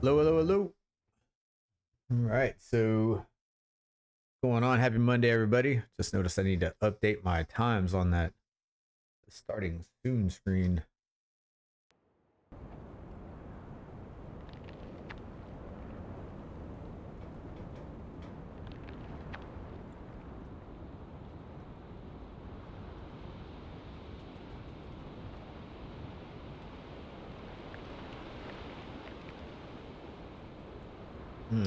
Hello, hello, hello. All right, so what's going on? Happy Monday, everybody. Just noticed I need to update my times on that starting soon screen. Hmm.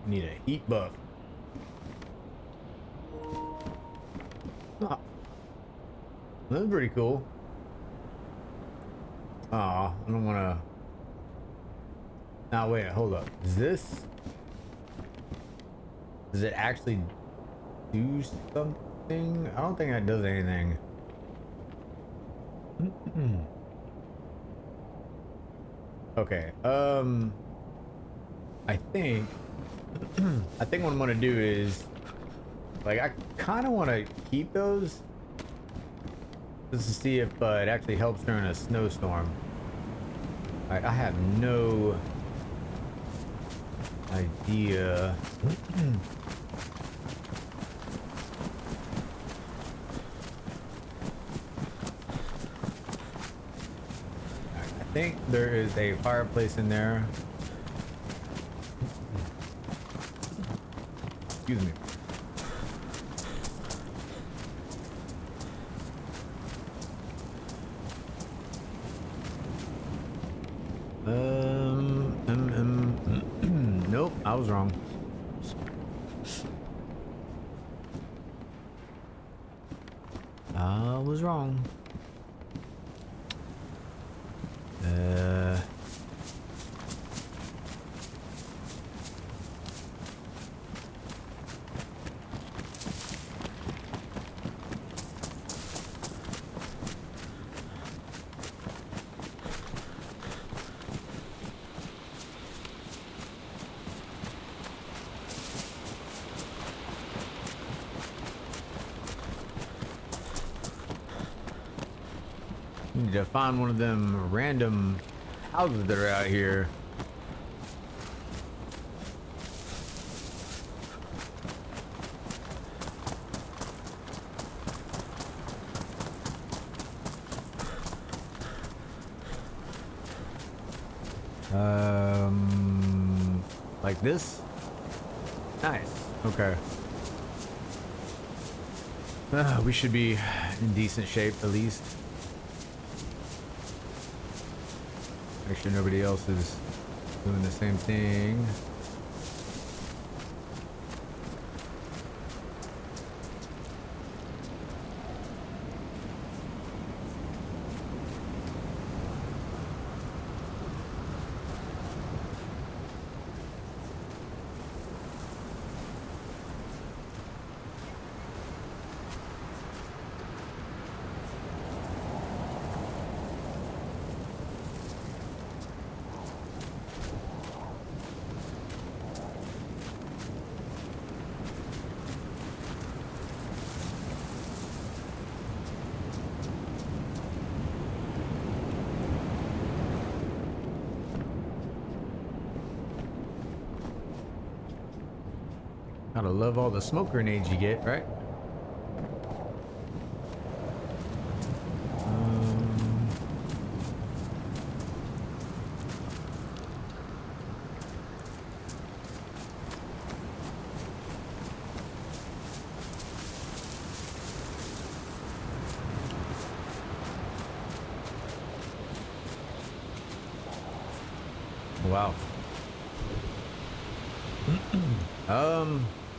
Need a heat buff. Oh, that's pretty cool. Oh, I don't want to. Now, wait, hold up. Is this. Does it actually do something? I don't think that does anything. Okay. I think. I think what I'm gonna do is like I kind of want to keep those just to see if it actually helps during a snowstorm. I have no idea. I think there is a fireplace in there. Excuse me. Nope, I was wrong. I was wrong. Uh, need to find one of them random houses that are out here. Like this. Nice. Okay. We should be in decent shape at least. Make sure nobody else is doing the same thing. Gotta love all the smoke grenades you get, right? Um, wow.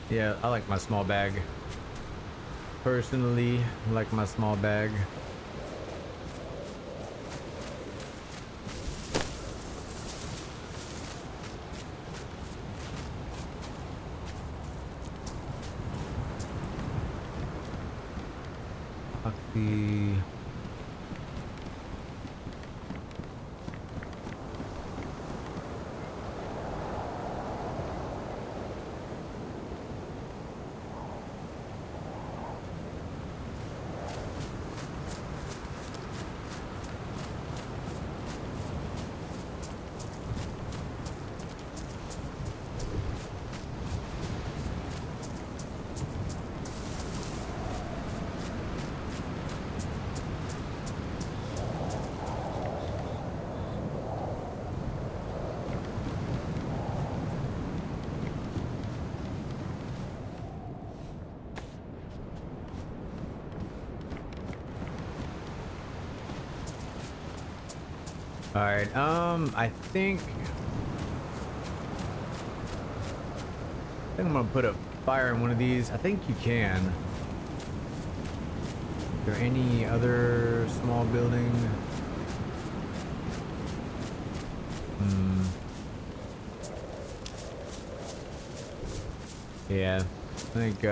Yeah, I like my small bag. Personally, I like my small bag. Oxy. All right. I think I'm gonna put a fire in one of these. I think you can. Is there any other small building? Yeah. I think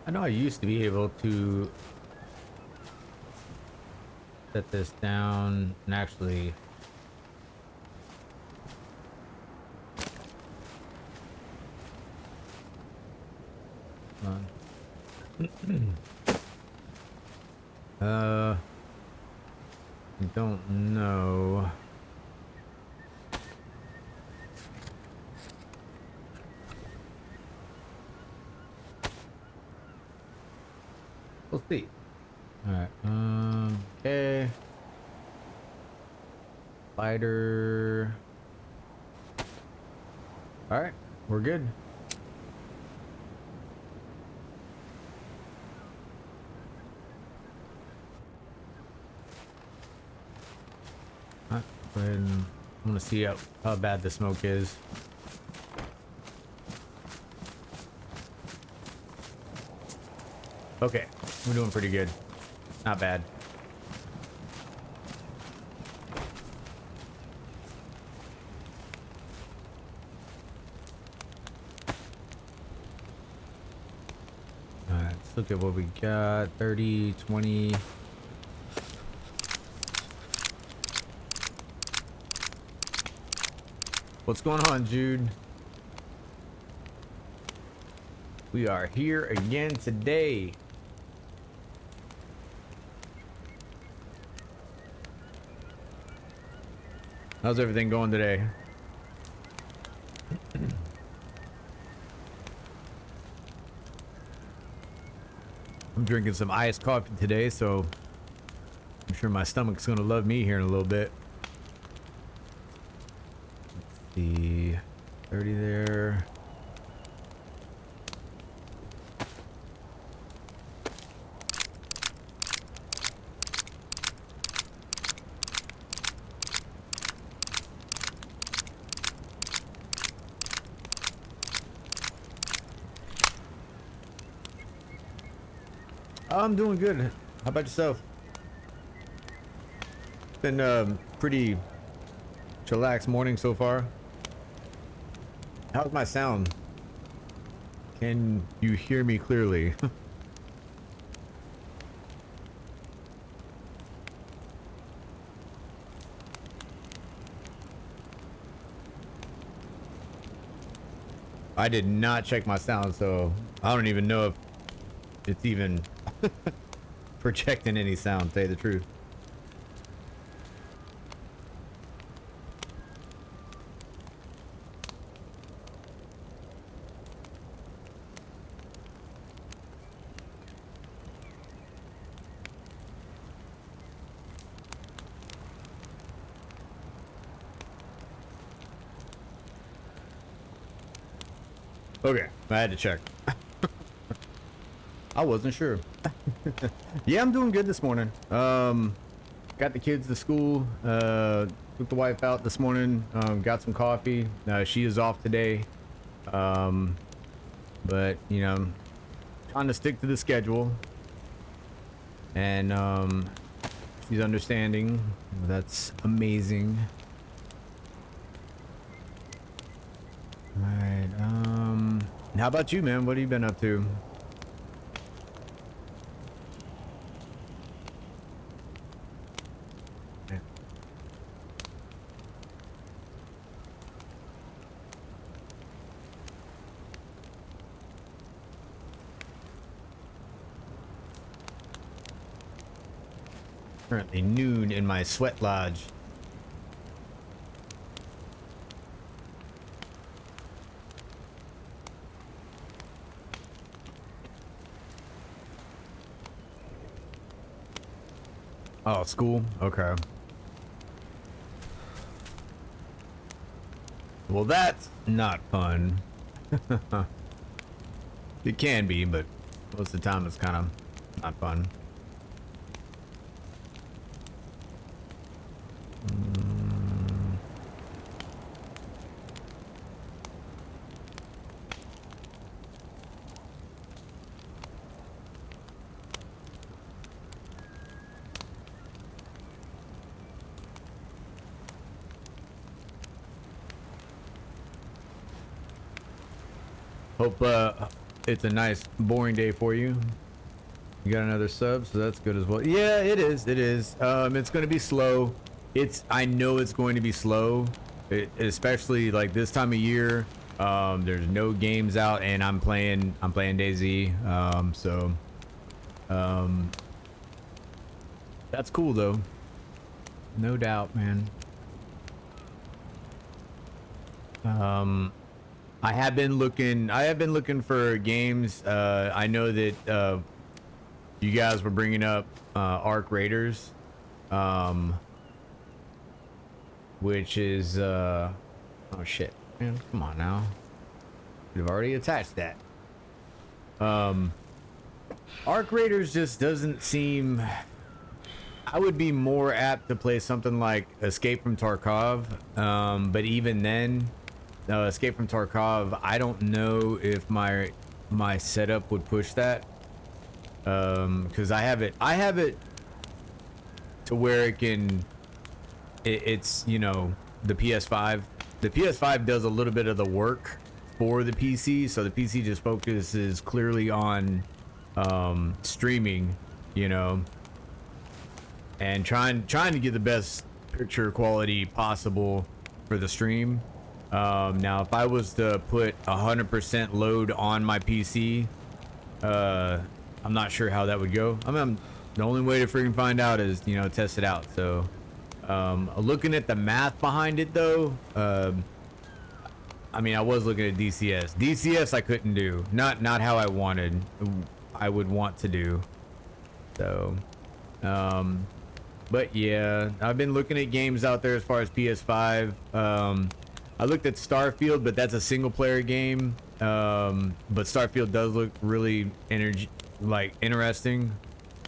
I know I used to be able to set this down and actually I don't know. We'll see. All right. Okay. Spider. All right. We're good. All right. Go ahead and I'm gonna see how bad the smoke is. Okay. We're doing pretty good. Not bad. Alright, let's look at what we got. 30, 20. What's going on, Jude? We are here again today. How's everything going today? I'm drinking some iced coffee today, so I'm sure my stomach's gonna love me here in a little bit. Let's see, 30 there. I'm doing good. How about yourself? Been a pretty chillaxed morning so far. How's my sound? Can you hear me clearly? I did not check my sound, so I don't even know if it's even projecting any sound, to tell you the truth. Okay, I had to check. I wasn't sure. Yeah, I'm doing good this morning. Got the kids to school. Took the wife out this morning. Got some coffee. She is off today. But you know, trying to stick to the schedule. And She's understanding. That's amazing. All right. How about you, man? What have you been up to? Currently noon in my sweat lodge. Oh, school? Okay. Well, that's not fun. It can be, but most of the time it's kind of not fun. Hope it's a nice boring day for you. You got another sub, so that's good as well. Yeah, it is. It is. It's going to be slow. I know it's going to be slow, especially like this time of year. There's no games out, and I'm playing Dayz. That's cool though. No doubt, man. I have been looking for games. I know that you guys were bringing up Arc Raiders, which is oh shit, man, come on now. You've already attached that. Arc Raiders just doesn't seem. I would be more apt to play something like Escape from Tarkov, but even then. Escape from Tarkov, I don't know if my setup would push that, because I have it to where it's you know, the PS5 does a little bit of the work for the PC, so the PC just focuses clearly on streaming, you know, and trying to get the best picture quality possible for the stream. Now if I was to put 100% load on my PC, I'm not sure how that would go. I mean, the only way to freaking find out is, you know, test it out. So, looking at the math behind it though, I mean, I was looking at DCS I couldn't do, not how I would want to do. So, but yeah, I've been looking at games out there as far as PS5. I looked at Starfield, but that's a single player game. But Starfield does look really interesting.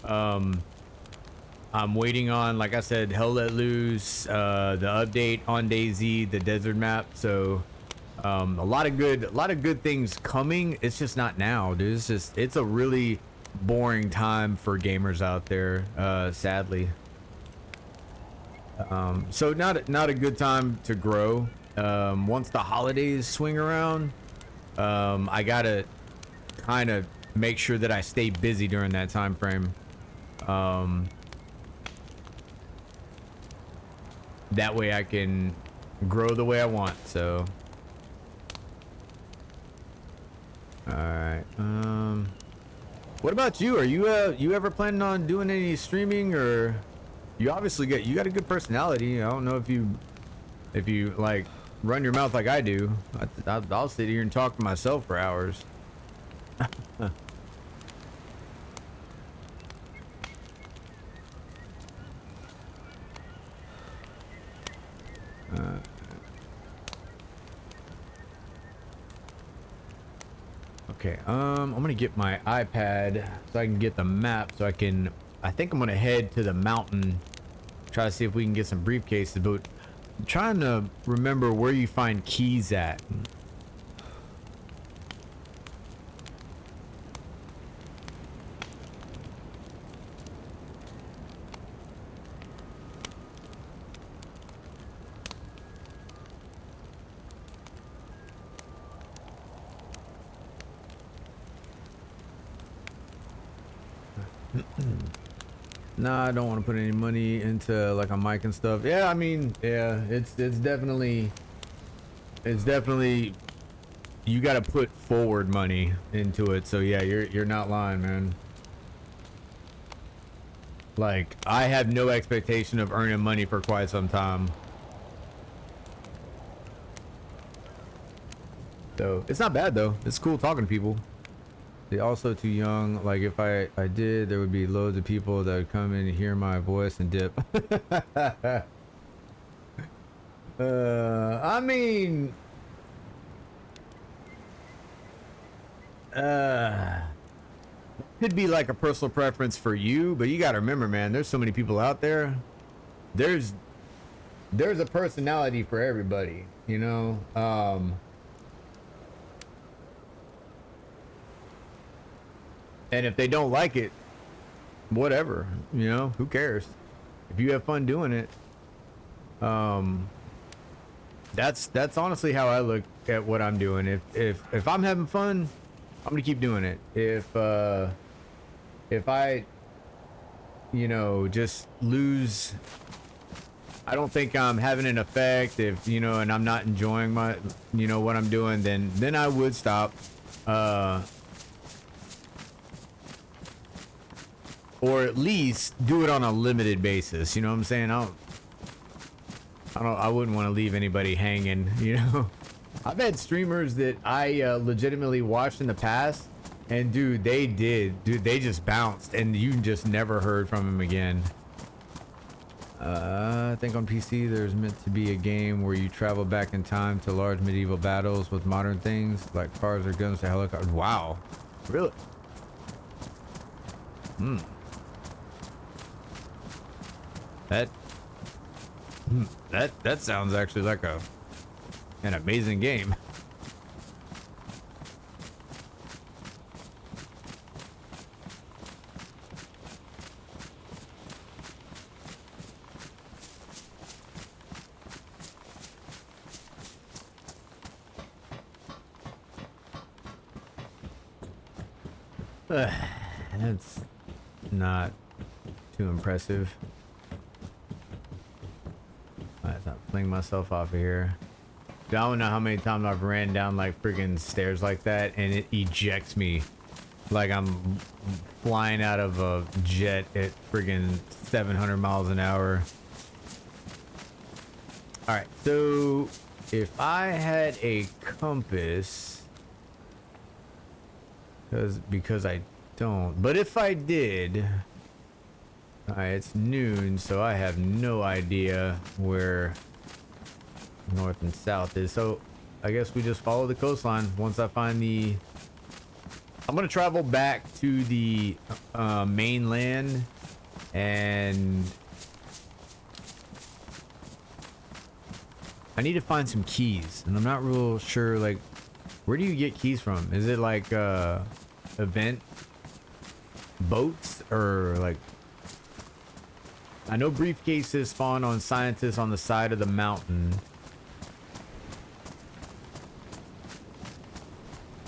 I'm waiting on, like I said, Hell Let Loose, the update on Dayz, the desert map. So a lot of good things coming. It's just not now, dude. It's a really boring time for gamers out there, sadly. So not a good time to grow. Once the holidays swing around, I gotta kind of make sure that I stay busy during that time frame. That way I can grow the way I want. So, all right. What about you? Are you ever planning on doing any streaming, or you obviously you got a good personality. I don't know if you like run your mouth like I do. I'll sit here and talk to myself for hours. Okay, I'm gonna get my iPad so I can get the map, so I think I'm gonna head to the mountain, try to see if we can get some briefcases, but I'm trying to remember where you find keys at. Nah, I don't want to put any money into like a mic and stuff. Yeah, I mean, yeah, it's definitely you got to put forward money into it. So yeah, you're not lying, man. Like, I have no expectation of earning money for quite some time. So it's not bad though. It's cool talking to people. They're also too young. Like if I did, there would be loads of people that would come in and hear my voice and dip. I mean, could be like a personal preference for you, but you got to remember, man, there's so many people out there. There's a personality for everybody, you know. And if they don't like it, whatever, you know, who cares? If you have fun doing it, that's honestly how I look at what I'm doing. If I'm having fun, I'm gonna keep doing it. If I, you know, just lose, I don't think I'm having an effect, if, you know, and I'm not enjoying my, you know, what I'm doing, then I would stop. Or at least do it on a limited basis. You know what I'm saying? I wouldn't want to leave anybody hanging, you know. I've had streamers that I legitimately watched in the past, and dude, they just bounced, and you just never heard from them again. I think on PC there's meant to be a game where you travel back in time to large medieval battles with modern things like cars or guns to helicopters. Wow, really? That sounds actually like an amazing game. That's not too impressive. Alright, not fling myself off of here. Dude, I don't know how many times I've ran down like friggin' stairs like that and it ejects me like I'm flying out of a jet at friggin' 700 miles an hour. Alright, so if I had a compass, because I don't, but if I did, alright, it's noon, so I have no idea where north and south is. So I guess we just follow the coastline. Once I find the, I'm gonna travel back to the mainland, and I need to find some keys, and I'm not real sure, like, where do you get keys from? Is it like event boats, or like, I know briefcases spawn on scientists on the side of the mountain,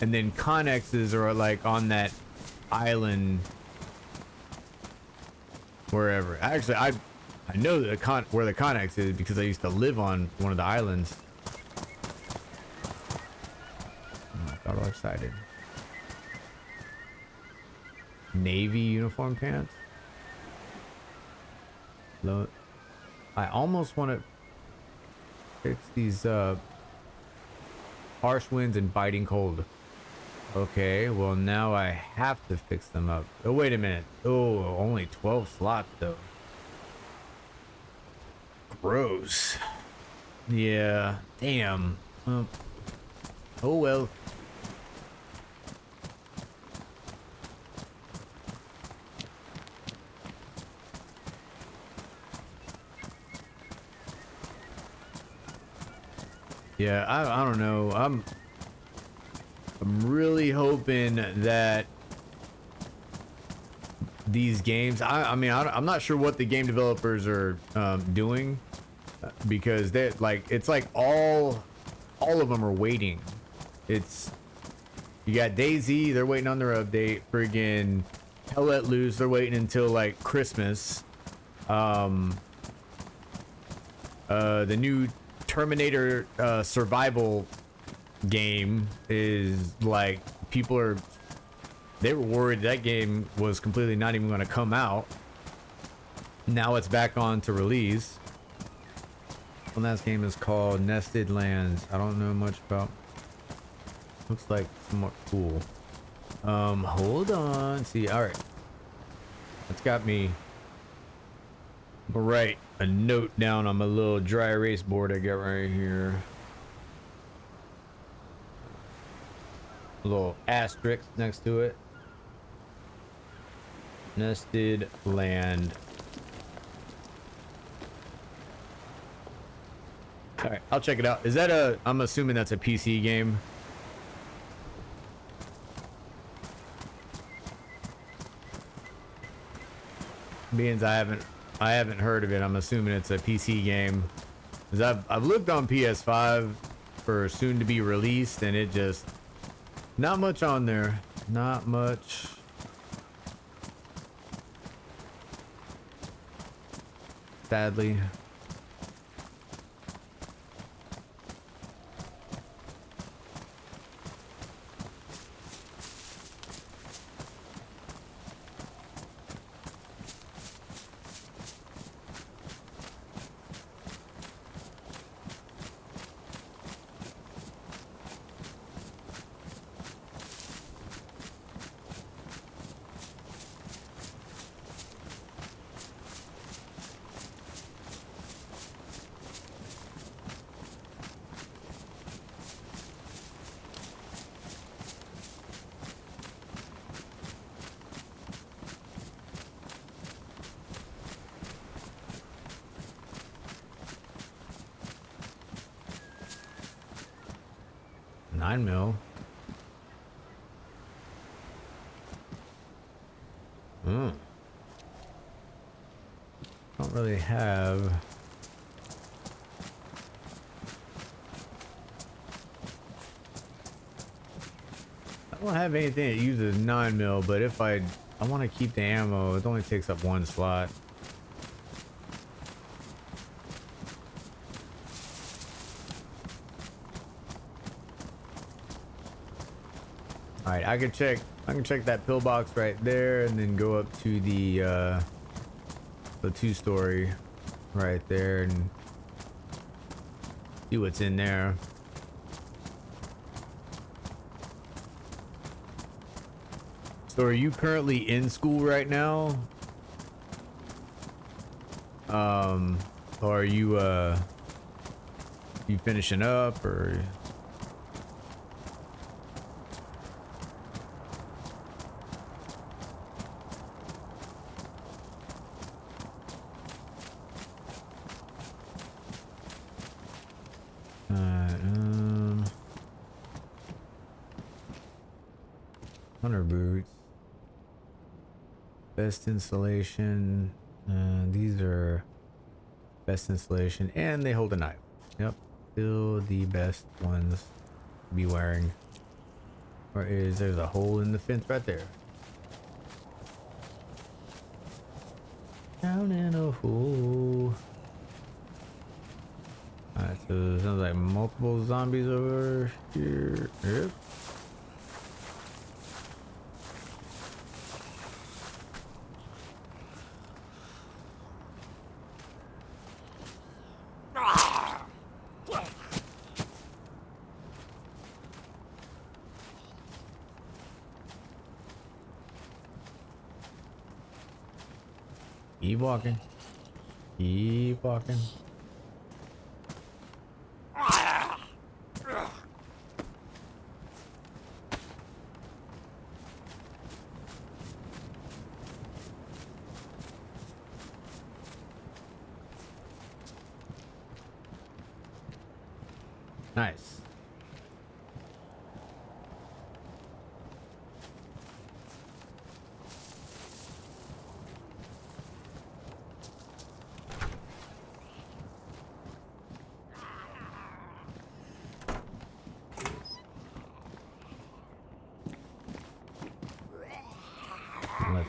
and then connexes are like on that island wherever. Actually, I know where the connex is because I used to live on one of the islands. Oh, I thought I was excited. Navy uniform pants. Look, I almost want to fix these harsh winds and biting cold. Okay, well now I have to fix them up. Oh, wait a minute. Oh, only 12 slots though. Gross. Yeah, damn. Oh well. Yeah, I don't know. I'm really hoping that these games, I'm not sure what the game developers are doing, because they're like, it's like all of them are waiting. It's, you got Dayz, they're waiting on their update. Friggin' hell let loose. They're waiting until like Christmas. The new Terminator survival game is like, they were worried that game was completely not even going to come out. Now it's back on to release. Well, that game is called Nested Lands. I don't know much about. Looks like somewhat cool. Hold on. See, all right. That's got me. I'll write a note down on my little dry erase board I got right here. A little asterisk next to it. Nested Land. All right, I'll check it out. Is that a? I'm assuming that's a PC game. Being I haven't heard of it. I'm assuming it's a PC game. Cause I've looked on PS5 for soon to be released, and it just not much on there. Not much. Sadly. $9 million. Don't really have. I don't have anything that uses 9 mil, but if I want to keep the ammo, it only takes up one slot. All right, I can check that pillbox right there, and then go up to the 2-story right there and see what's in there. So are you currently in school right now? Or are you finishing up, or? Hunter boots. Best insulation. These are best insulation, and they hold a knife. Yep, still the best ones to be wearing. There's a hole in the fence right there. Down in a hole. Alright, so it sounds like multiple zombies over here. Yep. Keep walking. Keep walking. Nice.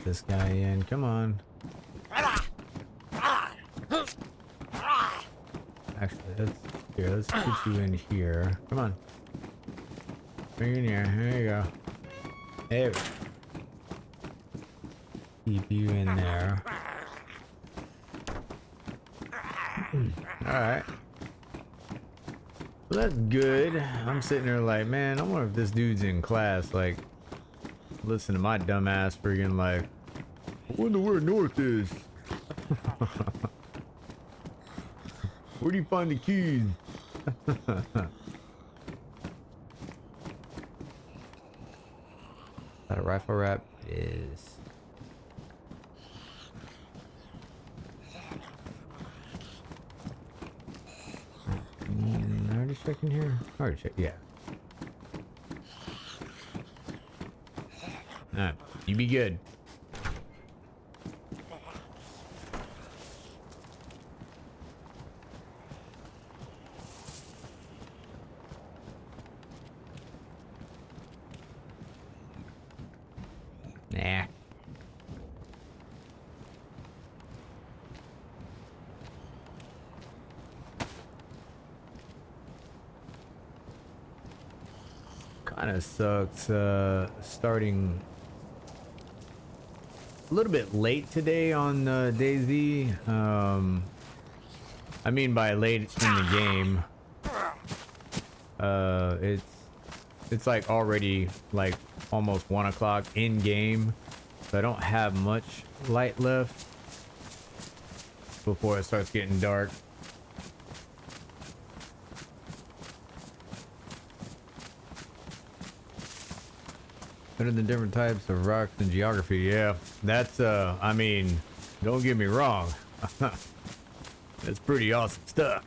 this guy in. Come on. Actually, let's put you in here. Come on. Bring you in here. There you go. There. Keep you in there. Alright. Well, that's good. I'm sitting there like, man, I wonder if this dude's in class. Like, listen to my dumbass friggin' like, I wonder where North is. Where do you find the keys? That a rifle wrap? Is. I already checked in here. I already checked. Yeah. Alright, you be good. Nah. Kind of sucks starting a little bit late today on Dayz. I mean by late in the game. It's like already like almost 1 o'clock in game, so I don't have much light left before it starts getting dark. Better than different types of rocks and geography. Yeah, that's I mean, don't get me wrong. That's pretty awesome stuff.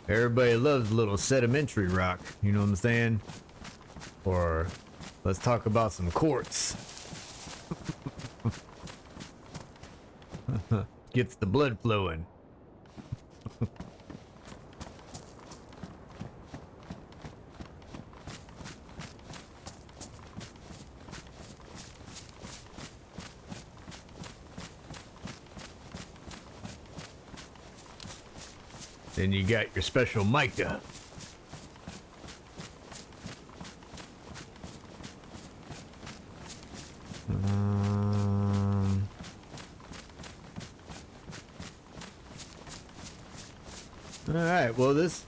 Everybody loves a little sedimentary rock, you know what I'm saying? Or let's talk about some quartz. Gets the blood flowing. Then you got your special mica. All right. Well, this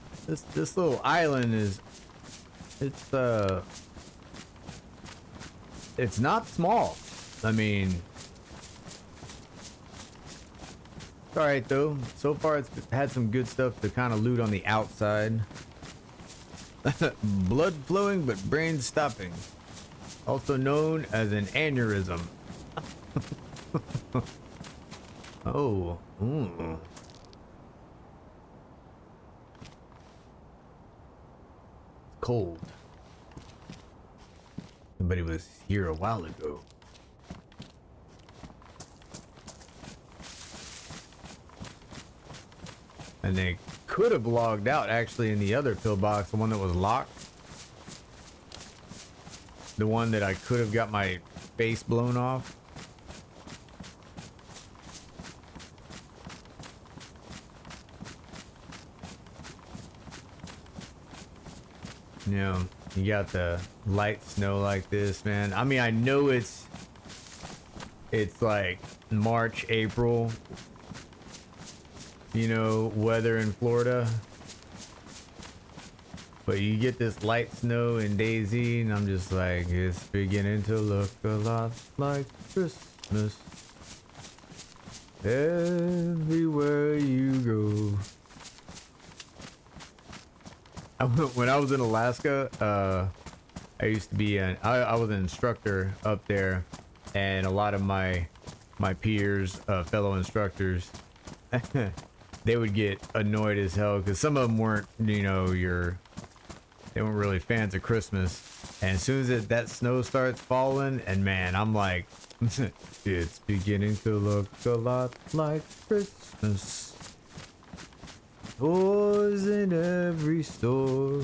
little island is it's not small. I mean, it's all right though. So far, it's had some good stuff to kind of loot on the outside. Blood flowing, but brain stopping. Also known as an aneurysm. Oh. Ooh. Cold. Somebody was here a while ago. And they could have logged out actually in the other pillbox, the one that was locked. The one that I could have got my face blown off. You know, you got the light snow like this, man. I mean, I know it's like March, April, you know, weather in Florida. But you get this light snow in Dayz, and I'm just like, it's beginning to look a lot like Christmas. Everywhere you go. When I was in Alaska, I used to be I was an instructor up there, and a lot of my peers, fellow instructors, they would get annoyed as hell because some of them weren't, you know, they weren't really fans of Christmas. And as soon as that snow starts falling, and man, I'm like, it's beginning to look a lot like Christmas. Toys in every store.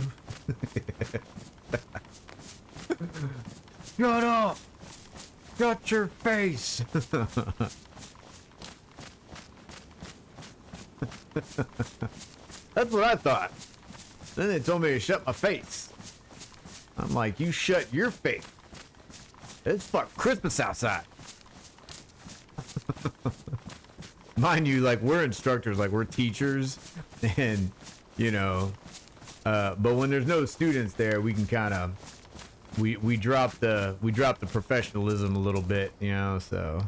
Shut up! Shut your face! That's what I thought. Then they told me to shut my face. I'm like, you shut your face. It's fuck Christmas outside. Mind you, like, we're instructors, like, we're teachers, and, you know, but when there's no students there, we can kind of, we drop the professionalism a little bit, you know, so.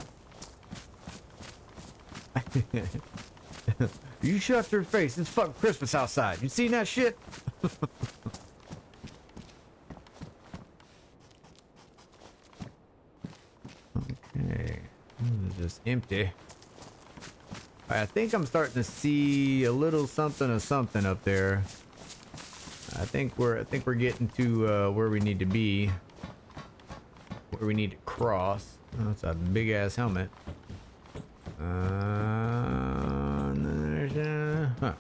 You shut your face, it's fucking Christmas outside. You seen that shit? Okay, this is just empty. I think I'm starting to see a little something of something up there. I think we're getting to where we need to be. Where we need to cross. Oh, that's a big ass helmet. Huh.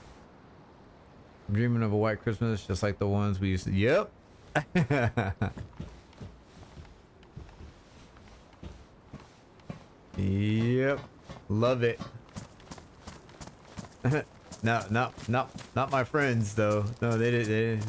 I'm dreaming of a white Christmas just like the ones we used to. Yep. Yep. Love it. No, not my friends though. No, they didn't.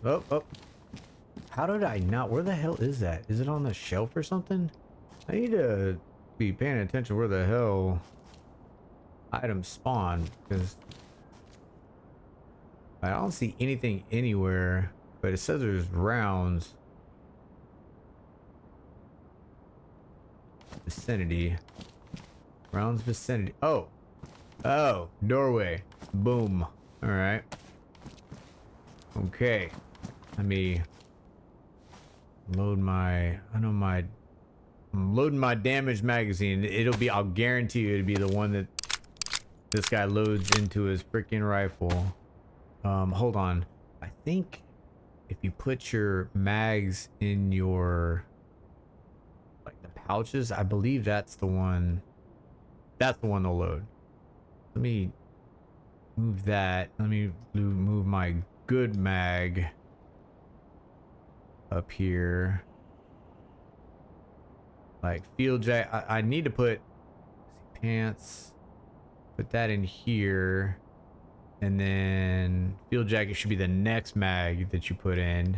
Oh. How did I not? Where the hell is that? Is it on the shelf or something? I need to be paying attention where the hell items spawn, because I don't see anything anywhere, but it says there's rounds. Vicinity. Rounds vicinity. Oh, doorway. Boom. All right. Okay. Let me load my, I'm loading my damaged magazine. I'll guarantee you it'll be the one that this guy loads into his freaking rifle. Hold on. I think if you put your mags in your, like, the pouches, I believe that's the one they'll load. Let me move that. Let me move my good mag up here. Like field jack. I need to put pants. Put that in here. And then field jacket should be the next mag that you put in.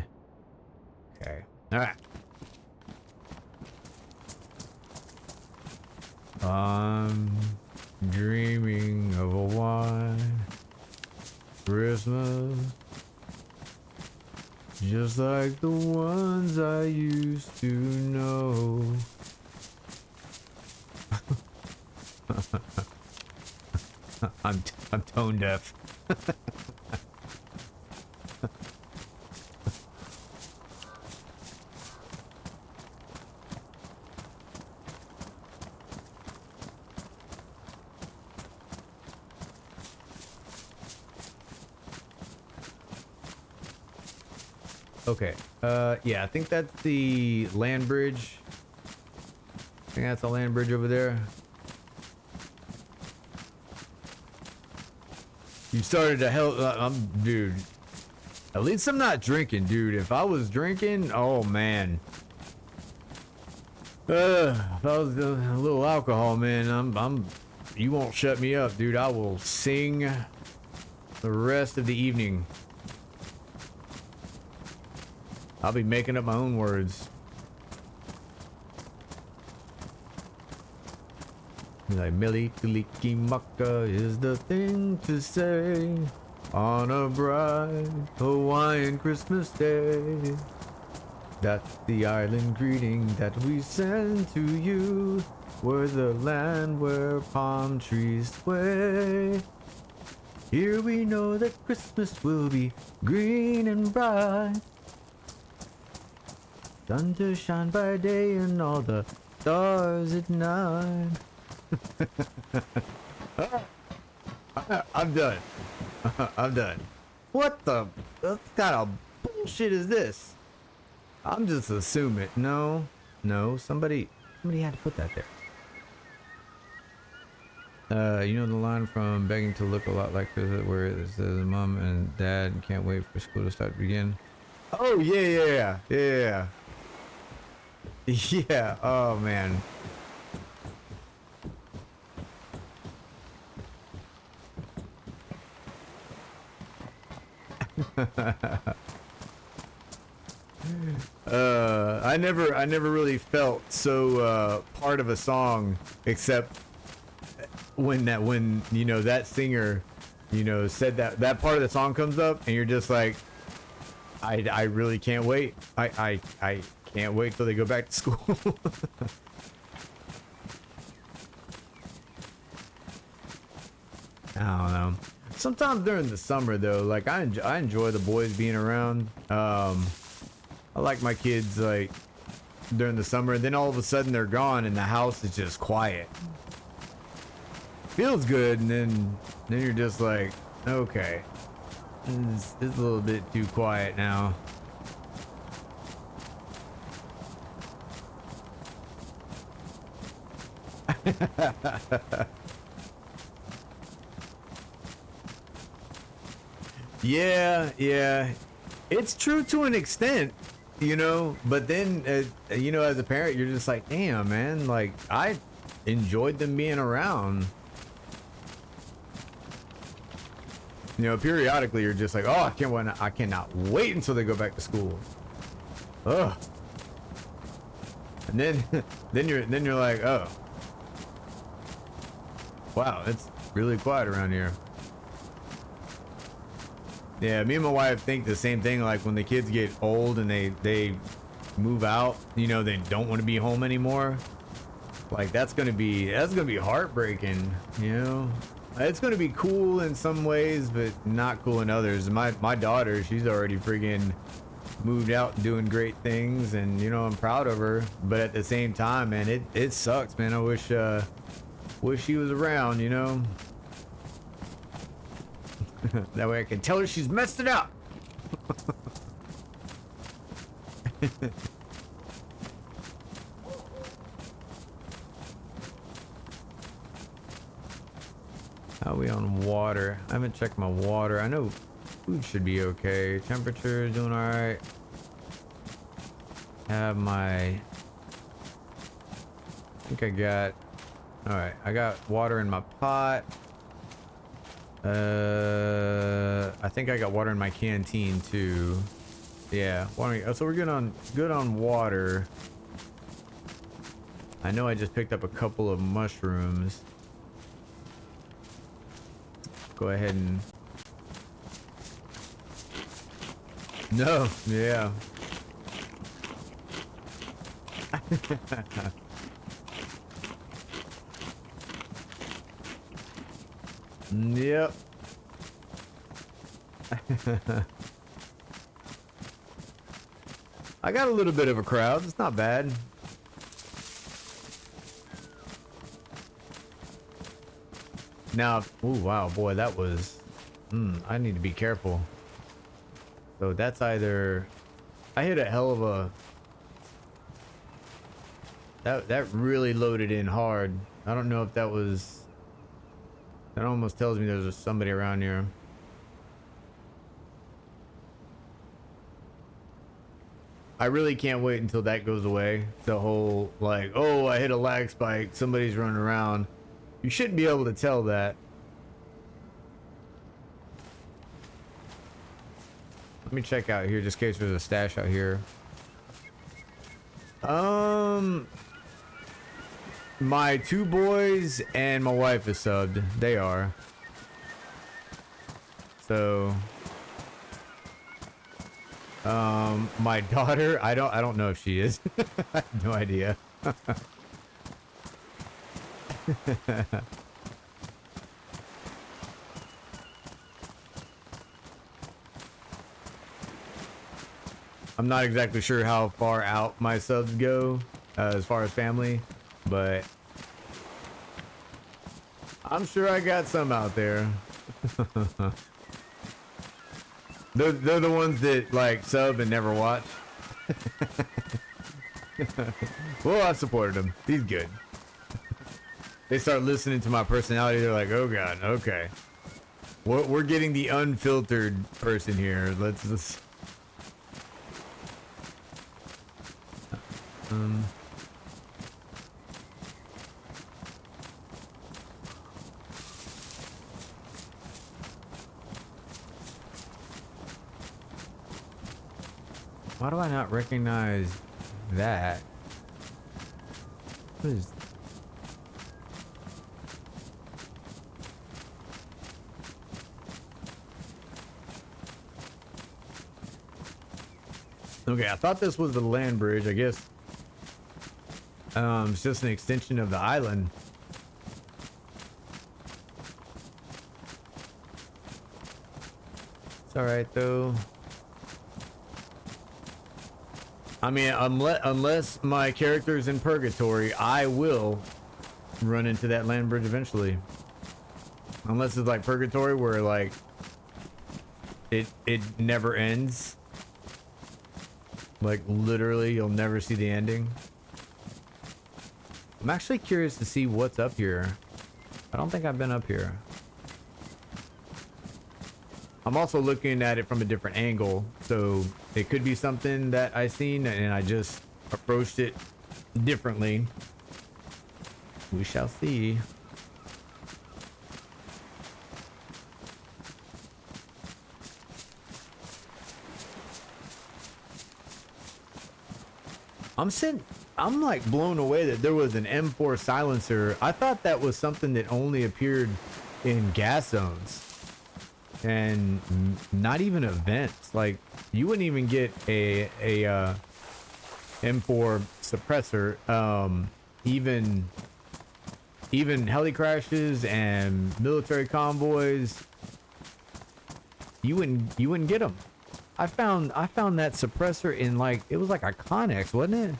Okay. Alright. I'm dreaming of a white Christmas, just like the ones I used to know. I'm tone deaf. Okay, yeah, I think that's the land bridge. I think that's the land bridge over there. You started to help, dude. At least I'm not drinking, dude. If I was drinking, oh man. If I was a little alcohol, man, you won't shut me up, dude. I will sing the rest of the evening. I'll be making up my own words. Like Millie Tuliki Maka is the thing to say on a bright Hawaiian Christmas day. That's the island greeting that we send to you. We're the land where palm trees sway. Here we know that Christmas will be green and bright. Sun to shine by day and all the stars at night. I'm done. I'm done. What kind of bullshit is this? I'm just assuming. No, somebody had to put that there. You know the line from Begging to Look a Lot Like This, where it says mom and dad can't wait for school to start to begin. Oh yeah. Yeah. Oh man. I never really felt so part of a song, except when you know that singer, you know, said that part of the song comes up, and you're just like, I really can't wait. I can't wait till they go back to school. I don't know. Sometimes during the summer though, like I enjoy the boys being around. I like my kids like during the summer, and then all of a sudden they're gone and the house is just quiet. Feels good, and then you're just like, okay, it's a little bit too quiet now. Yeah, it's true to an extent, you know, but then you know, as a parent you're just like, damn man, like I enjoyed them being around. You know, periodically you're just like, oh, I cannot wait until they go back to school. Ugh. And then then you're like, oh wow, it's really quiet around here. Yeah, me and my wife think the same thing. Like when the kids get old and they move out, you know, they don't want to be home anymore. Like that's gonna be heartbreaking. You know, it's gonna be cool in some ways, but not cool in others. My daughter, she's already friggin' moved out and doing great things, and you know I'm proud of her. But at the same time, man, it sucks, man. I wish she was around. You know. That way I can tell her she's messed it up. How are we on water? I haven't checked my water. I know food should be okay. Temperature is doing alright. Have my... I think I got... Alright, I got water in my pot. I think I got water in my canteen too. Yeah, water. So we're good on water. I know I just picked up a couple of mushrooms. Go ahead and... No, yeah. Yep. I got a little bit of a crowd. It's not bad. Now, oh wow, boy, that was... I need to be careful. So that's either... I hit a hell of a... That really loaded in hard. I don't know if that was... That almost tells me there's somebody around here. I really can't wait until that goes away. The whole, like, oh, I hit a lag spike, somebody's running around. You shouldn't be able to tell that. Let me check out here just in case there's a stash out here. My two boys and my wife is subbed. They are. So my daughter, I don't know if she is. I have no idea. I'm not exactly sure how far out my subs go as far as family, but I'm sure I got some out there. They're the ones that like sub and never watch. Well, I've supported him. He's good. They start listening to my personality. They're like, oh god, okay. We're getting the unfiltered person here. Let's just... Why do I not recognize that? What is... Okay, I thought this was the land bridge. I guess it's just an extension of the island. It's all right though. I mean, unless my character's in purgatory, I will run into that land bridge eventually. Unless it's like purgatory where like it never ends. Like literally you'll never see the ending. I'm actually curious to see what's up here. I don't think I've been up here. I'm also looking at it from a different angle, so it could be something that I seen and I just approached it differently. We shall see. I'm like blown away that there was an M4 silencer. I thought that was something that only appeared in gas zones and not even events. Like you wouldn't even get a M4 suppressor. Even heli crashes and military convoys. You wouldn't get them. I found that suppressor in like, it was like a Connex, wasn't it?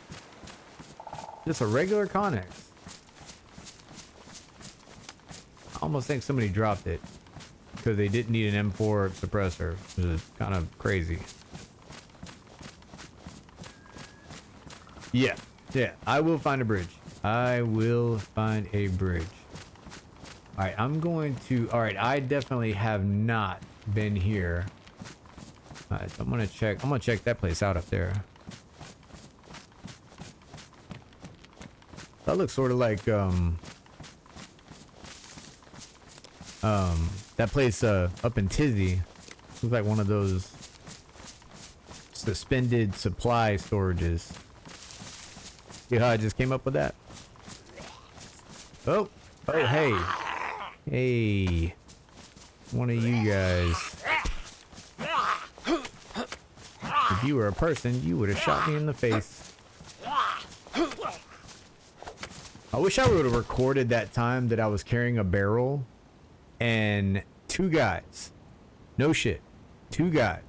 Just a regular Connex. I almost think somebody dropped it because they didn't need an M4 suppressor, which is kind of crazy. Yeah, I will find a bridge. I will find a bridge. All right, I definitely have not been here. All right, so I'm gonna check that place out up there. That looks sort of like that place up in Tizzy. Looks like one of those suspended supply storages. See how I just came up with that? Oh, hey, one of you guys. If you were a person, you would have shot me in the face. I wish I would have recorded that time that I was carrying a barrel and two guys. No shit. Two guys.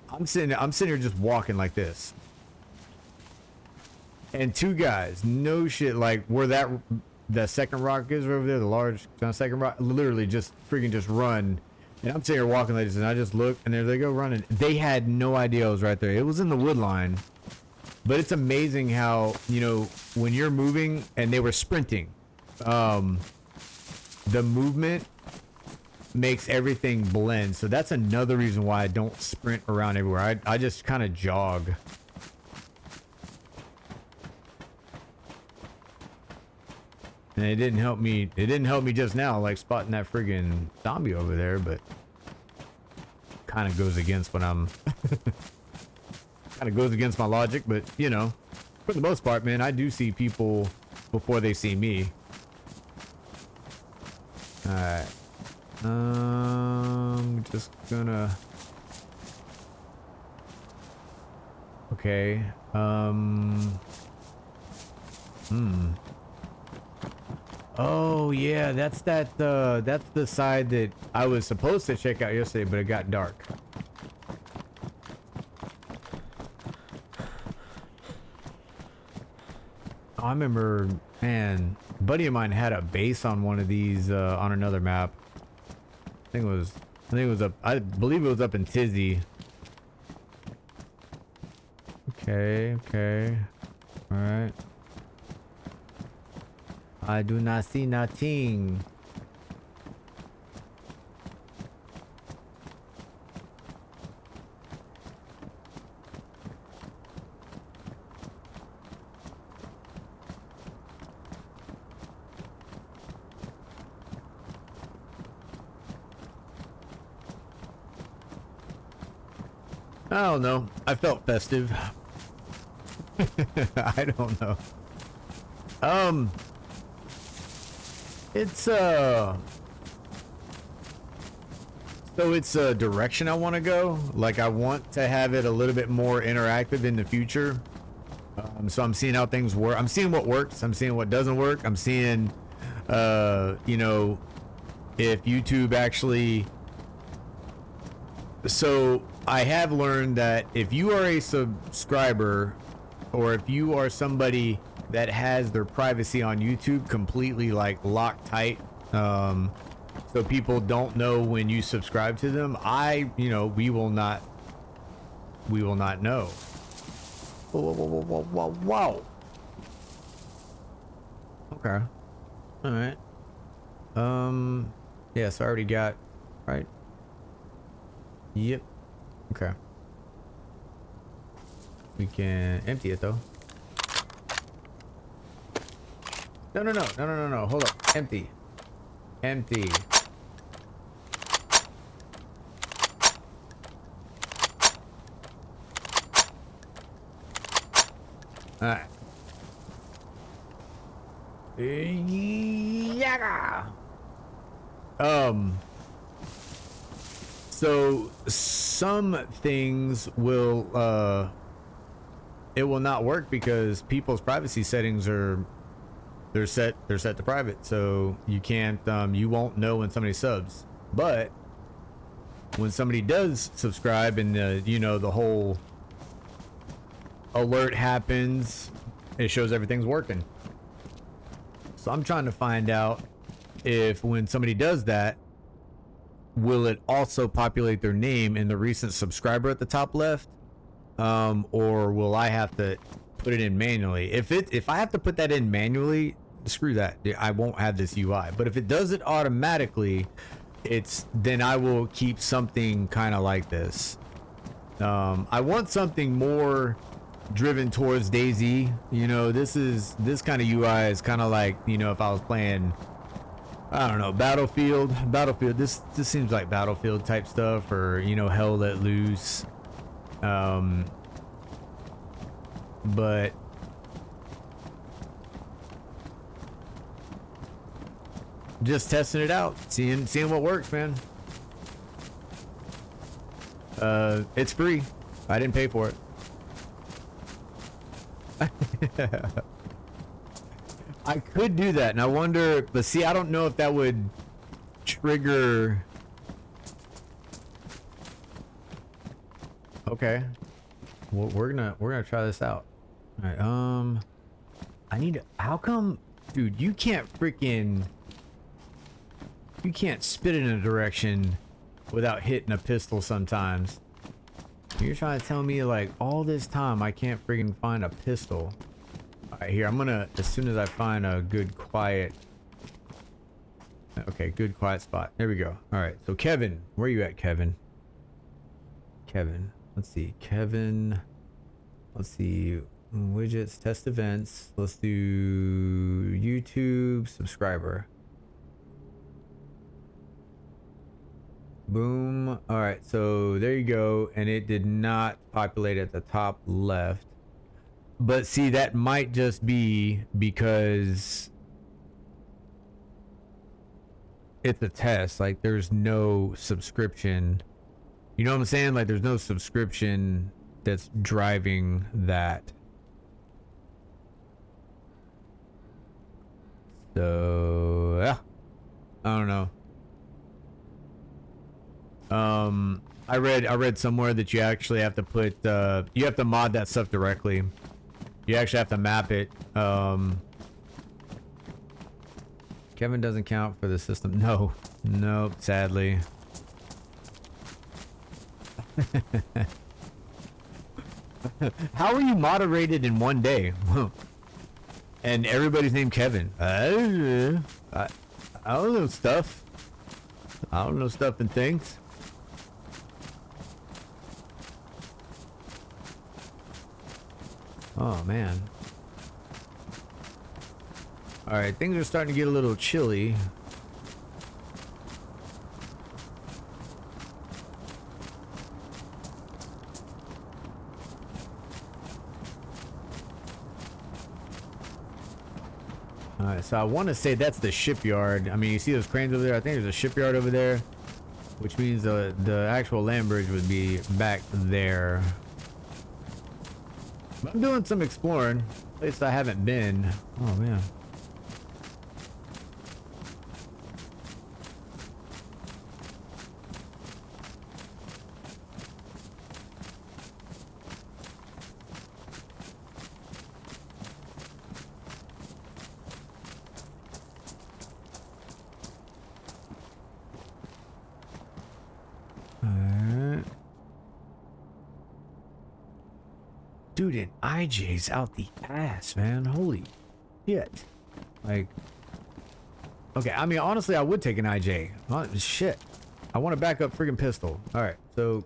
I'm sitting here just walking like this. And two guys, no shit, like where the second rock is over there, the large second rock, literally just freaking just run. And I'm sitting here walking like this, and I just look, and there they go running. They had no idea I was right there. It was in the wood line. But it's amazing how, you know, when you're moving, and they were sprinting, the movement makes everything blend. So that's another reason why I don't sprint around everywhere. I just kind of jog. And it didn't help me. It didn't help me just now, like spotting that friggin' zombie over there, but kind of goes against what I'm. Kind of goes against my logic, but you know, for the most part, man, I do see people before they see me. All right. Just gonna. Okay. Oh yeah, that's the side that I was supposed to check out yesterday, but it got dark. I remember, man, a buddy of mine had a base on one of these on another map. I think it was up. I believe it was up in Tizzy. Okay, okay, all right. I do not see nothing. I don't know. I felt festive. I don't know. It's so it's a direction I want to go. Like I want to have it a little bit more interactive in the future. So I'm seeing how things work. I'm seeing what works. I'm seeing what doesn't work. I'm seeing, you know, if YouTube actually. So I have learned that if you are a subscriber or if you are somebody that has their privacy on YouTube completely like locked tight, so people don't know when you subscribe to them, we will not know. Whoa. Okay. All right. Yeah, so I already got, right? Yep. Okay. We can empty it though. No. Hold up. Empty. Empty. Alright. Yeah. So some things will it will not work because people's privacy settings are they're set to private, so you can't you won't know when somebody subs. But when somebody does subscribe and the whole alert happens, it shows everything's working. So I'm trying to find out if when somebody does that, will it also populate their name in the recent subscriber at the top left, or will I have to put it in manually? If I have to put that in manually, screw that. I won't have this UI. But if it does it automatically, then I will keep something kind of like this. I want something more driven towards Dayz. This kind of UI is kind of like, if I was playing, I don't know, Battlefield. This seems like Battlefield type stuff, or Hell Let Loose. But just testing it out, seeing what works, man. It's free. I didn't pay for it. I could do that, and I wonder, but see, I don't know if that would trigger. Okay, well, we're gonna try this out. All right, I need to. How come, dude? You can't spit in a direction without hitting a pistol sometimes. You're trying to tell me like all this time I can't freaking find a pistol. Alright, here, I'm gonna, as soon as I find a good quiet, okay, good quiet spot. There we go. Alright, so Kevin, where are you at, Kevin? Kevin, let's see, Kevin, let's see, widgets, test events, let's do YouTube subscriber. Boom. All right, so there you go, and it did not populate at the top left, but see, that might just be because it's a test. Like, there's no subscription, you know what I'm saying? Like, there's no subscription that's driving that. So yeah, I don't know. I read somewhere that you actually have to put you have to mod that stuff directly. You actually have to map it. Kevin doesn't count for the system. No. Nope, sadly. How are you moderated in one day? And everybody's named Kevin. I don't know stuff. I don't know stuff and things. Oh, man. Alright, things are starting to get a little chilly. Alright, so I want to say that's the shipyard. I mean, you see those cranes over there? I think there's a shipyard over there. Which means the actual land bridge would be back there. I'm doing some exploring. Place I haven't been. Oh, man. Dude, and IJ's out the ass, man. Holy shit. Like, okay, I mean, honestly, I would take an IJ. Oh, shit. I want a backup friggin' pistol. Alright, so.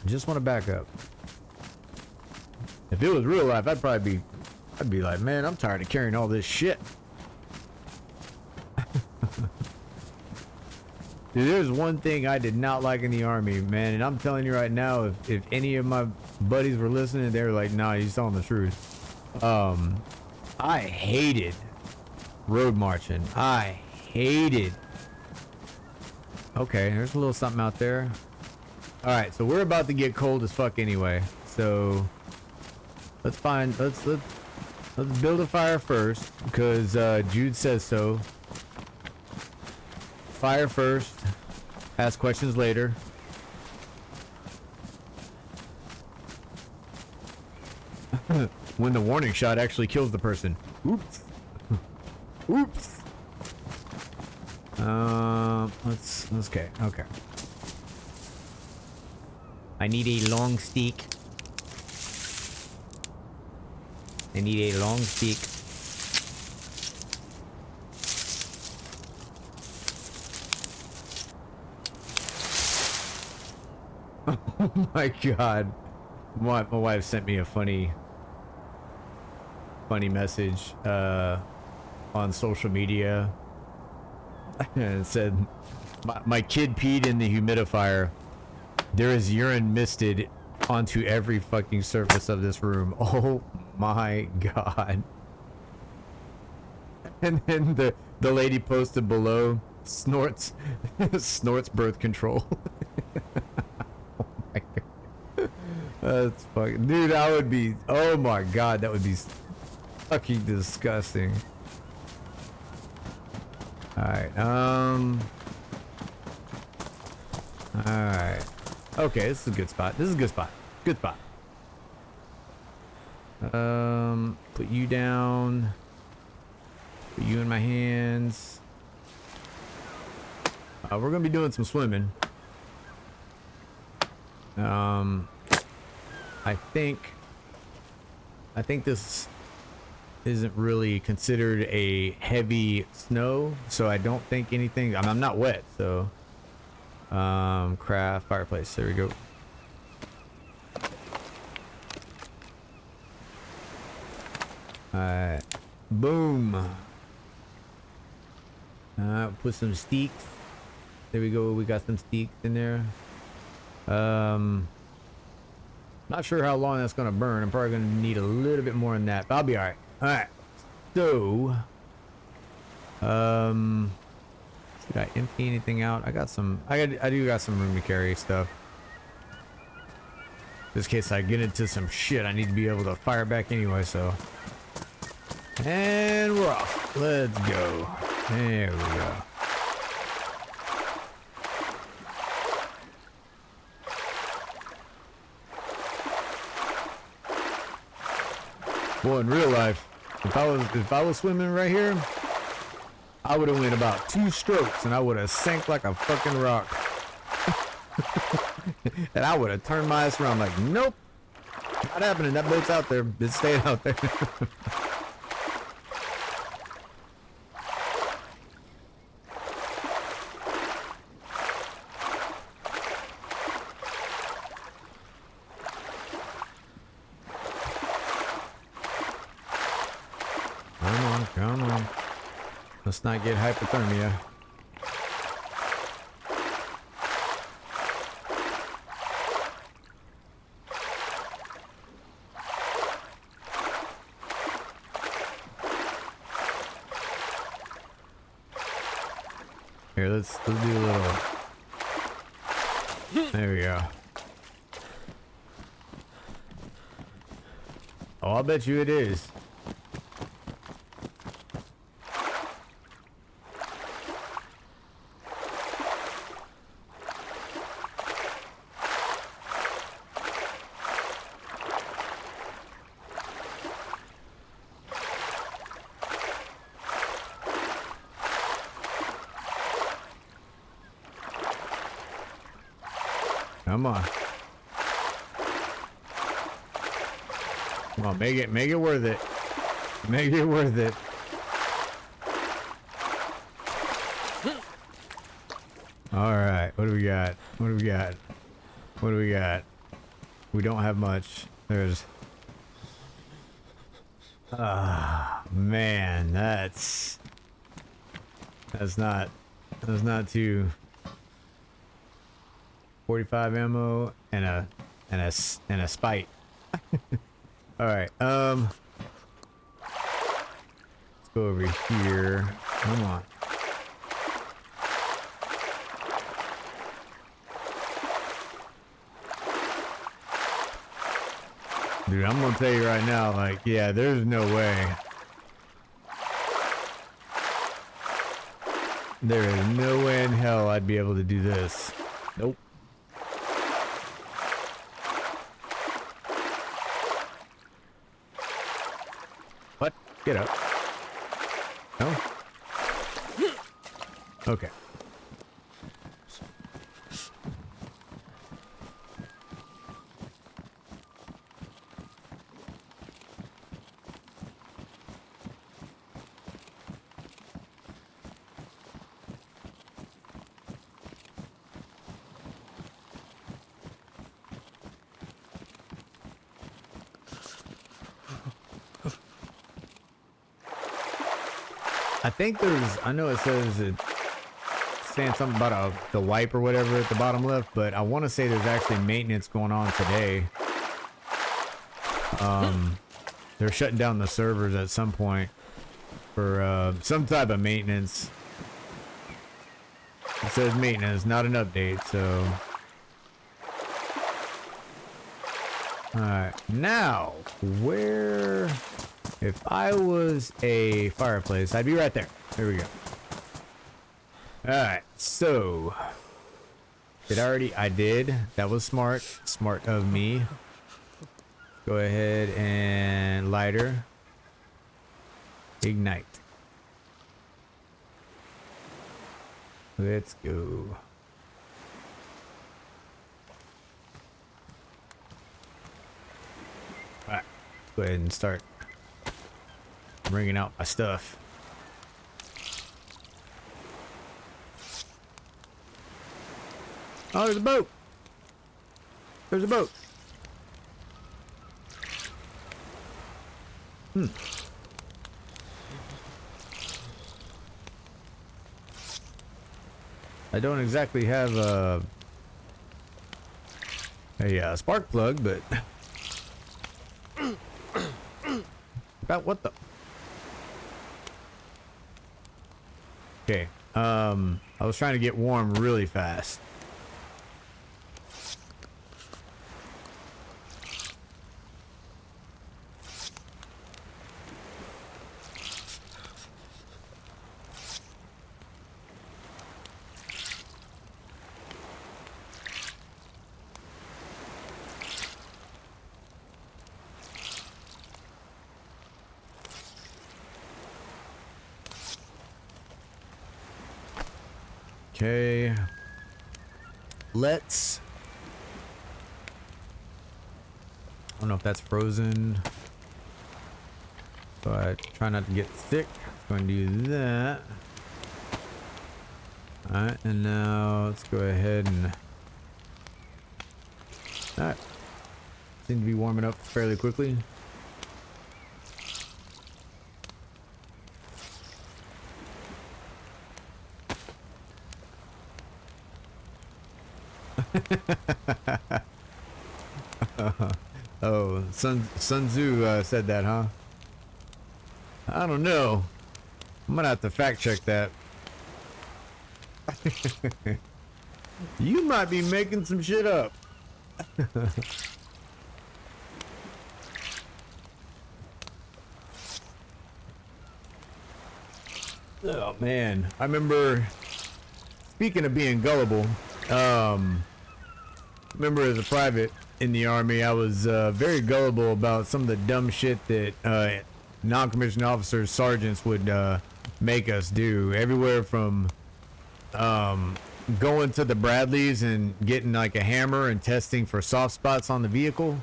I just want a backup. If it was real life, I'd be like, man, I'm tired of carrying all this shit. Dude, there's one thing I did not like in the army, man, and I'm telling you right now, if any of my buddies were listening, they were like, nah, he's telling the truth. I hated road marching. I hated. Okay, there's a little something out there. Alright, so we're about to get cold as fuck anyway. So let's build a fire first, because Jude says so. Fire first, ask questions later. When the warning shot actually kills the person. Oops. Oops. Okay. I need a long stick. I need a long stick. Oh my god. My wife sent me a funny message on social media. And it said, my kid peed in the humidifier. There is urine misted onto every fucking surface of this room. Oh my god. And then the lady posted below, snorts birth control. That's fucking, dude, that would be, oh my god, that would be fucking disgusting. Alright, alright. Okay, this is a good spot. This is a good spot. Good spot. Put you down. Put you in my hands. We're gonna be doing some swimming. I think this isn't really considered a heavy snow, so I don't think anything. I'm not wet, so craft fireplace. There we go. Alright, boom. Put some steaks. There we go. We got some steaks in there. Not sure how long that's gonna burn. I'm probably gonna need a little bit more than that, but I'll be alright. Alright. So did I empty anything out? I do got some room to carry stuff. Just in case I get into some shit, I need to be able to fire back anyway, so. And we're off. Let's go. There we go. Boy, in real life, if I was swimming right here, I would have went about 2 strokes and I would have sank like a fucking rock. And I would have turned my ass around like, nope, not happening. That boat's out there. It's staying out there. Come on. Let's not get hypothermia. Here, let's do a little. There we go. Oh, I'll bet you it is. Come on. Come on, make it worth it. Make it worth it. Alright, what do we got? What do we got? What do we got? We don't have much. There's... man, that's not too... 45 ammo and a spite. All right, let's go over here. Come on. Dude, I'm gonna tell you right now, like, yeah, there's no way. There is no way in hell I'd be able to do this. Nope. What? Get up. No? Okay. I think there's, I know it says it's saying something about the wipe or whatever at the bottom left, but I want to say there's actually maintenance going on today. They're shutting down the servers at some point for some type of maintenance. It says maintenance, not an update, so. Alright, now, where... If I was a fireplace, I'd be right there. There we go. Alright, so... I did. That was smart. Smart of me. Go ahead and lighter. Ignite. Let's go. Alright, go ahead and start bringing out my stuff. Oh, there's a boat. There's a boat. I don't exactly have a spark plug, but about what the? Okay, I was trying to get warm really fast. Okay. Let's... I don't know if that's frozen. So I try not to get sick. Going to do that. Alright, and now let's go ahead and... Alright. Seem to be warming up fairly quickly. Oh, Sun Tzu said that, huh? I don't know. I'm gonna have to fact check that. You might be making some shit up. Oh man, I remember, speaking of being gullible, remember as a private in the army, I was very gullible about some of the dumb shit that non-commissioned officers, sergeants would make us do. Everywhere from going to the Bradleys and getting like a hammer and testing for soft spots on the vehicle,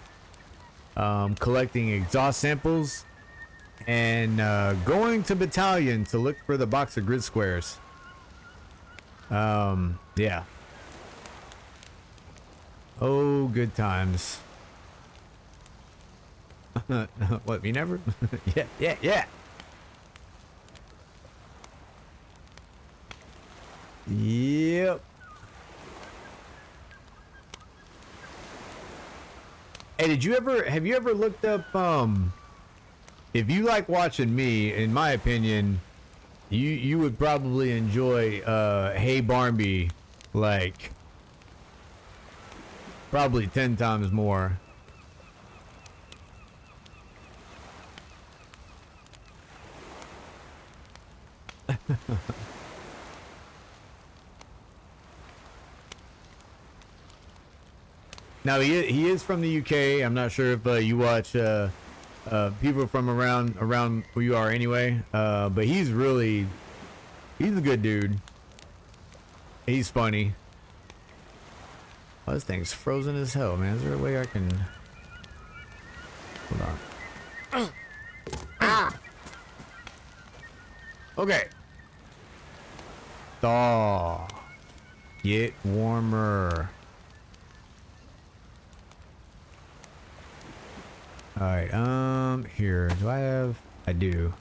collecting exhaust samples, and going to battalion to look for the box of grid squares. Yeah. Oh, good times. What, me never? Yeah. Yep. Hey, have you ever looked up, if you like watching me, in my opinion, you would probably enjoy, Hey Barnby, like, probably 10 times more. Now he is from the UK. I'm not sure if you watch people from around where you are anyway. But he's a good dude. He's funny. Oh, this thing's frozen as hell, man. Is there a way I can... Hold on. Ah! Okay. Thaw. Get warmer. Alright, here. Do I have... I do.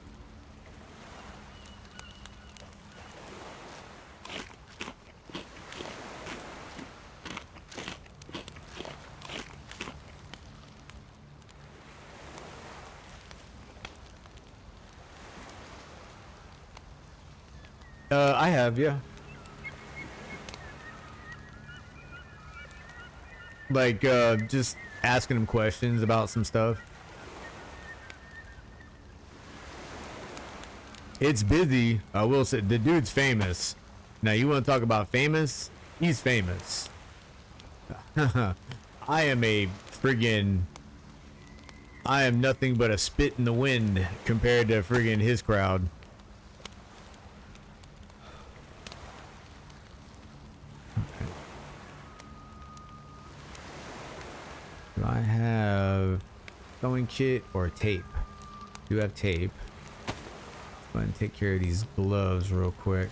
I have, yeah. Like, just asking him questions about some stuff. It's busy. I will say, the dude's famous. Now, you want to talk about famous? He's famous. I am nothing but a spit in the wind compared to friggin' his crowd. Do I have sewing kit or tape? Do have tape. Let's go ahead and take care of these gloves real quick.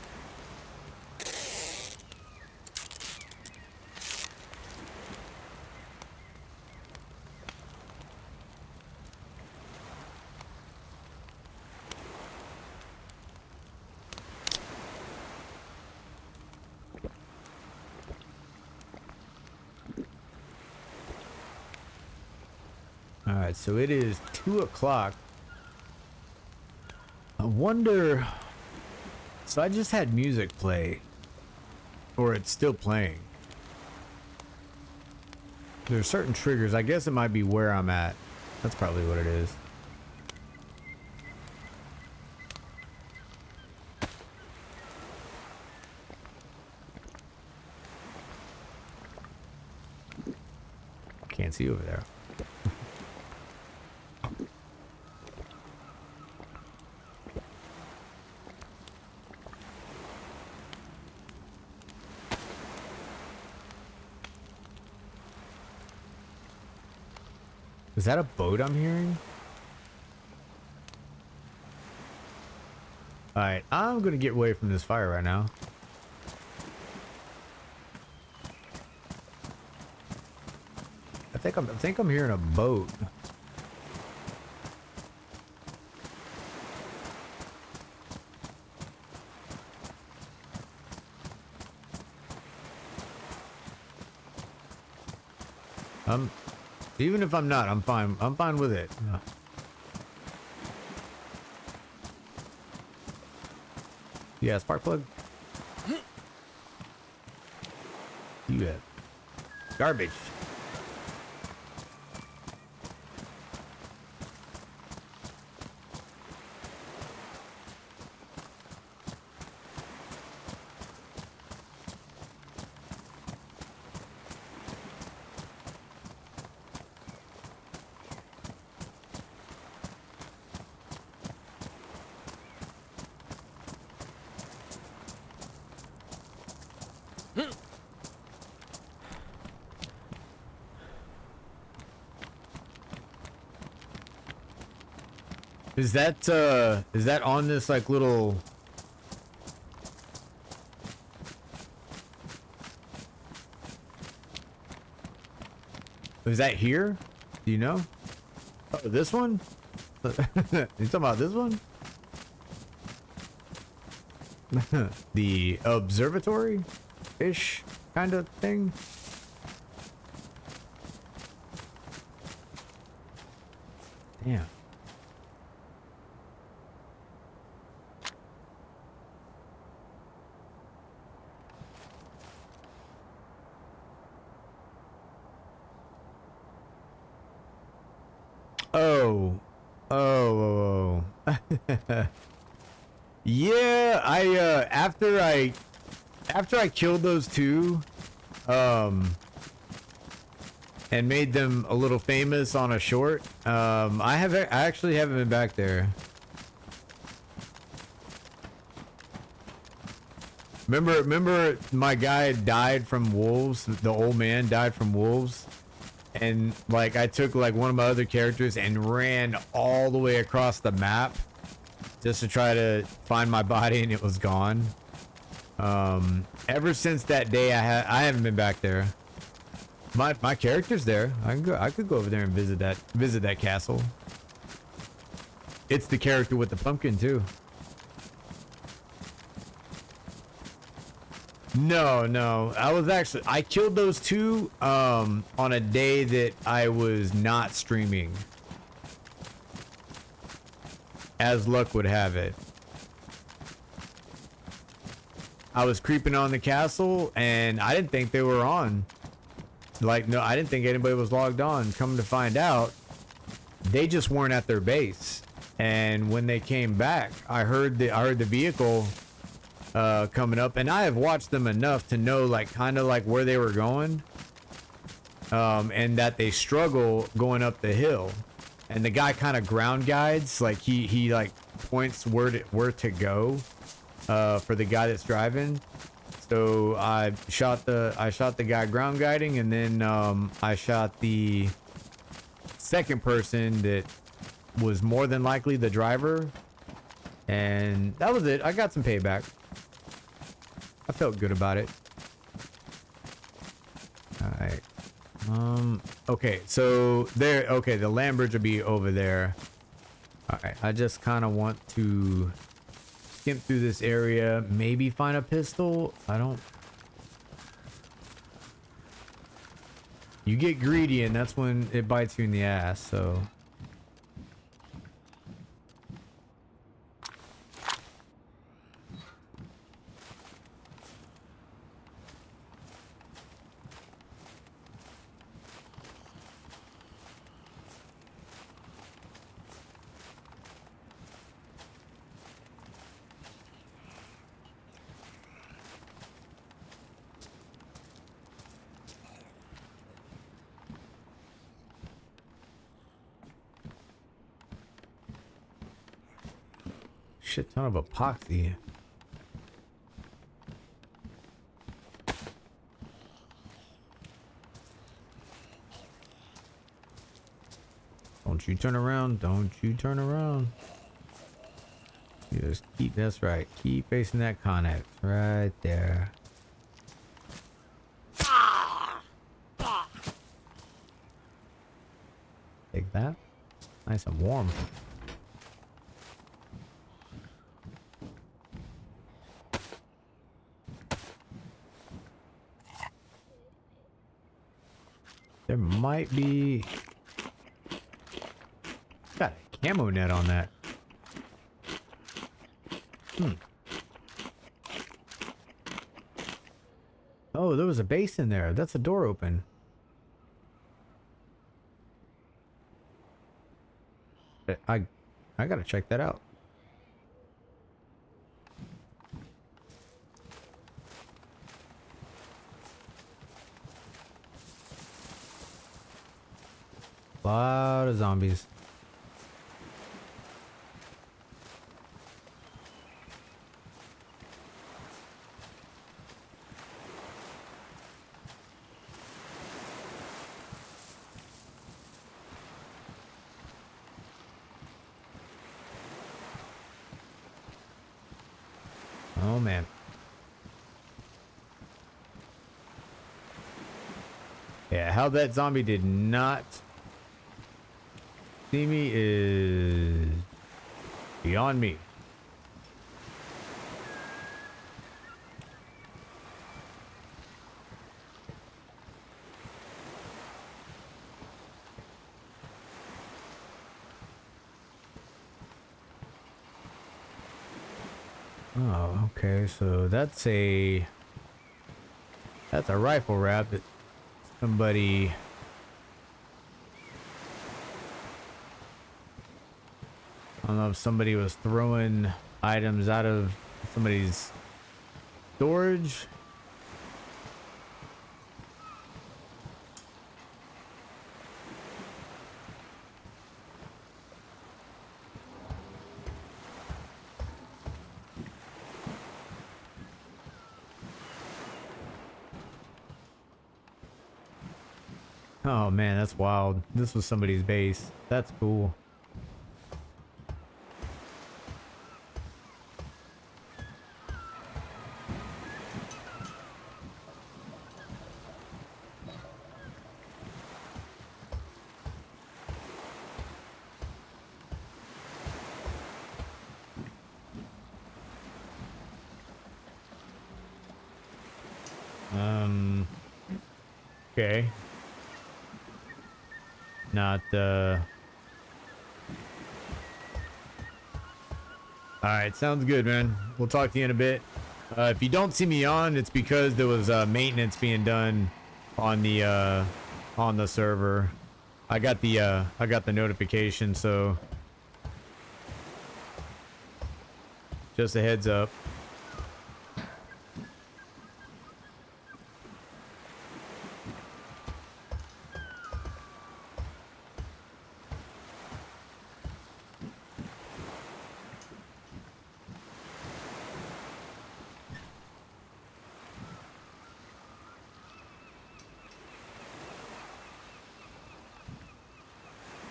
Alright, so it is 2 o'clock. I wonder... So I just had music play. Or it's still playing. There are certain triggers. I guess it might be where I'm at. That's probably what it is. Can't see over there. Is that a boat I'm hearing? Alright, I'm gonna get away from this fire right now. I think I'm hearing a boat. Even if I'm not, I'm fine. I'm fine with it. Yeah, spark plug. You have garbage. Is that on this like little? Is that here? Do you know? Oh, this one? You talking about this one? The observatory-ish kind of thing? Damn. Oh. Yeah, after I killed those two, and made them a little famous on a short, I actually haven't been back there. Remember my guy died from wolves? The old man died from wolves? And like I took like one of my other characters and ran all the way across the map just to try to find my body, and it was gone. Ever since that day I haven't been back there. My character's there. I could go over there and visit that castle. It's the character with the pumpkin too. No. I killed those two on a day that I was not streaming. As luck would have it. I was creeping on the castle and I didn't think they were on. Like, no, I didn't think anybody was logged on. Come to find out, they just weren't at their base. And when they came back, I heard the vehicle coming up, and I have watched them enough to know like kind of like where they were going, and that they struggle going up the hill, and the guy kind of ground guides, like he like points where to go for the guy that's driving. So I shot the guy ground guiding, and then I shot the second person that was more than likely the driver, and that was it. I got some payback. I felt good about it. Alright. Okay, so there, okay, the land bridge will be over there. Alright, I just kind of want to skimp through this area, maybe find a pistol. You get greedy and that's when it bites you in the ass, so. Shit ton of epoxy. Don't you turn around. Don't you turn around. You just keep, that's right. Keep facing that Connex right there. Take that. Nice and warm. There might be... Got a camo net on that. Oh, there was a base in there. That's a door open. I gotta check that out. A lot of zombies. Oh man. Yeah, how that zombie did not see me is beyond me. Oh, okay, so that's a rifle wrap that somebody I don't know if somebody was throwing items out of somebody's storage. Oh man, that's wild. This was somebody's base. That's cool. Okay. Not, Alright, sounds good, man. We'll talk to you in a bit. If you don't see me on, it's because there was, maintenance being done on the server. I got the notification, so... Just a heads up.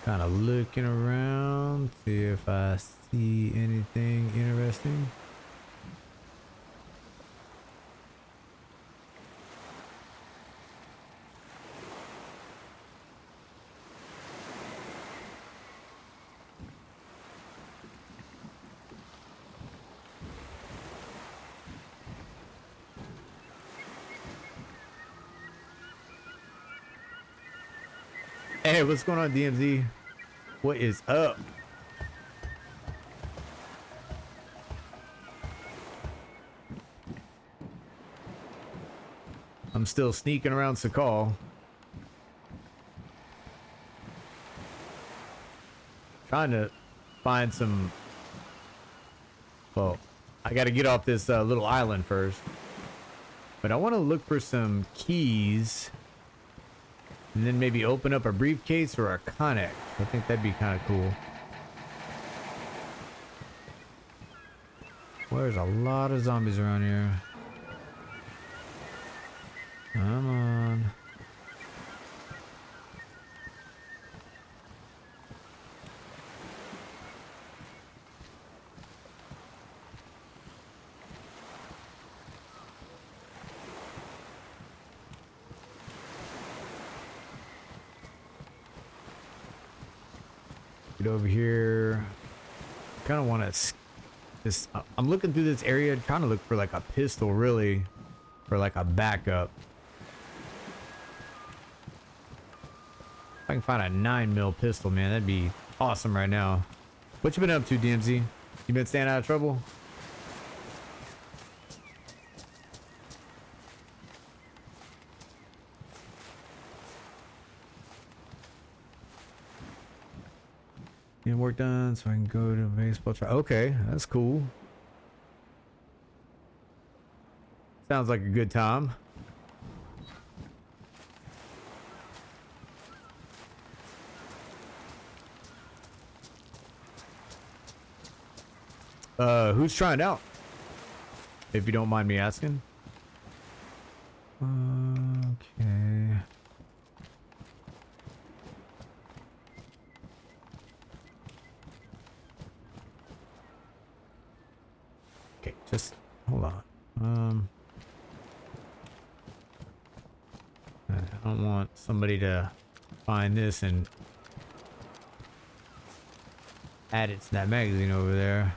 Kind of looking around, see if I see anything interesting. Hey, what's going on, DMZ? What is up? I'm still sneaking around Sakhal. Trying to find some... Well, I gotta get off this little island first. But I want to look for some keys. And then maybe open up a briefcase or a Connex. I think that'd be kind of cool. Well, there's a lot of zombies around here. Come on. Get over here. Kind of want to this. I'm looking through this area. Kind of look for like a pistol, really, for like a backup. If I can find a 9mm pistol, man, that'd be awesome right now. What you been up to, DMZ? You been staying out of trouble? Getting work done so I can go to baseball try. Okay, that's cool. Sounds like a good time. Who's trying out? If you don't mind me asking. Okay. Okay, just hold on. I don't want somebody to find this and add it to that magazine over there.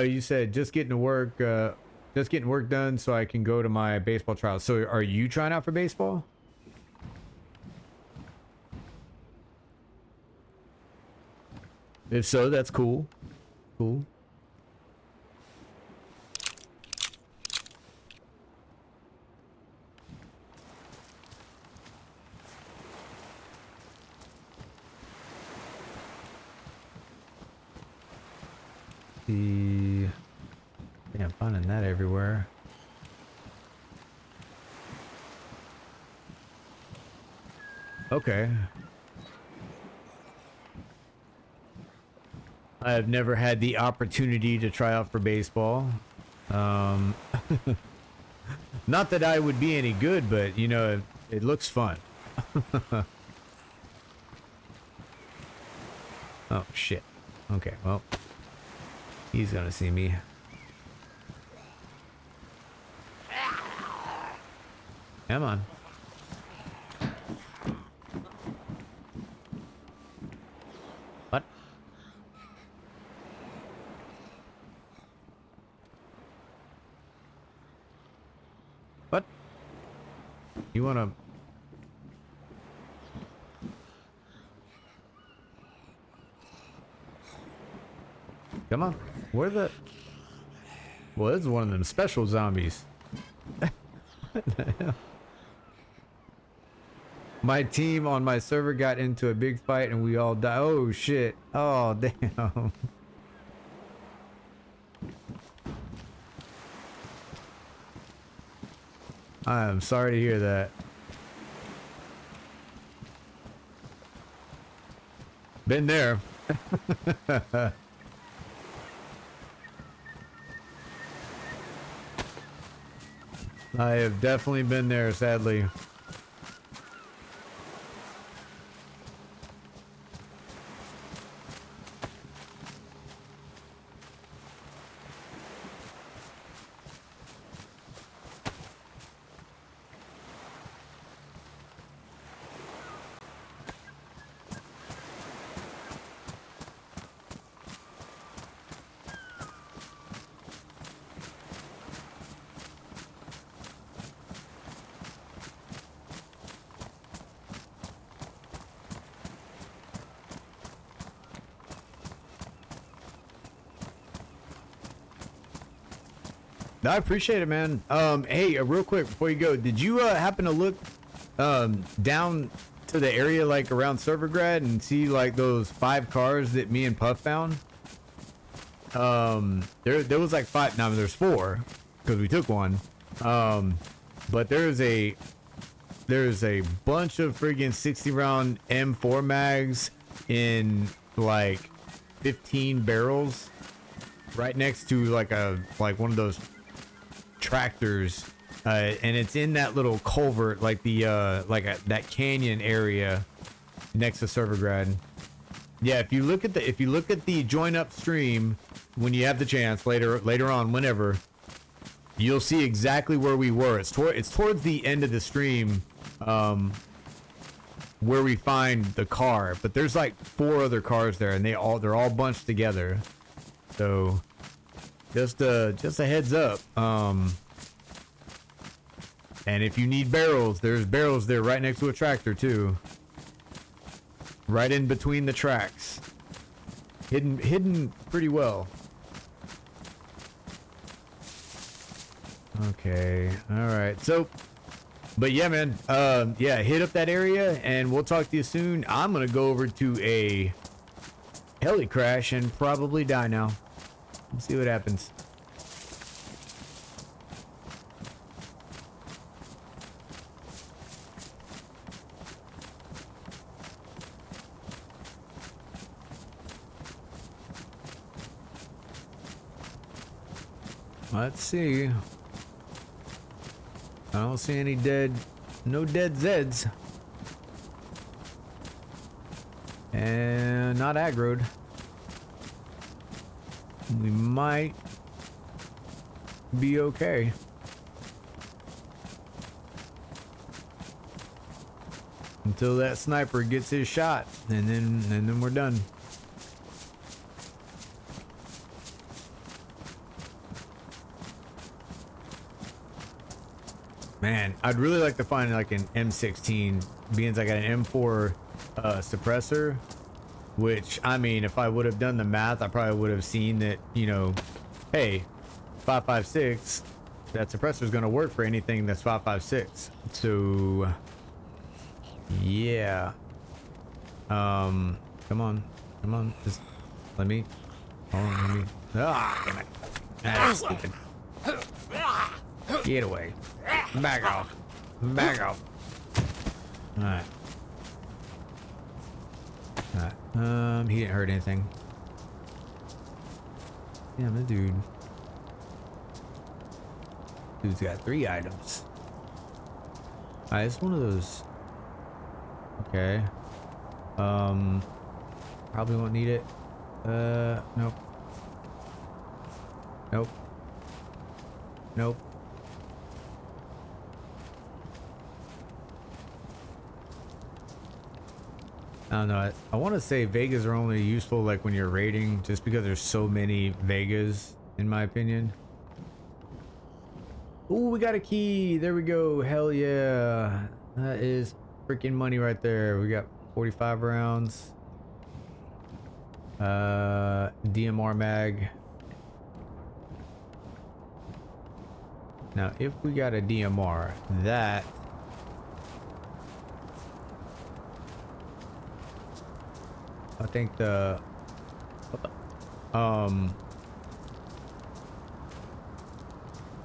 You said just getting work done so I can go to my baseball trials. So are you trying out for baseball? If so, that's cool. Cool. Yeah, I'm finding that everywhere. Okay. I have never had the opportunity to try out for baseball. Not that I would be any good, but you know, it looks fun. Oh shit. Okay, well, he's gonna see me. Come on. What? What? You wanna... Come on. Where the... Well, this is one of them special zombies. What the hell? My team on my server got into a big fight and we all died. Oh shit. Oh damn. I am sorry to hear that. Been there. I have definitely been there, sadly. I appreciate it, man. Hey, real quick before you go, did you happen to look down to the area like around Servergrad and see like those 5 cars that me and Puff found? There was like 5. Now there's 4 because we took one. But there's a bunch of friggin' 60 round M4 mags in like 15 barrels right next to like one of those tractors, and it's in that little culvert, like the that canyon area next to Servergrad. Yeah, if you look at the join up stream when you have the chance later on, whenever, you'll see exactly where we were. It's towards the end of the stream, where we find the car. But there's like 4 other cars there, and they're all bunched together. So just a heads up. And if you need barrels, there's barrels there right next to a tractor too. Right in between the tracks. Hidden pretty well. Okay. All right. So, but yeah, man. Yeah, hit up that area and we'll talk to you soon. I'm going to go over to a heli crash and probably die now. Let's see what happens. Let's see. I don't see any no dead Zeds. And not aggroed. We might be okay. Until that sniper gets his shot, and then we're done. Man, I'd really like to find like an M16, being I got an M4 suppressor, which, I mean, if I would have done the math, I probably would have seen that, you know, hey, 5.56, that suppressor is going to work for anything that's 5.56. So, yeah. Come on, just let me, hold on, let me, damn it. That's stupid. Get away. Back off. Back off. Alright. Alright. He didn't hurt anything. Damn, the dude's got 3 items. Alright, it's one of those. Okay. Probably won't need it. Nope. Nope. Nope. I don't know. I want to say Vegas are only useful like when you're raiding, just because there's so many Vegas, in my opinion. Ooh, we got a key. There we go. Hell yeah. That is freaking money right there. We got 45 rounds. DMR mag. Now, if we got a DMR, that... I think the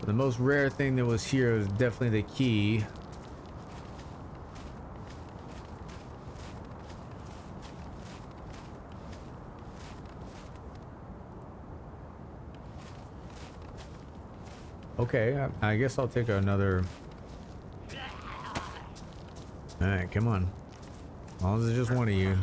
most rare thing that was here was definitely the key. Okay, I guess I'll take another. All right, come on. As long as it's just one of you.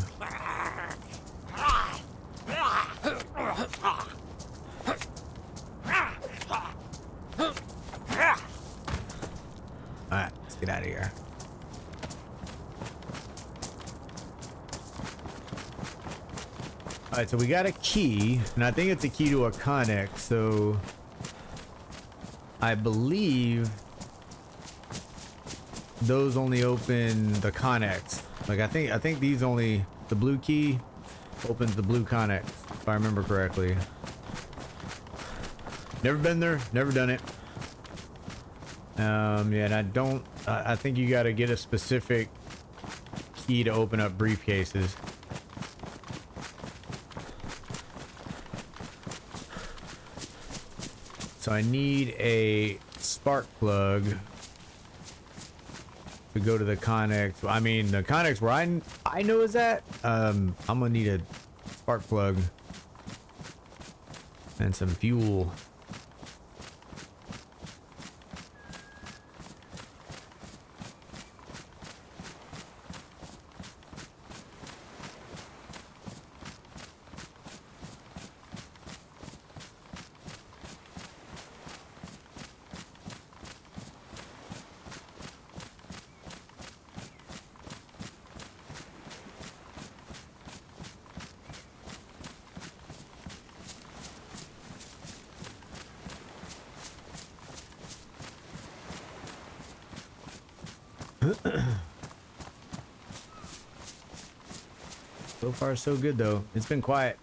Alright, let's get out of here. Alright, so we got a key, and I think it's a key to a Connex, so I believe those only open the Connex. Like I think these only, the blue key opens the blue Connex, if I remember correctly. Never been there, never done it. Yeah, and I think you got to get a specific key to open up briefcases. So I need a spark plug to go to the Connex. I mean, the Connex where I know is at. I'm gonna need a spark plug and some fuel. So far, so good though. It's been quiet.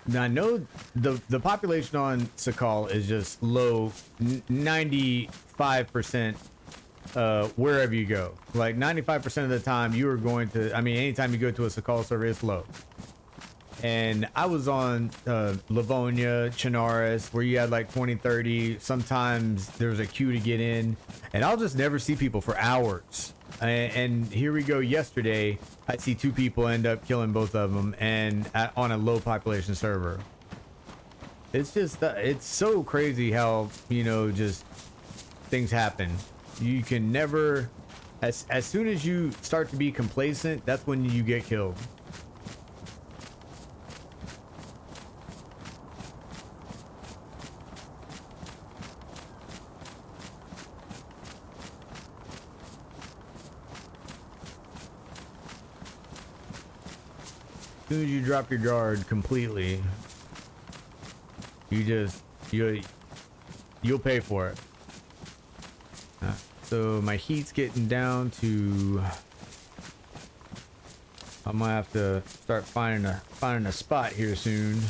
Now I know the population on Sakhal is just low, 95% wherever you go. Like 95% of the time you are going to, I mean, anytime you go to a Sakhal server, it's low. And I was on Livonia, Chinaris, where you had like 20, 30. Sometimes there's a queue to get in, and I'll just never see people for hours. And here we go. Yesterday, I see two people end up killing both of them, and on a low population server. It's just it's so crazy how, you know, just things happen. You can never, as soon as you start to be complacent, that's when you get killed. As soon as you drop your guard completely, you'll pay for it. So my heat's getting down to, I might have to start finding a spot here soon.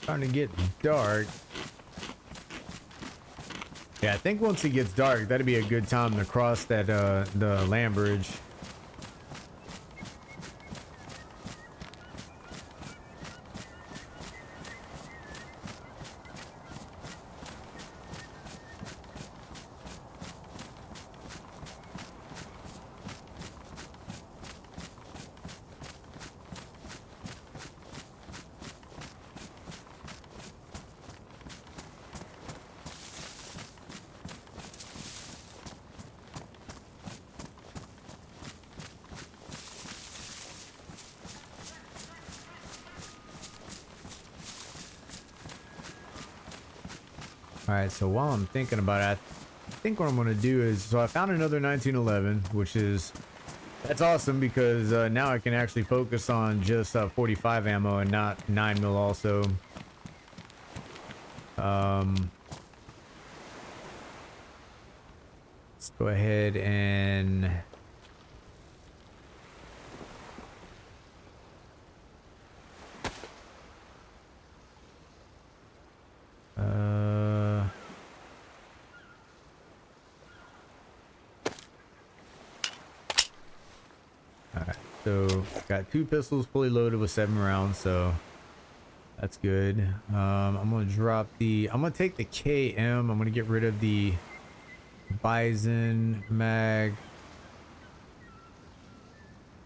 Starting to get dark. Yeah, I think once it gets dark, that'd be a good time to cross that the land bridge. Alright, so while I'm thinking about it, I think what I'm going to do is, so I found another 1911, which is, that's awesome because now I can actually focus on just 45 ammo and not 9 mil also. Let's go ahead and so got 2 pistols fully loaded with 7 rounds, so that's good. I'm gonna drop the, I'm gonna take the KM. I'm gonna get rid of the Bison mag.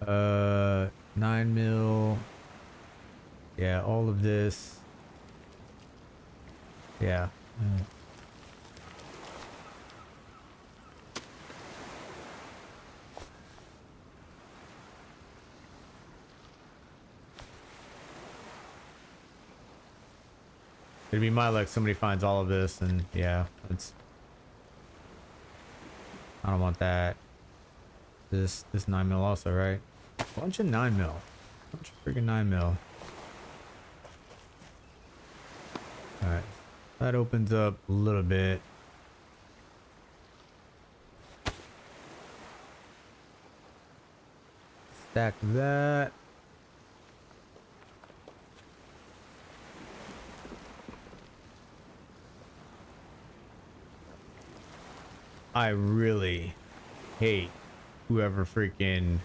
9 mil. Yeah, all of this. Yeah. It'd be my luck somebody finds all of this, and yeah, it's, I don't want that. This 9 mil also, right? Bunch of 9 mil. Bunch of freaking 9 mil. Alright. That opens up a little bit. Stack that. I really hate whoever freaking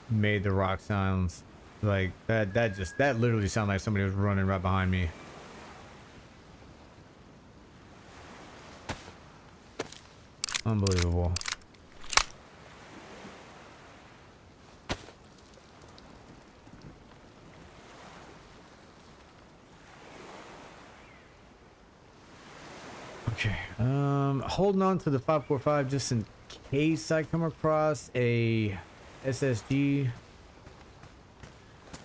made the rock sounds like that. That literally sounded like somebody was running right behind me. Unbelievable. Okay. Holding on to the 545 just in case I come across a SSG.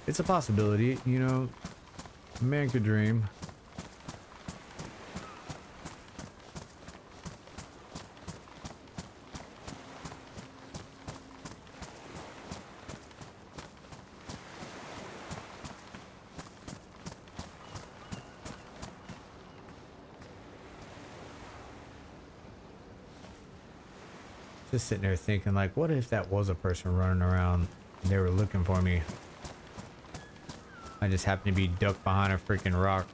It's a possibility, you know. A man could dream. Just sitting there thinking, like, what if that was a person running around and they were looking for me? I just happened to be ducked behind a freaking rock.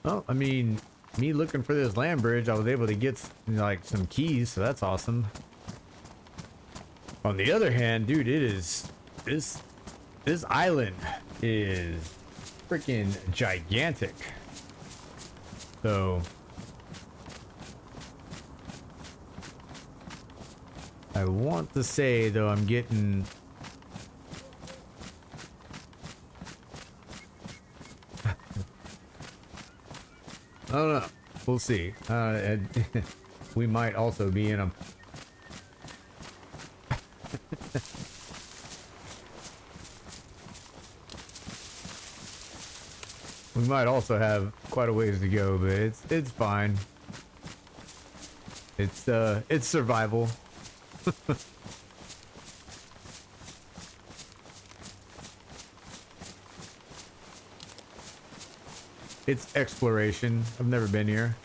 Well, I mean, me looking for this land bridge, I was able to get, you know, like some keys, so that's awesome. On the other hand, dude, it is this island is freaking gigantic. So I want to say though I'm getting I don't know. We'll see. We might also be in a we might also have quite a ways to go, but it's fine. It's survival. It's exploration. I've never been here.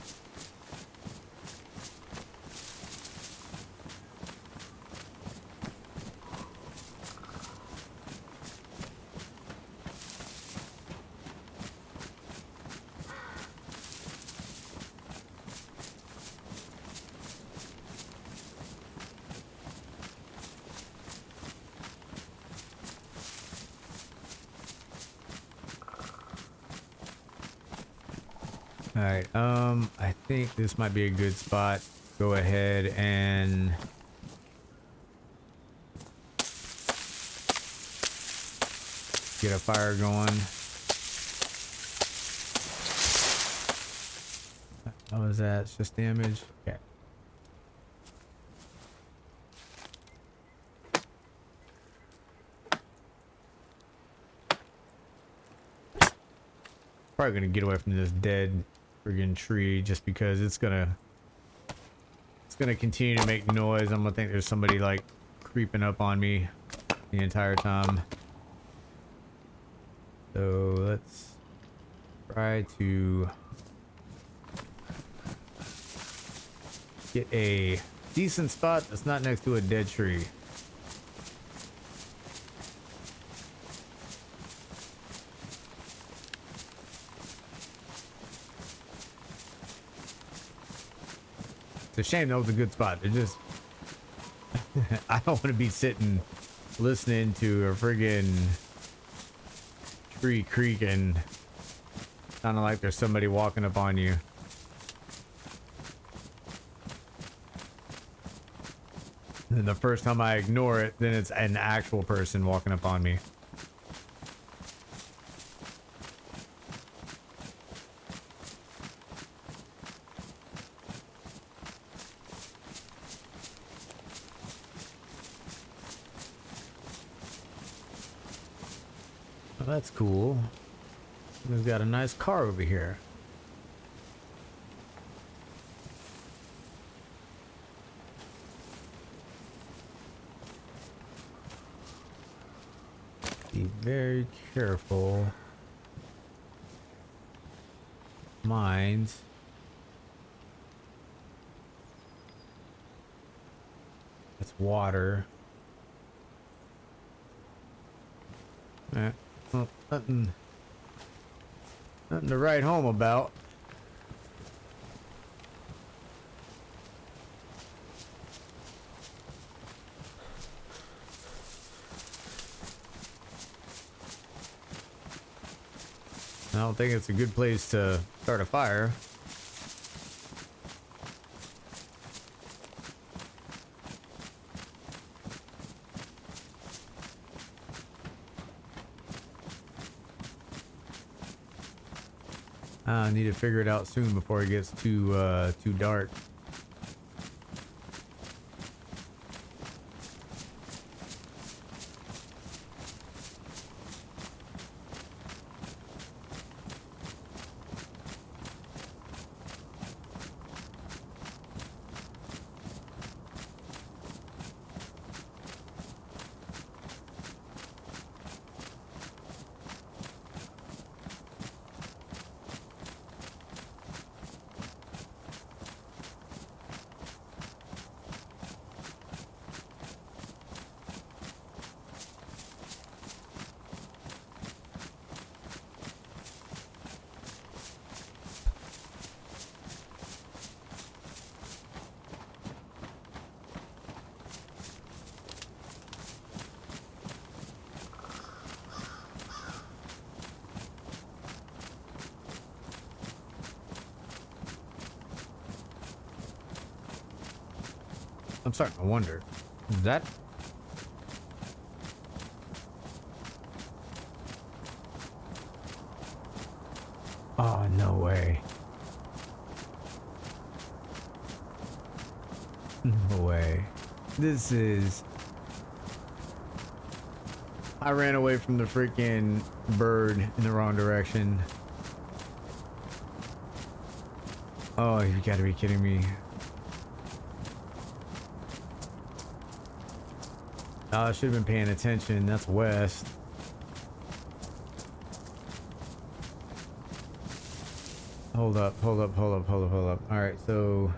Alright, I think this might be a good spot. Go ahead and get a fire going. How was that? It's just damage? Okay. Probably gonna get away from this dead friggin' tree just because it's gonna continue to make noise. I'm gonna think there's somebody like creeping up on me the entire time. So let's try to get a decent spot that's not next to a dead tree. It's a shame that was a good spot. It just I don't want to be sitting listening to a friggin' tree creaking. Sounding like there's somebody walking up on you. And the first time I ignore it, then it's an actual person walking up on me. Well, that's cool. We've got a nice car over here. Be very careful. Mines. That's water. Well, nothing to write home about. I don't think it's a good place to start a fire. I need to figure it out soon before it gets too dark. I'm starting to wonder, is that... Oh, no way. No way. This is... I ran away from the freaking bird in the wrong direction. Oh, you gotta be kidding me. Oh, I should have been paying attention. That's west. Hold up. All right, so...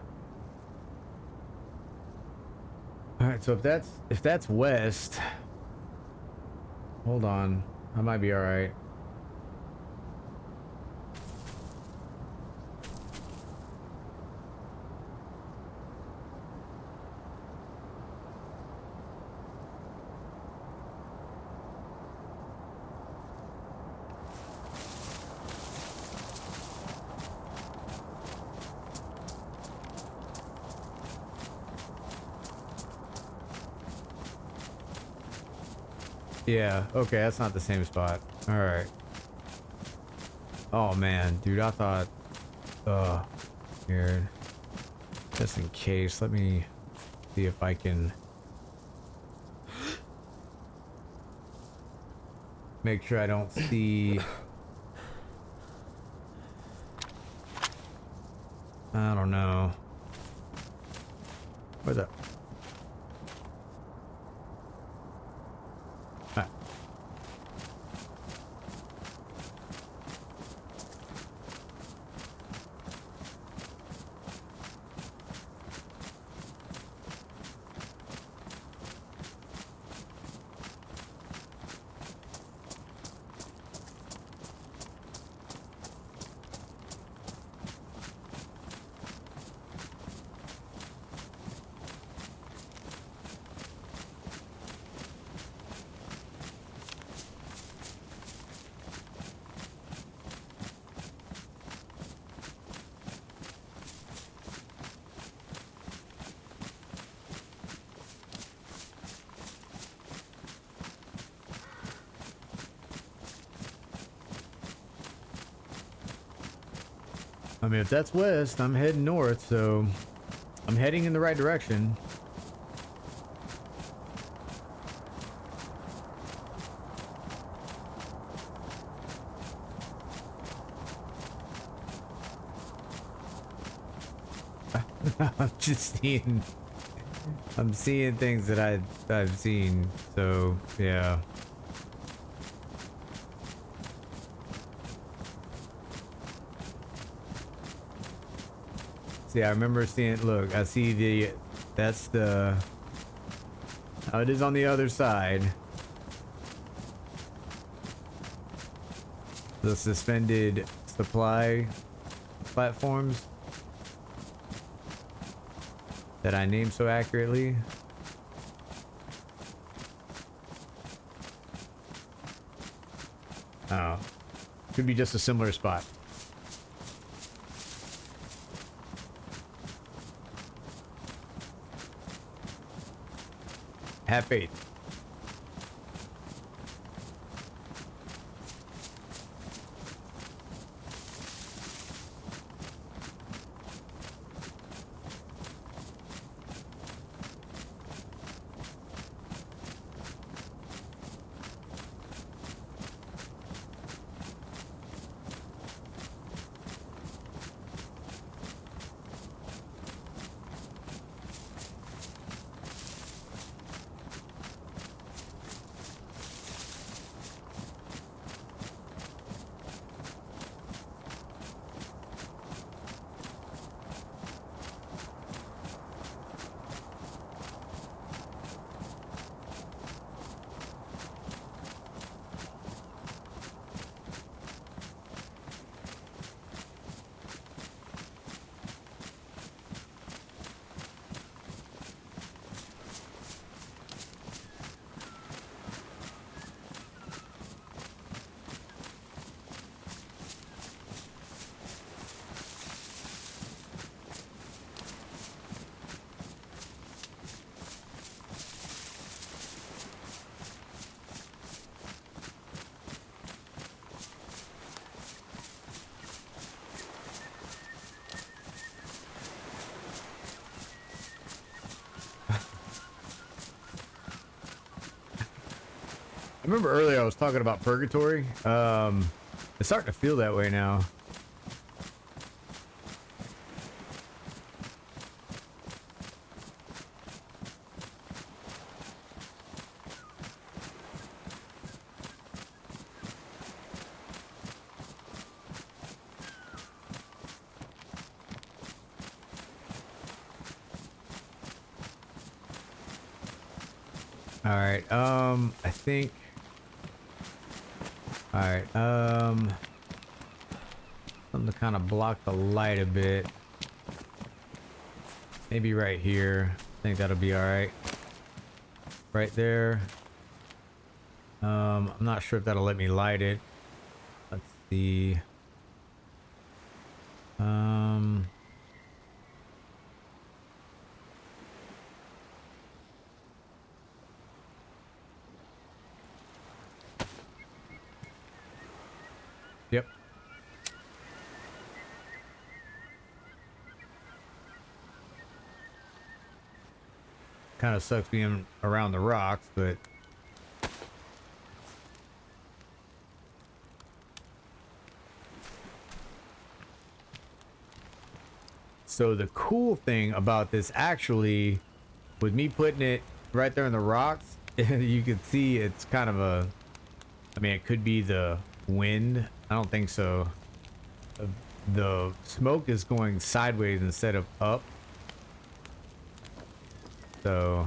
Alright, so if that's west... Hold on. I might be alright. Yeah, okay, that's not the same spot. Alright. Oh man, dude, I thought... Here. Just in case, let me see if I can... make sure I don't see... I don't know. Where's that? Ah. I mean, if that's west, I'm heading north, so I'm heading in the right direction. I'm seeing things that I've seen, so yeah. See, I remember seeing, look, I see that's the, oh, it is on the other side. The suspended supply platforms that I named so accurately. Oh, could be just a similar spot. Have faith. I remember earlier I was talking about purgatory. It's starting to feel that way now. All right. I think. All right. Something to kind of block the light a bit. Maybe right here. I think that'll be all right. Right there. I'm not sure if that'll let me light it. Let's see. Yep. Kind of sucks being around the rocks, but so the cool thing about this actually, with me putting it right there in the rocks, you can see it's kind of a, I mean, it could be the wind. I don't think so. The smoke is going sideways instead of up. So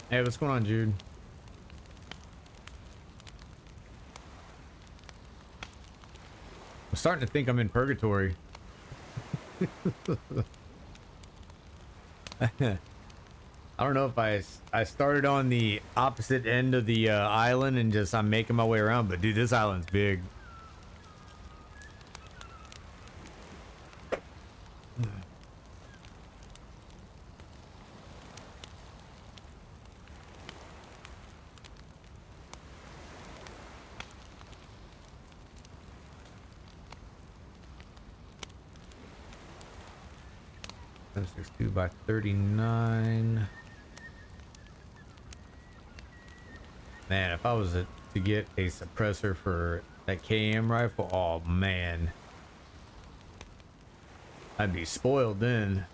Hey, what's going on, Jude? I'm starting to think I'm in purgatory. I don't know if I started on the opposite end of the island and just I'm making my way around, but dude, this island's big. Six two by 39. Man, if I was to get a suppressor for that KM rifle, oh man, I'd be spoiled then.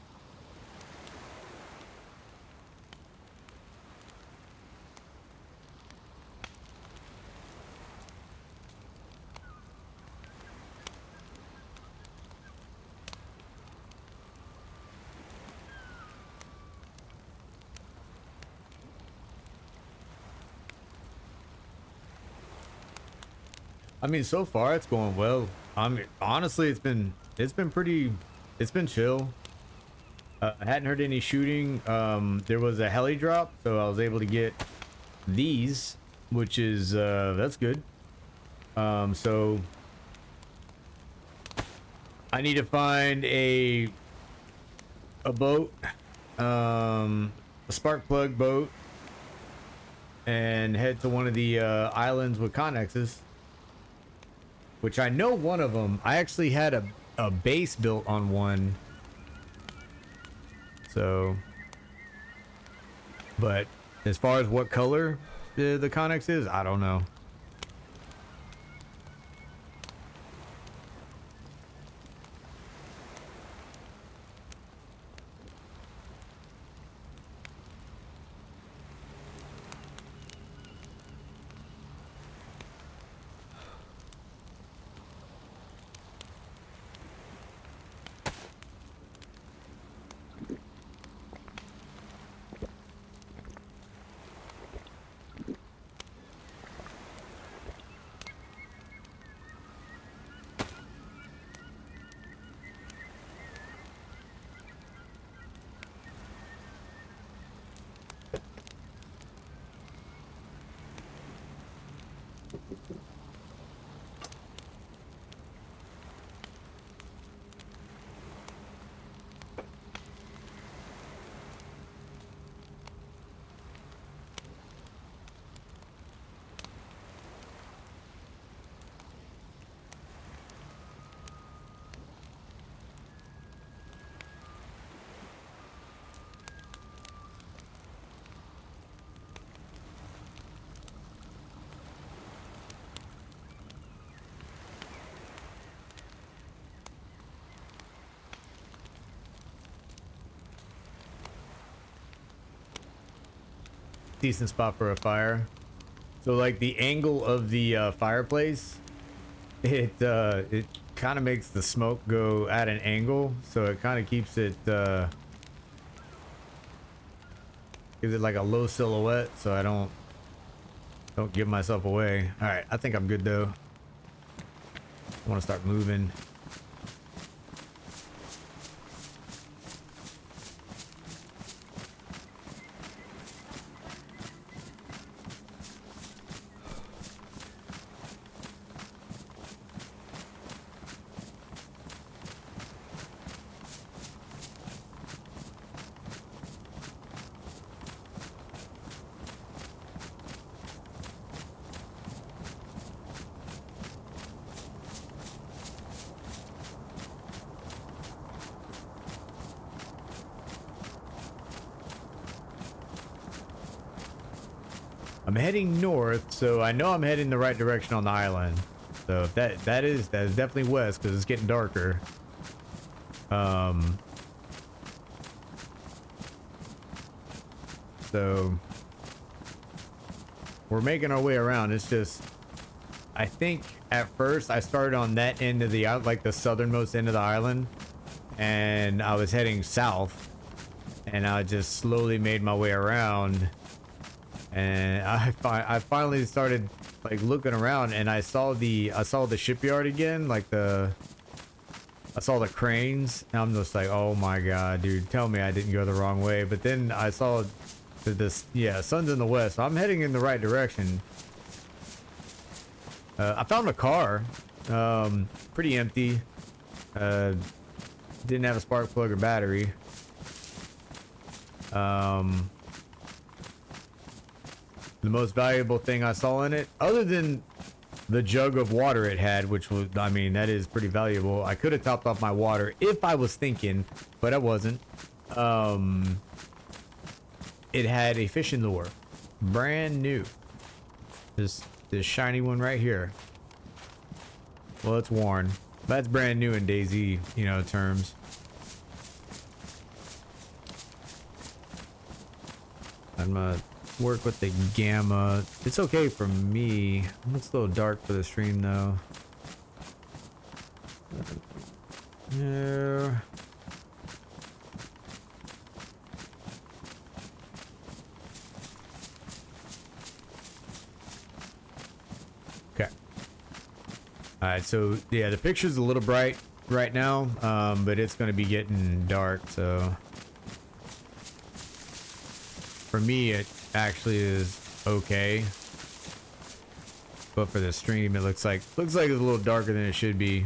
I mean, so far it's going well. I mean, honestly, it's been chill. I hadn't heard any shooting. There was a heli drop, so I was able to get these, which is that's good. So I need to find a boat, a spark plug boat, and head to one of the islands with connexes. Which I know one of them. I actually had a base built on one. So, but as far as what color the Connex is, I don't know. Decent spot for a fire. So like the angle of the fireplace, it kind of makes the smoke go at an angle, so it kind of keeps it gives it like a low silhouette, so I don't give myself away. All right, I think I'm good though. I want to start moving. I'm heading north, so I know I'm heading the right direction on the island. So that is definitely west because it's getting darker. So we're making our way around. It's just, I think at first I started on that end of the like the southernmost end of the island, and I was heading south, and I just slowly made my way around. and I finally started like looking around, and I saw the shipyard again, like I saw the cranes, and I'm just like, oh my god, dude, tell me I didn't go the wrong way. But then I saw this, yeah, sun's in the west, so I'm heading in the right direction. I found a car, pretty empty. Didn't have a spark plug or battery. The most valuable thing I saw in it, other than the jug of water it had, which was, I mean, that is pretty valuable. I could have topped off my water if I was thinking, but I wasn't. It had a fishing lure, brand new. This shiny one right here. Well, it's worn. That's brand new in Dayz, you know, terms. I'm gonna work with the gamma. It's okay for me. It looks a little dark for the stream though. Yeah. Okay. Alright, so yeah, the picture's a little bright right now, but it's gonna be getting dark, so for me it actually is okay, but for the stream it looks like it's a little darker than it should be.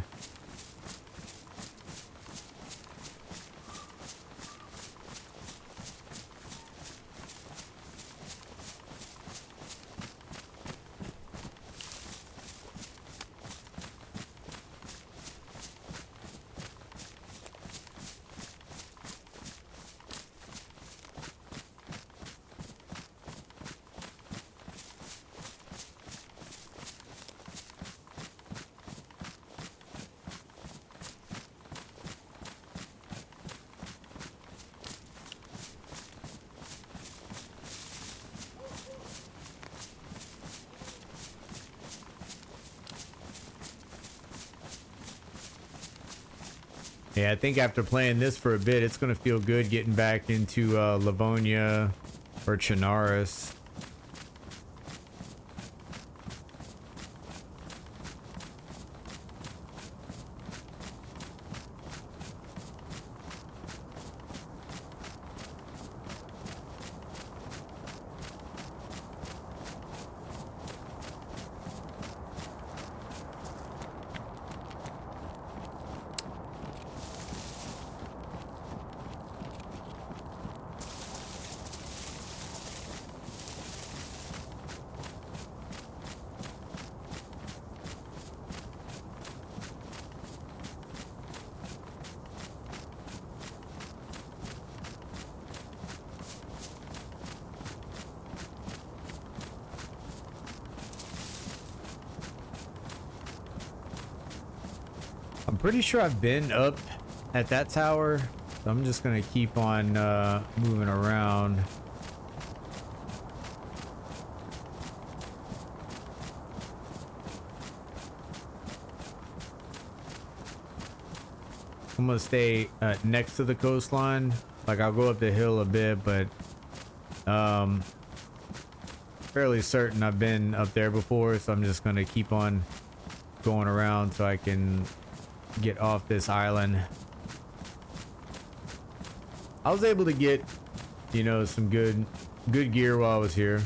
Yeah, I think after playing this for a bit, it's going to feel good getting back into Livonia or Chinaris. I'm pretty sure I've been up at that tower, so I'm just gonna keep on moving around. I'm gonna stay next to the coastline. Like, I'll go up the hill a bit, but fairly certain I've been up there before, so I'm just gonna keep on going around so I can get off this island. I was able to get, you know, some good gear while I was here.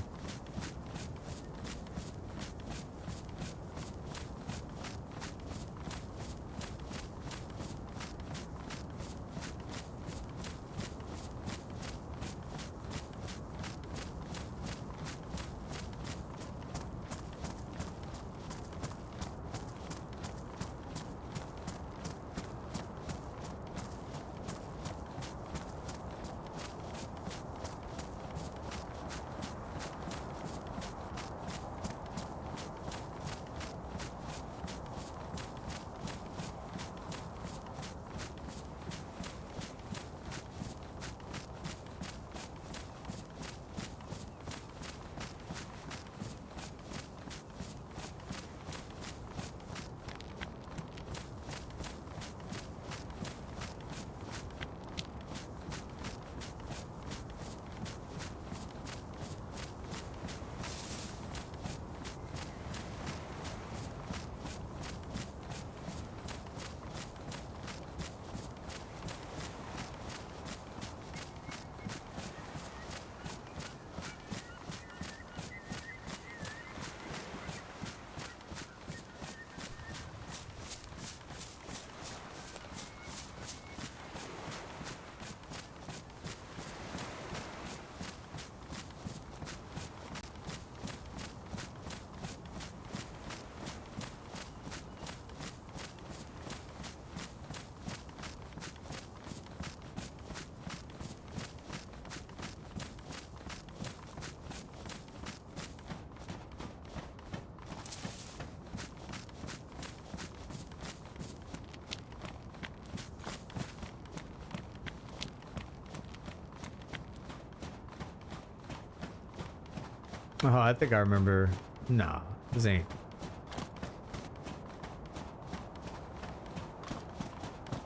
Oh, I think I remember. Nah, this ain't.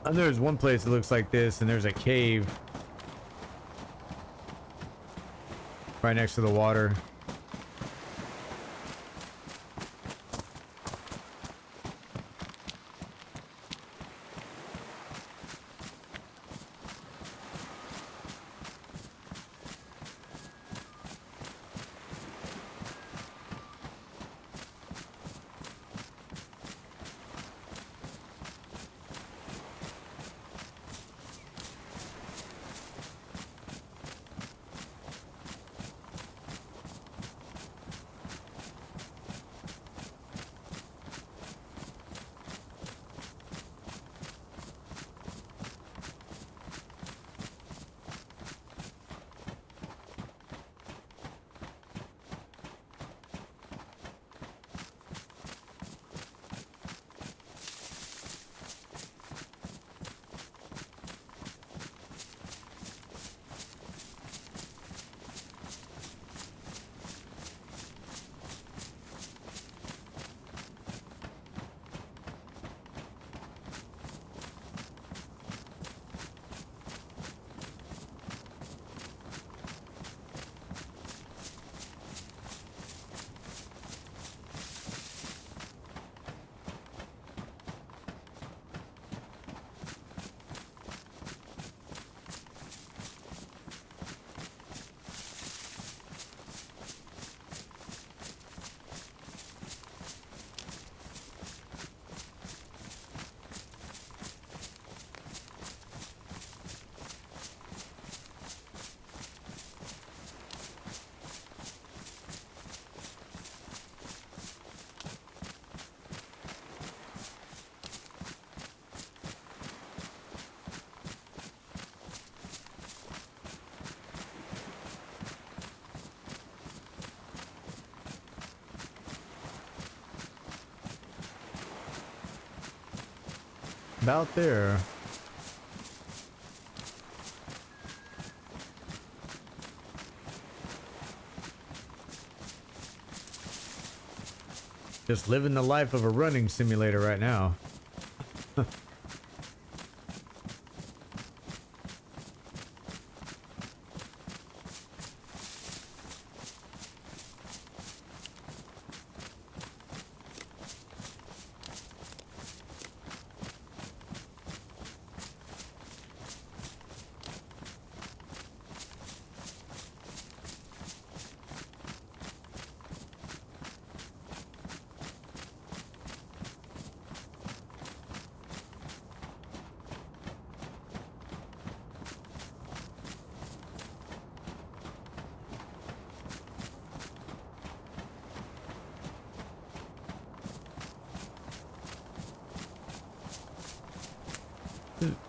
And there's one place that looks like this, and there's a cave right next to the water. About there. Just living the life of a running simulator right now.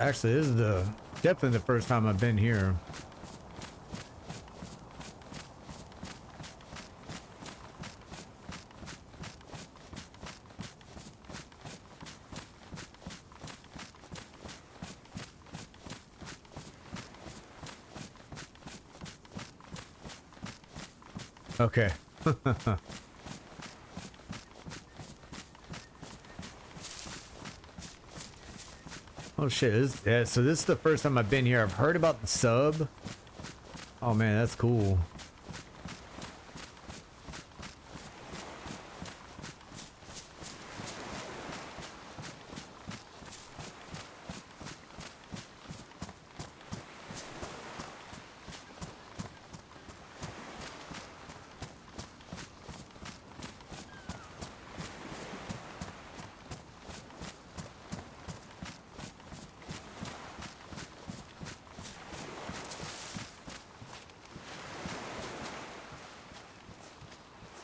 Actually, this is definitely the first time I've been here. Okay. Oh shit, yeah, so this is the first time I've been here. I've heard about the sub. Oh man, that's cool.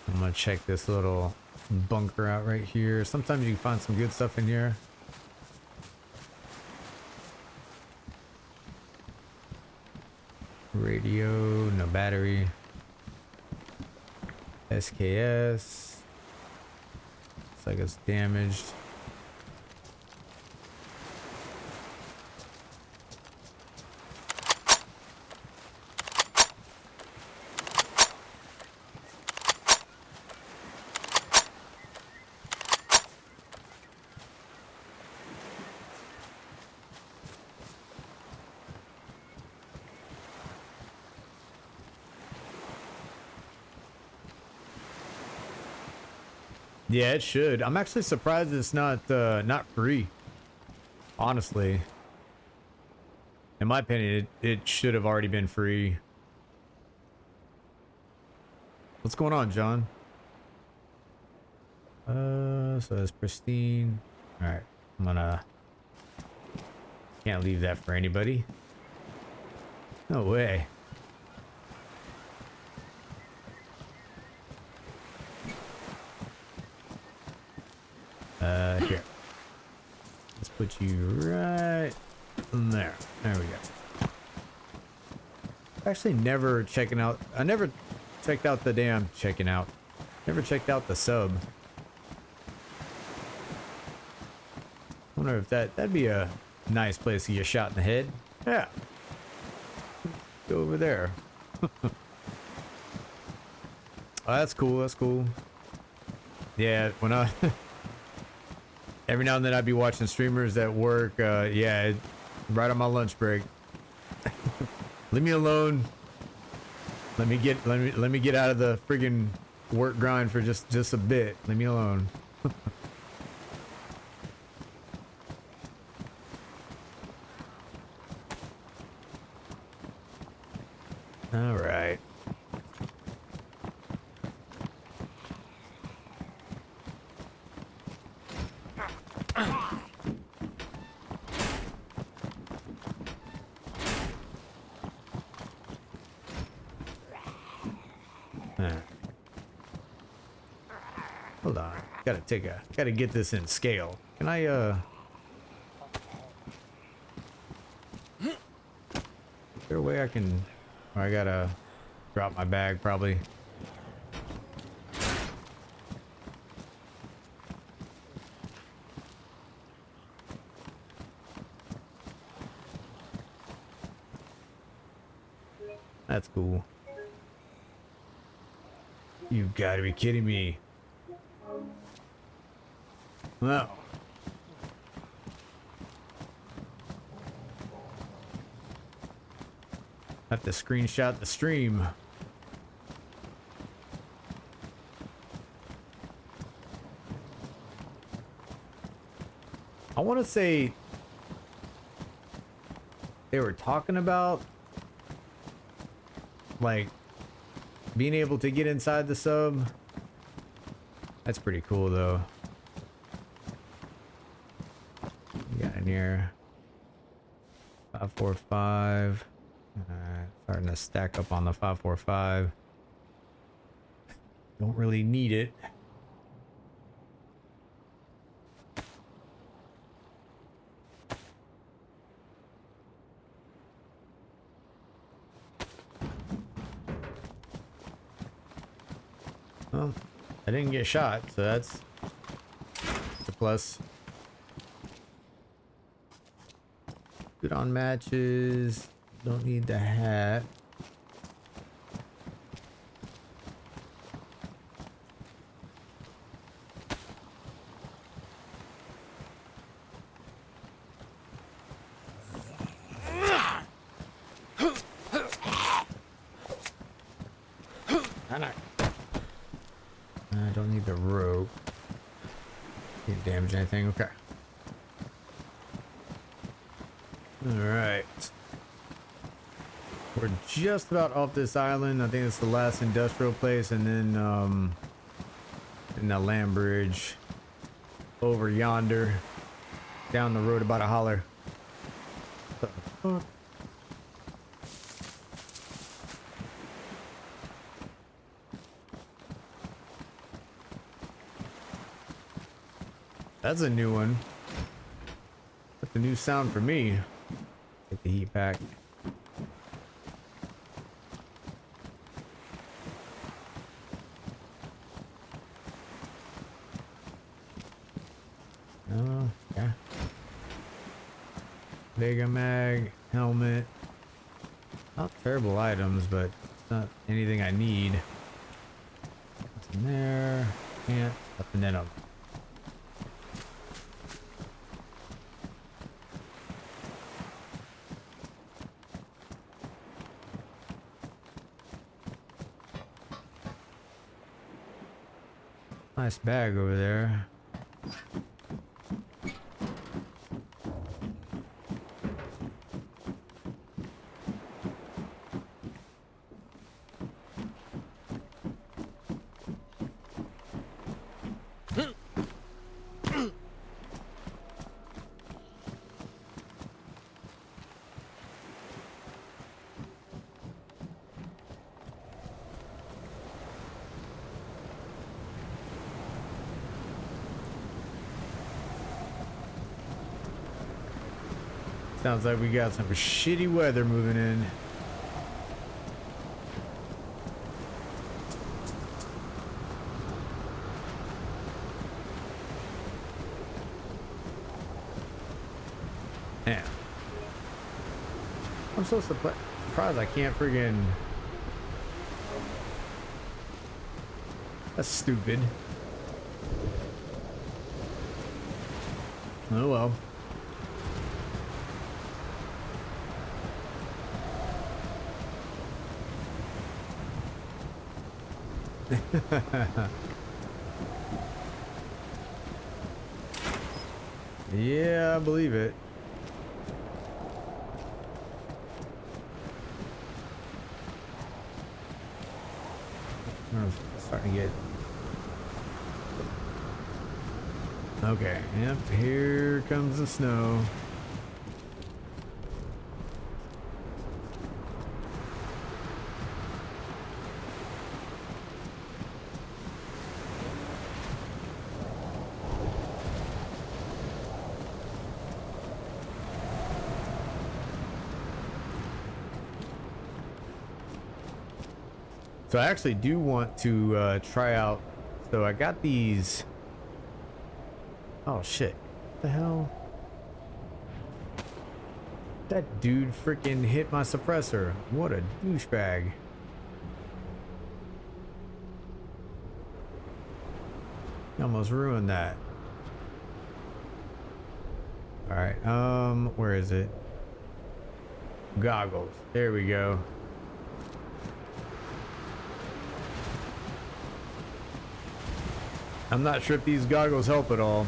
I'm gonna check this little bunker out right here. Sometimes you can find some good stuff in here. Radio, no battery. SKS. Looks like it's damaged. Yeah, it should. I'm actually surprised it's not free. Honestly, in my opinion, it should have already been free. What's going on, John? So it's pristine. All right, I'm gonna. Can't leave that for anybody. No way. Here. Let's put you right there. There we go. Actually, never checking out. I never checked out the damn checking out. Never checked out the sub. Wonder if that'd be a nice place to get shot in the head. Yeah. Go over there. Oh, that's cool. That's cool. Yeah, when I every now and then I'd be watching streamers at work. Yeah, right on my lunch break. Leave me alone. Let me get out of the friggin' work grind for just a bit. Leave me alone. All right. Hold on. Gotta get this in scale. Can I, is there a way I can, or I gotta drop my bag probably. That's cool. You've got to be kidding me. No. Have to screenshot the stream. I want to say they were talking about like being able to get inside the sub. That's pretty cool though. Got in here 545. Starting to stack up on the 545. Don't really need it. Well, I didn't get shot, so that's a plus. Good on matches. Don't need the hat. I don't need the rope. Can't damage anything. Okay. All right. We're just about off this island. I think it's the last industrial place, and then in the land bridge over yonder, down the road about a holler. What the fuck? That's a new one. That's a new sound for me. Take the heat pack. Oh, yeah. Vega mag, helmet. Not terrible items, but it's not anything I need. What's in there? Can't. Nothing in them. Nice bag over there. Sounds like we got some shitty weather moving in. Damn. I'm so surprised I can't friggin'... That's stupid. Oh well. Yeah, I believe it. I'm starting to get... Okay, yep, here comes the snow. So I actually do want to try out. So I got these. Oh shit! What the hell? That dude freaking hit my suppressor. What a douchebag! He almost ruined that. All right. Where is it? Goggles. There we go. I'm not sure if these goggles help at all,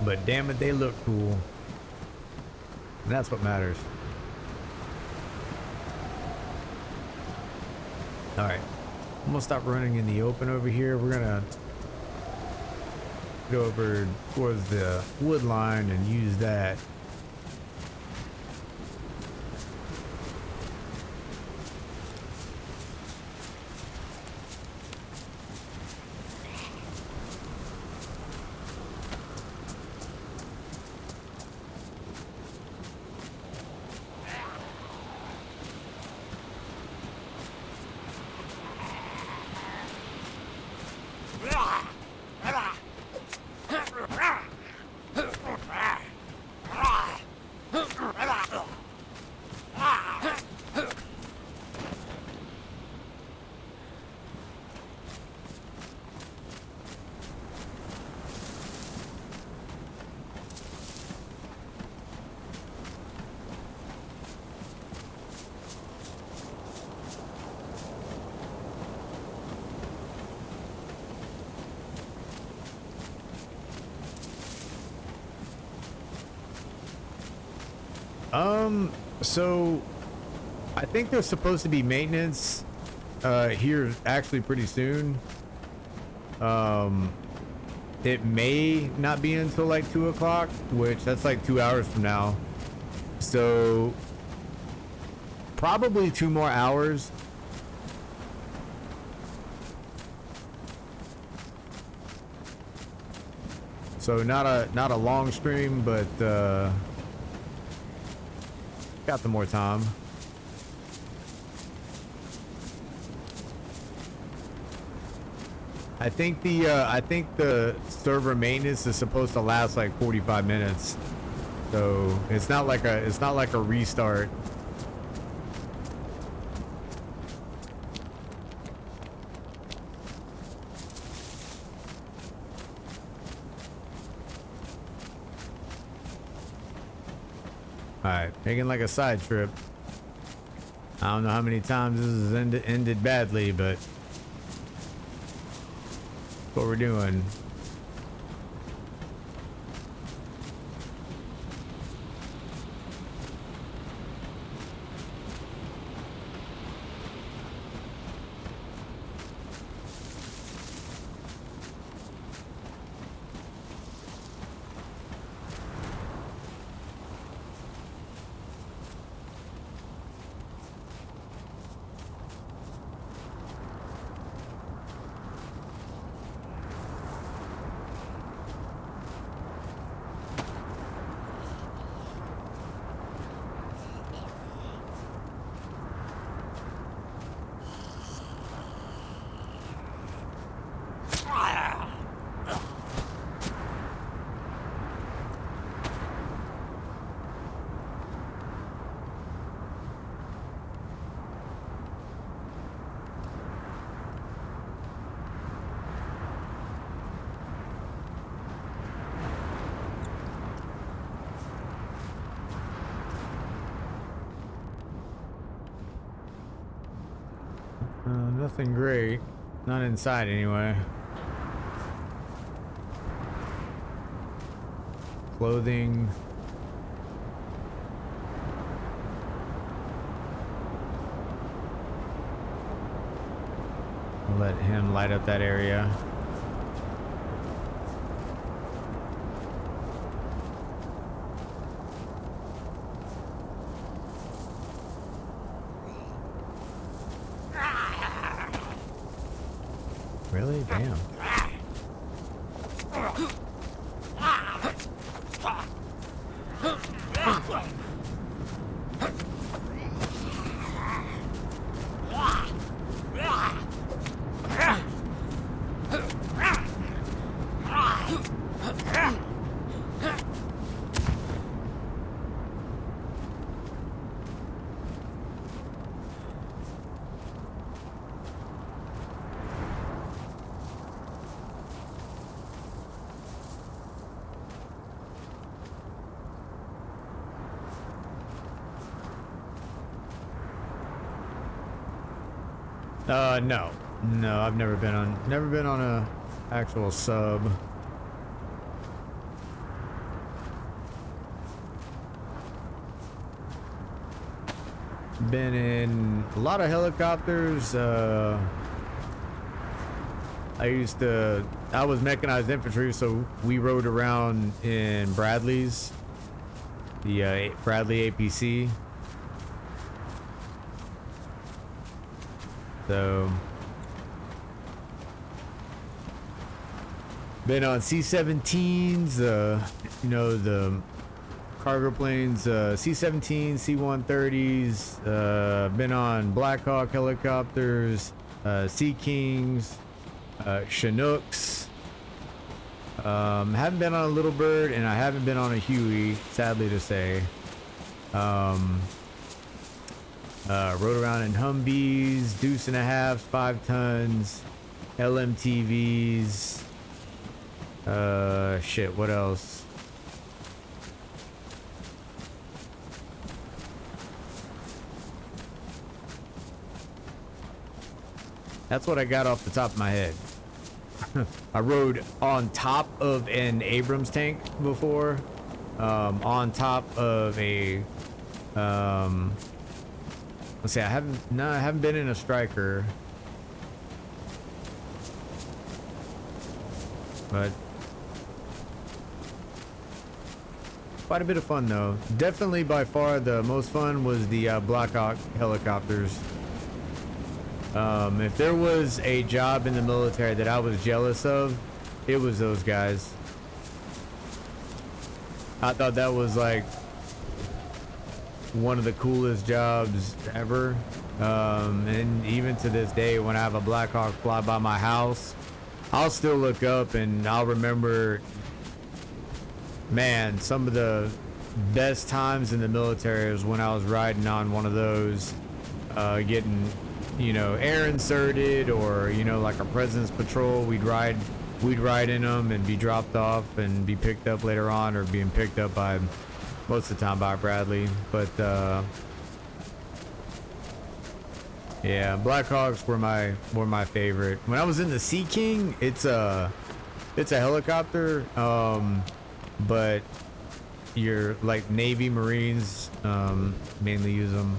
but damn it, they look cool. And that's what matters. All right, I'm gonna stop running in the open over here. We're gonna go over towards the wood line and use that. So I think there's supposed to be maintenance here actually pretty soon. It may not be until like 2 o'clock, which that's like 2 hours from now. So probably 2 more hours. So not a long stream, but got the more time. I think the server maintenance is supposed to last like 45 minutes. So it's not like a restart. Alright, making like a side trip. I don't know how many times this has ended badly, but what we're doing. Nothing great. Not inside anyway. Clothing. I'll let him light up that area. Really? Damn. No, I've never been on a actual sub. Been in a lot of helicopters. I was mechanized infantry, so we rode around in Bradleys, the Bradley APC. So been on C-17s, you know, the cargo planes, C-17s, C-130s, been on Black Hawk helicopters, Sea Kings, Chinooks. Haven't been on a Little Bird, and I haven't been on a Huey, sadly to say. Rode around in Humvees, deuce and a half, 5 tons, LMTVs. Shit, what else? That's what I got off the top of my head. I rode on top of an Abrams tank before, on top of a, let's see, I haven't been in a Striker, but quite a bit of fun though. Definitely by far the most fun was the Black Hawk helicopters. If there was a job in the military that I was jealous of, it was those guys. I thought that was like one of the coolest jobs ever. And even to this day, when I have a Black Hawk fly by my house, I'll still look up and I'll remember, man, some of the best times in the military was when I was riding on one of those, getting, you know, air inserted, or, you know, like a President's Patrol. We'd ride in them and be dropped off and be picked up later on, or being picked up by, most of the time, by Bradley. But Yeah, Blackhawks were my favorite. When I was in the Sea King, it's a helicopter, but your like Navy Marines mainly use them.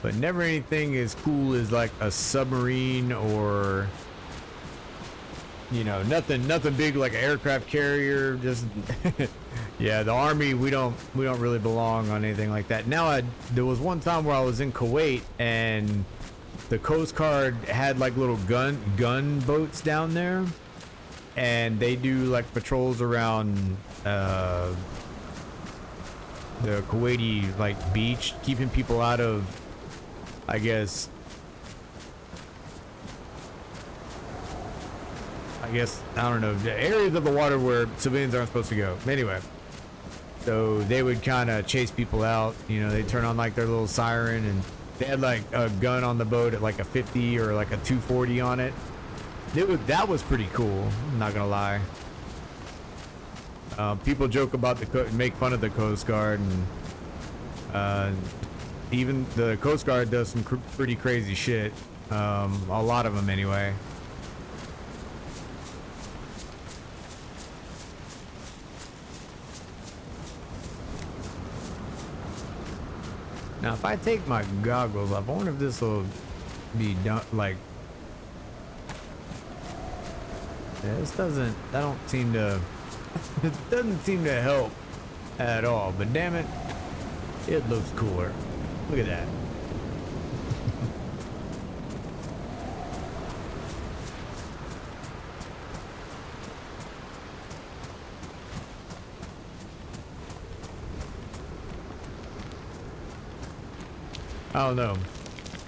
But never anything as cool as like a submarine or, you know, nothing big like an aircraft carrier. Just yeah, the Army, we don't really belong on anything like that. Now there was one time where I was in Kuwait and the Coast Guard had like little gun boats down there, and they do like patrols around the Kuwaiti like beach, keeping people out of, I guess I don't know, the areas of the water where civilians aren't supposed to go. Anyway, so they would kind of chase people out. You know, they turn on like their little siren, and they had like a gun on the boat at like a 50 or like a 240 on it. That was pretty cool. I'm not gonna lie. People joke about make fun of the Coast Guard, and even the Coast Guard does some pretty crazy shit. A lot of them anyway. Now, if I take my goggles off, I wonder if this will be done. Like, yeah, this doesn't. I don't seem to. It doesn't seem to help at all. But damn it, it looks cooler. Look at that. I don't know.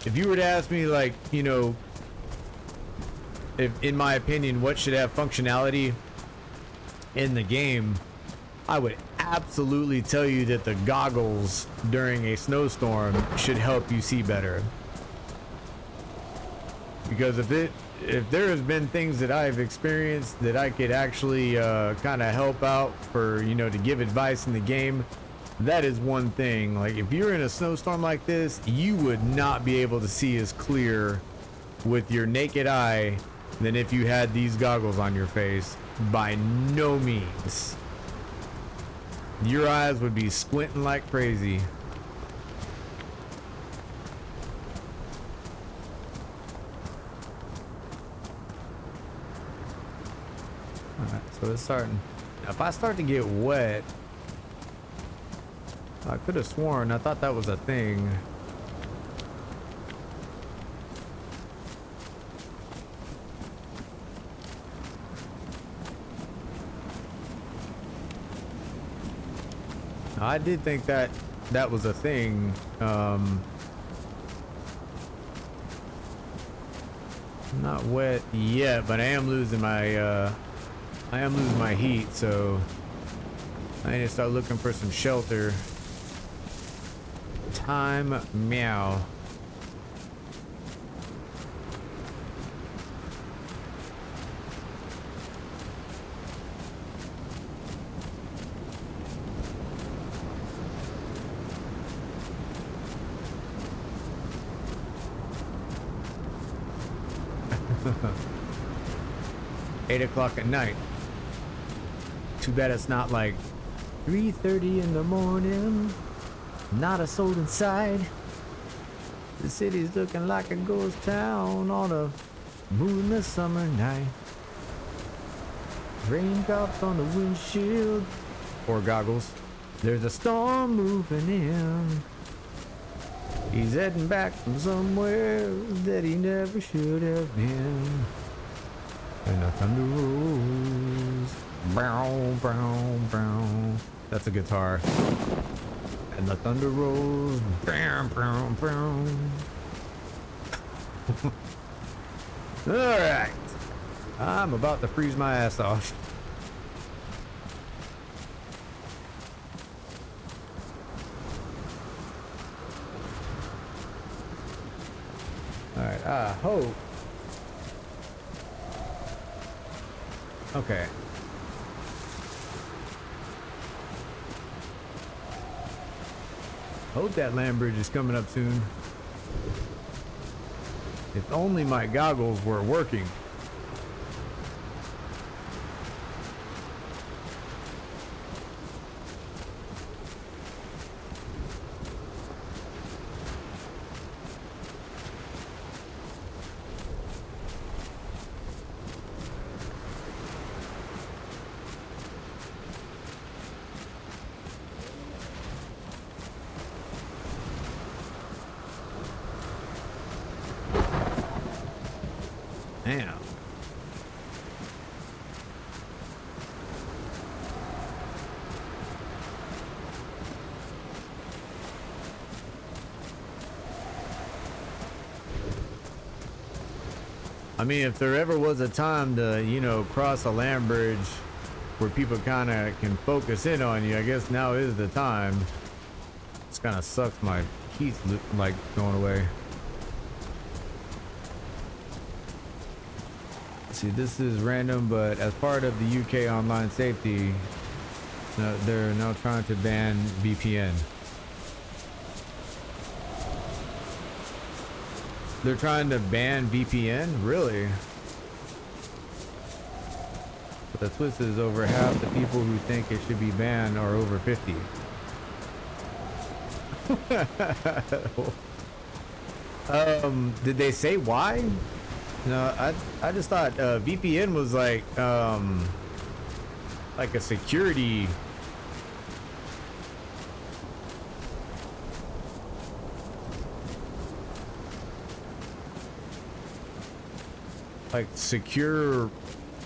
If you were to ask me, like, you know, if in my opinion, what should have functionality in the game, I would absolutely tell you that the goggles during a snowstorm should help you see better. Because if there has been things that I've experienced that I could actually kind of help out for, you know, to give advice in the game, that is one thing. Like, if you're in a snowstorm like this, you would not be able to see as clear with your naked eye than if you had these goggles on your face. By no means. Your eyes would be squinting like crazy. Alright, so it's starting. Now, if I start to get wet, I could have sworn I thought that was a thing. I did think that was a thing. Not wet yet, but I am losing my heat, so I need to start looking for some shelter. Time meow. Eight o'clock at night. Too bad it's not like 3:30 in the morning. Not a soul inside. The city's looking like a ghost town on a moonless summer night. Raindrops on the windshield or goggles. There's a storm moving in. He's heading back from somewhere that he never should have been. And the thunder rolls. Brown, brown, brown. That's a guitar. And the thunder rolls. Brown, brown, brown. Alright. I'm about to freeze my ass off. Alright, I hope. Okay. Hope that land bridge is coming up soon. If only my goggles were working. Damn. I mean, if there ever was a time to, you know, cross a land bridge where people kind of can focus in on you, I guess now is the time. This kind of sucks. My keys like going away. See, this is random, but as part of the UK online safety, they're now trying to ban VPN. They're trying to ban VPN? Really? But the twist is over half the people who think it should be banned are over 50. Did they say why? No, I just thought VPN was like a security. Like secure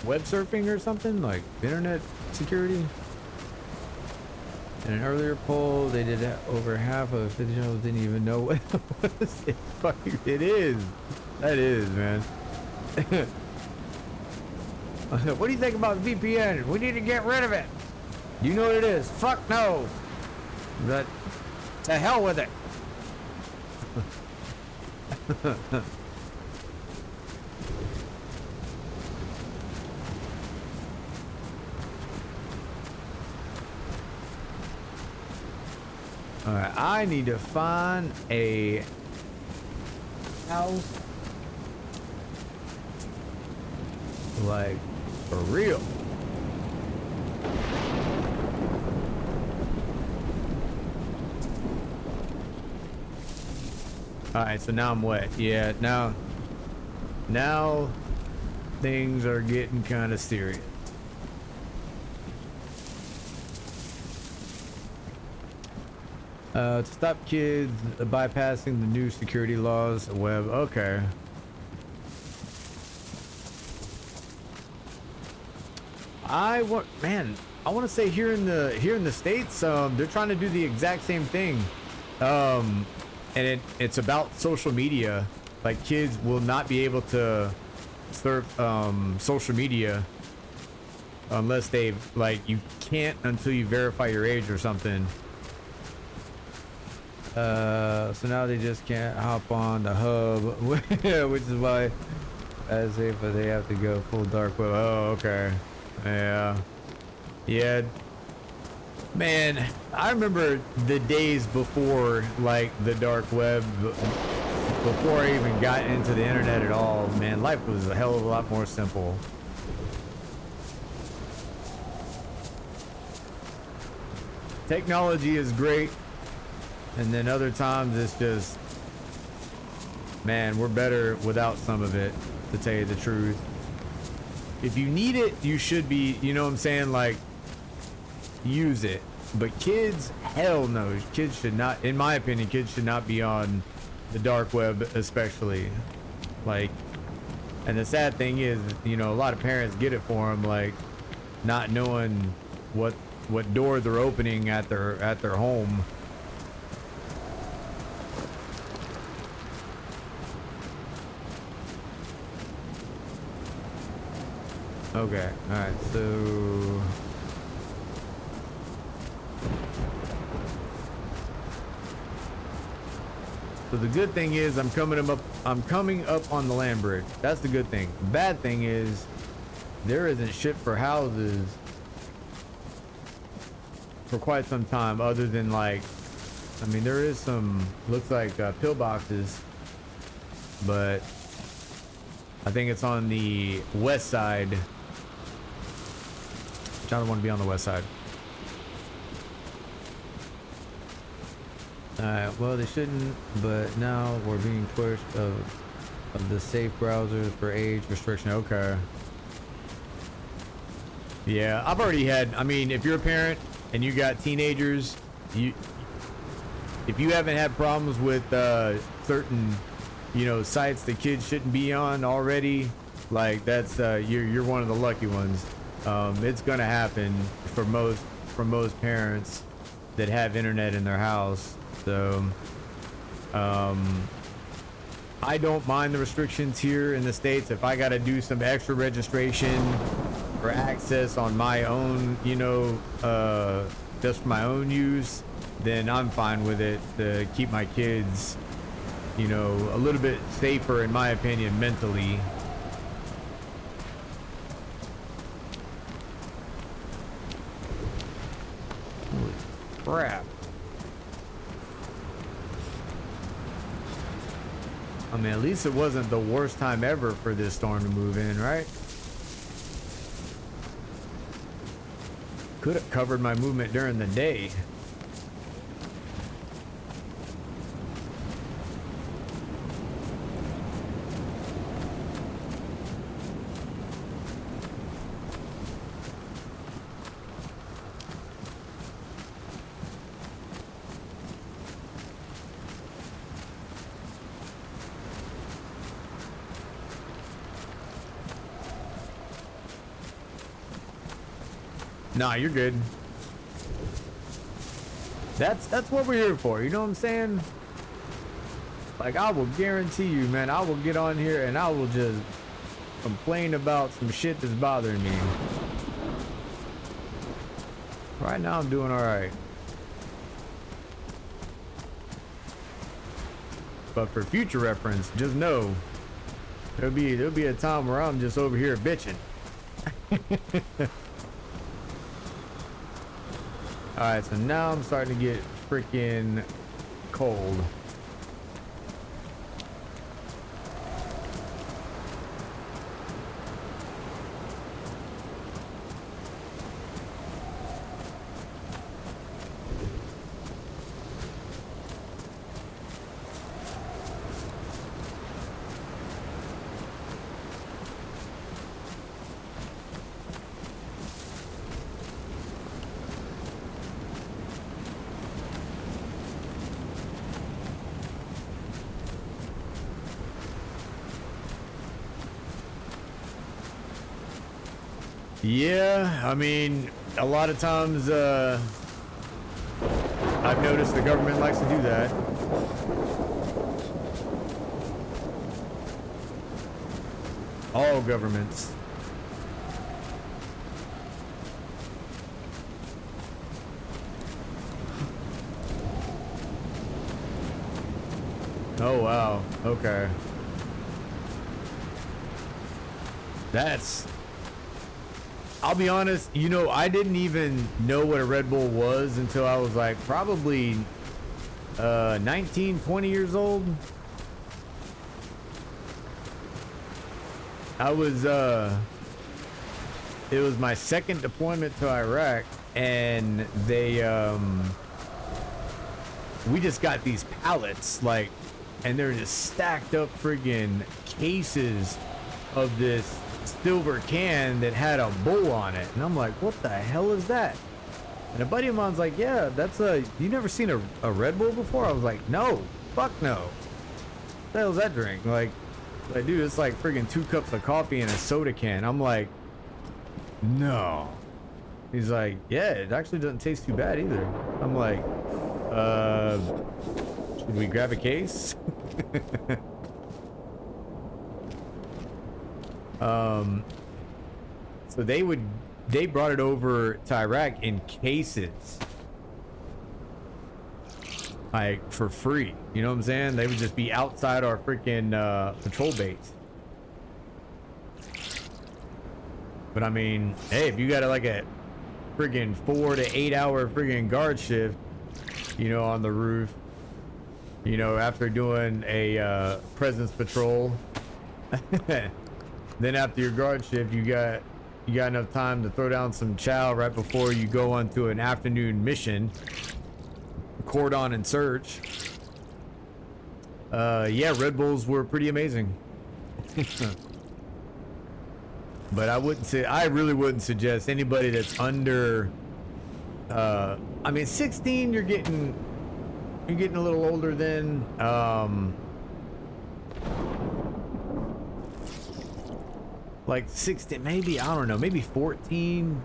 web surfing or something, like internet security. In an earlier poll, they did over half of 50 channels didn't even know what it is. That is, man. What do you think about VPN? We need to get rid of it. Do you know what it is? Fuck no. But to hell with it. All right, I need to find a house, like, for real. All right, so now I'm wet. Yeah, now things are getting kind of serious. To stop kids bypassing the new security laws, web. Okay. I want to say here in the States, they're trying to do the exact same thing. And it's about social media. Like, kids will not be able to surf social media unless they've, like, you can't until you verify your age or something. So now they just can't hop on the hub, which is why I say, but they have to go full dark web. Oh, okay. Yeah, man, I remember the days before, like, the dark web, before I even got into the internet at all. Man, life was a hell of a lot more simple. Technology is great, and then other times it's just, man, we're better without some of it, to tell you the truth. If you need it, you should be, you know what I'm saying, like, use it. But kids, hell no. Kids should not, in my opinion, kids should not be on the dark web, especially. Like, and the sad thing is, you know, a lot of parents get it for them, like, not knowing what door they're opening at their home. Okay, all right, so the good thing is I'm coming up on the land bridge. That's the good thing. The bad thing is there isn't shit for houses for quite some time, other than, like, I mean, there is some, looks like pillboxes, but I think it's on the west side. Which I don't want to be on the west side. Alright, well they shouldn't, but now we're being pushed of the safe browsers for age restriction. Okay. Yeah, I've already had, I mean, if you're a parent and you got teenagers, if you haven't had problems with certain, you know, sites that kids shouldn't be on already, like that's you're one of the lucky ones. It's gonna happen for most parents that have internet in their house. So I don't mind the restrictions here in the States. If I got to do some extra registration for access on my own, you know, just for my own use, then I'm fine with it to keep my kids, you know, a little bit safer, in my opinion, mentally. Holy crap. I mean, at least it wasn't the worst time ever for this storm to move in, right? Could have covered my movement during the day. Nah, you're good. That's what we're here for, you know what I'm saying? Like, I will guarantee you, man, I will get on here and I will just complain about some shit that's bothering me. Right now I'm doing alright. But for future reference, just know there'll be a time where I'm just over here bitching. Alright, so now I'm starting to get freaking cold. Yeah, I mean, a lot of times I've noticed the government likes to do that. All governments. Oh wow, okay. I'll be honest, you know, I didn't even know what a Red Bull was until I was like probably 19, 20 years old. It was my second deployment to Iraq, and we just got these pallets, like, and they're just stacked up friggin' cases of this silver can that had a bull on it, and I'm like, what the hell is that? And a buddy of mine's like, yeah, that's you never seen a Red Bull before? I was like, no, fuck no. What the hell's that drink? Like dude, it's like friggin' 2 cups of coffee and a soda can. I'm like, no. He's like, yeah, it actually doesn't taste too bad either. I'm like, should we grab a case? So they brought it over to Iraq in cases, like for free, you know what I'm saying? They would just be outside our freaking patrol base. But I mean, hey, if you got like a friggin' 4 to 8 hour friggin' guard shift, you know, on the roof, you know, after doing a presence patrol, Then after your guard shift, you got enough time to throw down some chow right before you go onto an afternoon mission. Cordon and search. Yeah, Red Bulls were pretty amazing. But I really wouldn't suggest anybody that's under I mean 16, you're getting a little older then. Like 16, maybe, I don't know, maybe 14.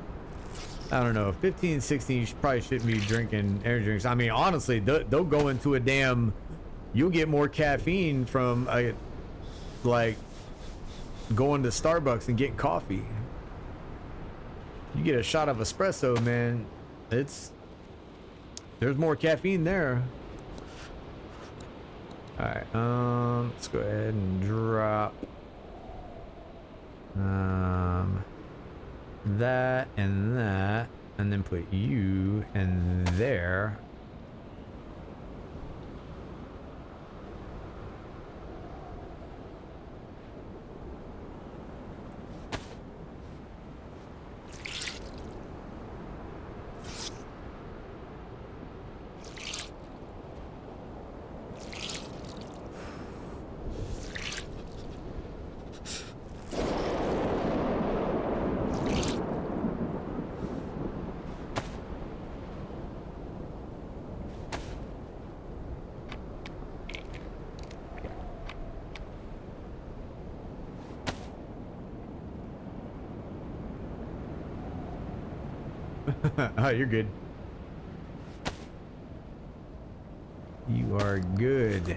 I don't know, 15, 16, you probably shouldn't be drinking energy drinks. I mean, honestly, they'll go into a damn, you'll get more caffeine from like going to Starbucks and getting coffee. You get a shot of espresso, man, there's more caffeine there. All right, let's go ahead and drop that and that, and then put you in there. Oh, you're good. You are good.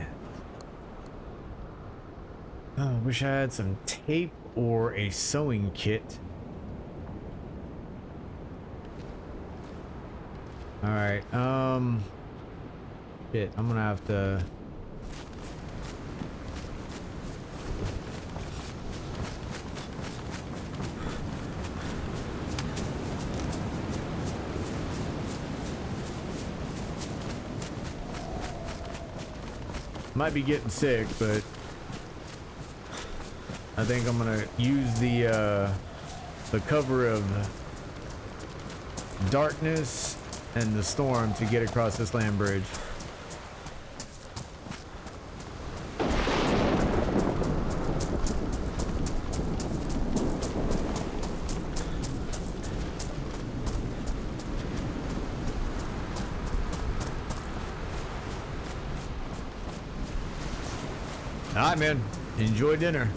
Oh, wish I had some tape or a sewing kit. All right. Shit, I'm gonna have to. Might be getting sick, but I think I'm gonna use the cover of darkness and the storm to get across this land bridge. All right, man. Enjoy dinner.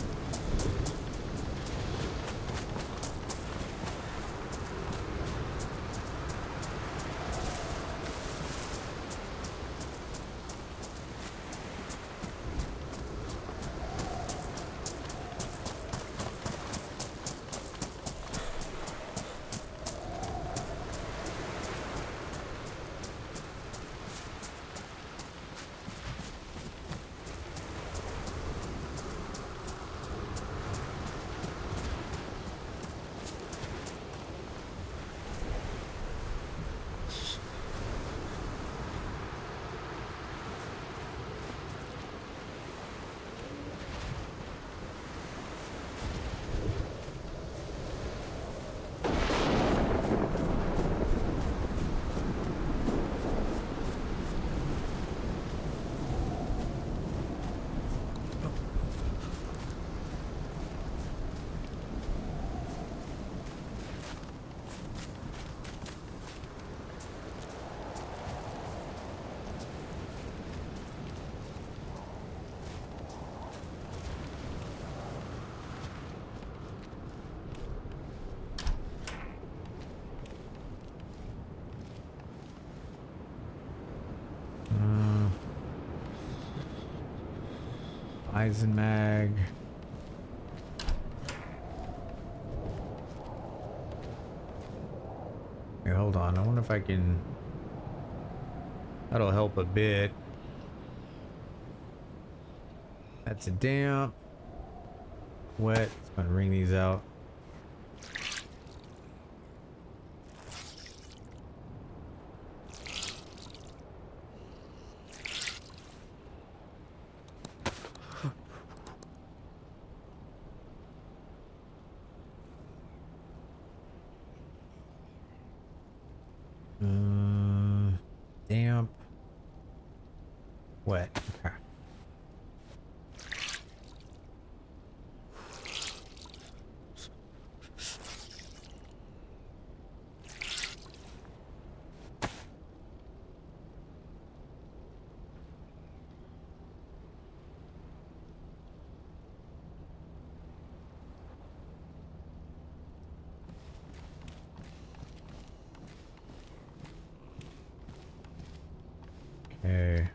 Eisenmag. Hey, hold on. I wonder if I can. That'll help a bit. That's a damp. Wet. It's gonna wring these out. Damp. Wet. Okay. Okay.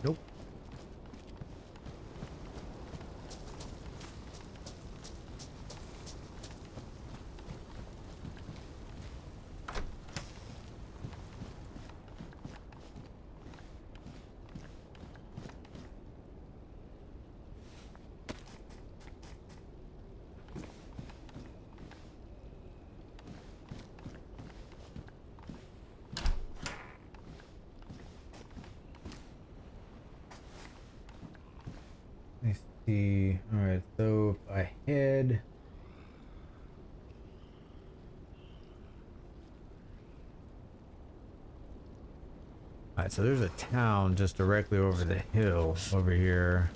Nope. Let's see. All right. So if I head. Alright, so there's a town just directly over the hill over here.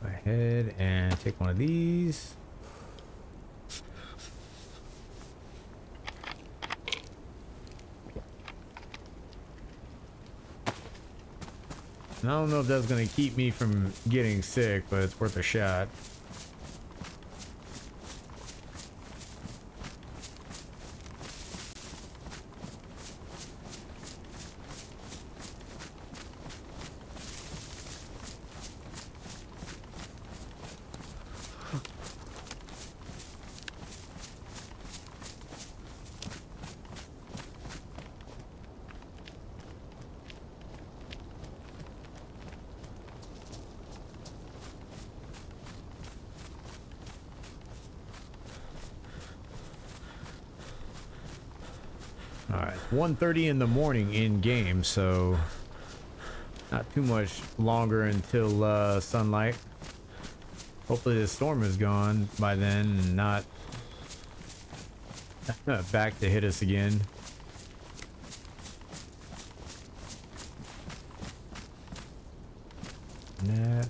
Go ahead and take one of these. And I don't know if that's going to keep me from getting sick, but it's worth a shot. Alright, 1:30 in the morning in game, so not too much longer until sunlight. Hopefully the storm is gone by then and not back to hit us again. That.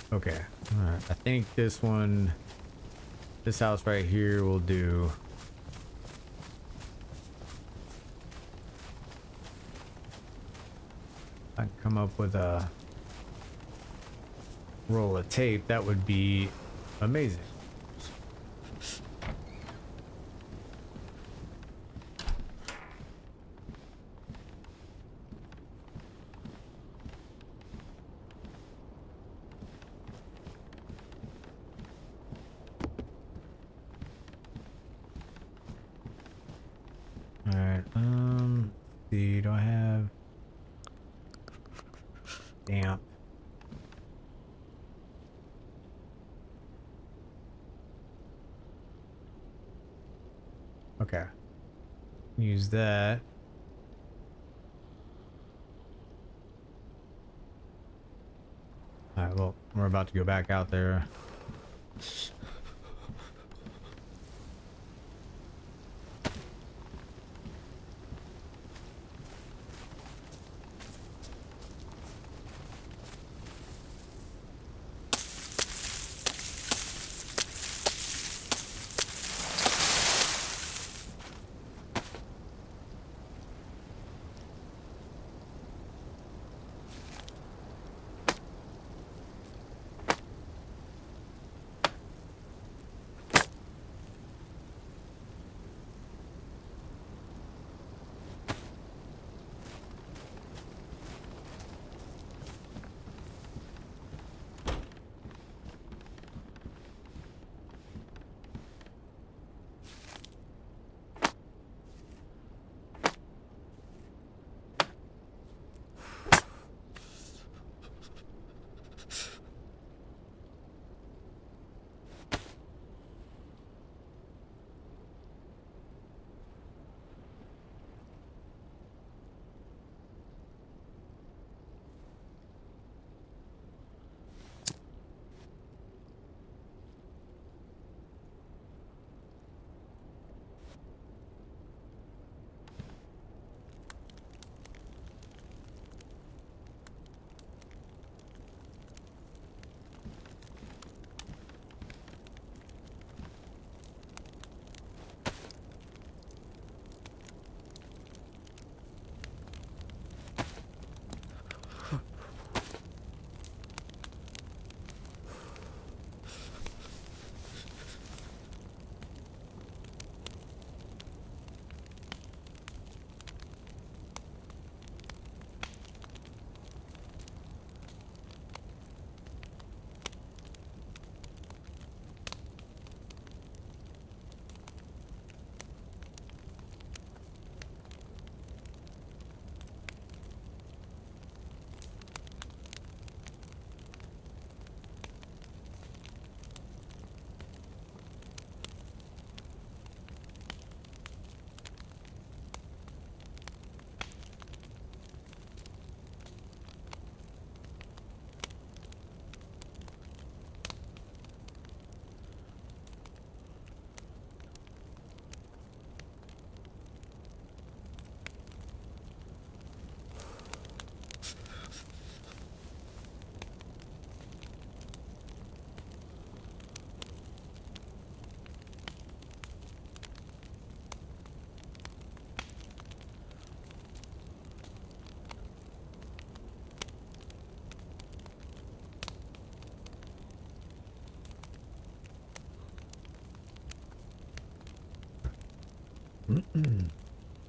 Okay, all right. I think this house right here will do. I can come up with a roll of tape. That would be amazing. All right. Let's see, do I have damp? Okay. Use that. All right, well, we're about to go back out there.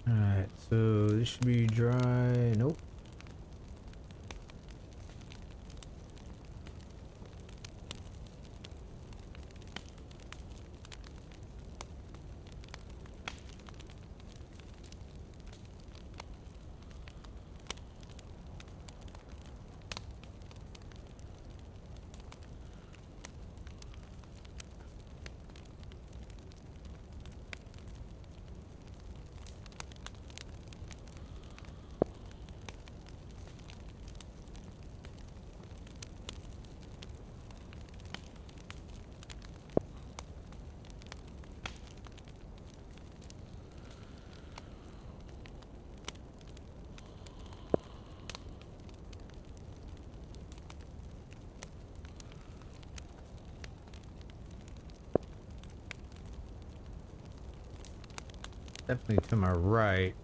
Alright, so this should be dry. Nope. Definitely to my right.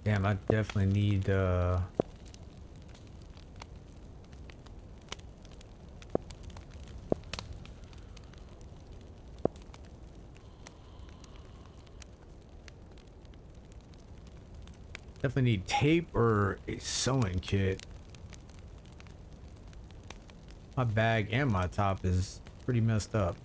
Damn, I definitely need definitely need tape or a sewing kit. My bag and my top is pretty messed up.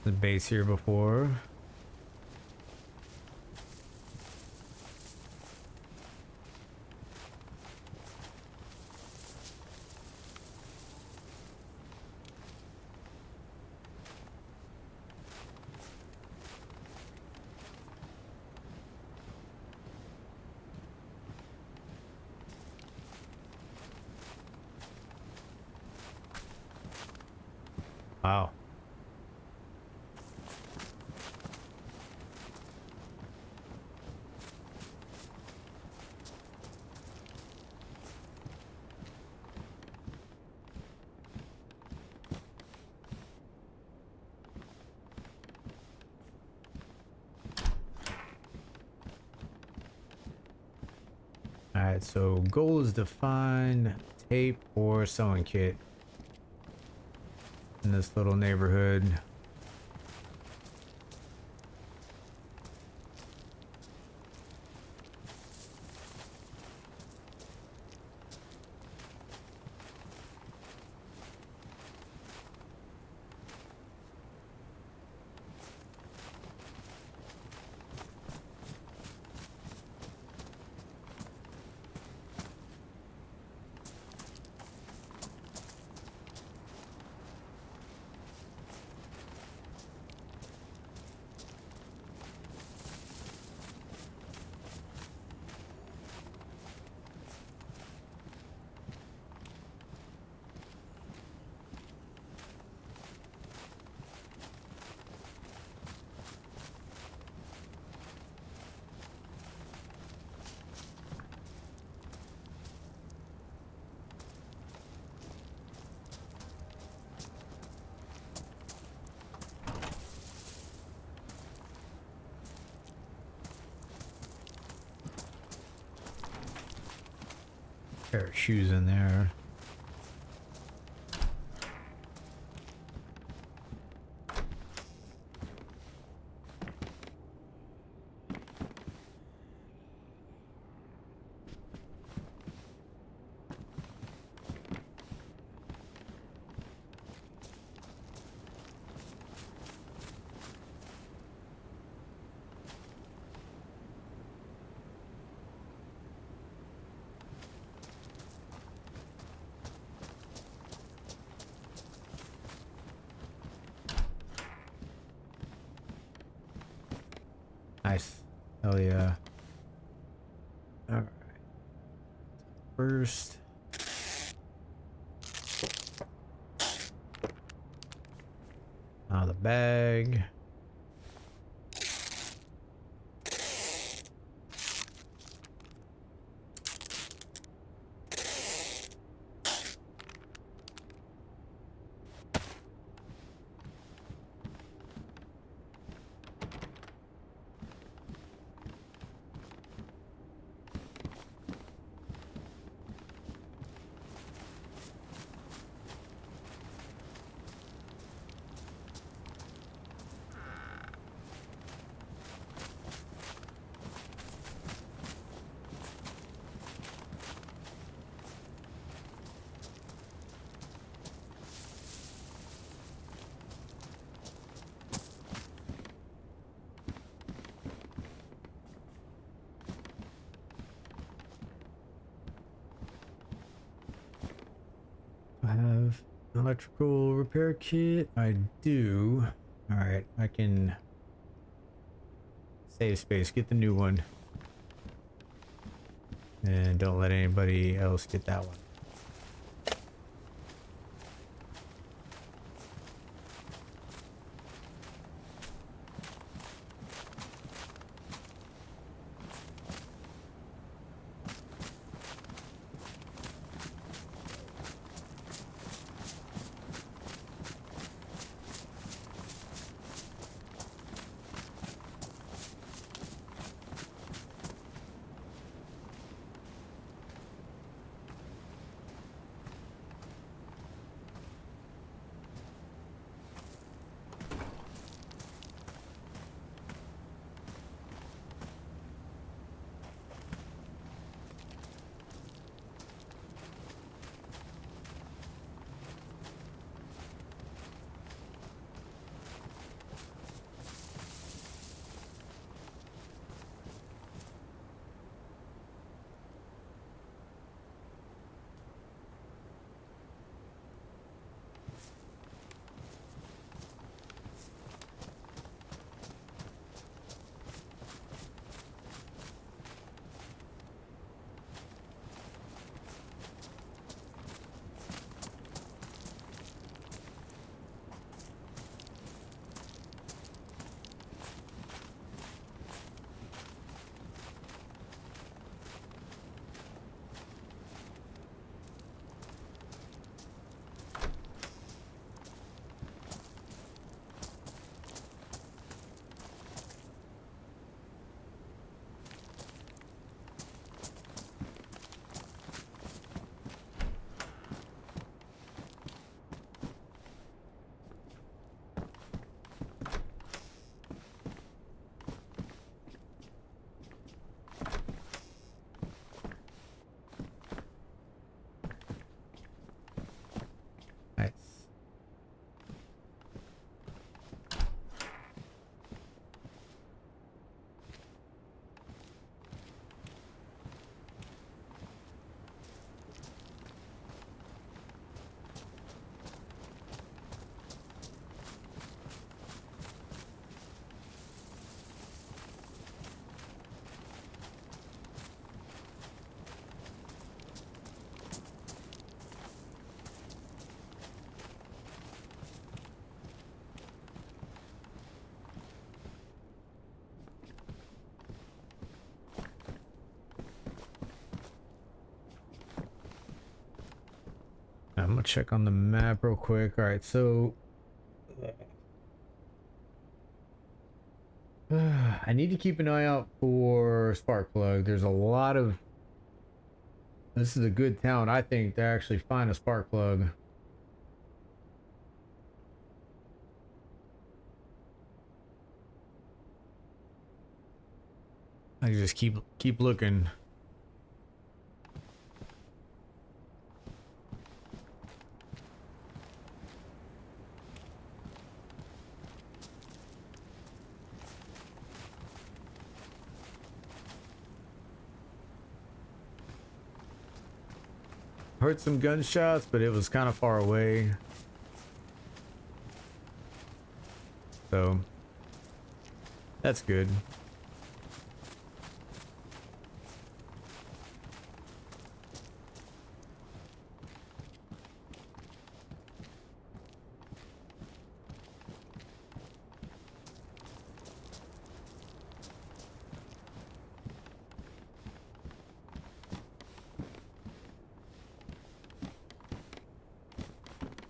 The base here before. Wow. Alright, so goal is to find tape or sewing kit in this little neighborhood. Pair of shoes in there. Nice. Hell yeah. Alright. First. Out of the bag. I have an electrical repair kit. I do. Alright, I can save space, get the new one. And don't let anybody else get that one. Nice. I'm gonna check on the map real quick. All right, so I need to keep an eye out for spark plug. There's a lot of. This is a good town, I think, to actually find a spark plug. I can just keep looking. Heard some gunshots, but it was kind of far away. So that's good.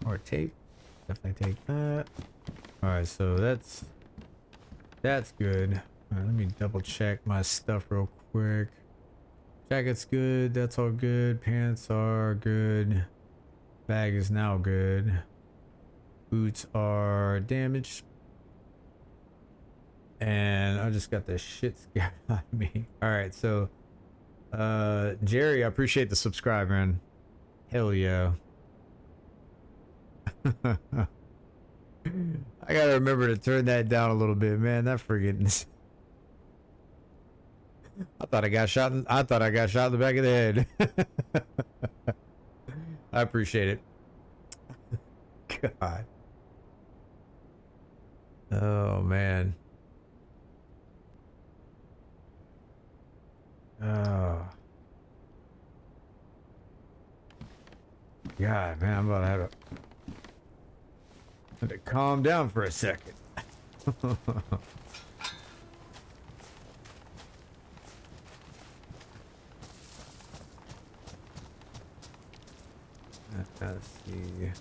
Or tape. Definitely take that. Alright, so that's good. Alright, let me double check my stuff real quick. Jacket's good, that's all good. Pants are good. Bag is now good. Boots are damaged. And I just got the shit scared out of me. Alright, so Jerry, I appreciate the subscribe, man. Hell yeah. I gotta remember to turn that down a little bit, man. That friggin' I thought I got shot in the back of the head. I appreciate it. God. Oh man. Oh. God, man, I'm about to have to calm down for a second. Let's see.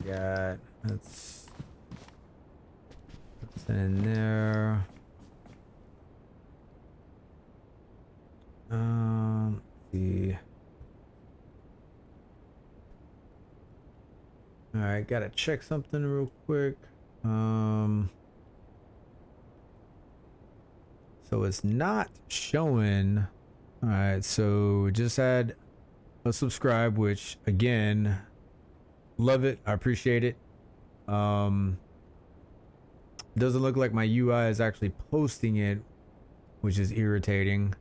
Got let's put that in there. Let's see. All right, gotta check something real quick. So it's not showing. All right, so just add a subscribe, which again, love it. I appreciate it. Doesn't look like my UI is actually posting it, which is irritating.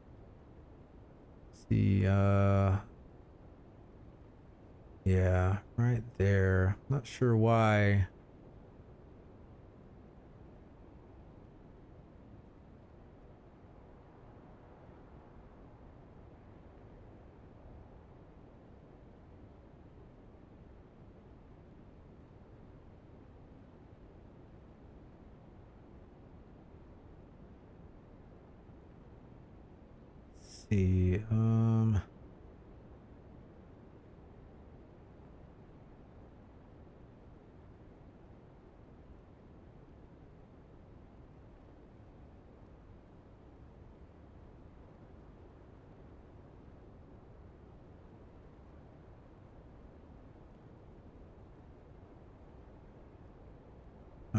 Let's see, yeah, right there. Not sure why. Let's see, all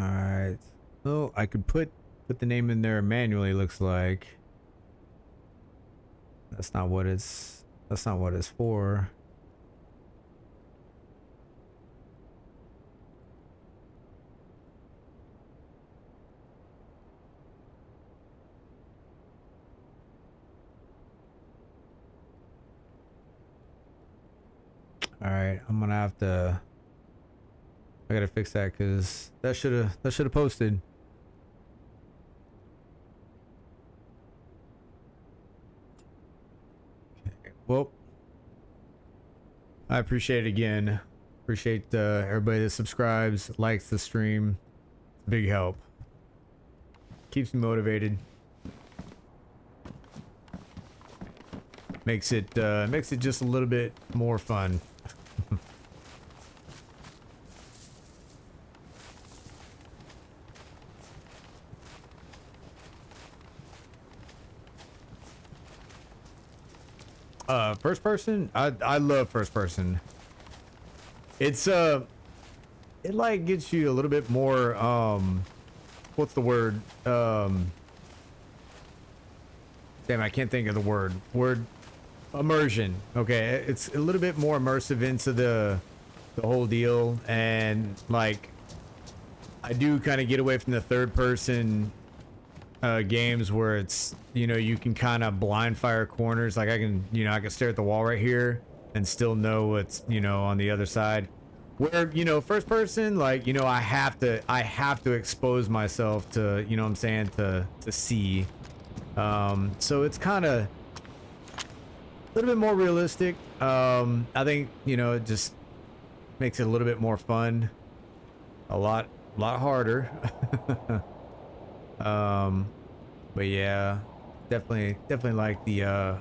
right. Oh, I could put the name in there manually, looks like. That's not what it's. That's not what it's for. All right, I'm gonna have to. I gotta fix that because that should have posted. Okay. Well, I appreciate it again. Appreciate everybody that subscribes, likes the stream. It's a big help. Keeps me motivated. Makes it just a little bit more fun. First person? I love first person. It's it like gets you a little bit more what's the word? Damn, I can't think of the word. Immersion. Okay, it's a little bit more immersive into the whole deal, and like I do kind of get away from the third person games where it's, you know, you can kind of blind fire corners. Like I can, you know, I can stare at the wall right here and still know what's, you know, on the other side. Where, you know, first person, like, you know, I have to expose myself to, you know what I'm saying, to see. So it's kind of a little bit more realistic. I think, you know, it just makes it a little bit more fun. A lot harder. But yeah, definitely like the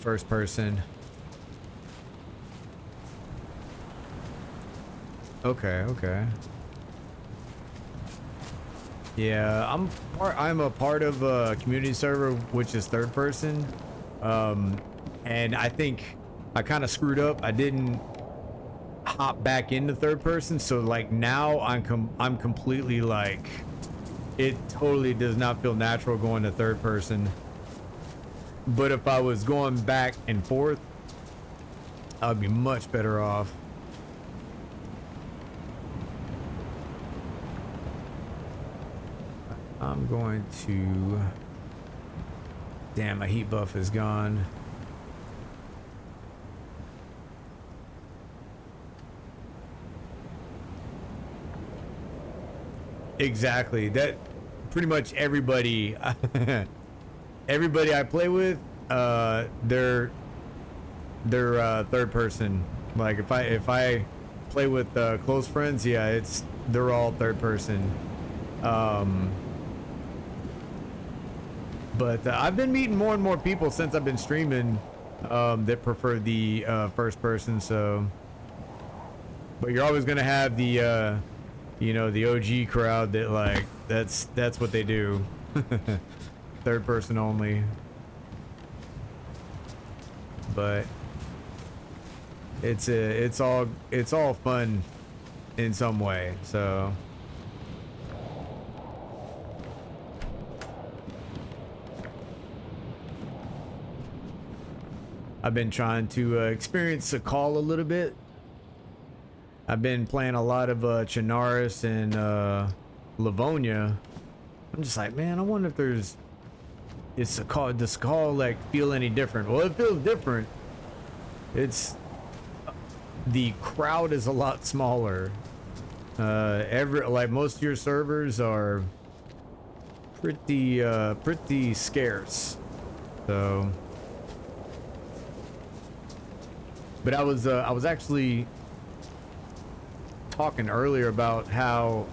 first person. Okay. Yeah, I'm a part of a community server which is third person. And I think I kind of screwed up. I didn't hop back into third person, so like now I'm completely like, it totally does not feel natural going to third person. But if I was going back and forth, I'd be much better off. I'm going to... Damn, my heat buff is gone. Exactly. That pretty much everybody everybody I play with, they're third person. Like if I play with close friends, yeah, they're all third person. But I've been meeting more and more people since I've been streaming that prefer the first person. So, but you're always gonna have the you know, the OG crowd that like that's what they do. Third person only. But it's all fun in some way. So I've been trying to experience Sakhal a little bit. I've been playing a lot of Chinaris and Livonia. I'm just like, man, I wonder if does Sakhal like feel any different? Well, it feels different. The crowd is a lot smaller. Like most of your servers are pretty scarce. So, but I was actually talking earlier about how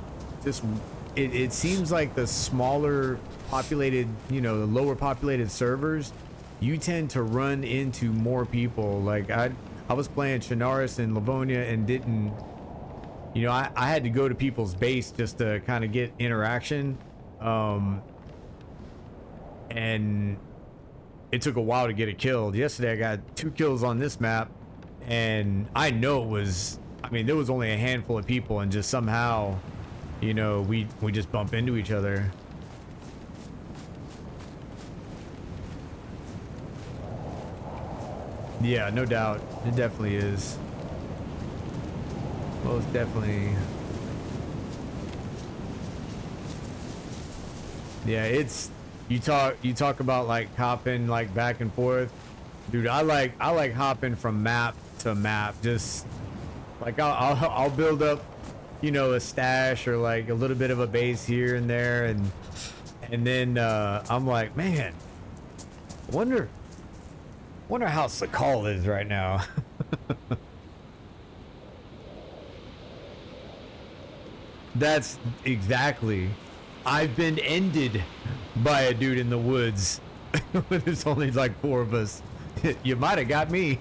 it seems like the smaller populated, you know, the lower populated servers, you tend to run into more people. Like I was playing Chinaris and Livonia and didn't, you know, I had to go to people's base just to kind of get interaction, and it took a while to get it killed. Yesterday I got 2 kills on this map, and I know it was, I mean, there was only a handful of people, and just somehow, you know, we just bump into each other. Yeah, no doubt. It definitely is. Most definitely. Yeah, it's you talk about like hopping like back and forth. Dude, I like hopping from map to map. Just like I'll build up, a stash or like a little bit of a base here and there, and then I'm like, man, wonder wonder how Sakhal is right now. That's exactly. I've been ended by a dude in the woods. When there's only like four of us. You might have got me.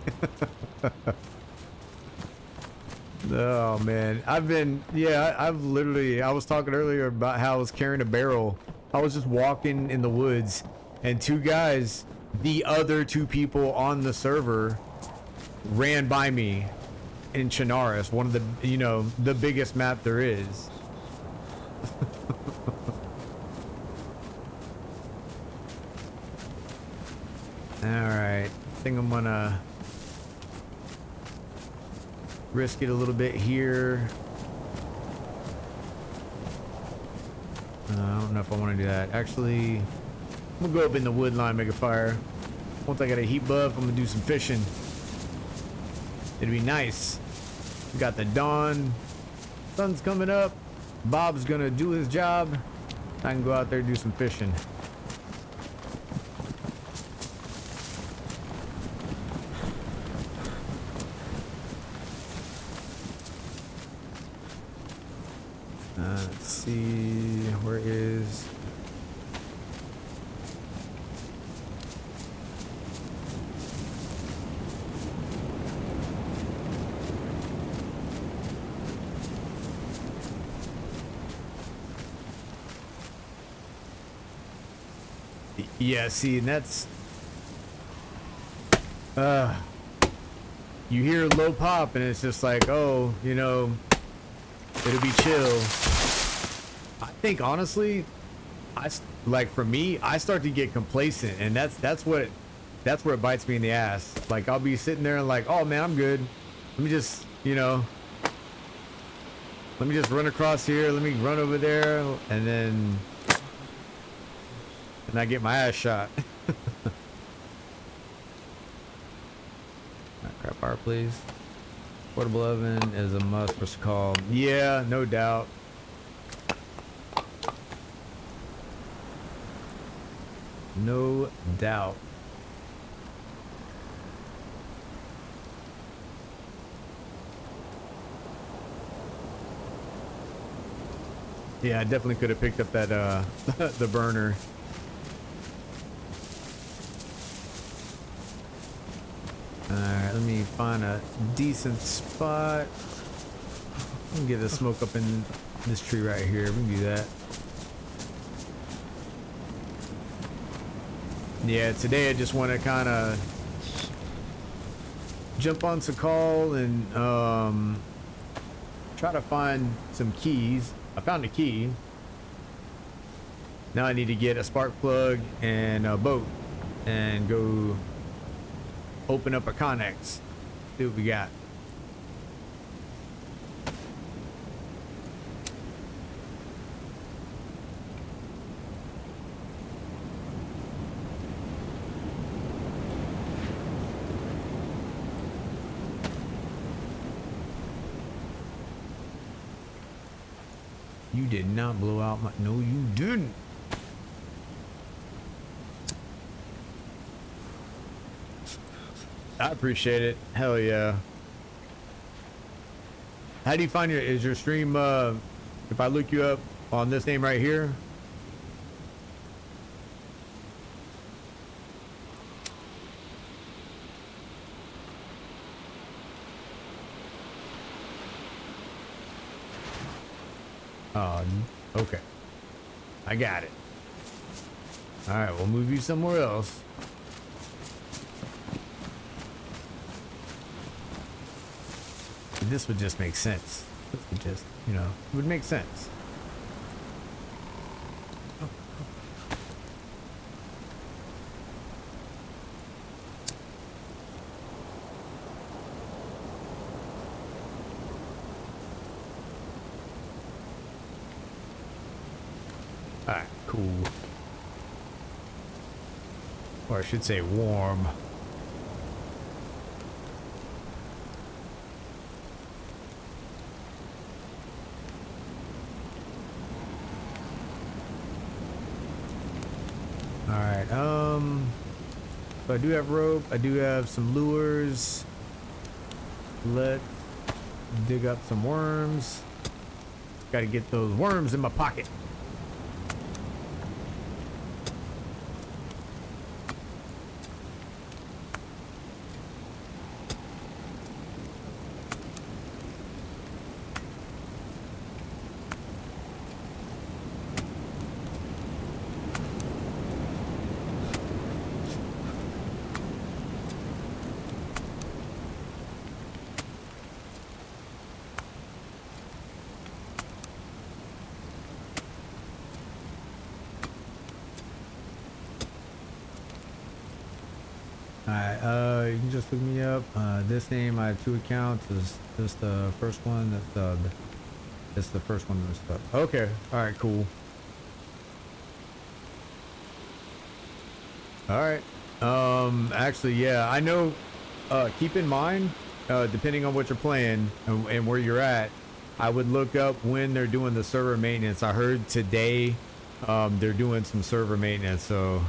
Oh man, I've literally, I was talking earlier about how I was carrying a barrel. I was just walking in the woods and two guys, the other two people on the server, ran by me in Chinaris, one of the, the biggest map there is. All right, I think I'm gonna risk it a little bit here. I don't know if I want to do that. Actually, I'm gonna go up in the wood line, make a fire. Once I got a heat buff, I'm gonna do some fishing. It'd be nice. We got the dawn, sun's coming up. Bob's gonna do his job. I can go out there and do some fishing. Let's see, where is... Yeah, see, and that's... You hear low pop and it's just like, oh, it'll be chill. I think honestly, for me, I start to get complacent, and that's where it bites me in the ass. Like I'll be sitting there and like, oh man, I'm good. Let me just, let me just run across here. Let me run over there, and then I get my ass shot. Crap bar, please. Portable oven is a must for Sakhal. Yeah, no doubt. No doubt. Yeah, I definitely could have picked up that the burner. Alright, let me find a decent spot. Let me get the smoke up in this tree right here. We can do that. Yeah, today I just want to kind of jump on Sakhal and try to find some keys. I found a key. Now I need to get a spark plug and a boat and go open up a Connex. See what we got. You did not blow out my... No, you didn't. I appreciate it. Hell yeah. How do you find is your stream, if I look you up on this name right here? Oh, okay. I got it. All right, we'll move you somewhere else. This would just make sense. This would just, it would make sense. All right, cool. Or I should say warm. All right. So I do have rope. I do have some lures. Let's dig up some worms. Got to get those worms in my pocket. Alright, you can just look me up. This name, I have 2 accounts. Is this the first one? This the first one that's up. Okay, alright, cool. Alright. Actually, yeah, I know, keep in mind, depending on what you're playing and where you're at, I would look up when they're doing the server maintenance. I heard today, they're doing some server maintenance, so...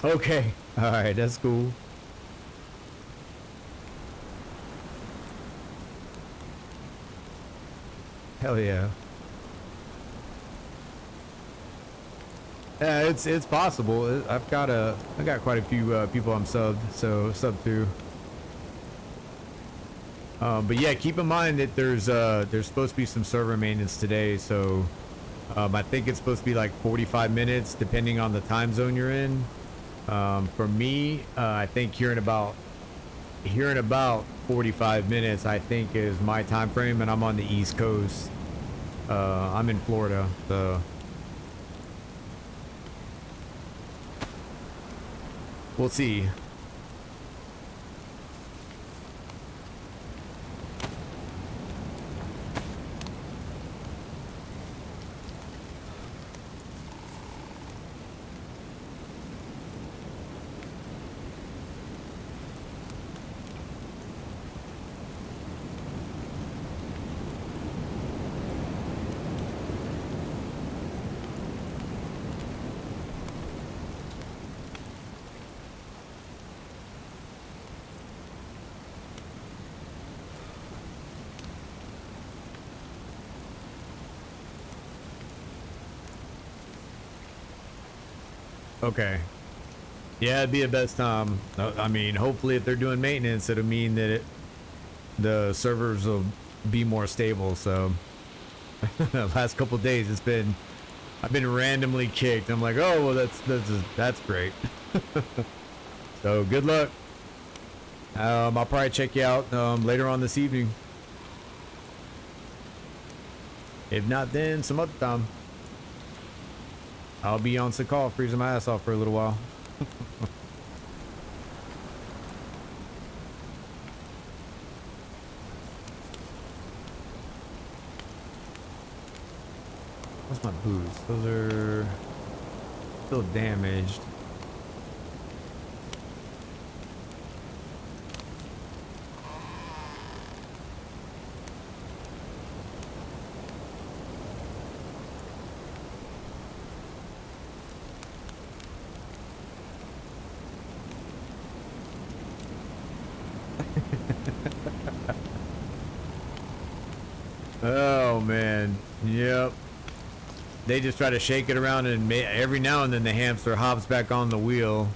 Okay, alright, that's cool. Hell yeah. Yeah, it's possible. I got quite a few people I'm sub to. But yeah, keep in mind that there's supposed to be some server maintenance today, so I think it's supposed to be like 45 minutes depending on the time zone you're in. For me, I think here in about 45 minutes, I think is my time frame, and I'm on the East Coast. I'm in Florida, so we'll see. Okay. Yeah, it'd be a best time. I mean, hopefully if they're doing maintenance, it'll mean that the servers will be more stable. So the last couple of days, I've been randomly kicked. I'm like, oh, well, that's great. So good luck. I'll probably check you out later on this evening. If not, then some other time. I'll be on Sakhal freezing my ass off for a little while. What's my boots? Those are still damaged. Oh man, yep. They just try to shake it around, and every now and then the hamster hops back on the wheel.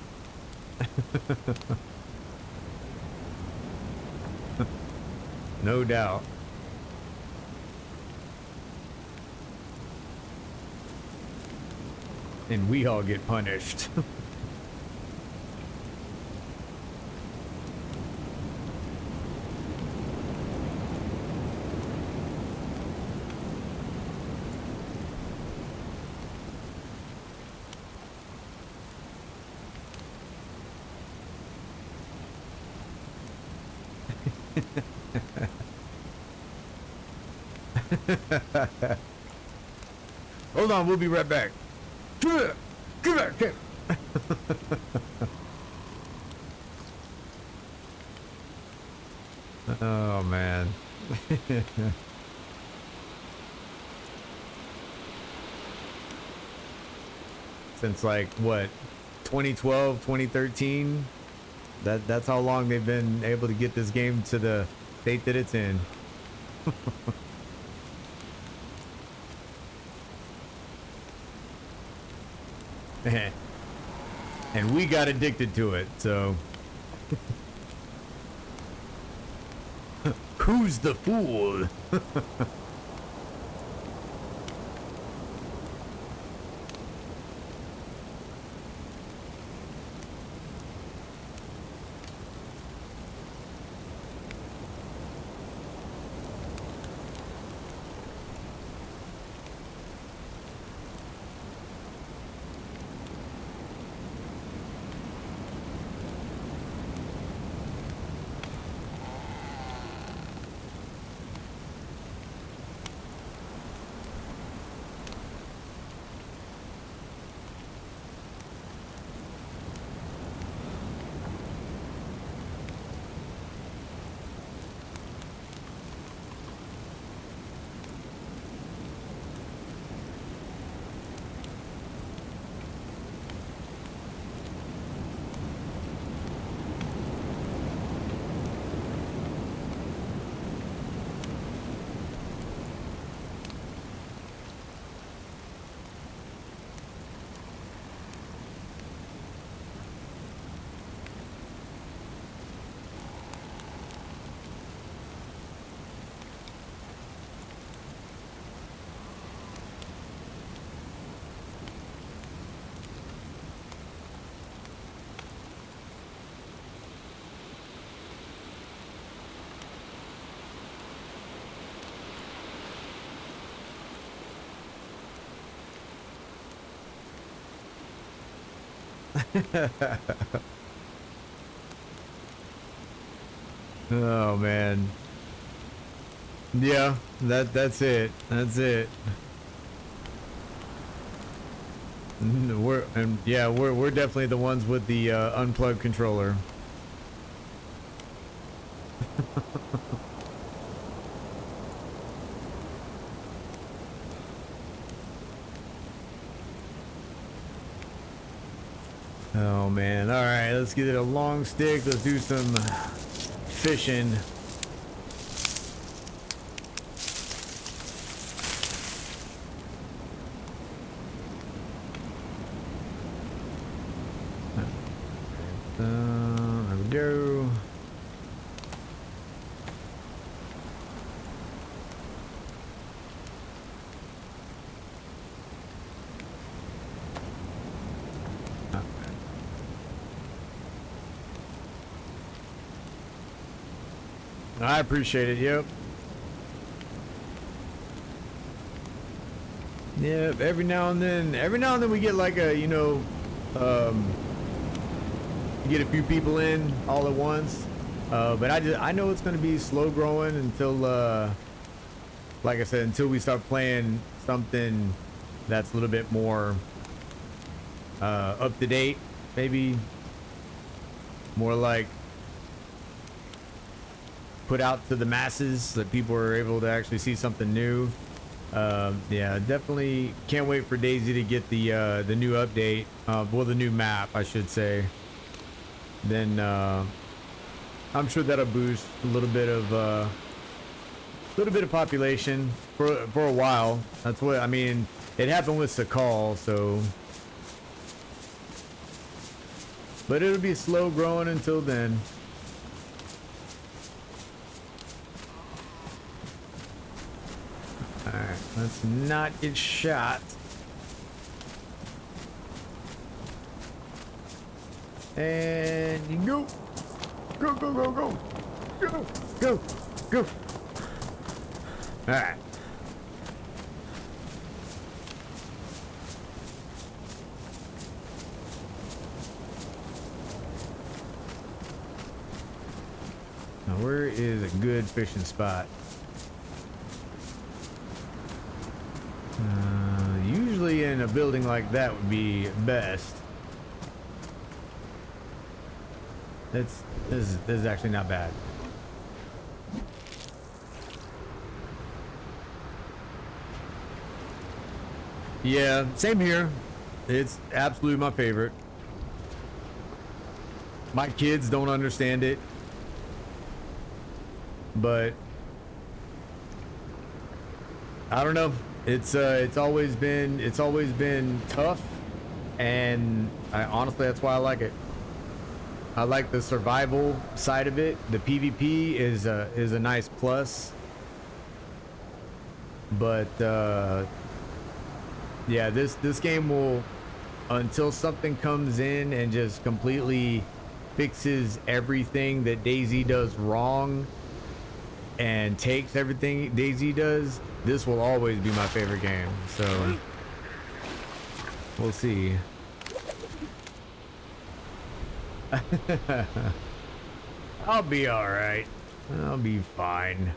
No doubt. And we all get punished. Hold on, we'll be right back. Come back, come. Oh man. Since like what, 2012, 2013? That's how long they've been able to get this game to the state that it's in. And we got addicted to it, so who's the fool? Oh man. Yeah, that's it. That's it. We're definitely the ones with the unplugged controller. Oh man. All right, let's get it a long stick. Let's do some fishing. There we go. I appreciate it. Yep. Yeah. Every now and then we get like a, get a few people in all at once. But I know it's going to be slow growing until, like I said, until we start playing something that's a little bit more up to date, maybe more like put out to the masses so that people are able to actually see something new. Yeah, definitely can't wait for Daisy to get the new update, well, the new map, I should say. Then I'm sure that'll boost a little bit of population for a while. That's what I mean. It happened with Sakhal, so, but it'll be slow growing until then. All right, let's not get shot. And you go. Go, go, go, go. Go, go, go. All right. Now, where is a good fishing spot? a building like that would be best. This is actually not bad. Yeah, same here. It's absolutely my favorite. My kids don't understand it, but I don't know. It's always been tough, and honestly that's why I like it. I like the survival side of it. The PvP is a nice plus, but yeah, this game will, until something comes in and just completely fixes everything that Dayz does wrong and takes everything Dayz does, this will always be my favorite game. So we'll see. I'll be all right. I'll be fine.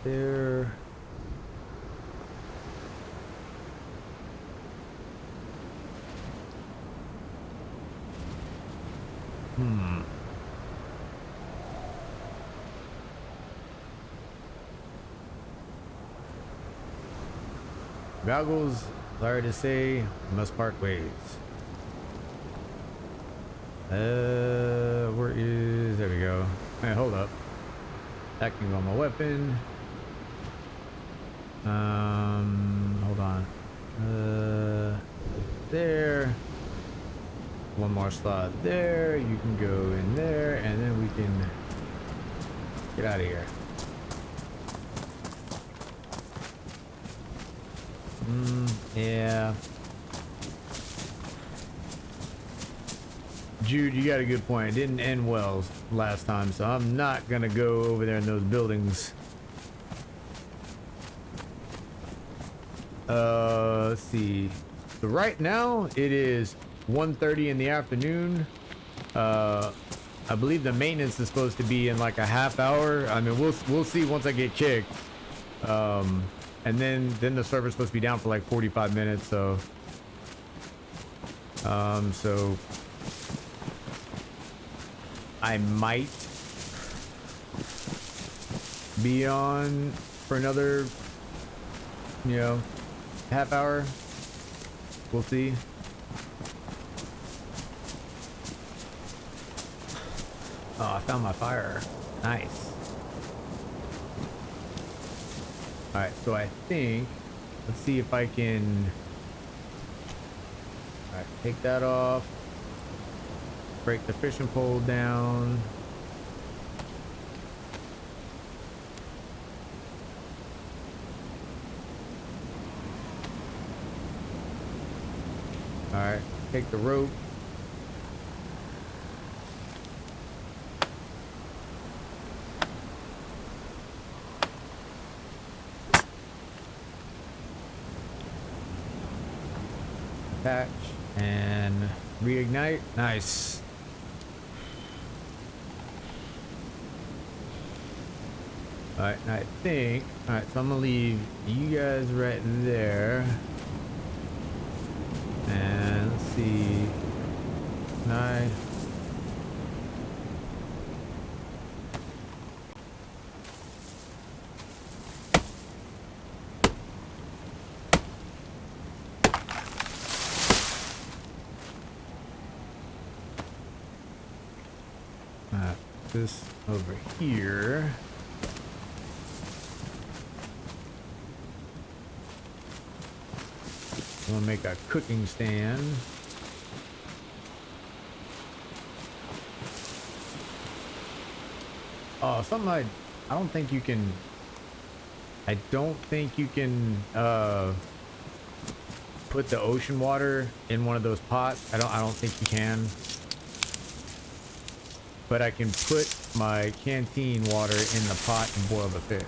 There. Goggles, sorry to say, must part ways. Where is, there we go. Hey, hold up. Acting on my weapon. Hold on. There. One more slot there. You can go in there, and then we can get out of here. Yeah. Jude, you got a good point. It didn't end well last time, so I'm not gonna go over there in those buildings. Let's see. So right now it is 1:30 in the afternoon. I believe the maintenance is supposed to be in like a half hour. I mean, we'll see once I get kicked. And then the server's supposed to be down for like 45 minutes. So, so I might be on for another, you know, half hour. We'll see. Oh, I found my fire. Nice. Alright, so I think, let's see if I can, alright, take that off, break the fishing pole down. Alright, take the rope. Patch and reignite. Nice. Alright, I think, alright, so I'm gonna leave you guys right there. And let's see. Nice. This over here. I'm gonna make a cooking stand. Oh, something I don't think you can. I don't think you can put the ocean water in one of those pots. I don't think you can. But I can put my canteen water in the pot and boil the fish.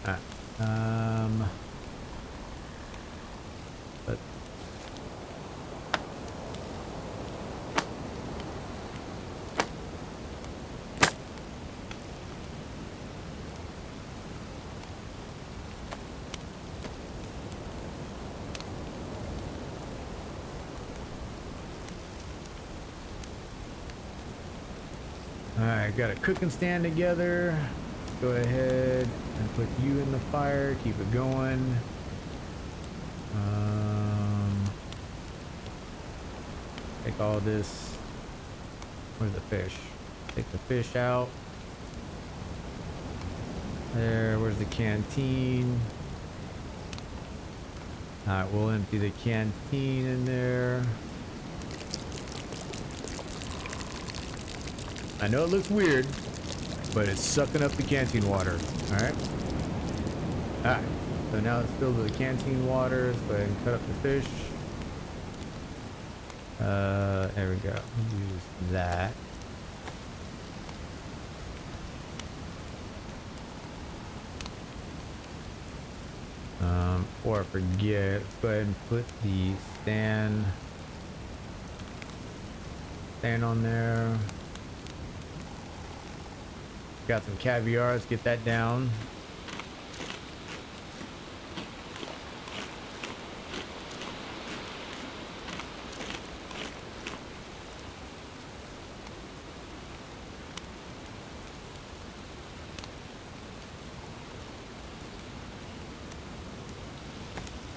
So, um, but all right, got a cooking stand together. Go ahead and put you in the fire. Keep it going. Take all this. Where's the fish? Take the fish out. There. Where's the canteen? All right, we'll empty the canteen in there. I know it looks weird, but it's sucking up the canteen water. All right. All right. So now it's filled with the canteen water. Let's go ahead and cut up the fish. There we go. Use that. Before I forget, let's go ahead and put the stand on there. Got some caviar. Let's get that down.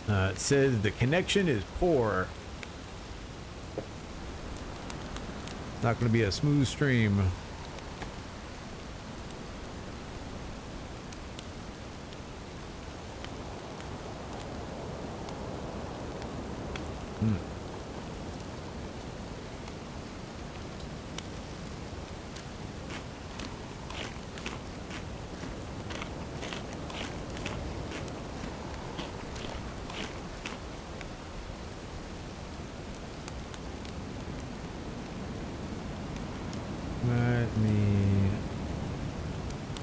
It says the connection is poor. Not going to be a smooth stream.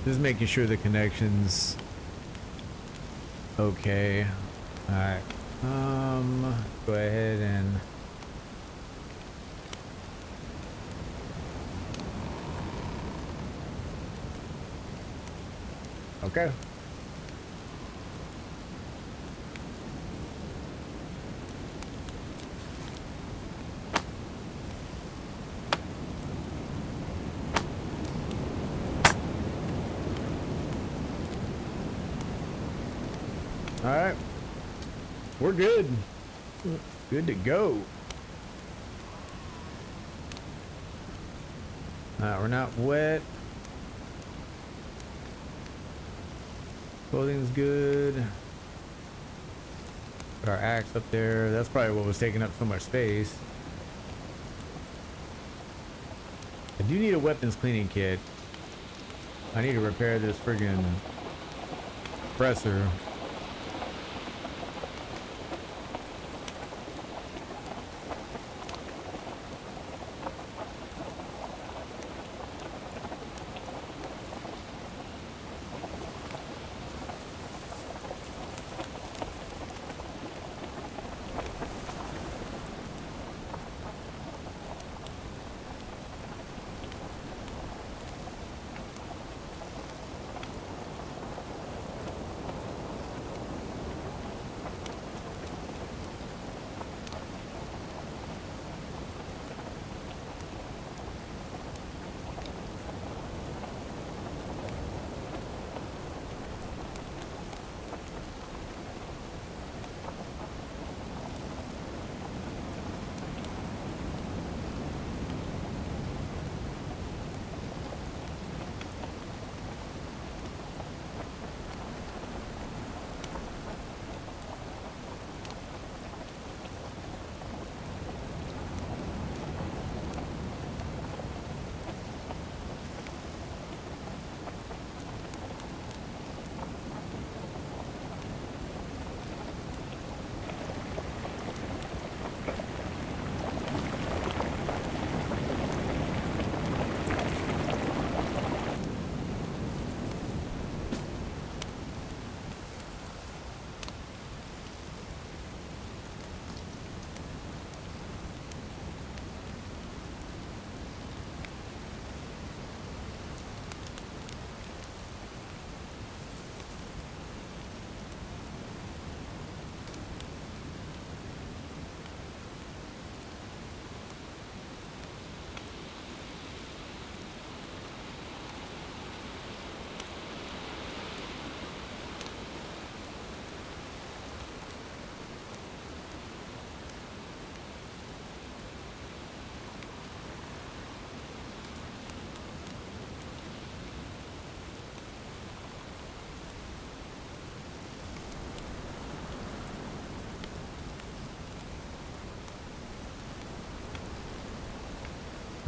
Just making sure the connection's okay. All right. Go ahead and okay. All right, we're good. Good to go. All right, we're not wet. Clothing's good. Put our axe up there. That's probably what was taking up so much space. I do need a weapons cleaning kit. I need to repair this friggin' compressor.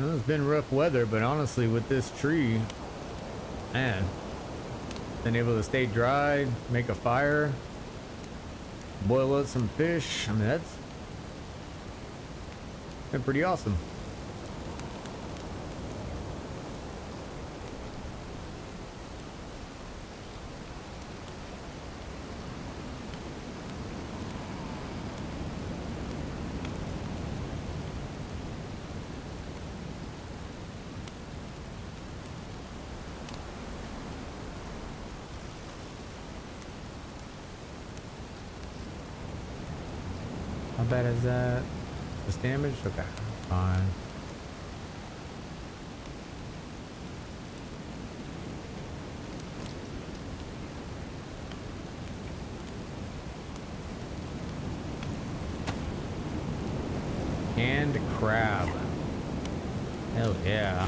Well, it's been rough weather, but honestly, with this tree, man, been able to stay dry, make a fire, boil up some fish. I mean, that's been pretty awesome. How bad is that? Just damage? Okay, fine. Canned crab. Hell yeah.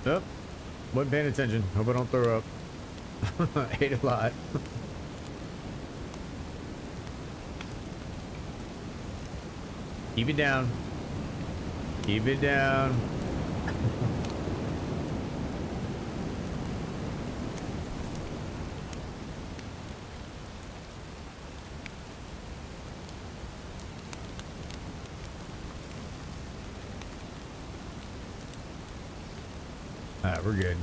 Oh, wasn't paying attention. Hope I don't throw up. I ate a lot. Keep it down. Keep it down. Alright, we're good.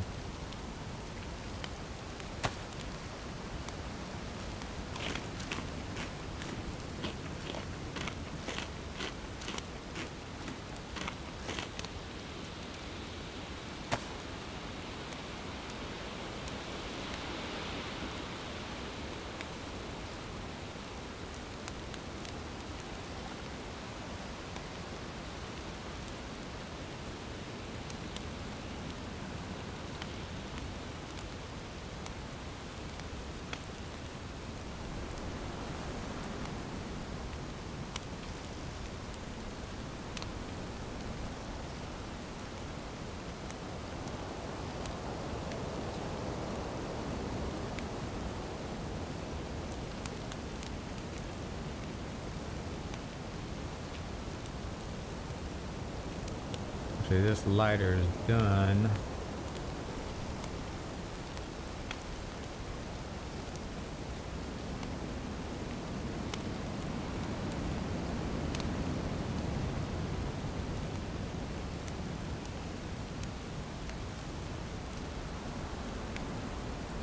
Actually, this lighter is done.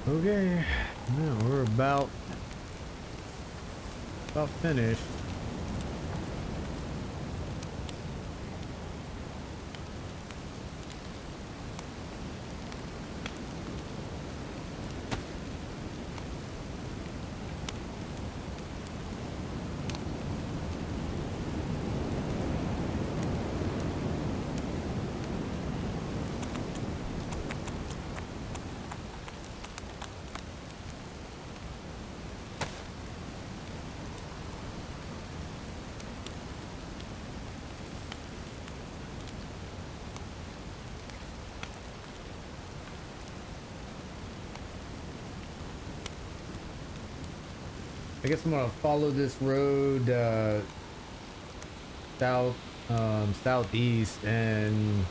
Okay, now we're about finished. I guess I'm gonna follow this road south, southeast, and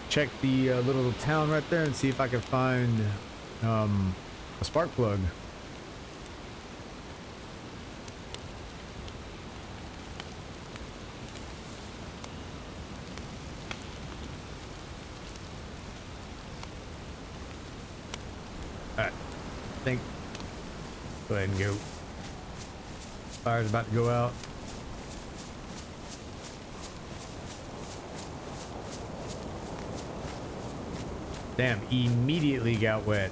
check the little town right there and see if I can find a spark plug. All right, I think. Go ahead and go. Fire's about to go out. Damn, immediately got wet.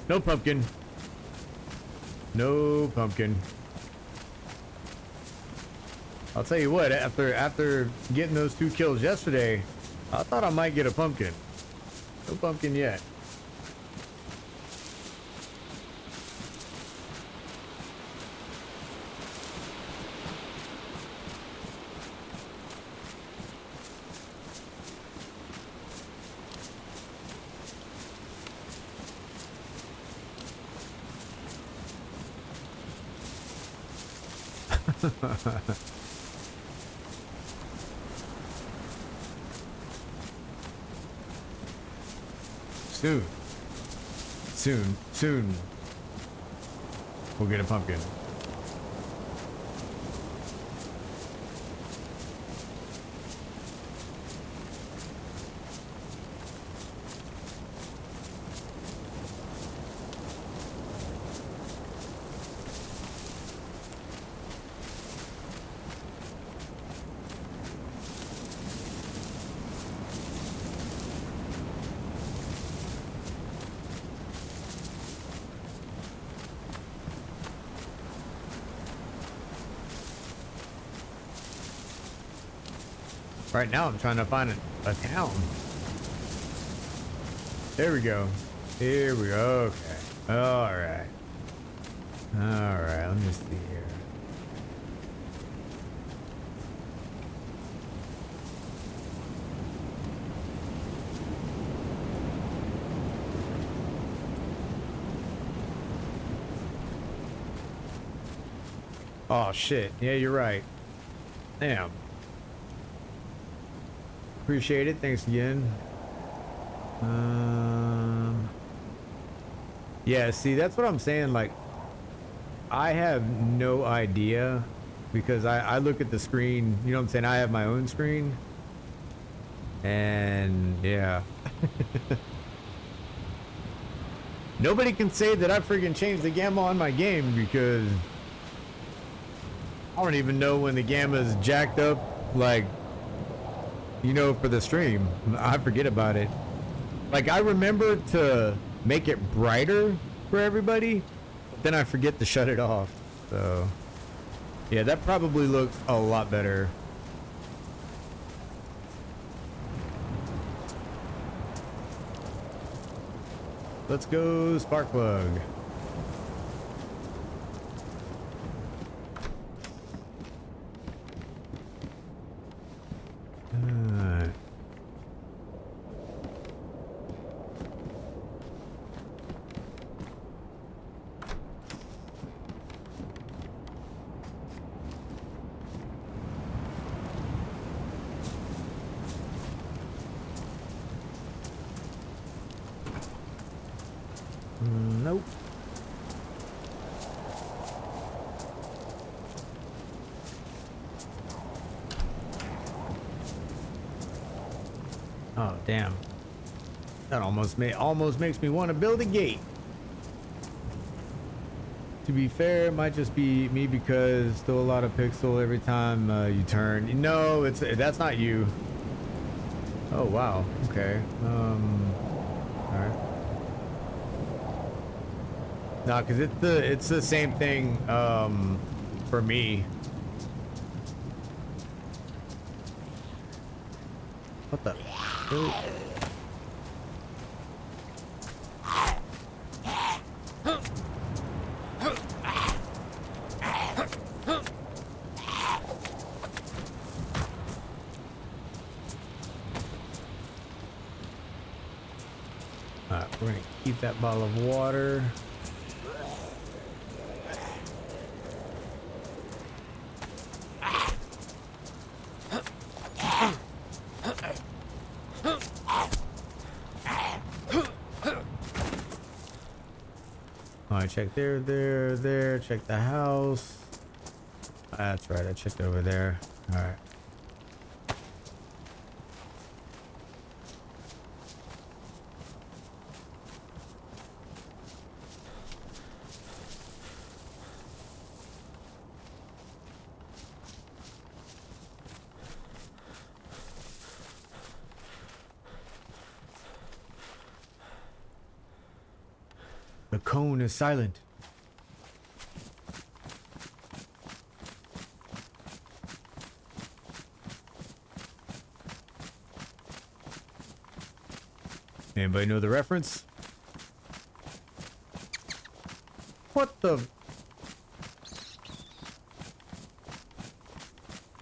No pumpkin. No pumpkin. I'll tell you what, after getting those 2 kills yesterday, I thought I might get a pumpkin. No pumpkin yet. Soon we'll get a pumpkin. Right now I'm trying to find a town. There we go. Here we go. Okay. All right. All right. Let me see here. Oh shit. Yeah, you're right. Damn. Appreciate it. Thanks again. Yeah, see, that's what I'm saying. Like, I have no idea because I look at the screen, you know what I'm saying? I have my own screen. And yeah. Nobody can say that I freaking changed the gamma on my game because I don't even know when the gamma is jacked up, like, you know, for the stream. I forget about it. Like, I remember to make it brighter for everybody, but then I forget to shut it off. So yeah, that probably looks a lot better. Let's go spark plug. Oh damn. That almost makes me want to build a gate. To be fair, it might just be me because still a lot of pixel every time you turn. No, that's not you. Oh wow. Okay. All right. No, because it's the same thing for me. What the? Really? Alright, we're gonna keep that bottle of water. Alright, check there. Check the house. That's right, I checked over there. Alright. The cone is silent. Anybody know the reference? What the?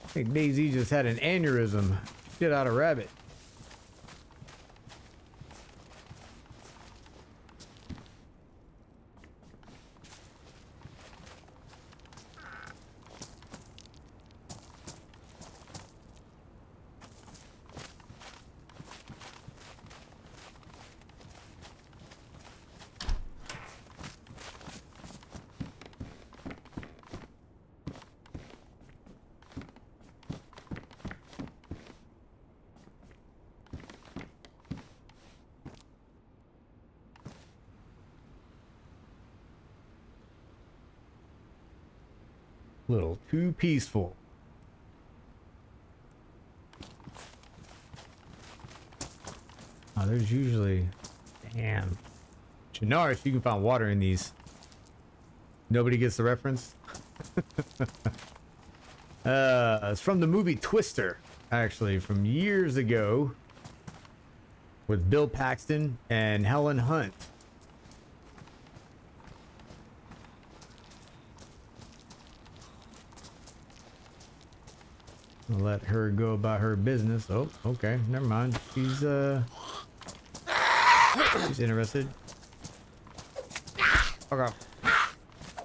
I think Dayz just had an aneurysm. Shit out of rabbit. Little too peaceful. Oh, there's usually... Damn. Chinaris, you can find water in these. Nobody gets the reference? It's from the movie Twister, actually, from years ago. With Bill Paxton and Helen Hunt. I'll let her go about her business. Oh, okay. Never mind. She's interested. Fuck off.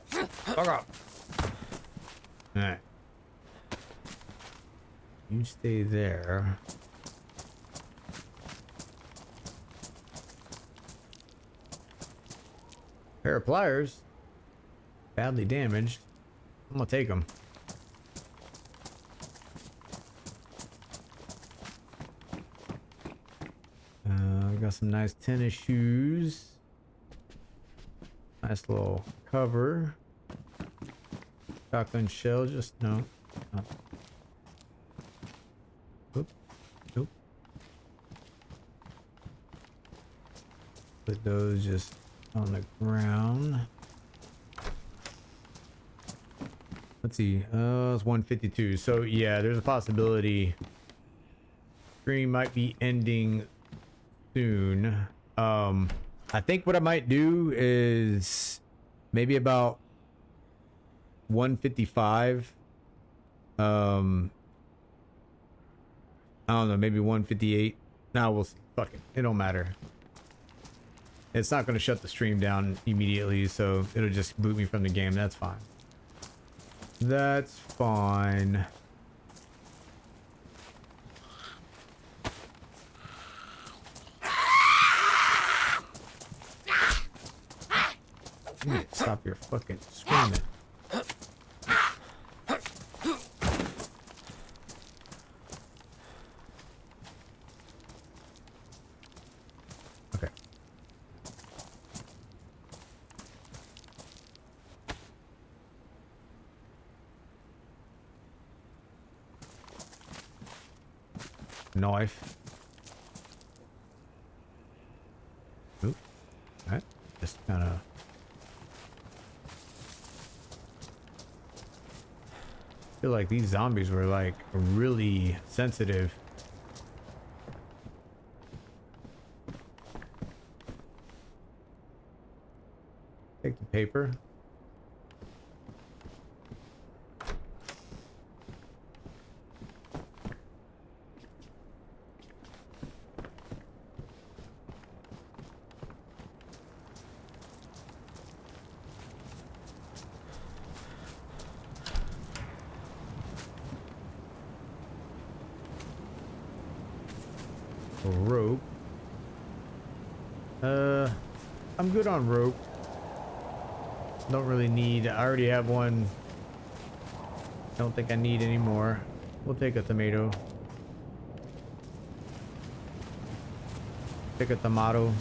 Fuck off. Alright. You stay there. Pair of pliers. Badly damaged. I'm gonna take them. Got some nice tennis shoes. Nice little cover. Shotgun shell, just no. Oop. Nope. Put those just on the ground. Let's see. It's 152. So yeah, there's a possibility stream might be ending soon. I think what I might do is maybe about 155. I don't know, maybe 158. Now we'll see. Fuck it. It don't matter. It's not going to shut the stream down immediately, so it'll just boot me from the game. That's fine. That's fine. Stop your fucking screaming. knife. Oop. Alright. Just kind of. Feel like these zombies were like really sensitive. Take the paper. Rope. I'm good on rope. Don't really need. I already have one. Don't think I need any more. We'll take a tomato. Take a tomato.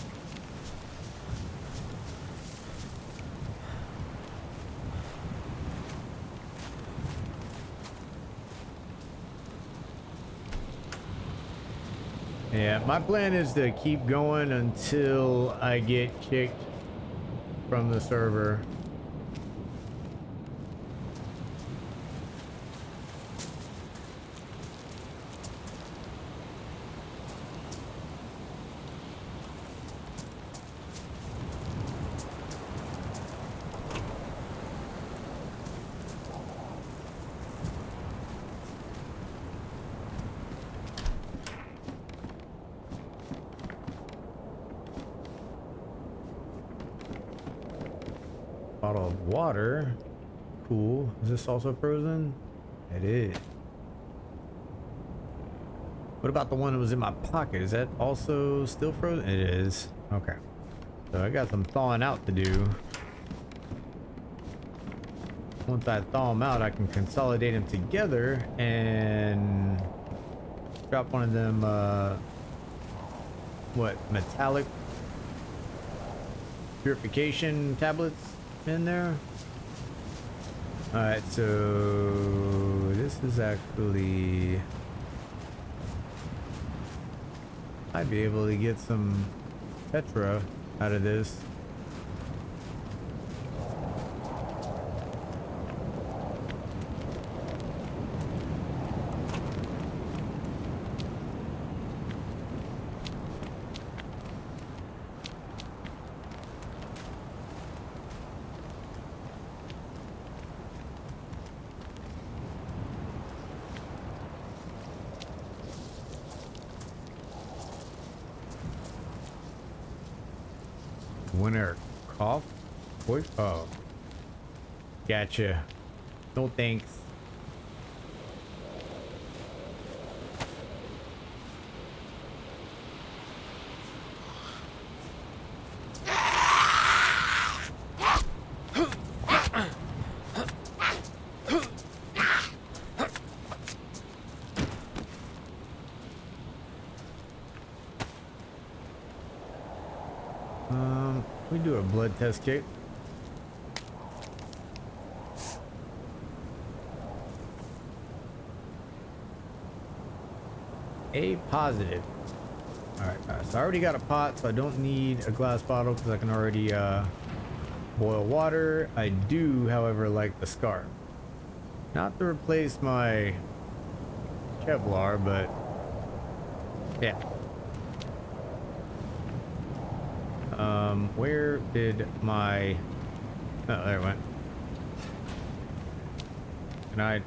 Yeah, my plan is to keep going until I get kicked from the server. Bottle of water. Cool. Is this also frozen? It is. What about the one that was in my pocket? Is that also still frozen? It is. Okay. So I got some thawing out to do. Once I thaw them out, I can consolidate them together and drop one of them, what, metallic purification tablets in there. All right, so this is actually, I'd be able to get some Petra out of this. Winter cough? Voice? Oh. Gotcha. No thanks. We do a blood test kit. A positive. All right, guys. So I already got a pot, so I don't need a glass bottle because I can already boil water. I do, however, like the scarf. Not to replace my Kevlar, but yeah. Where did my... Oh, there it went. Can I...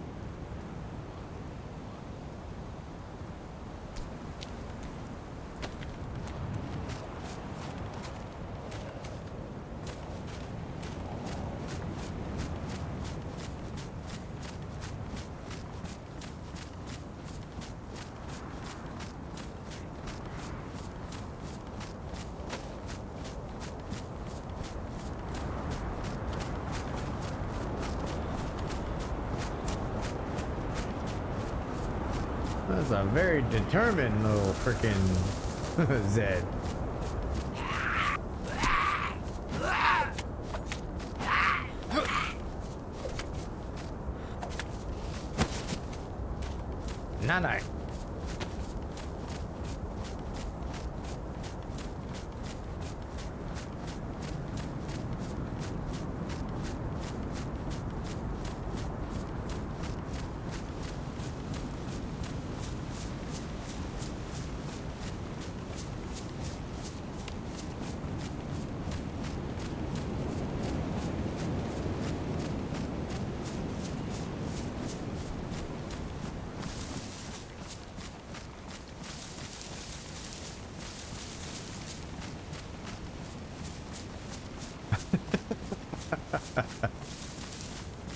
That's a very determined little freaking Zed. Nana.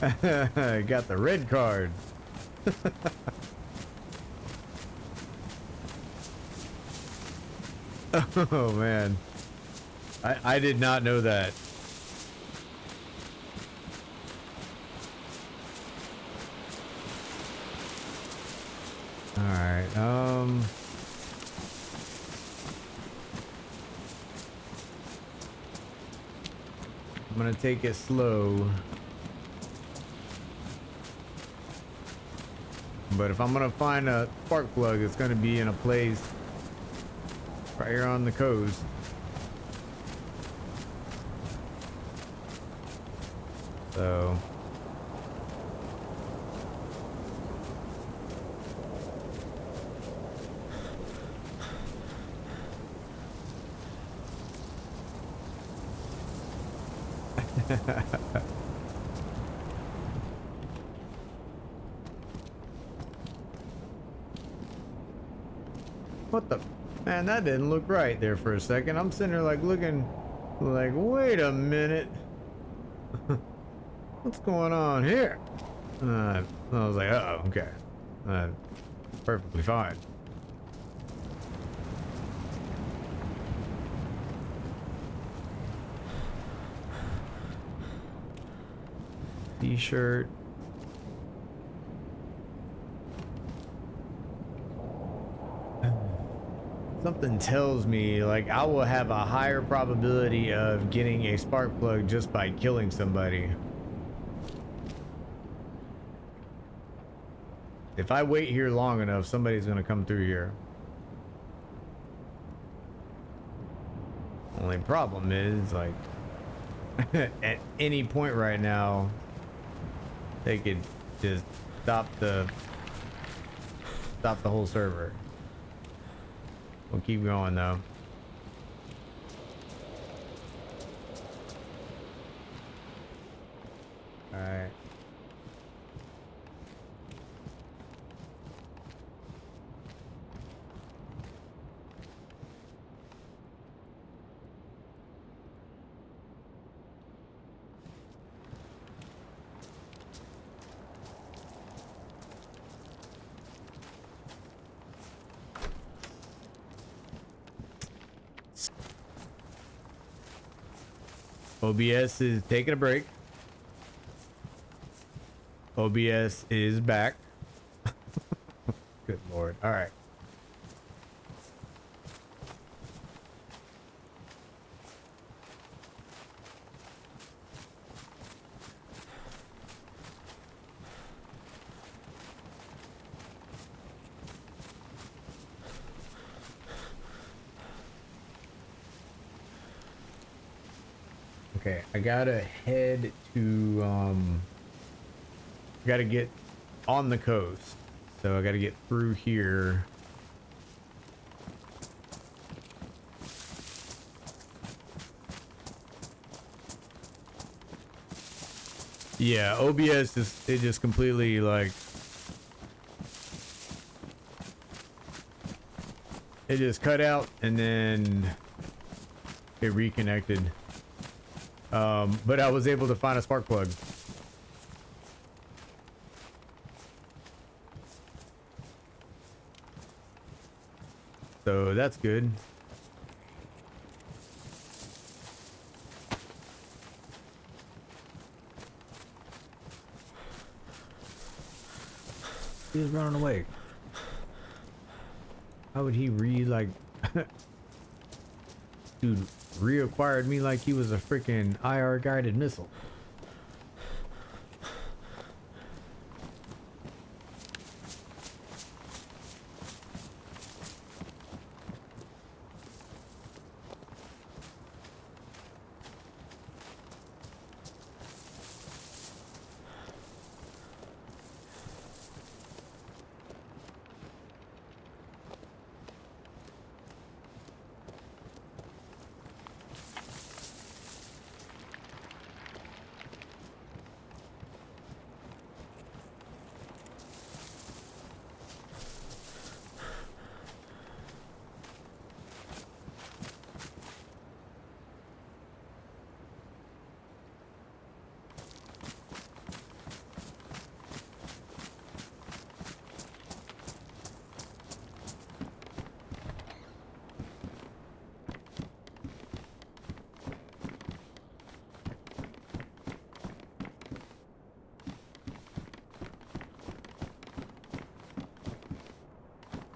Got the red card. Oh man. I did not know that. All right. I'm gonna take it slow. But if I'm gonna find a spark plug, it's gonna be in a place right here on the coast. So what the man, that didn't look right there for a second. I'm sitting there like looking like, wait a minute. What's going on here? I was like, uh oh, okay. Perfectly fine. T-shirt. Something tells me like I will have a higher probability of getting a spark plug just by killing somebody. If I wait here long enough, somebody's gonna come through here. Only problem is like at any point right now they could just stop the whole server. We'll keep going though. All right. OBS is taking a break. OBS is back. Good Lord. All right. Okay, I gotta head to gotta get on the coast. So I gotta get through here. Yeah, OBS just completely like it just cut out and then it reconnected. But I was able to find a spark plug. So that's good. He was running away. How would he like dude reacquired me like he was a freaking IR guided missile.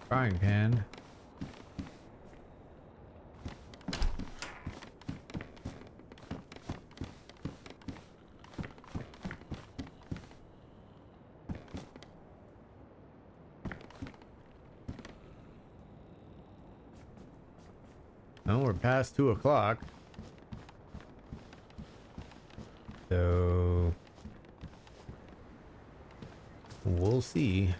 Frying pan. No, we're past 2 o'clock. So we'll see.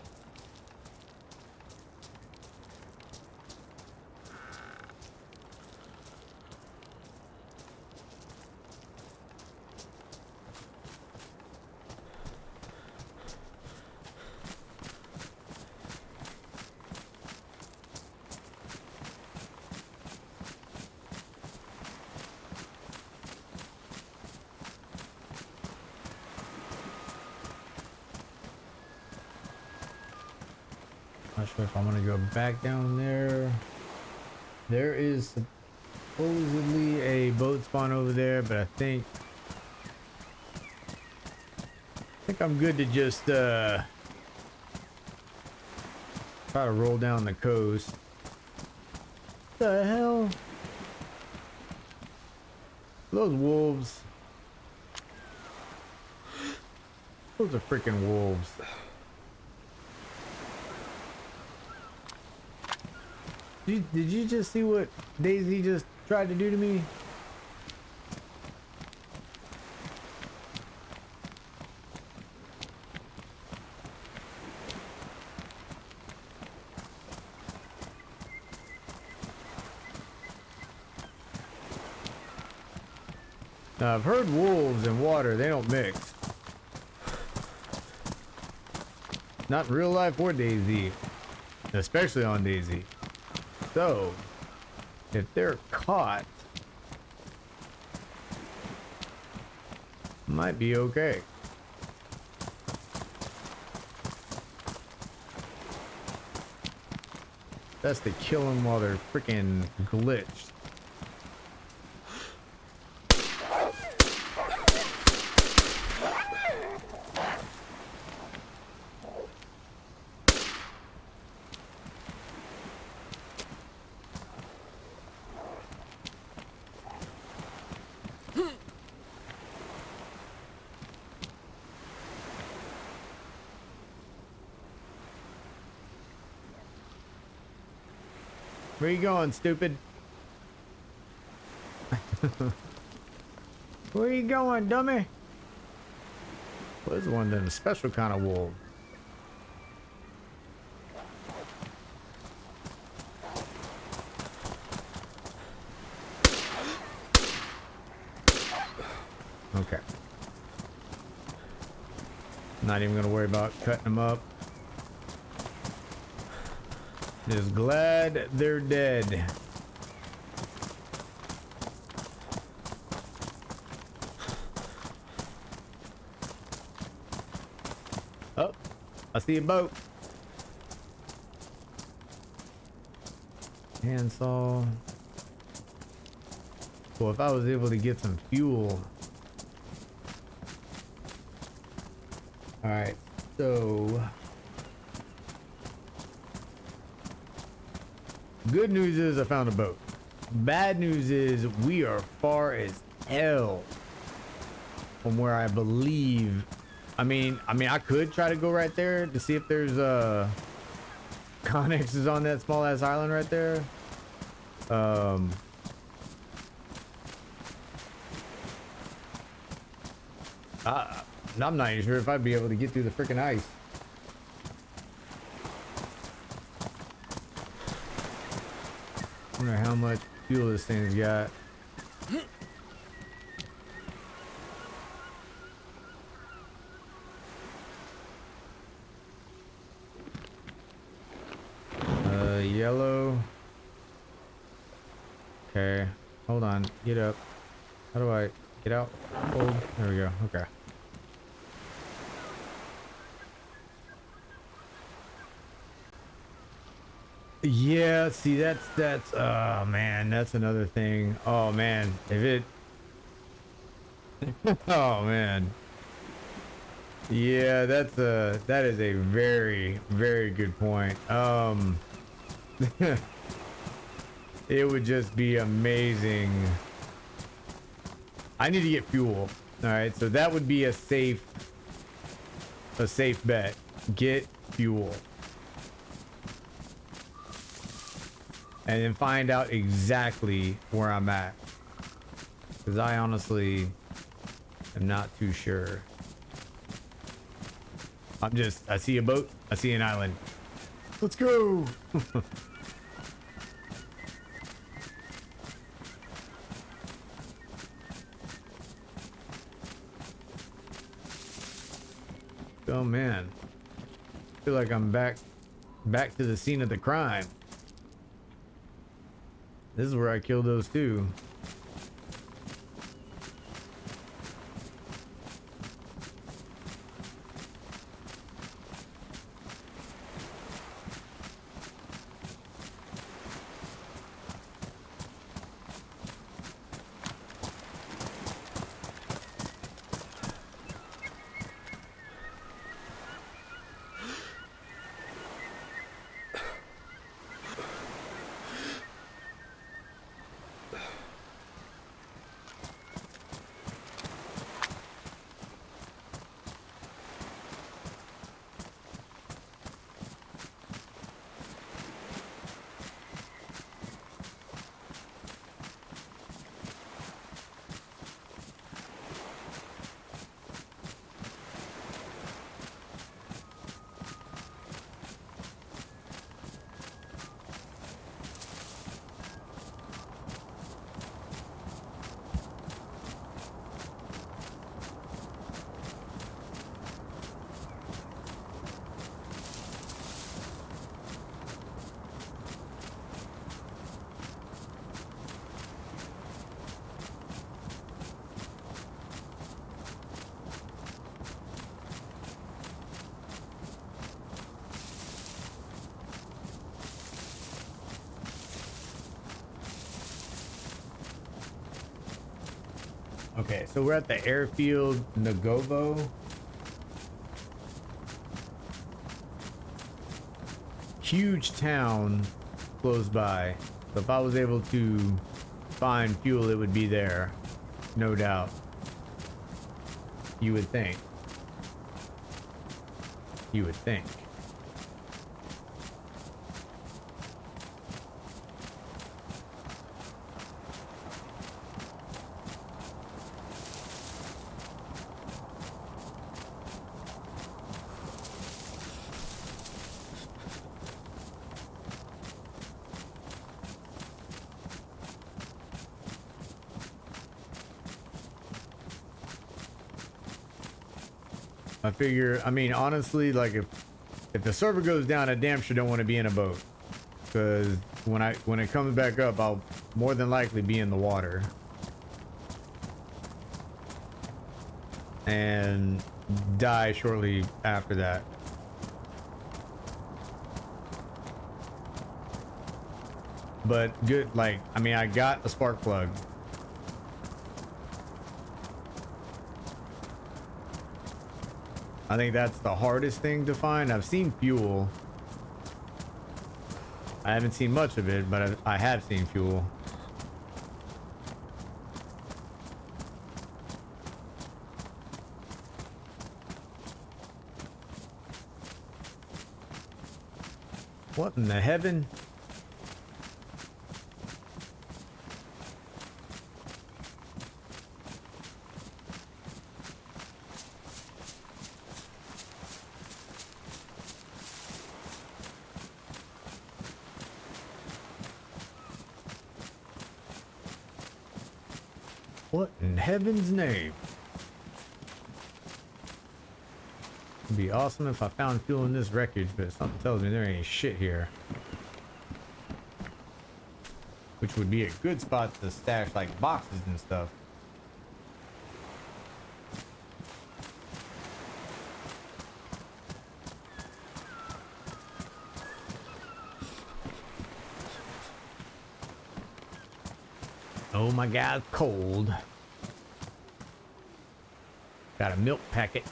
Not sure if I'm gonna go back down there. There is supposedly a boat spawn over there, but I think I'm good to just try to roll down the coast. What the hell? Those wolves. Those are freaking wolves. Did you just see what Dayz just tried to do to me? Now, I've heard wolves and water, they don't mix. Not in real life or Dayz, especially on Dayz. So, if they're caught, might be okay. That's to kill them while they're freaking glitched. Where you going, stupid? Where you going, dummy? Well, this one then a special kind of wolf. Okay. Not even gonna worry about cutting them up. Just glad they're dead. Oh, I see a boat. Handsaw. Well, if I was able to get some fuel. All right, so good news is I found a boat. Bad news is we are far as hell from where I believe. I mean, I could try to go right there to see if there's connexes on that small ass island right there. I'm not even sure if I'd be able to get through the freaking ice. I wonder how much fuel this thing's got. Yellow. Okay, hold on, get up. How do I get out? Hold. There we go. Okay. Yeah, see, that's oh man, that's another thing. Oh man, if it oh man, yeah, that is a very good point. It would just be amazing. I need to get fuel. All right, so that would be a safe bet. Get fuel. And then find out exactly where I'm at. Because I honestly am not too sure. I see a boat. I see an island. Let's go. Oh man. I feel like I'm back to the scene of the crime. This is where I killed those two. Okay, so we're at the airfield Nagovo. Huge town close by. So if I was able to find fuel, it would be there. No doubt. You would think. You would think. I figure, I mean, honestly, like if the server goes down, I damn sure don't want to be in a boat, because when it comes back up, I'll more than likely be in the water and die shortly after that. But good, like, I mean, I got a spark plug. I think that's the hardest thing to find. I've seen fuel. I haven't seen much of it, but I have seen fuel. What in the heaven? What in heaven's name? It'd be awesome if I found fuel in this wreckage, but something tells me there ain't shit here. Which would be a good spot to stash like boxes and stuff. Oh my god, cold. Got a milk packet.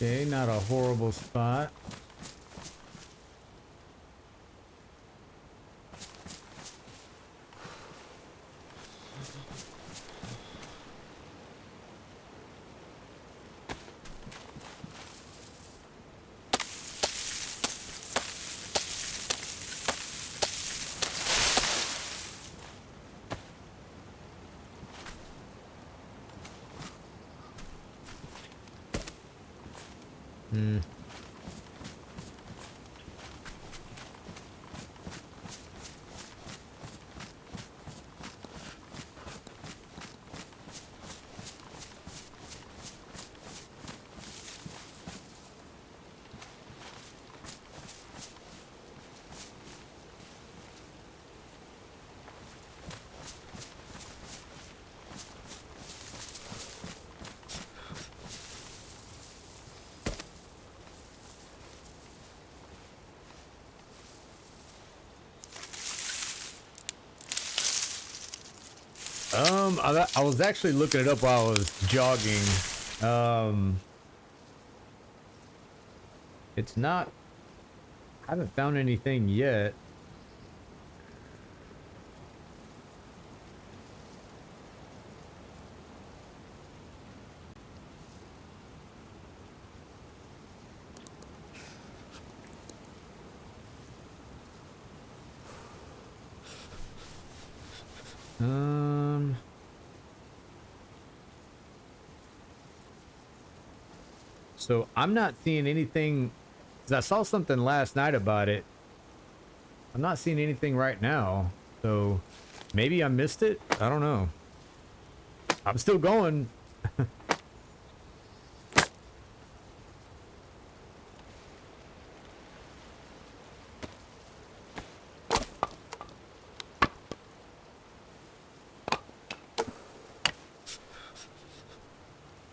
Okay, not a horrible spot. Hmm. I was actually looking it up while I was jogging. It's not. I haven't found anything yet. So I'm not seeing anything. 'Cause I saw something last night about it. I'm not seeing anything right now. So maybe I missed it. I don't know. I'm still going.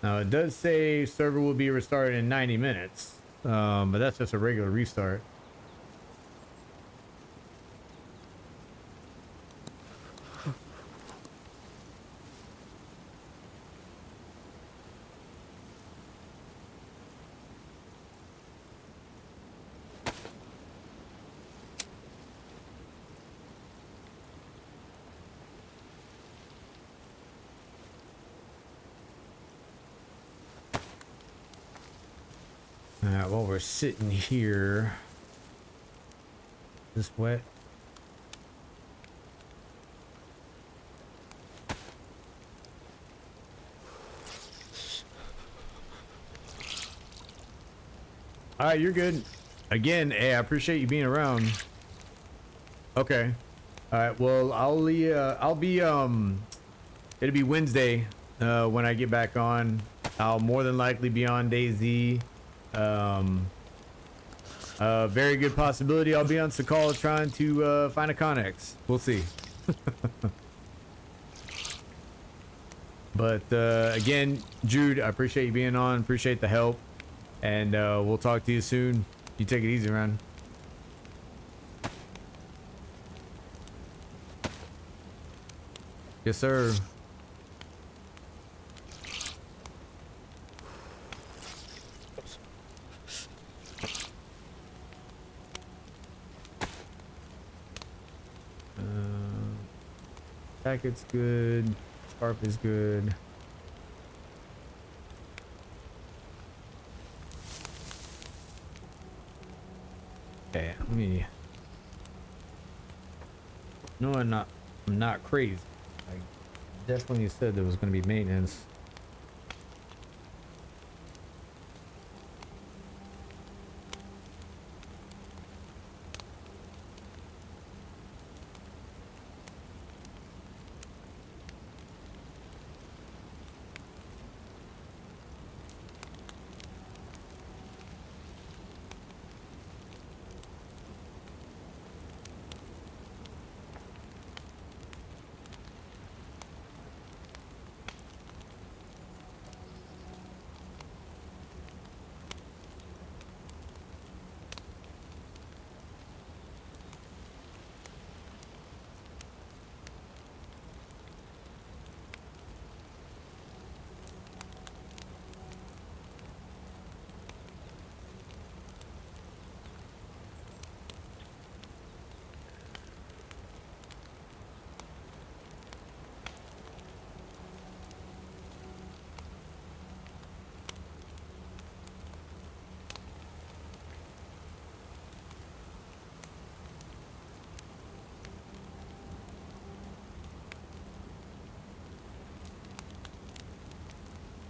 Now it does say server will be restarted in 90 minutes. But that's just a regular restart. Alright, while we're sitting here. Is this wet? Alright, you're good. Again, hey, I appreciate you being around. Okay. Alright, well I'll be it'll be Wednesday when I get back on. I'll more than likely be on Dayz. Very good possibility I'll be on Sakhal trying to find a Connex. We'll see. But again, Jude, I appreciate you being on. Appreciate the help. And we'll talk to you soon. You take it easy, man. Yes, sir. Packet's good. Scarf is good. Okay, let me. No, I'm not crazy. I definitely said there was going to be maintenance.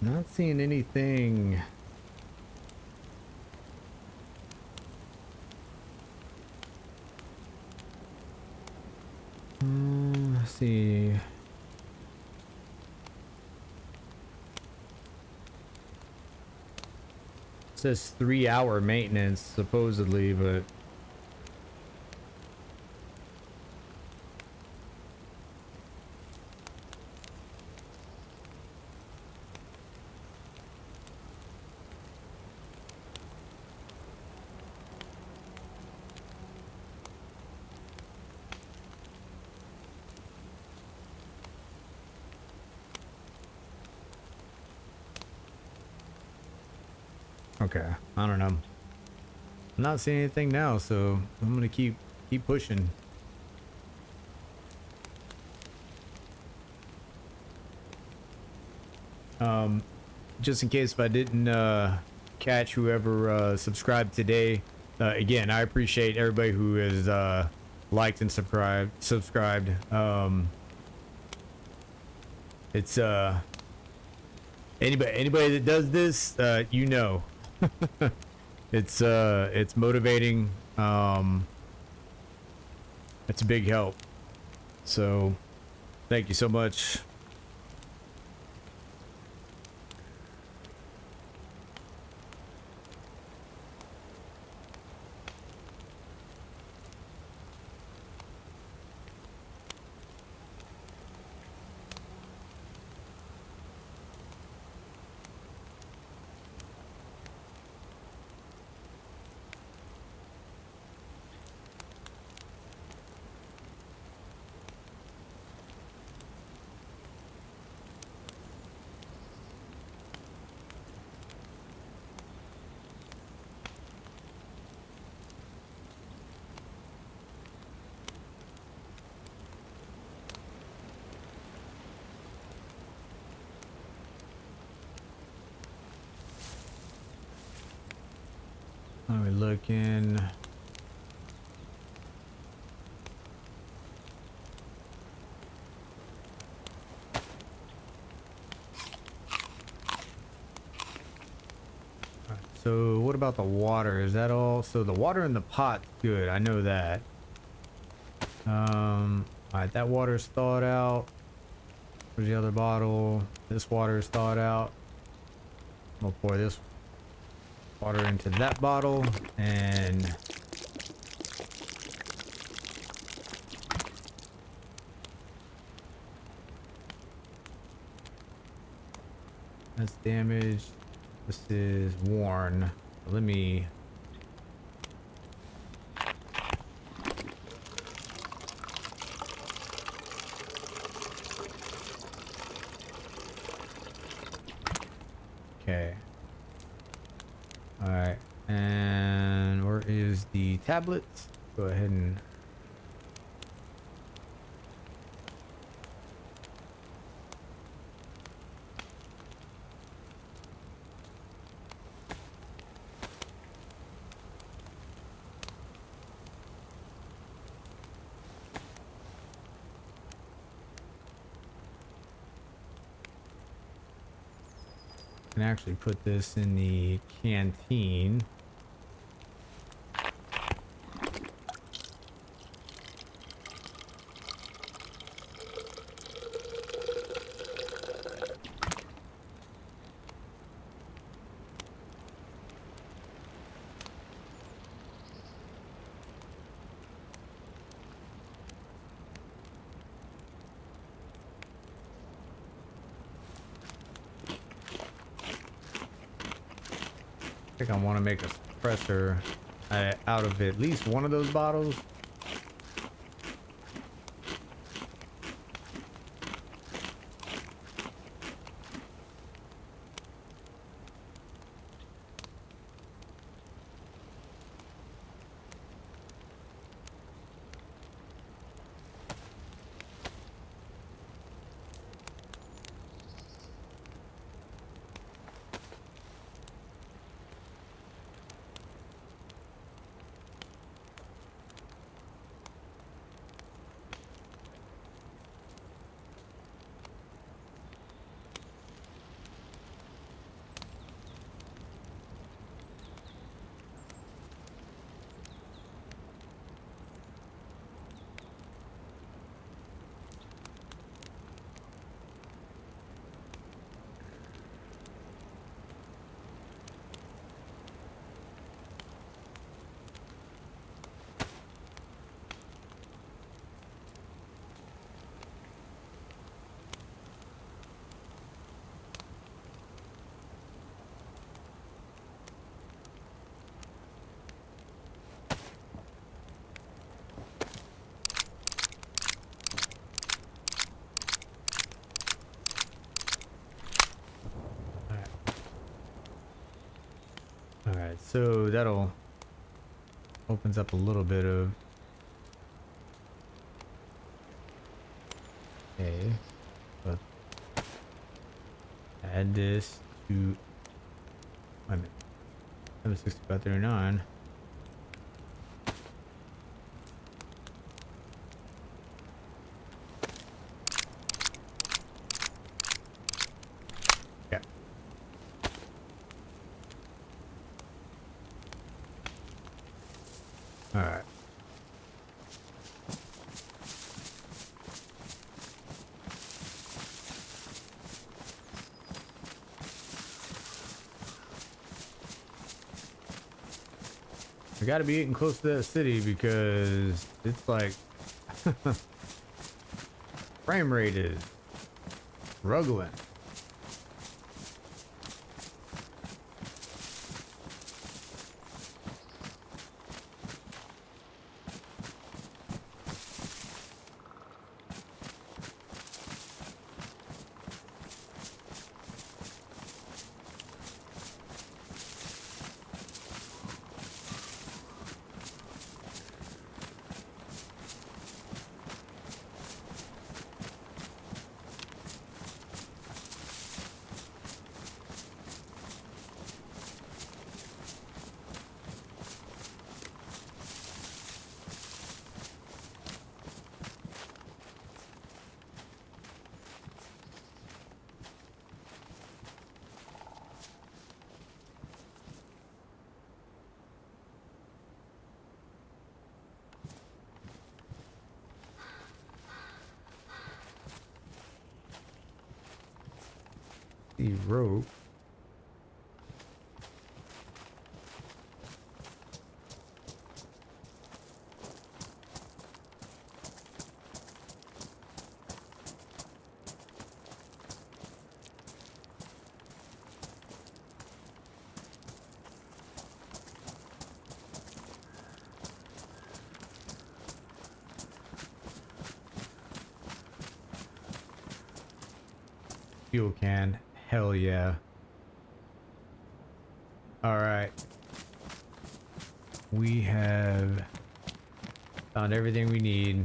Not seeing anything. Let's see. It says 3-hour maintenance supposedly, but okay, I don't know. I'm not seeing anything now, so I'm gonna keep pushing. Just in case if I didn't catch whoever subscribed today, again, I appreciate everybody who has liked and subscribed. It's anybody that does this, you know. It's motivating. It's a big help. So thank you so much. How are we looking? So what about the water? Is that all? So the water in the pot's good. I know that. All right, that water's thawed out. Where's the other bottle? This water is thawed out. We'll pour this water into that bottle and that's damaged. This is worn. Let me okay. All right, and where is the tablets? Go ahead and can actually put this in the canteen. I think I want to make a suppressor out of at least one of those bottles. so that'll opens up a little bit of. Okay, let's add this to. Wait a minute. 76539. Yeah. All right. I gotta be getting close to that city because it's like frame rate is struggling. The rope. Fuel can. Hell yeah. All right. We have found everything we need.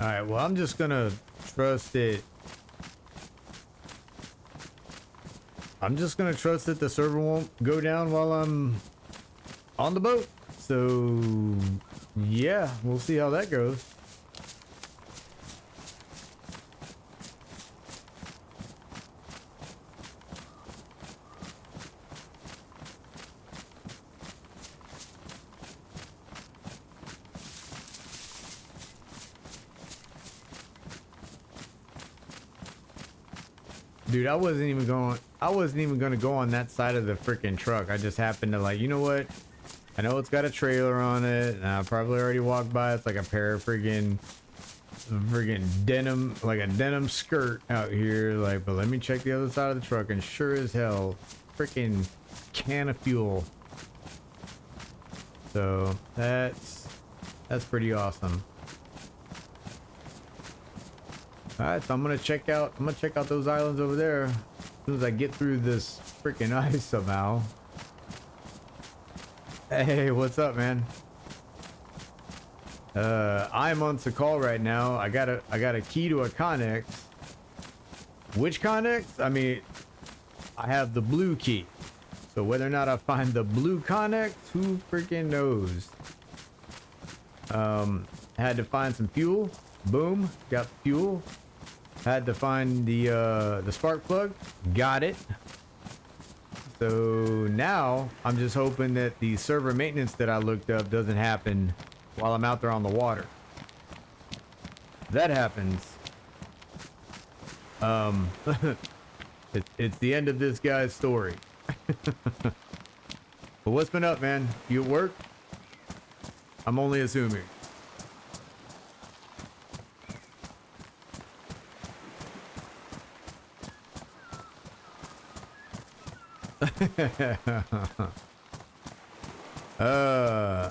All right. Well, I'm just gonna trust it. I'm just gonna trust that the server won't go down while I'm on the boat. So yeah, we'll see how that goes. Dude, I wasn't even gonna go on that side of the freaking truck. I just happened to, like, you know what? I know it's got a trailer on it, and I probably already walked by. It's like a pair of friggin' denim, like a denim skirt out here. Like, but let me check the other side of the truck, and sure as hell, freaking can of fuel. So that's pretty awesome. All right, so I'm gonna check out those islands over there as soon as I get through this freaking ice somehow. Hey, what's up, man? I'm on Sakhal right now. I got a key to a Connex. Which Connex? I mean, I have the blue key. So whether or not I find the blue Connex, who freaking knows? Had to find some fuel. Boom, got fuel. Had to find the spark plug. Got it. So now I'm just hoping that the server maintenance that I looked up doesn't happen while I'm out there on the water. If that happens, it's the end of this guy's story. But what's been up, man? You at work? I'm only assuming.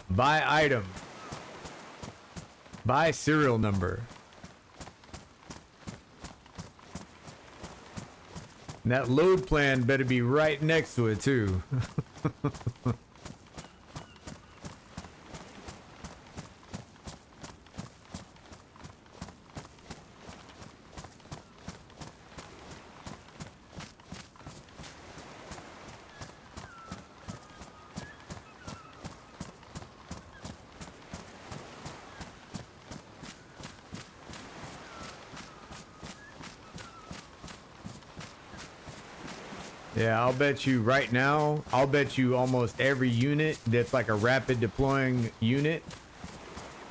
Buy item. Buy serial number. And that load plan better be right next to it too. Yeah, I'll bet you right now, I'll bet you almost every unit that's like a rapid deploying unit,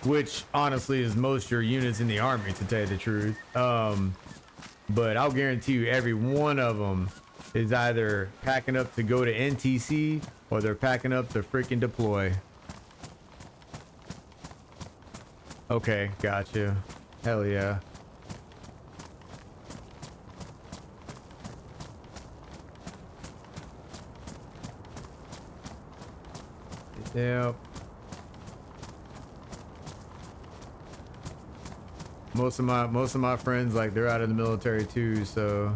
which honestly is most of your units in the army, to tell you the truth. But I'll guarantee you every one of them is either packing up to go to NTC or they're packing up to freaking deploy. Okay, gotcha. Hell yeah. Yep. Most of my friends, like, they're out of the military too, so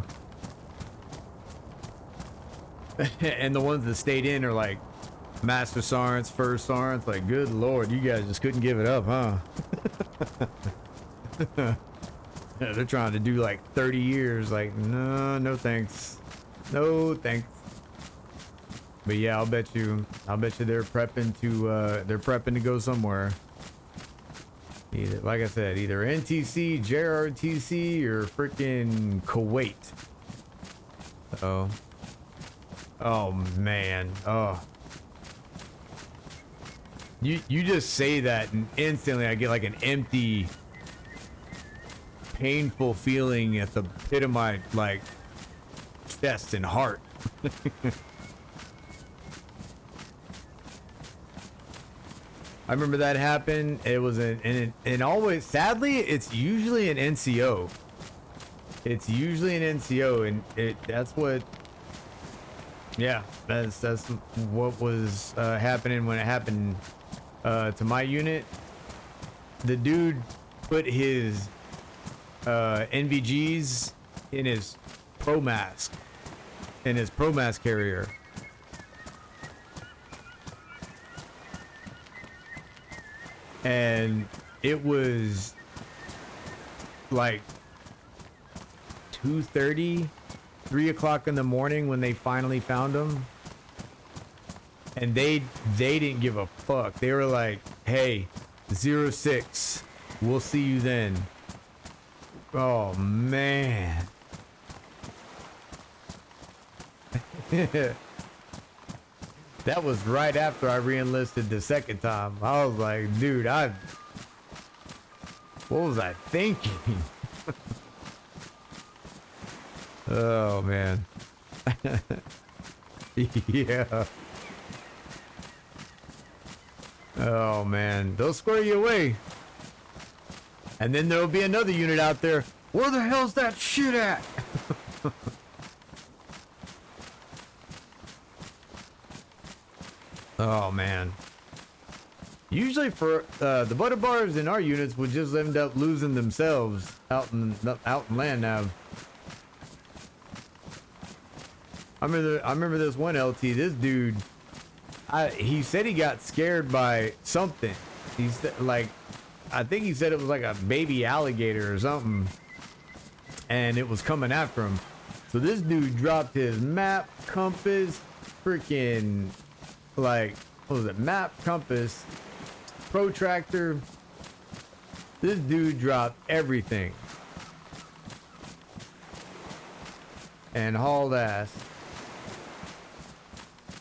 and the ones that stayed in are like master sergeants, first sergeants. Like, good lord, you guys just couldn't give it up, huh? Yeah, they're trying to do like 30 years. Like, no thanks, no thanks. But yeah, I'll bet you they're prepping to go somewhere. Either, like I said, either NTC, JRTC, or freaking Kuwait. Oh man, you just say that and instantly I get like an empty, painful feeling at the pit of my like chest and heart. I remember that happened. It was and always, sadly, it's usually an NCO. It's usually an NCO, and that's what. Yeah, that's what was happening when it happened to my unit. The dude put his NVGs in his pro mask, carrier. And it was like 2:30, 3 o'clock in the morning when they finally found him. And they didn't give a fuck. They were like, hey, 06, we'll see you then. Oh man. That was right after I re-enlisted the second time. I was like, dude, what was I thinking? Oh man. Yeah. Oh man, they'll square you away. And then there'll be another unit out there. Where the hell's that shit at? Oh man. Usually for the butter bars in our units would just end up losing themselves out in land nav. I remember this one LT. This dude, he said he got scared by something. He's like, I think he said it was like a baby alligator or something, and it was coming after him. So this dude dropped his map, compass, freaking, like, what was it? Map, compass, protractor. This dude dropped everything and hauled ass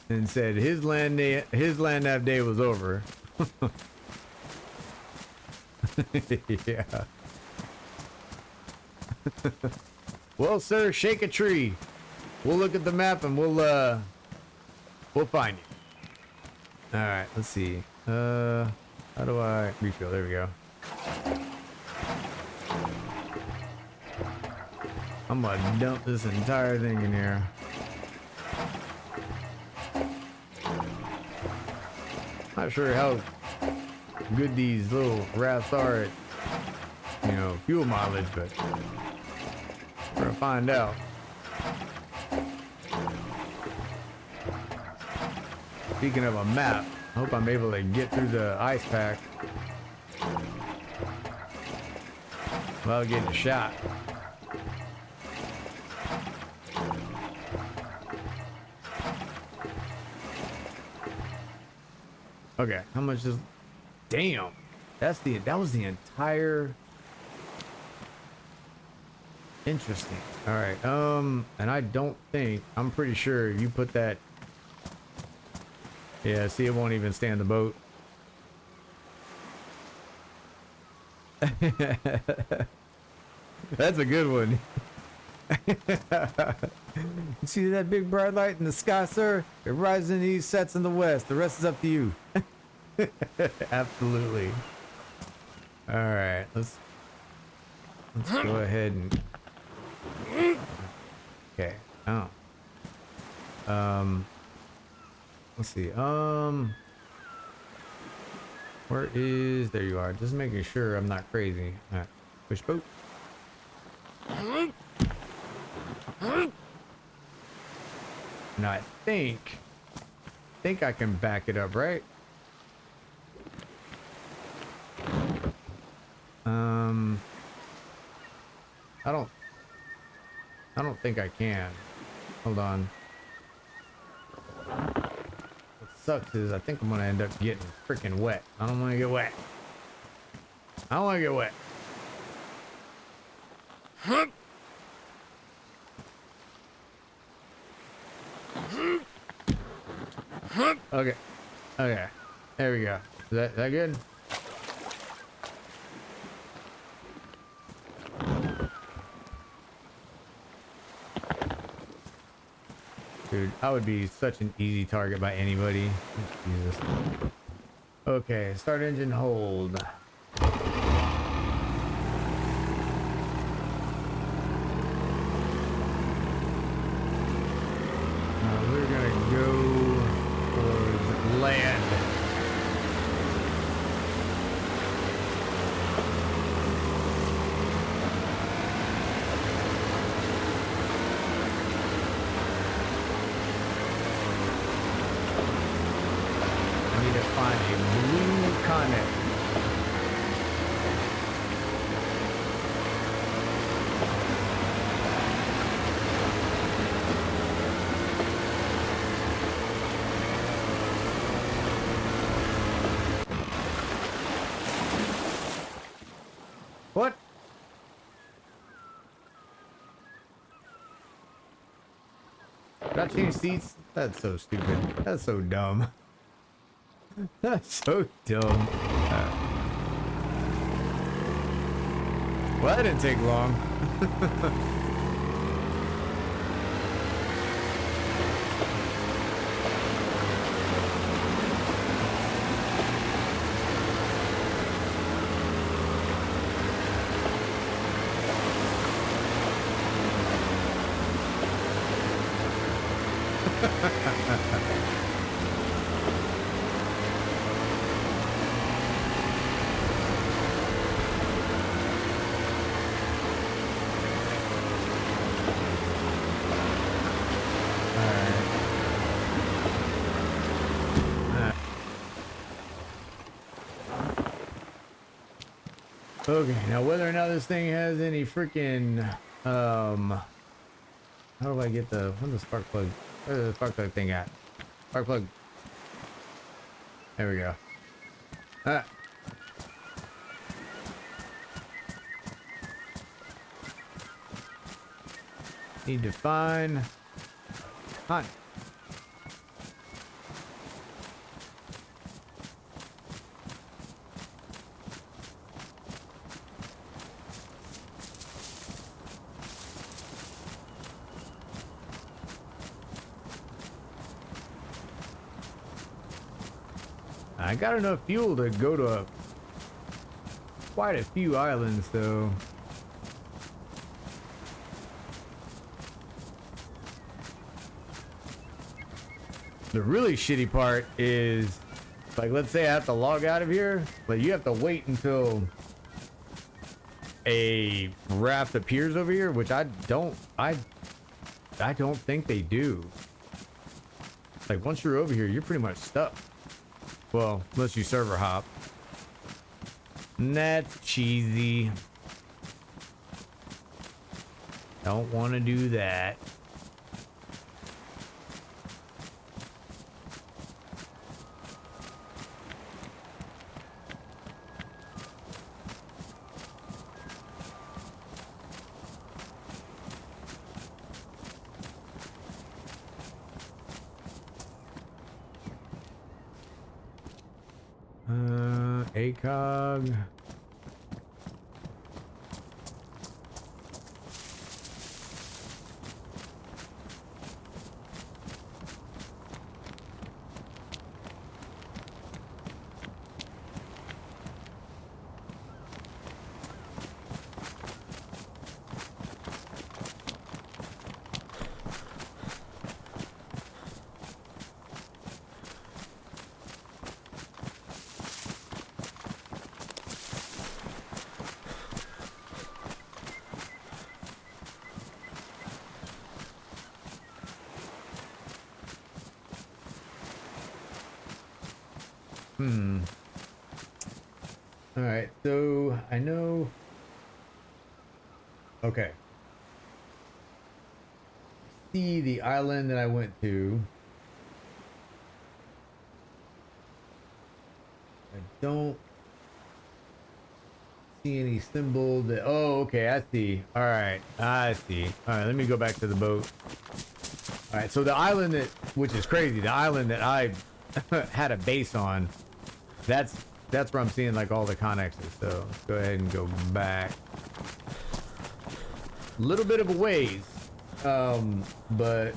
and said his land nav day was over. Yeah. Well, sir, shake a tree. We'll look at the map and we'll find you. All right, let's see. How do I refill? There we go. I'm gonna dump this entire thing in here. Not sure how good these little rafts are at, you know, fuel mileage, but we're gonna find out. Speaking of a map, I hope I'm able to get through the ice pack without getting shot. Okay, how much is... Damn! That was the entire... Interesting. Alright, and I don't think... I'm pretty sure you put that... Yeah, see, it won't even stand the boat. That's a good one. You see that big bright light in the sky, sir? It rises in the east, sets in the west. The rest is up to you. Absolutely. All right, let's go ahead and... Okay. Oh. Let's see. Where is... There you are. Just making sure I'm not crazy. All right. Push boat. Now I think I can back it up, right? I don't think I can. Hold on. What sucks is I think I'm gonna end up getting freaking wet. I don't want to get wet. I don't want to get wet. Okay. Okay. There we go. Is that good? Dude, I would be such an easy target by anybody. Jesus. Okay, start engine hold. We're gonna go towards land. I need to find a blue continent. What? Did I change seats? That's so stupid. That's so dumb. That's so dumb. Well, that didn't take long. Okay, now whether or not this thing has any freaking how do I get the where's the spark plug? Where's the spark plug thing at? Spark plug. There we go. Need to find hunt. I got enough fuel to go to quite a few islands, though. The really shitty part is Like, let's say I have to log out of here, but you have to wait until a raft appears over here, which I don't think they do. Like, once you're over here, you're pretty much stuck. Well, unless you server hop. And that's cheesy. Don't want to do that. ACOG. All right, so I know. Okay. See the island that I went to. I don't see any symbol that. Oh, okay, I see. All right, I see. All right, let me go back to the boat. All right, so the island that, which is crazy, the island that I had a base on, that's where I'm seeing like all the connexes. So let's go ahead and go back. A little bit of a ways, but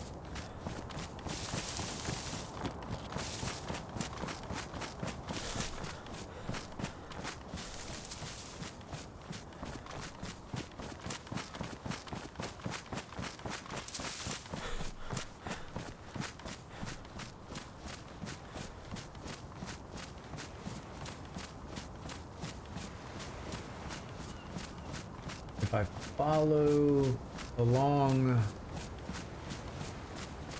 if I follow along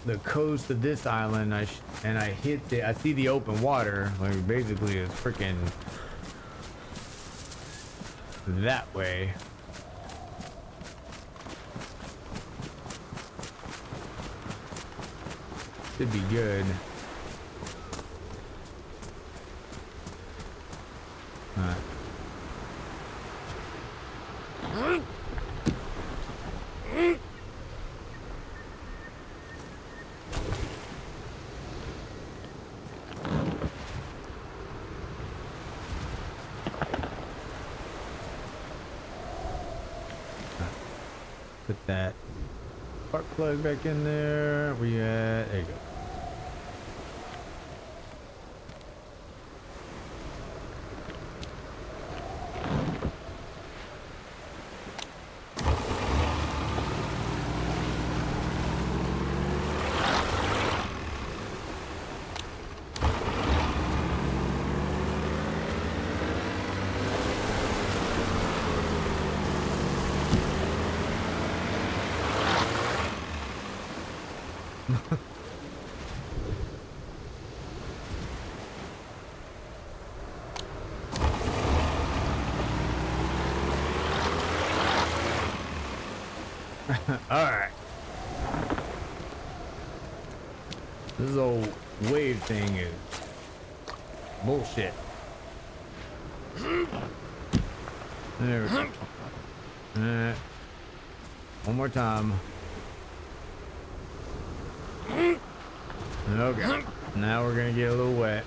the coast of this island, I hit I see the open water, like basically it's freaking that way. Should be good. All right. Put that spark plug back in there. Where you at? There you go. All right. This old wave thing is bullshit. There we go. All right. One more time. Okay. Now we're gonna get a little wet.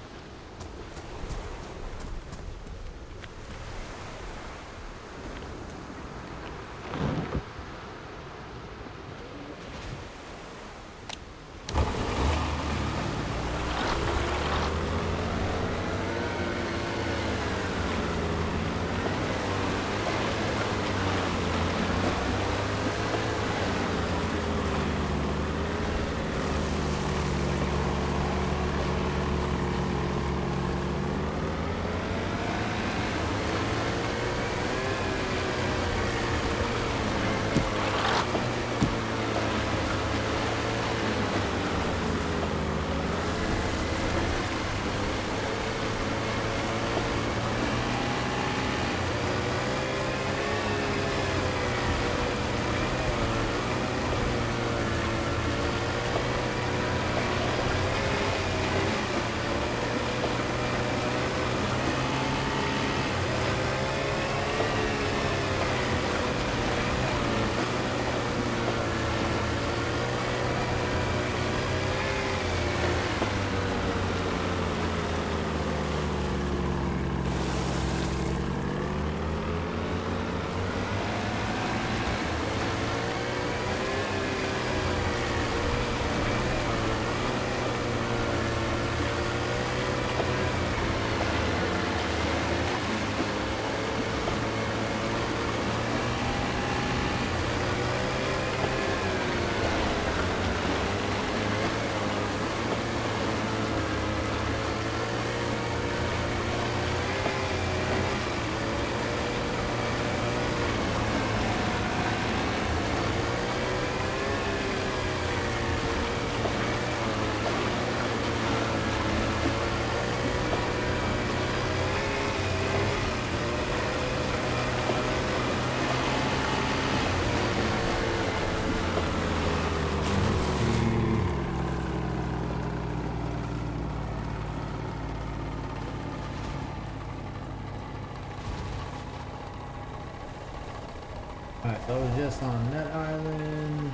Alright, so I was just on that island.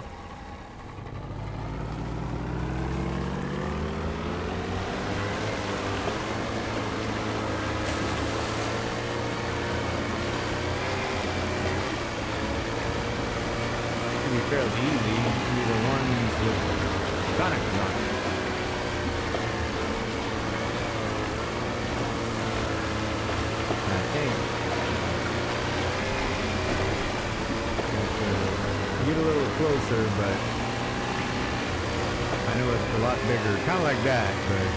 Should be fairly easy. Should be the ones with connectors on it. I think. Get a little closer, but I know it's a lot bigger, kind of like that, but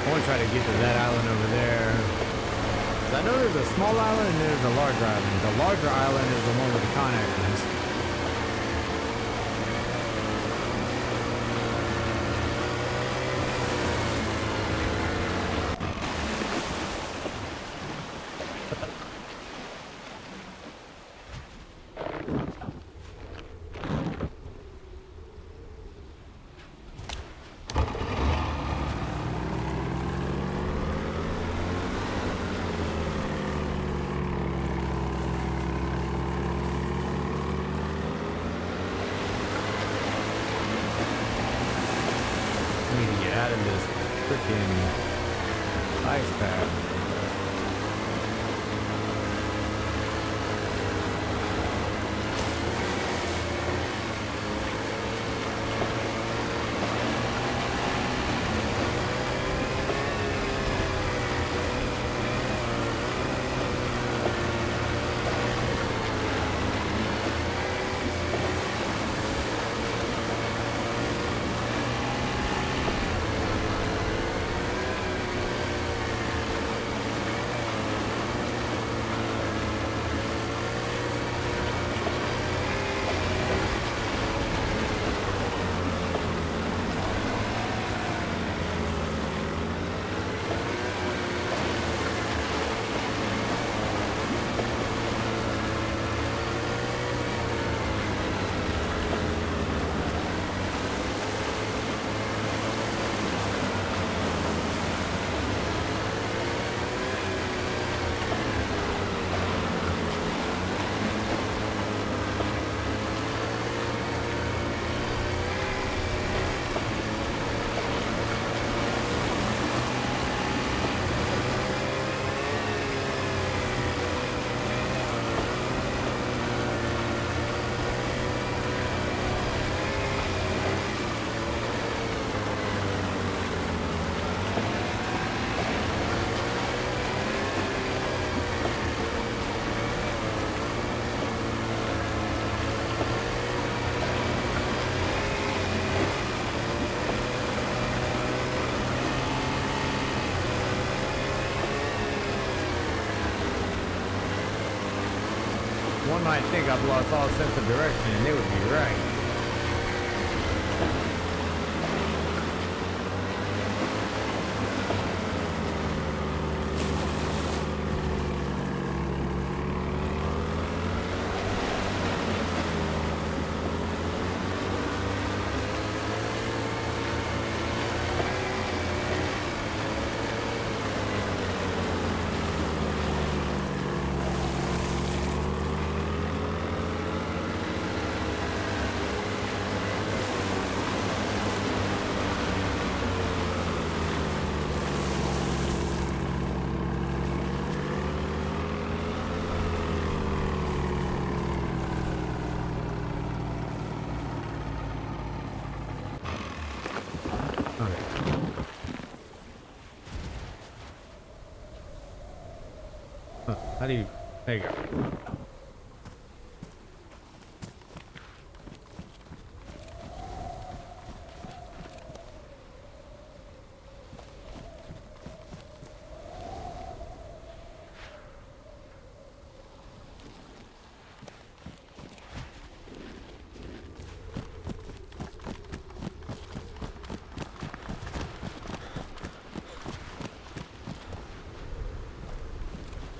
I want to try to get to that island over there. So I know there's a small island and there's a larger island. The larger island is the one with the connectors. Out of this freaking ice pack. might think I've lost all sense of direction, and they would be right. How do you... There you go.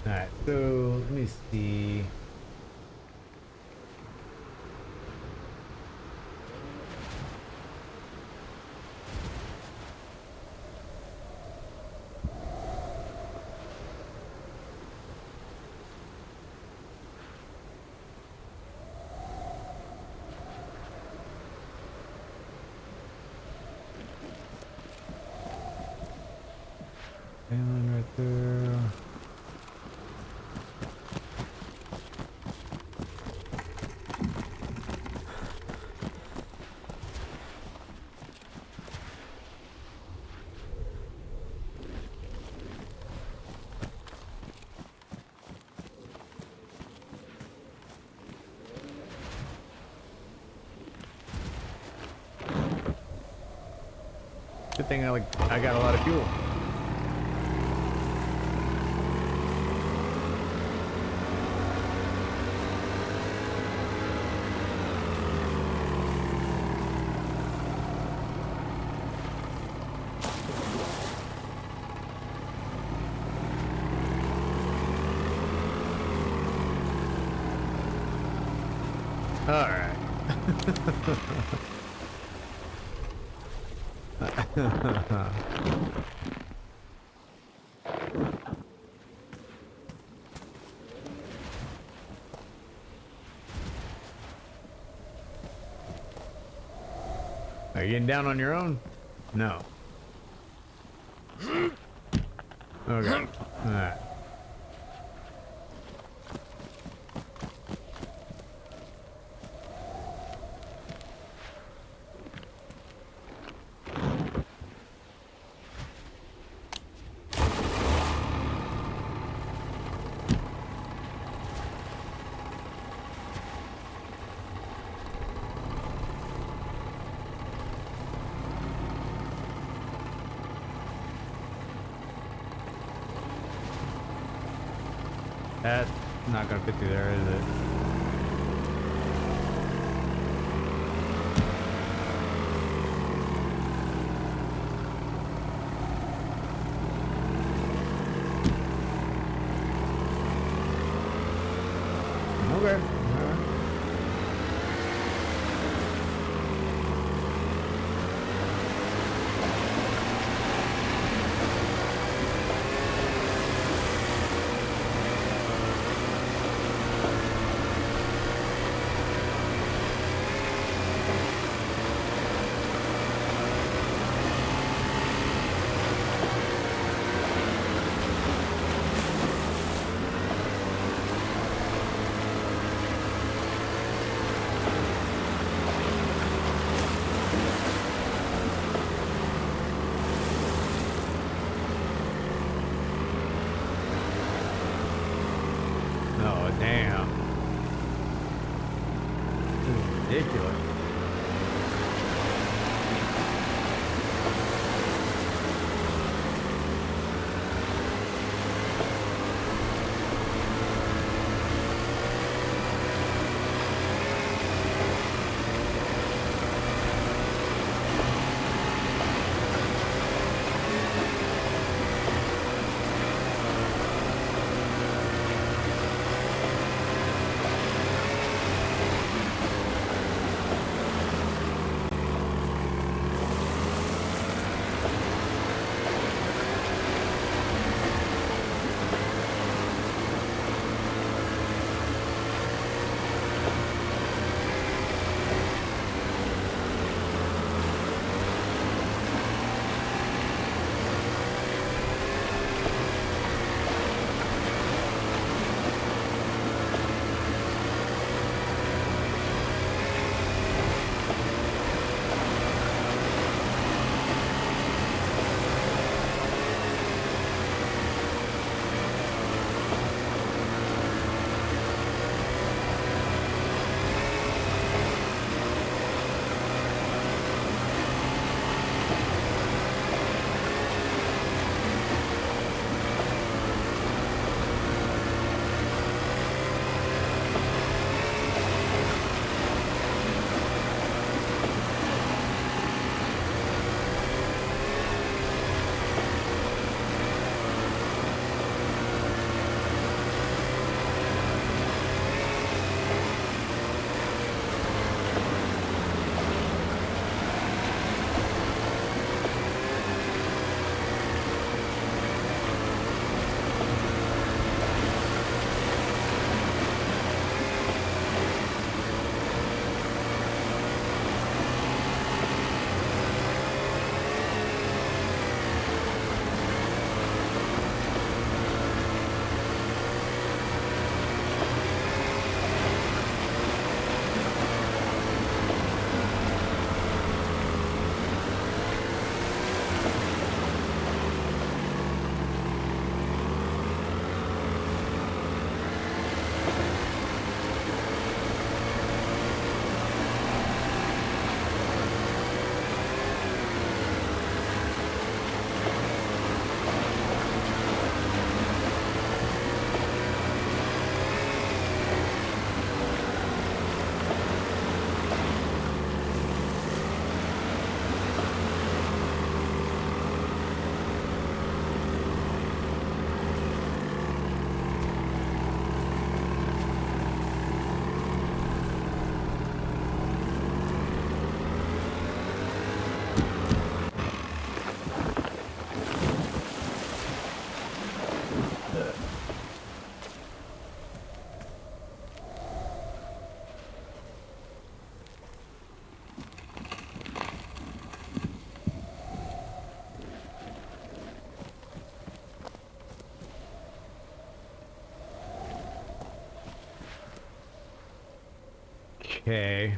Alright, so let me see. And right there. Good thing I got a lot of fuel. All right. Are you getting down on your own? No. Okay. All right. That's not gonna fit through there, is it? Okay. Okay.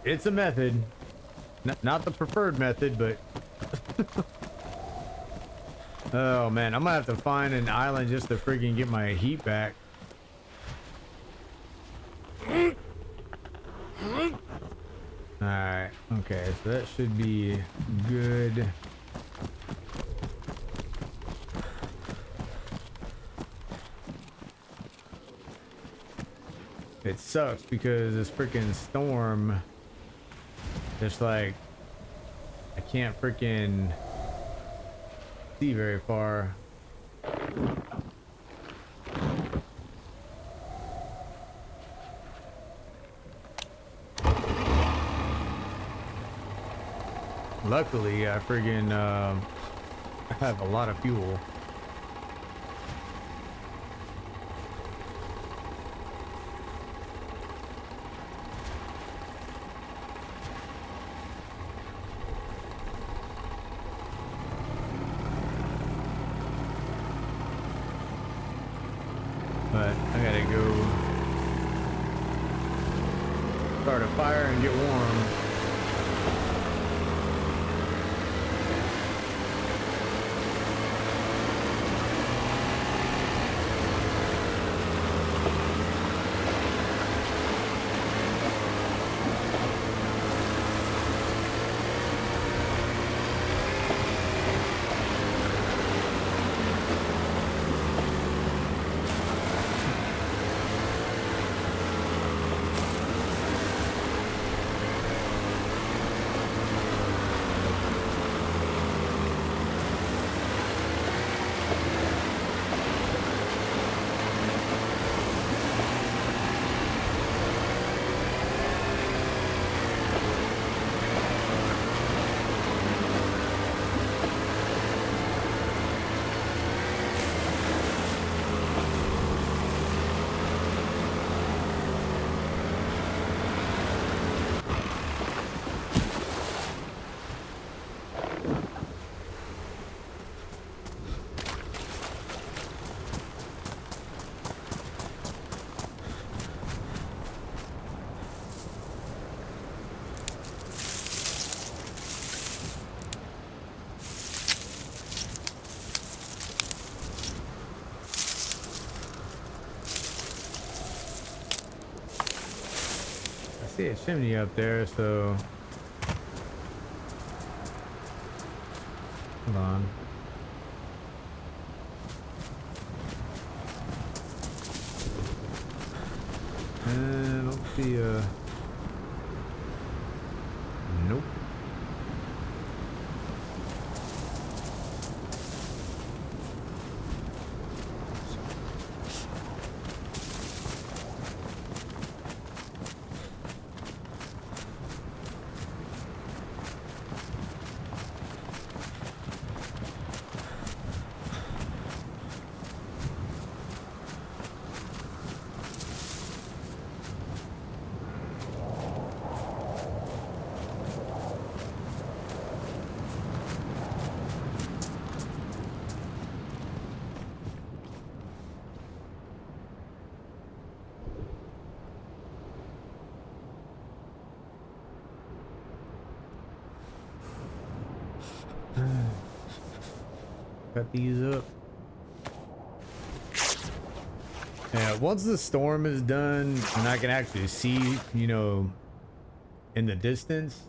It's a method. Not the preferred method, but... Oh, man. I'm gonna have to find an island just to freaking get my heat back. Alright. Okay, so that should be good. It sucks because this freaking storm... Just like... I can't freaking... see very far. Luckily, I friggin' have a lot of fuel. But I gotta go start a fire and get warm. I see a chimney up there, so hold on. I don't see a... Nope. cut these up. Yeah, once the storm is done and I can actually see, you know, in the distance,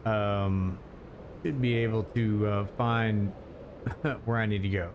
should be able to find where I need to go.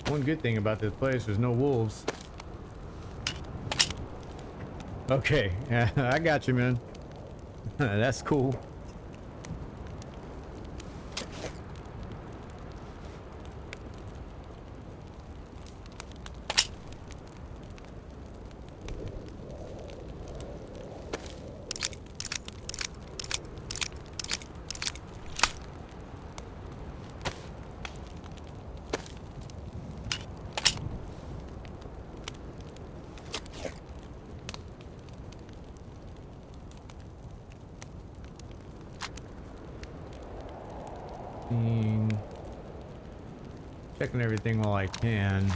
One good thing about this place, there's no wolves. Okay, I got you, man. That's cool. Checking everything while I can.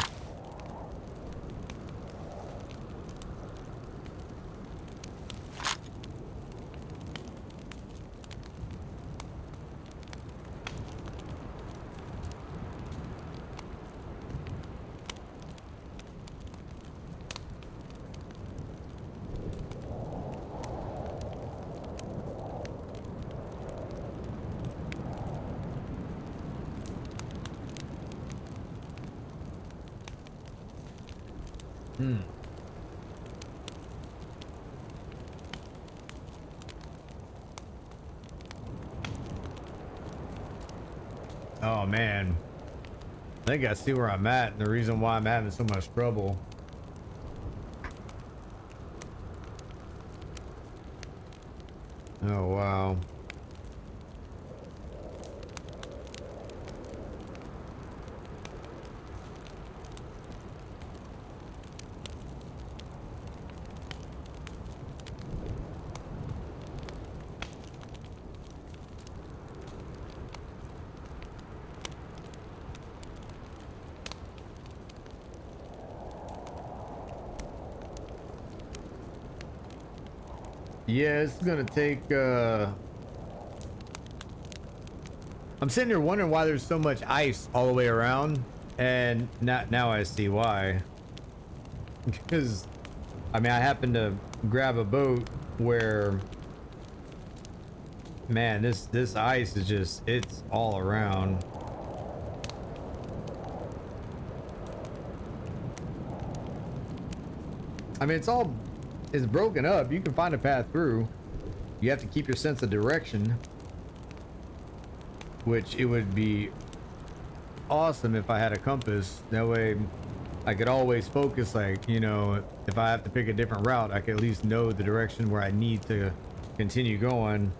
Oh man, I think I see where I'm at and the reason why I'm having so much trouble. Oh wow. Yeah, it's gonna take I'm sitting here wondering why there's so much ice all the way around, and now I see why. Because I mean, I happened to grab a boat where Man, this ice is just, it's all around. I mean, it's broken up. You can find a path through. You have to keep your sense of direction, which it would be awesome if I had a compass. That way I could always focus, like, you know, if I have to pick a different route, I could at least know the direction where I need to continue going.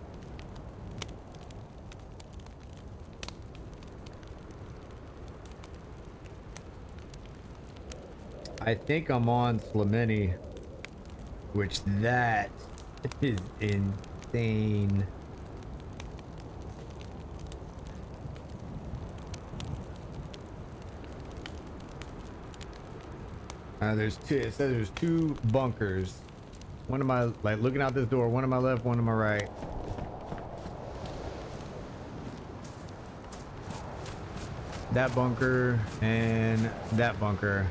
I think I'm on Slimeni, which that is insane. There's two. It says there's two bunkers. One of my, like, looking out this door. One on my left, one on my right. That bunker and that bunker,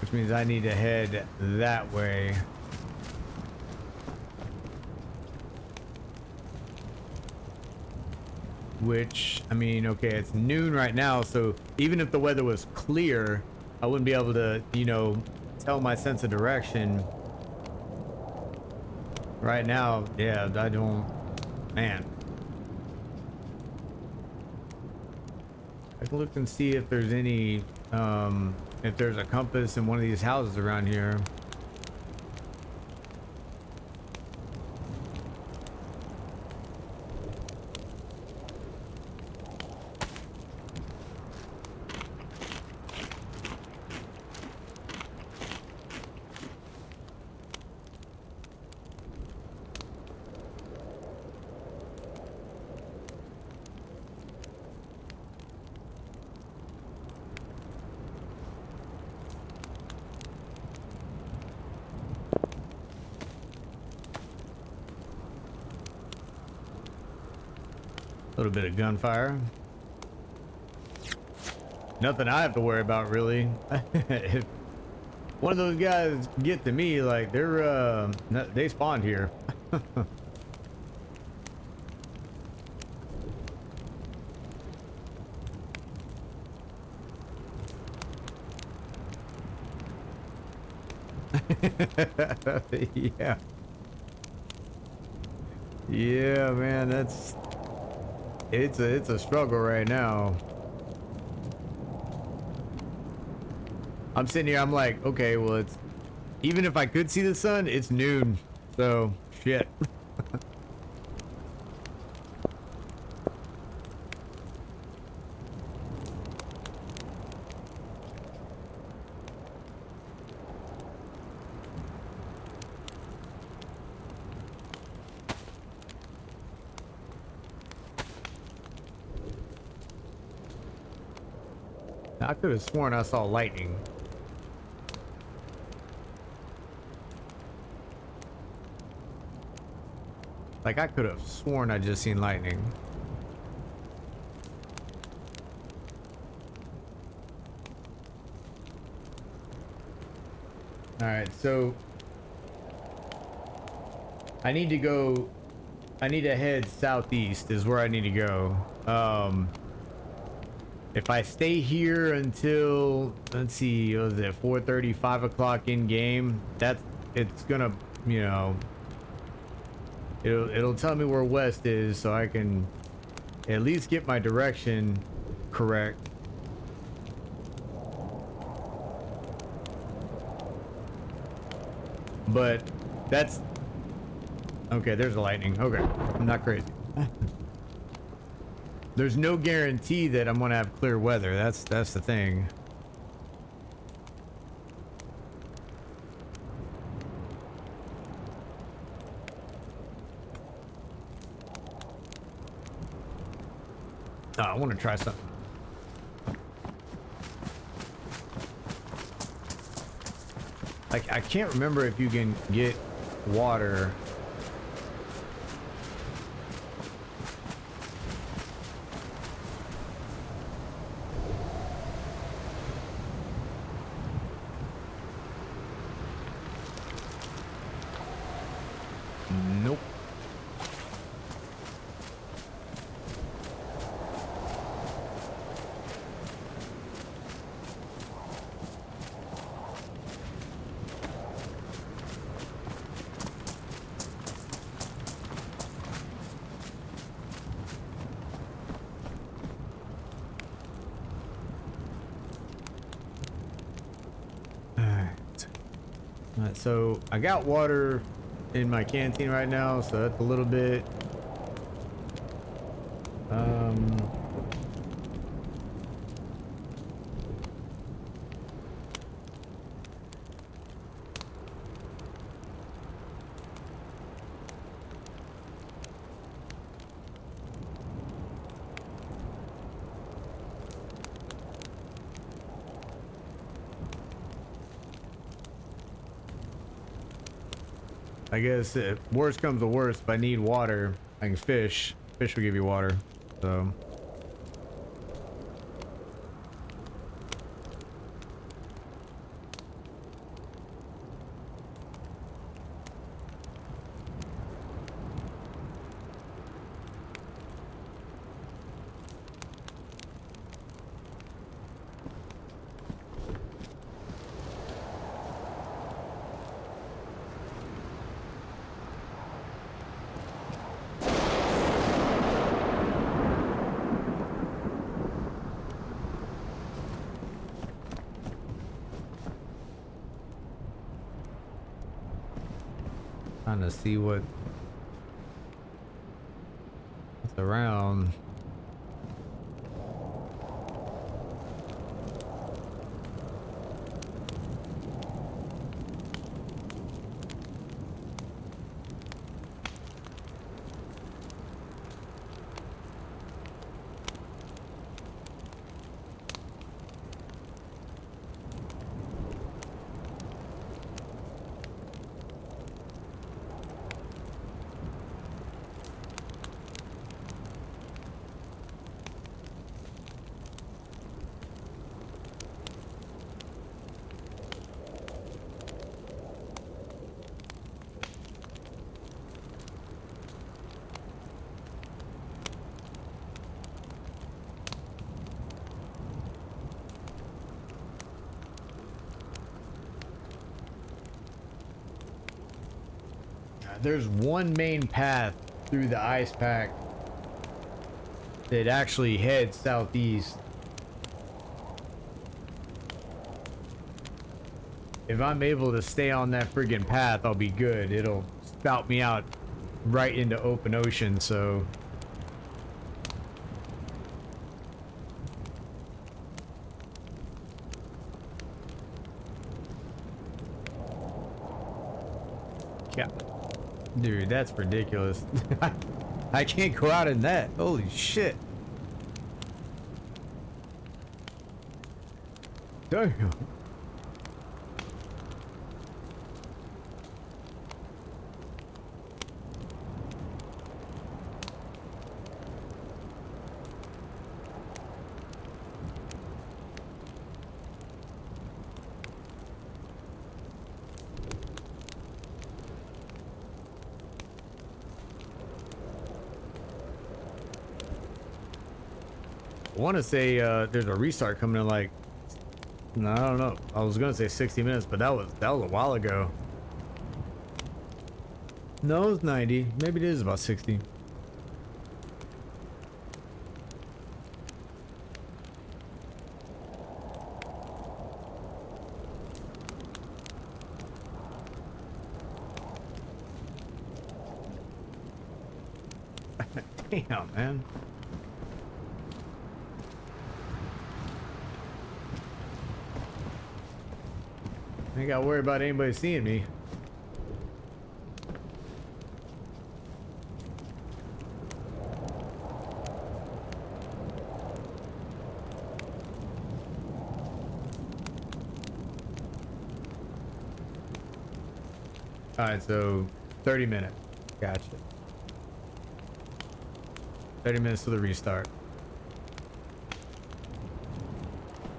which means I need to head that way. Which, I mean, okay, it's noon right now, so even if the weather was clear, I wouldn't be able to, you know, tell my sense of direction. Right now, yeah, I don't, man. I can look and see if there's any, if there's a compass in one of these houses around here. A little bit of gunfire. Nothing I have to worry about, really. If one of those guys get to me, like, they spawned here. Yeah. Yeah, man, it's a struggle right now. I'm sitting here, I'm like, okay, well, it's, even if I could see the sun, it's noon, so shit. I could have sworn I saw lightning. Like, I could have sworn I just seen lightning. All right, so I need to head southeast is where I need to go. If I stay here until, let's see, what was it, 4:30, 5 o'clock in game, it's gonna, you know, it'll tell me where west is, so I can at least get my direction correct. But that's okay. There's a lightning. Okay, I'm not crazy. There's no guarantee that I'm gonna have clear weather. That's the thing. Oh, I want to try something. Like, I can't remember if you can get water. Nope. Alright, so I got water in my canteen right now, so that's a little bit. I guess if worst comes to worst, if I need water, I can fish. Fish will give you water, so. Trying to see what's around. There's one main path through the ice pack that actually heads southeast. If I'm able to stay on that friggin' path, I'll be good. It'll spout me out right into open ocean, so. Yeah. Dude, that's ridiculous. I can't go out in that. Holy shit. Damn. I want to say there's a restart coming in like, no, I don't know. I was gonna say 60 minutes, but that was a while ago. No, it's 90. Maybe it is about 60. Damn, man. I ain't gotta worry about anybody seeing me. Alright, so 30 minutes. Gotcha. 30 minutes to the restart.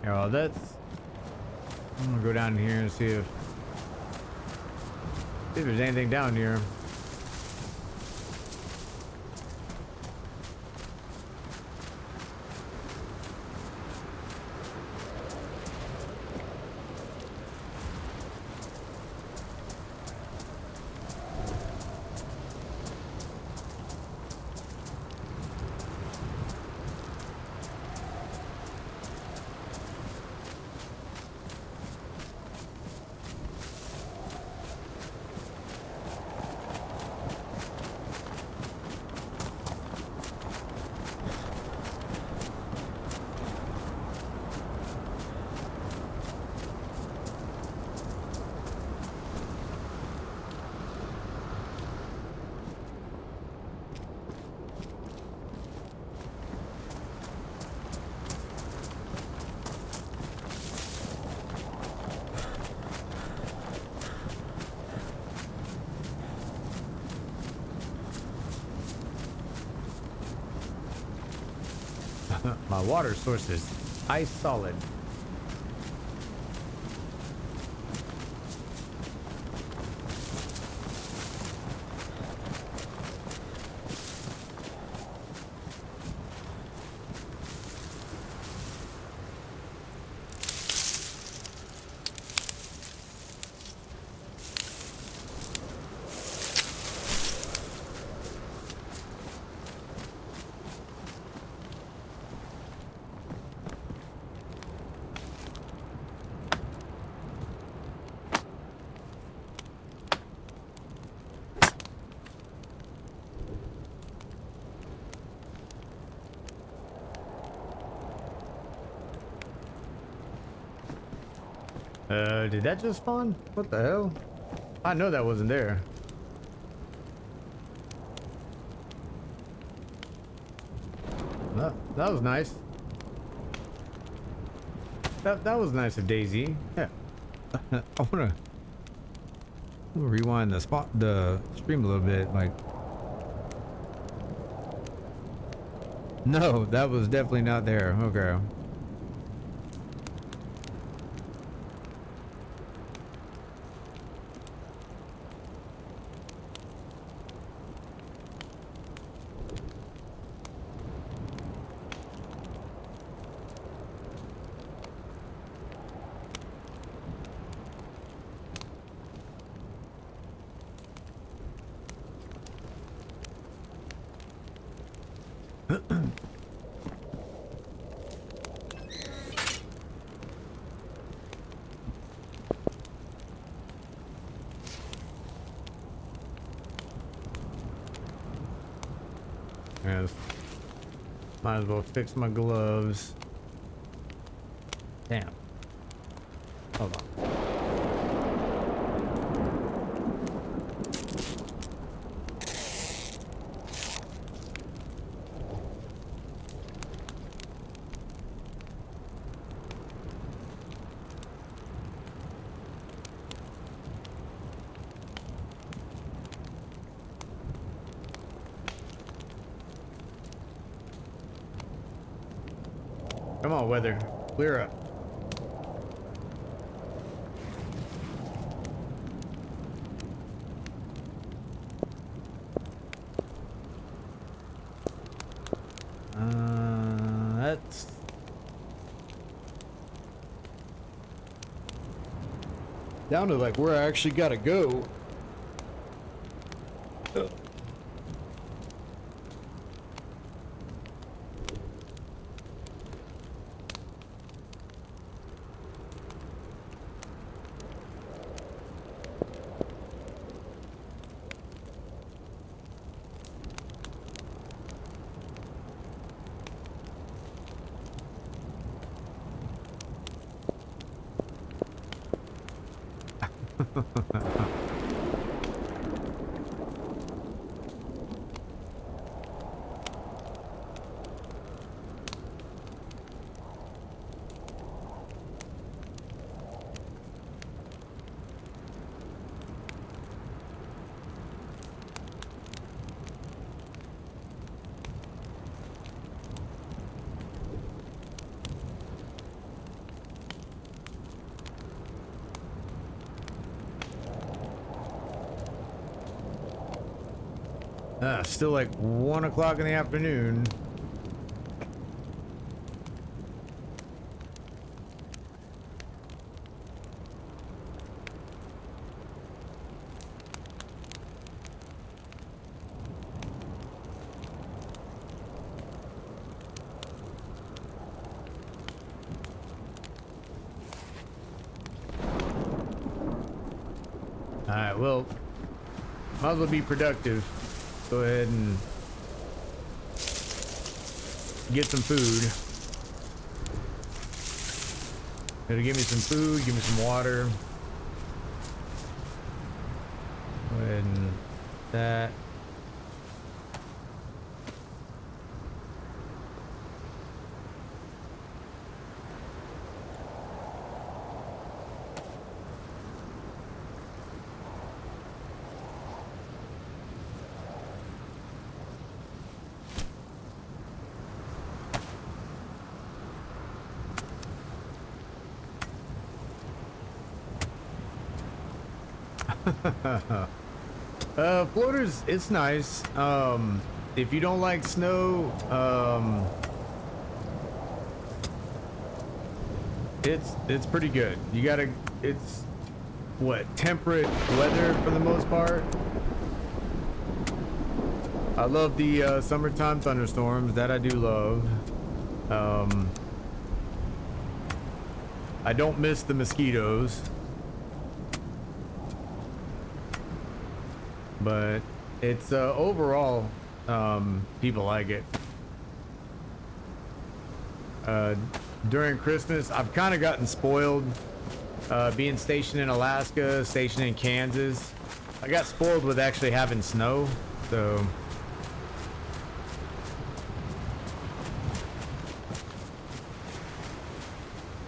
Yeah, well, that's. I'm gonna go down here and see if there's anything down here. My water source is ice solid. Did that just spawn? What the hell? I know that wasn't there. That was nice. That was nice of Daisy. Yeah. I wanna rewind the stream a little bit. Like, no, that was definitely not there. Okay. Might as well fix my gloves. Damn. Hold on. Come on, weather. Clear up. That's down to like where I actually gotta go. Still like 1 o'clock in the afternoon. All right, well, might as well be productive. Go ahead and get some food. Gotta give me some food, give me some water. Go ahead and that. Florida's, it's nice. If you don't like snow, it's pretty good. You gotta, it's what, temperate weather for the most part. I love the summertime thunderstorms, that I do love. I don't miss the mosquitoes, but it's overall, people like it. During Christmas, I've kind of gotten spoiled, being stationed in Alaska, stationed in Kansas. I got spoiled with actually having snow, so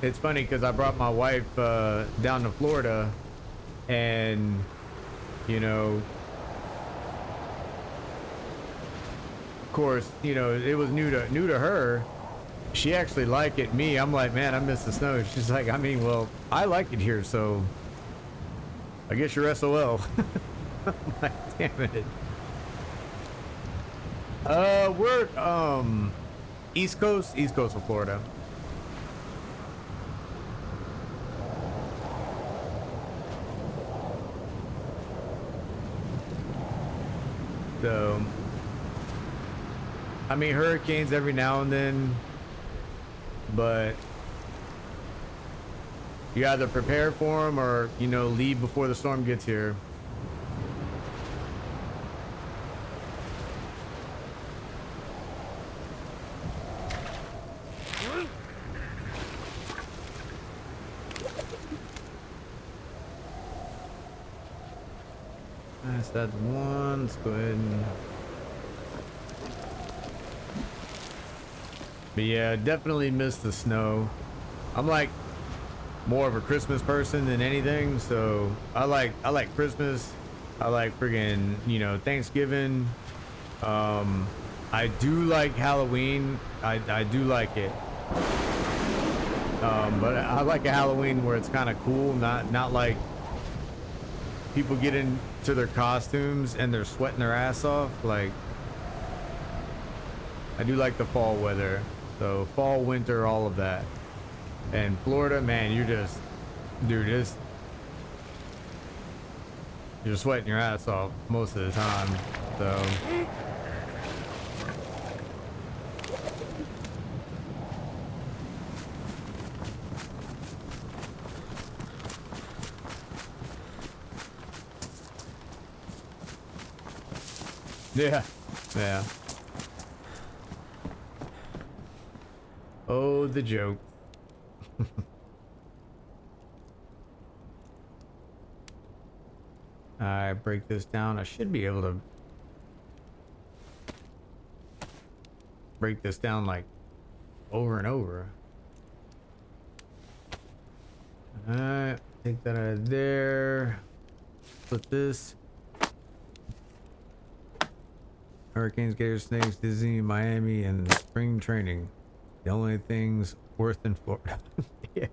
it's funny because I brought my wife down to Florida, and you know, of course, you know, it was new to her. She actually liked it. Me, I'm like, man, I miss the snow. She's like, I mean, well, I like it here, so I guess you're SOL. I'm like, damn it. We're East Coast of Florida. So, I mean, hurricanes every now and then, but you either prepare for them or, you know, leave before the storm gets here. Nice, that's one. Let's go ahead and... But yeah, definitely miss the snow. I'm like more of a Christmas person than anything, so I like Christmas. I like friggin', you know, Thanksgiving. I do like Halloween. I do like it. But I like a Halloween where it's kind of cool, not like people get into their costumes and they're sweating their ass off. Like, I do like the fall weather. So fall, winter, all of that. And Florida, man, you're just, dude, you're sweating your ass off most of the time. So yeah, yeah. Oh, the joke. I break this down. I should be able to break this down like over and over. Alright, take that out of there. Put this. Hurricanes, gators, snakes, Disney, Miami, and spring training. The only things worse than Florida. Yeah.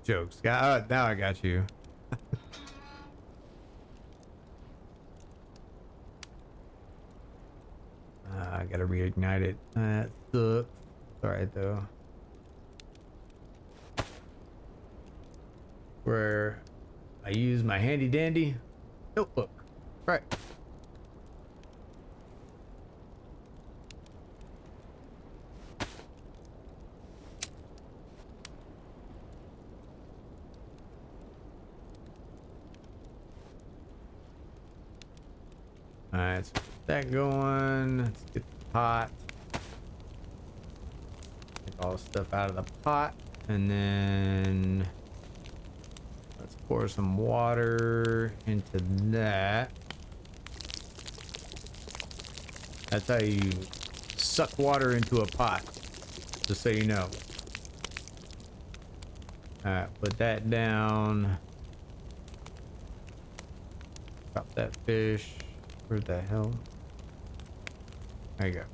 Jokes. Now I got you. I gotta reignite it. That sucks. Alright though. Where I use my handy dandy notebook. Right. Alright, let's get that going. Let's get the pot. Take all the stuff out of the pot. And then let's pour some water into that. That's how you suck water into a pot, just so you know. Alright, put that down. Drop that fish. Where the hell? There you go.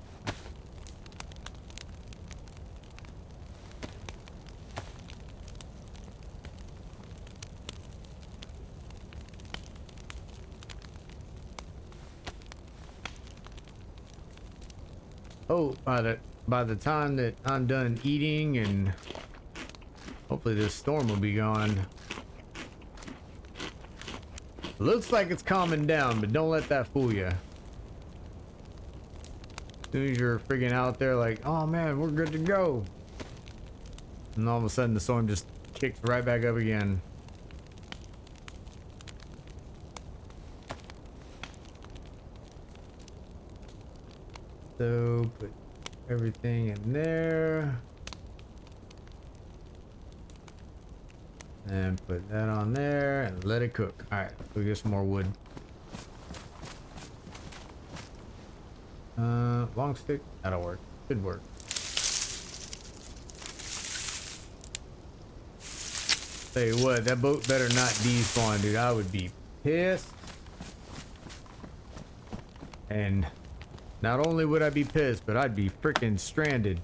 Oh, by the time that I'm done eating, and hopefully this storm will be gone. Looks like it's calming down, but don't let that fool you. As soon as you're freaking out there like, oh man, we're good to go. And all of a sudden the storm just kicks right back up again. So put everything in there. And put that on there and let it cook. Alright, go get some more wood. Long stick, that'll work. Should work. Tell you what, that boat better not despawn, dude. I would be pissed. And not only would I be pissed, but I'd be freaking stranded.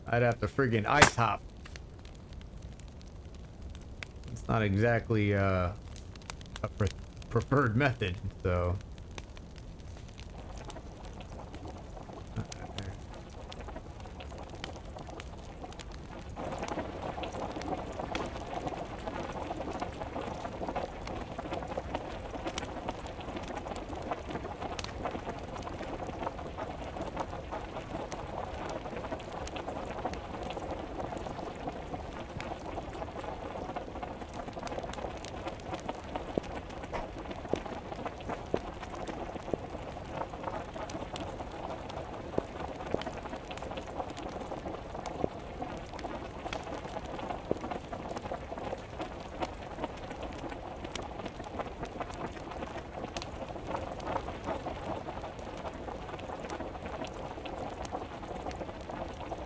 I'd have to friggin' ice hop. It's not exactly a preferred method, so.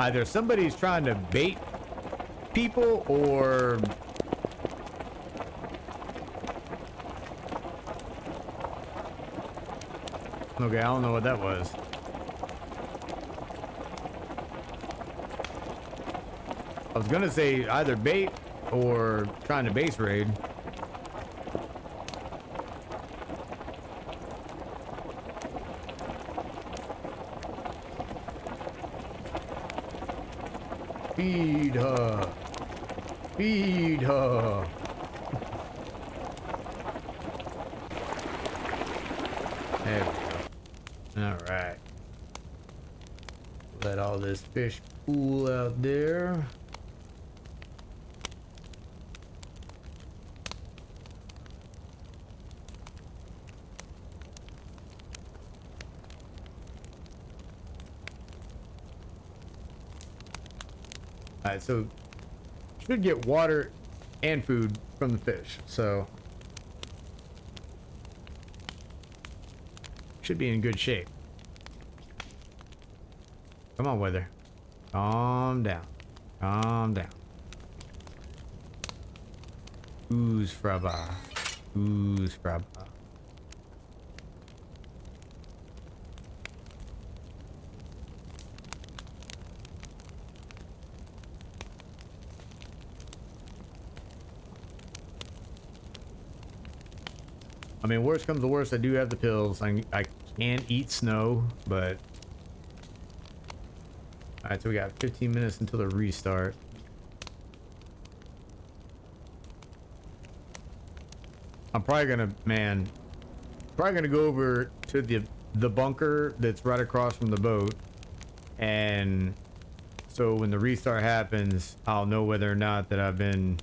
Either somebody's trying to bait people or okay, I don't know what that was. I was gonna say either bait or trying to base raid. Feed her. Feed her. There we go. All right. Let all this fish cool out there. Alright, so should get water and food from the fish, so should be in good shape. Come on, weather. Calm down. Calm down. Ooze fraba. Ooze fraba. I mean, worst comes to worst, I do have the pills. I can eat snow, but... Alright, so we got 15 minutes until the restart. I'm probably gonna, man... Probably gonna go over to the bunker that's right across from the boat. And... So when the restart happens, I'll know whether or not that I've been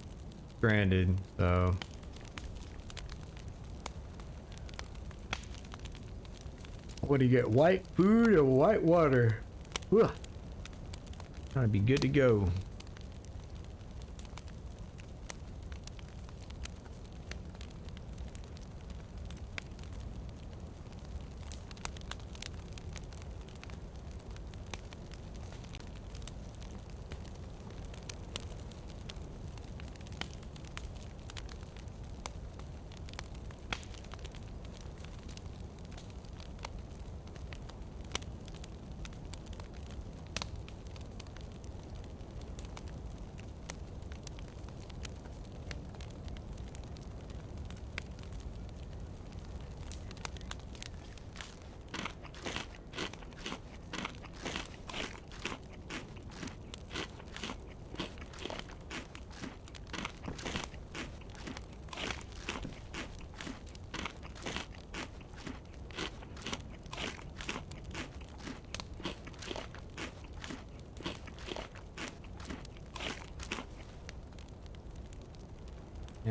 stranded, so... What do you get? White food or white water? Ugh. Trying to be good to go.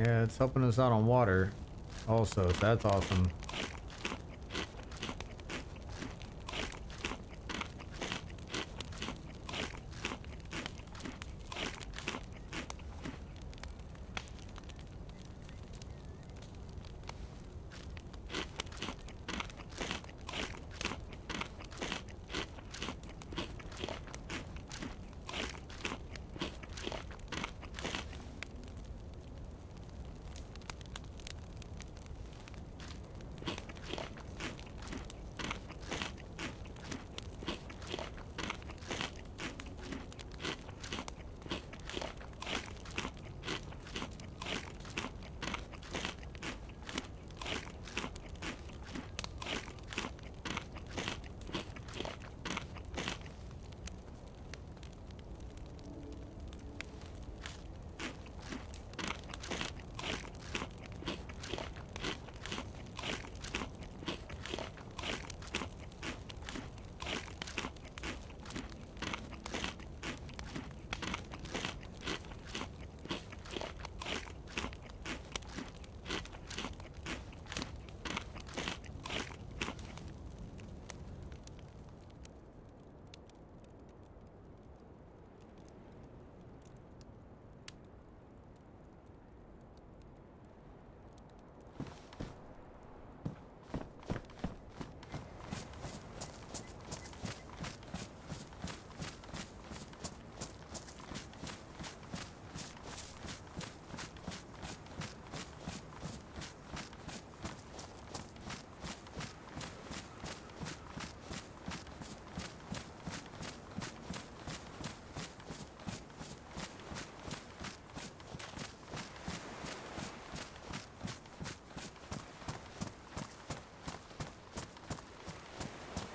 Yeah, it's helping us out on water also, so that's awesome.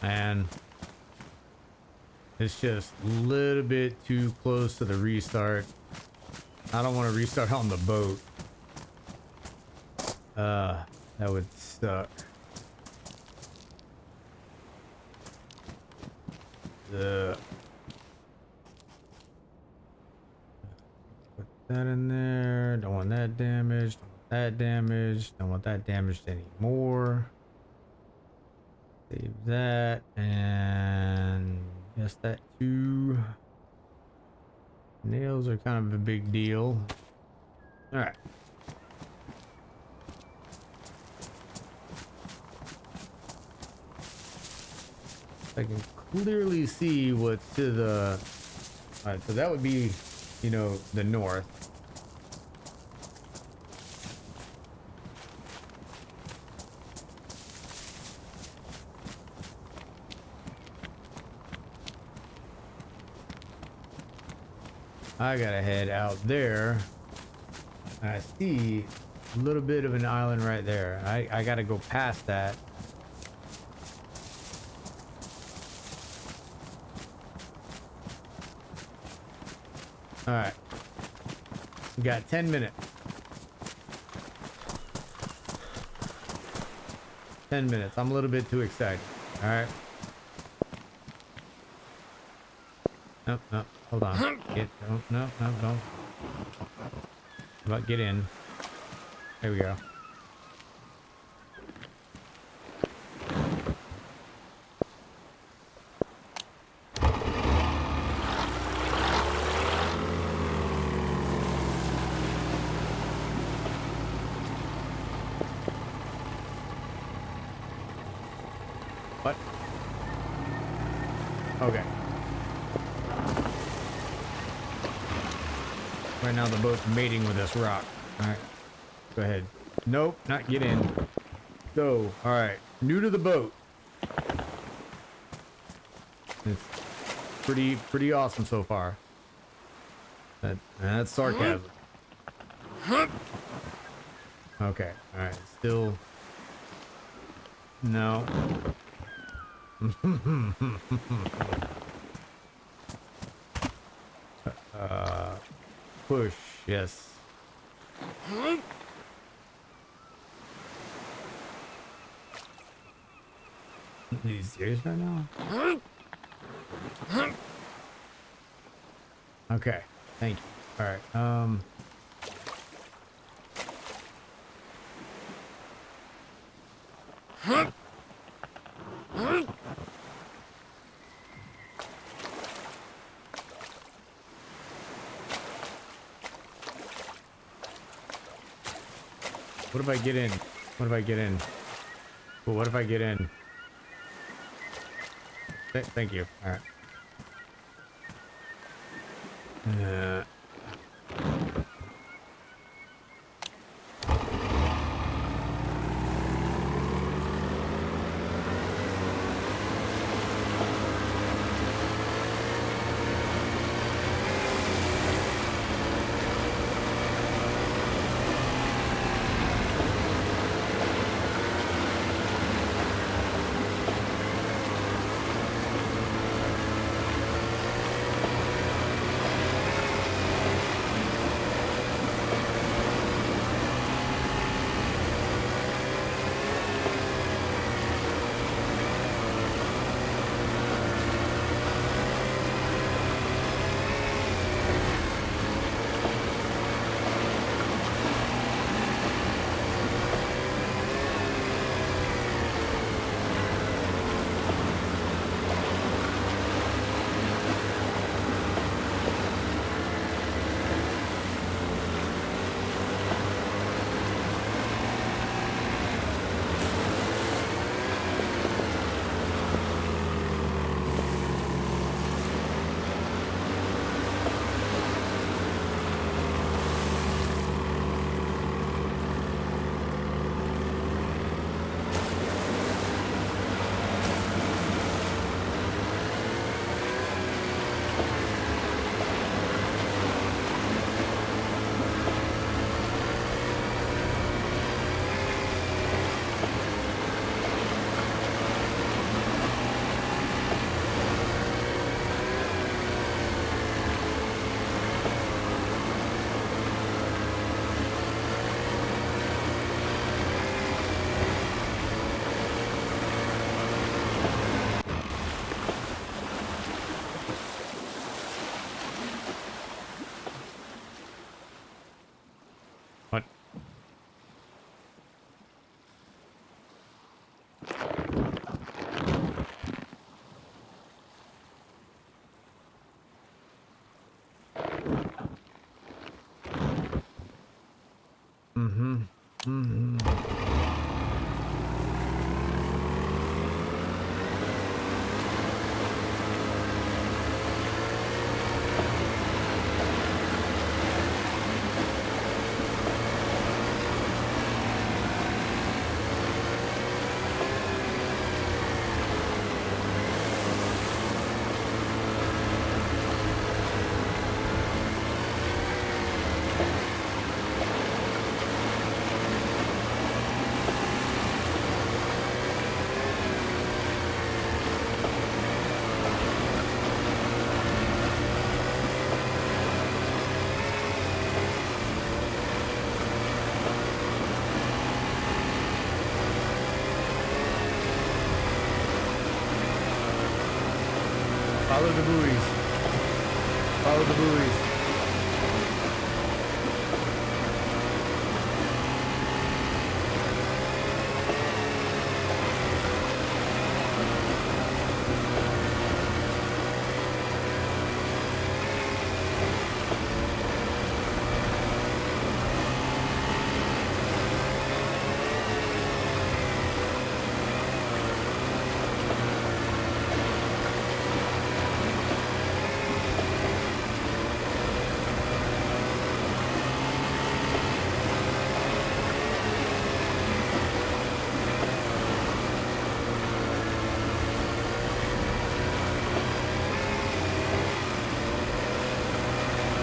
And it's just a little bit too close to the restart. I don't want to restart on the boat. That would suck. Put that in there. Don't want that damaged. Don't want that damaged. Don't want that damaged anymore. Save that, and yes, that too. Nails are kind of a big deal. All right. I can clearly see what's to the... All right, so that would be, you know, the north. I gotta head out there. I see a little bit of an island right there. I gotta go past that. All right. We got 10 minutes. 10 minutes. I'm a little bit too excited. All right. Nope, nope. Hold on. Get, no, don't. How about get in? There we go. What? Okay. Right now the boat's mating with this rock. Alright. Go ahead. Nope, not get in. Go. Alright. New to the boat. It's pretty awesome so far. That's sarcasm. Okay. Alright. Still. No. Push, yes. Are you serious right now? Okay, thank you. All right, What if I get in? What if I get in? Well, what if I get in? Thank you. All right. What? Mm-hmm. Mm-hmm. Follow the buoys. Follow the buoys.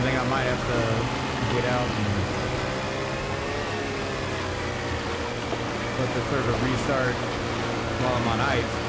I think I might have to get out and let the server restart while I'm on ice.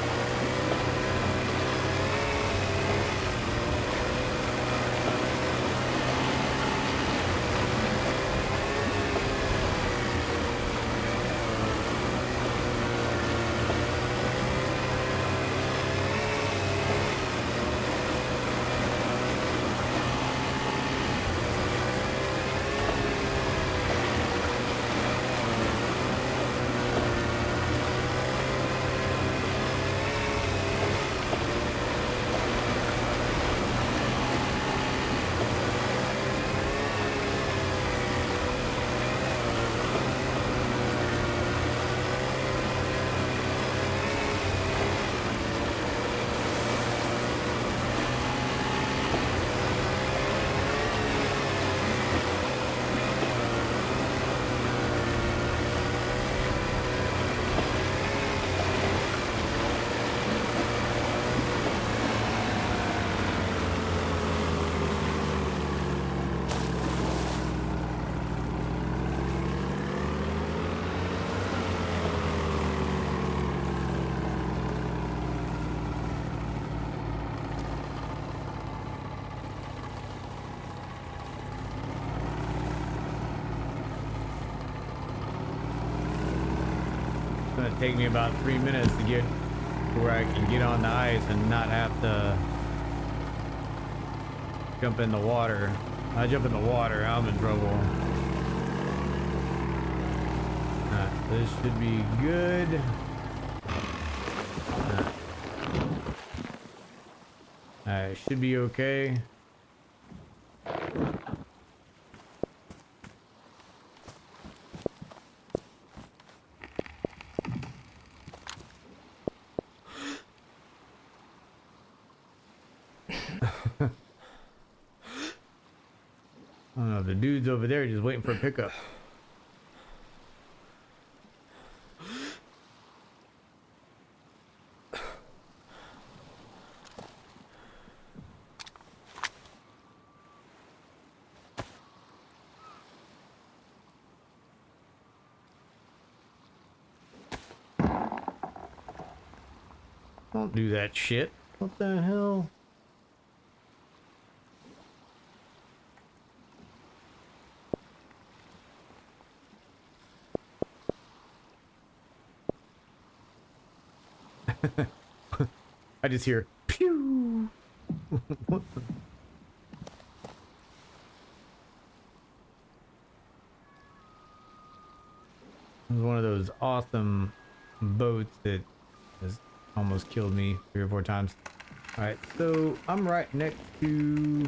take me about 3 minutes to get to where I can get on the ice and not have to jump in the water. I jump in the water, I'm in trouble. Alright, this should be good. Alright, should be okay. I don't know, the dude's over there just waiting for a pickup. Don't do that shit. What the hell? I just hear pew. This is one of those awesome boats that has almost killed me 3 or 4 times. All right, so I'm right next to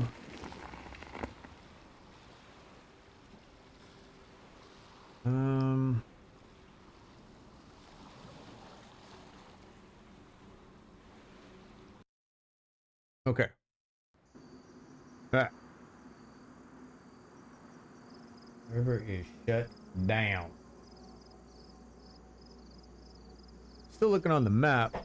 okay. Ah, river is shut down. Still looking on the map.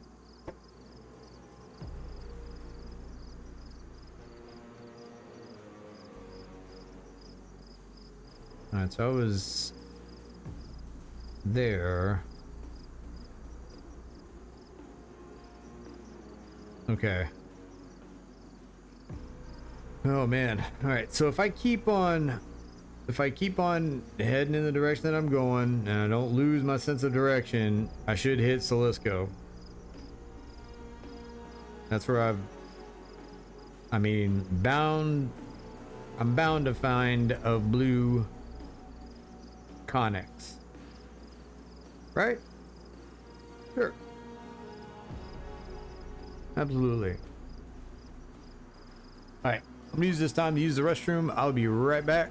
All right, so I was there. Okay. Oh man. All right, so if I keep on heading in the direction that I'm going and I don't lose my sense of direction, I should hit Salisco. That's where I mean, I'm bound to find a blue Connex. Right? Sure. Absolutely. Alright. I'm gonna use this time to use the restroom. I'll be right back.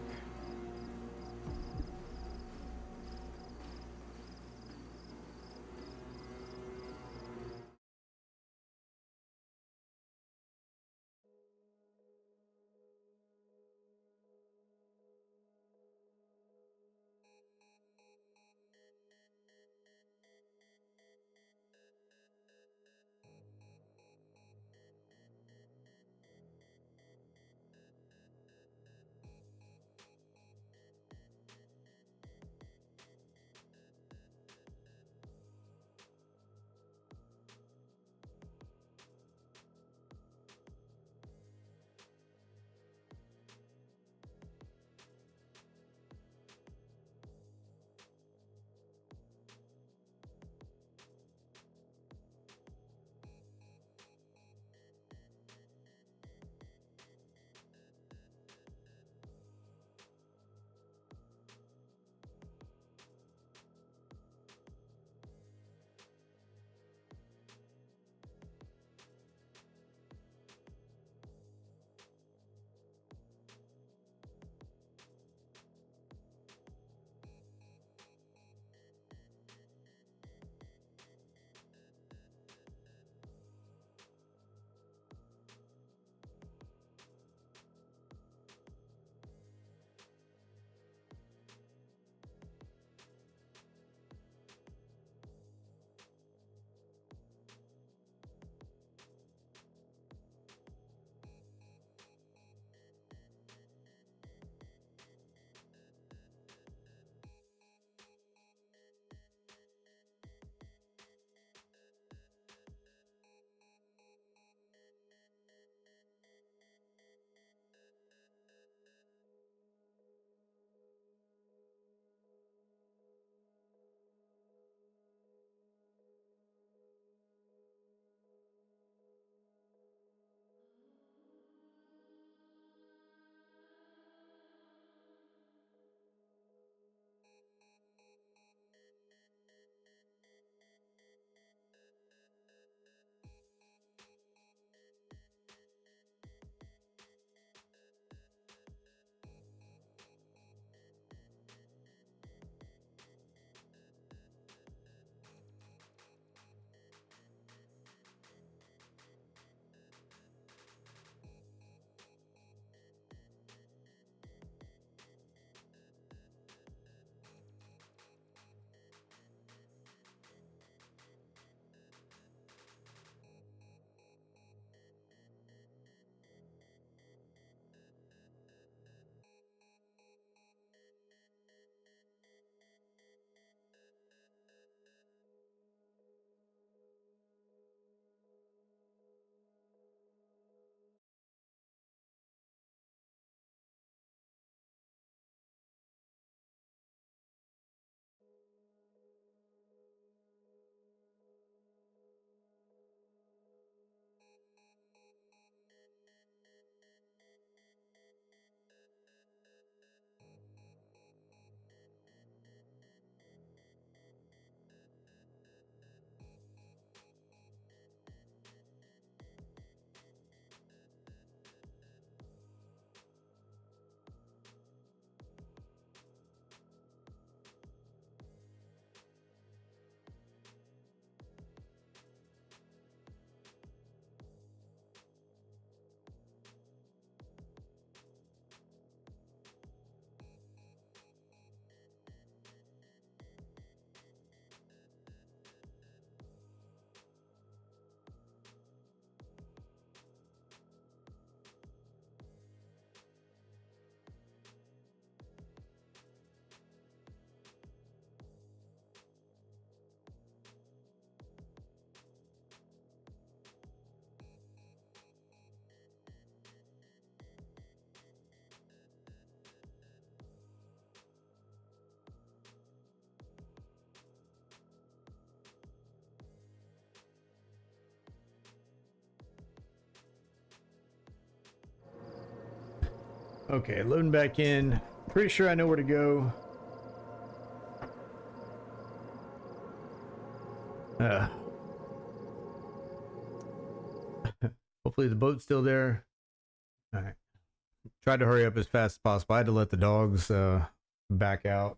Okay, loading back in. Pretty sure I know where to go. Hopefully the boat's still there. All right. Tried to hurry up as fast as possible. I had to let the dogs back out.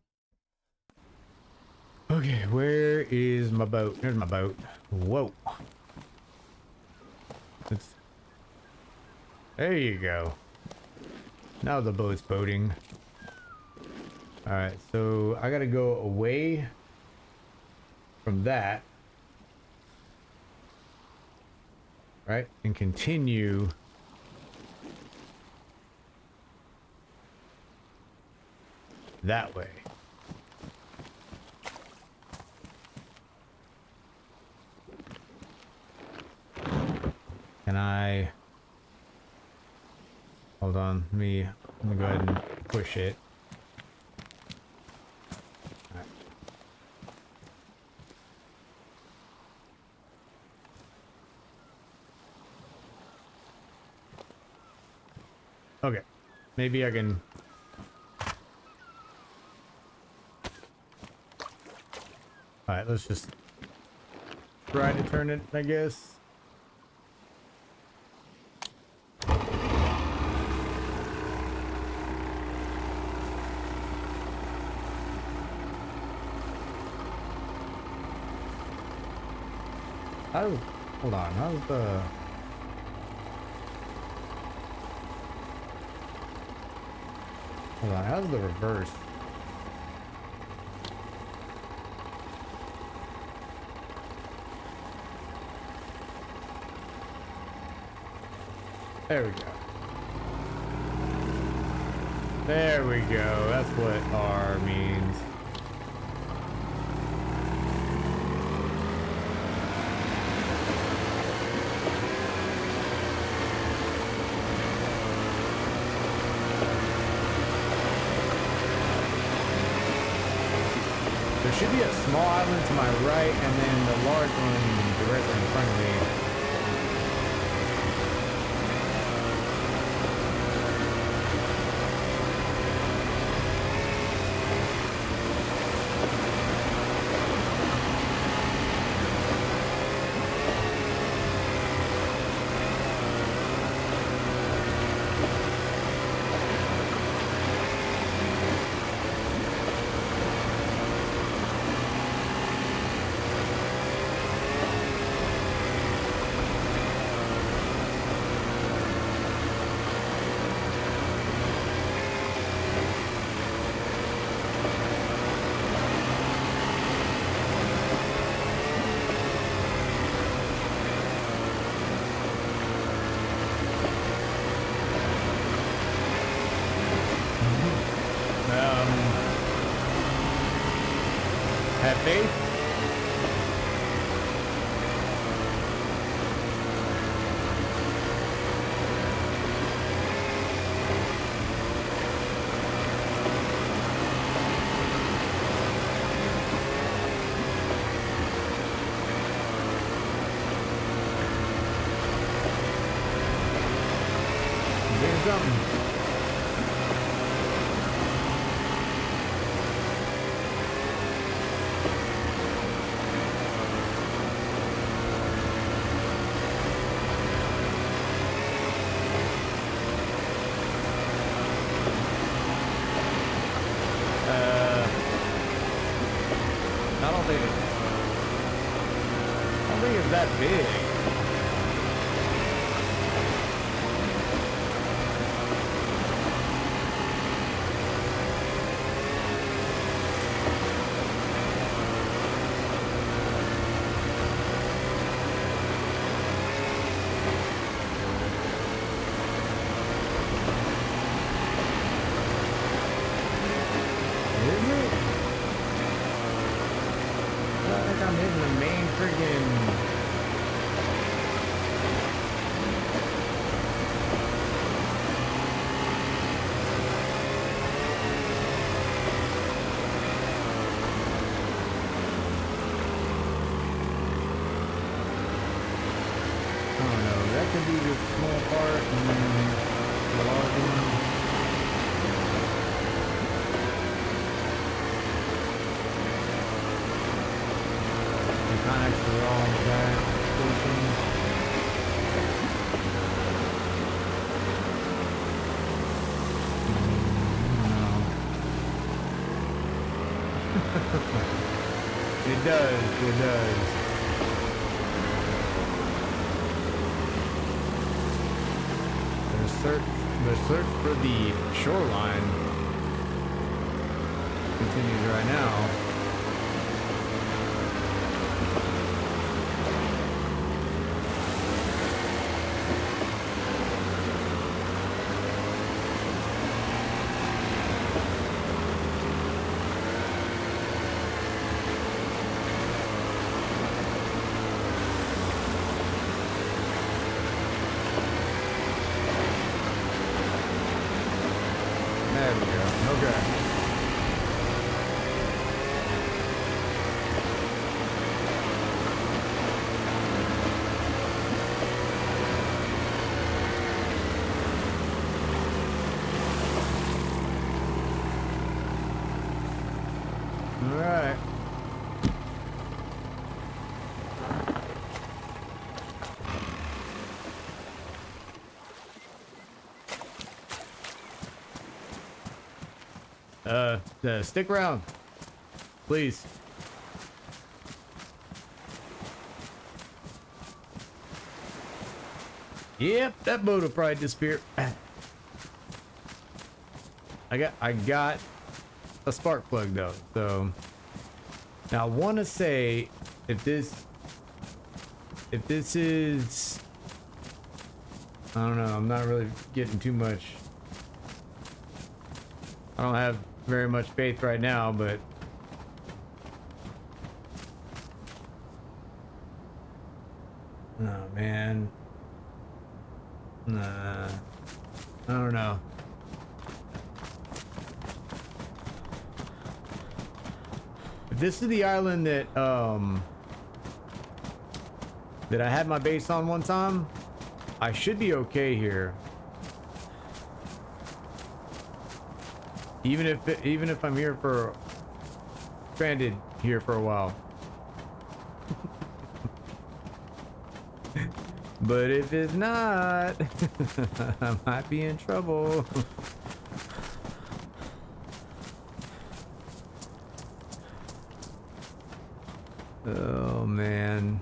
Okay, where is my boat? There's my boat. Whoa. There you go. Now the boat's boating. Alright, so I gotta go away from that. Right? And continue that way. Can I... Hold on, let me go ahead and push it. All right. Okay, maybe I can... Alright, let's just try to turn it, I guess. Hold on, how's the... Hold on, how's the reverse? There we go. There we go, that's what R means. There should be a small island to my right and then the large one directly in front of me. Have faith. Doing something. I don't think it's that big. Is it? I feel like I'm hitting the main friggin'... I don't know, that could be the small part and then the large one. Alright, so we're all in the back station. It does, it does. The search for the shoreline continues right now. There we go. Okay. All right. Stick around, please. Yep, that boat will probably disappear. I got a spark plug though, so now I want to say if this is, I don't know, I'm not really getting too much. I don't have very much faith right now, but oh man, nah, I don't know. If this is the island that I had my base on one time, I should be okay here. Even if I'm here for stranded here for a while. But if it's not, I might be in trouble. Oh man.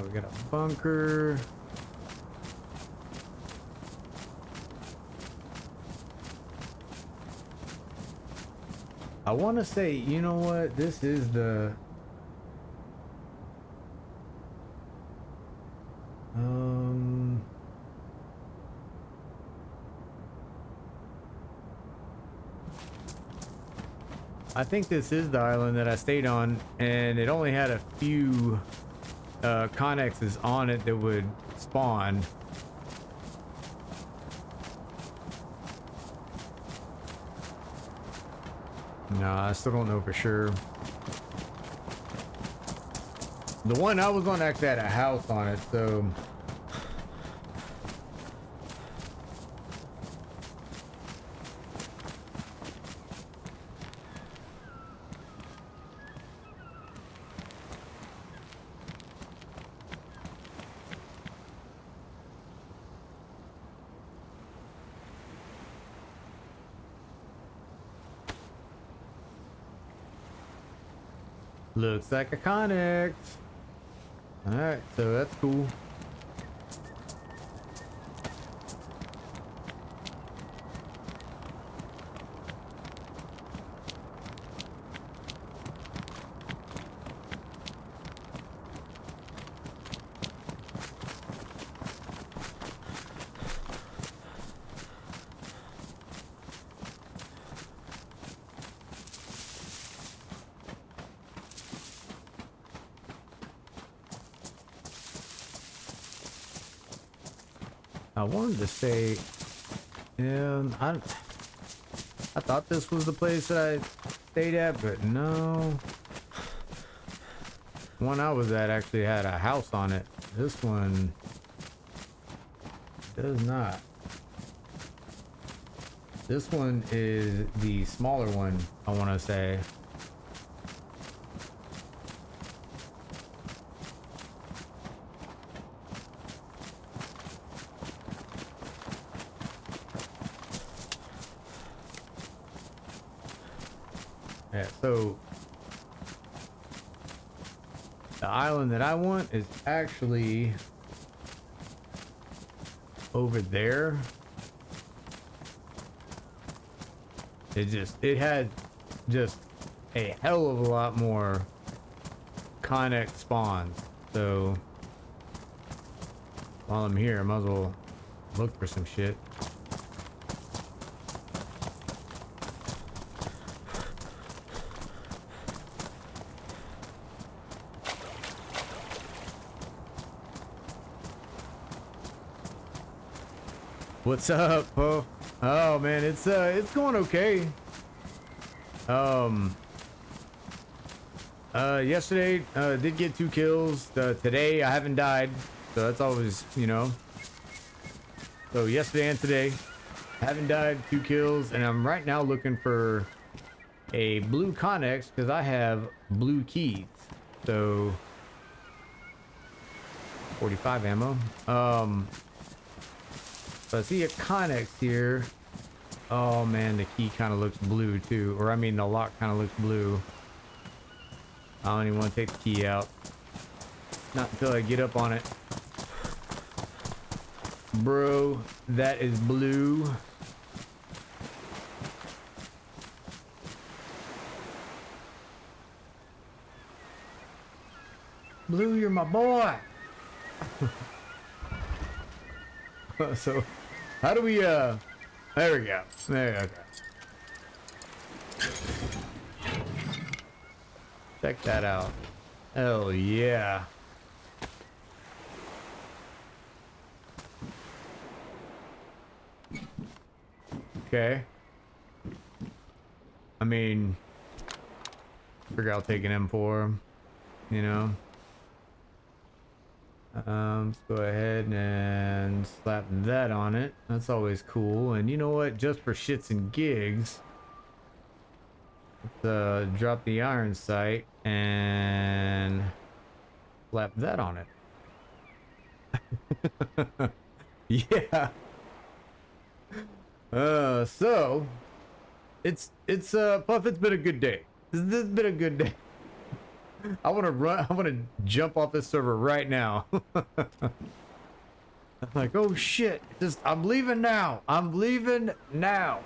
We got a bunker. I want to say, you know what? This is the I think this is the island that I stayed on, and it only had a few connexes on it that would spawn. Nah, I still don't know for sure. The one I was on actually had a house on it, so looks like a connex. Alright, so that's cool. I wanted to say, yeah, I thought this was the place that I stayed at, but no. One I was at actually had a house on it. This one does not. This one is the smaller one, I want to say. Yeah, so the island that I want is actually over there. It had just a hell of a lot more Connex spawns. So while I'm here, I might as well look for some shit. What's up, Puff? Oh man, it's going okay. Yesterday did get 2 kills. Today I haven't died, so that's always, you know. So yesterday and today I haven't died, 2 kills, and I'm right now looking for a blue Connex because I have blue keys. So 45 ammo. So I see a Connex here. Oh man, the key kind of looks blue too. Or I mean the lock kind of looks blue. I don't even want to take the key out. Not until I get up on it. Bro, that is blue. Blue, you're my boy. So, how do we, there we go. There we go. Check that out. Hell yeah. Okay. I mean, figure I'll take an M4, you know. Let's go ahead and slap that on it. That's always cool. And you know what? Just for shits and gigs, let's drop the iron sight and slap that on it. Yeah. So it's Puff, it's been a good day. This has been a good day. I want to run. I want to jump off this server right now. I'm like, oh shit! I'm leaving now. I'm leaving now.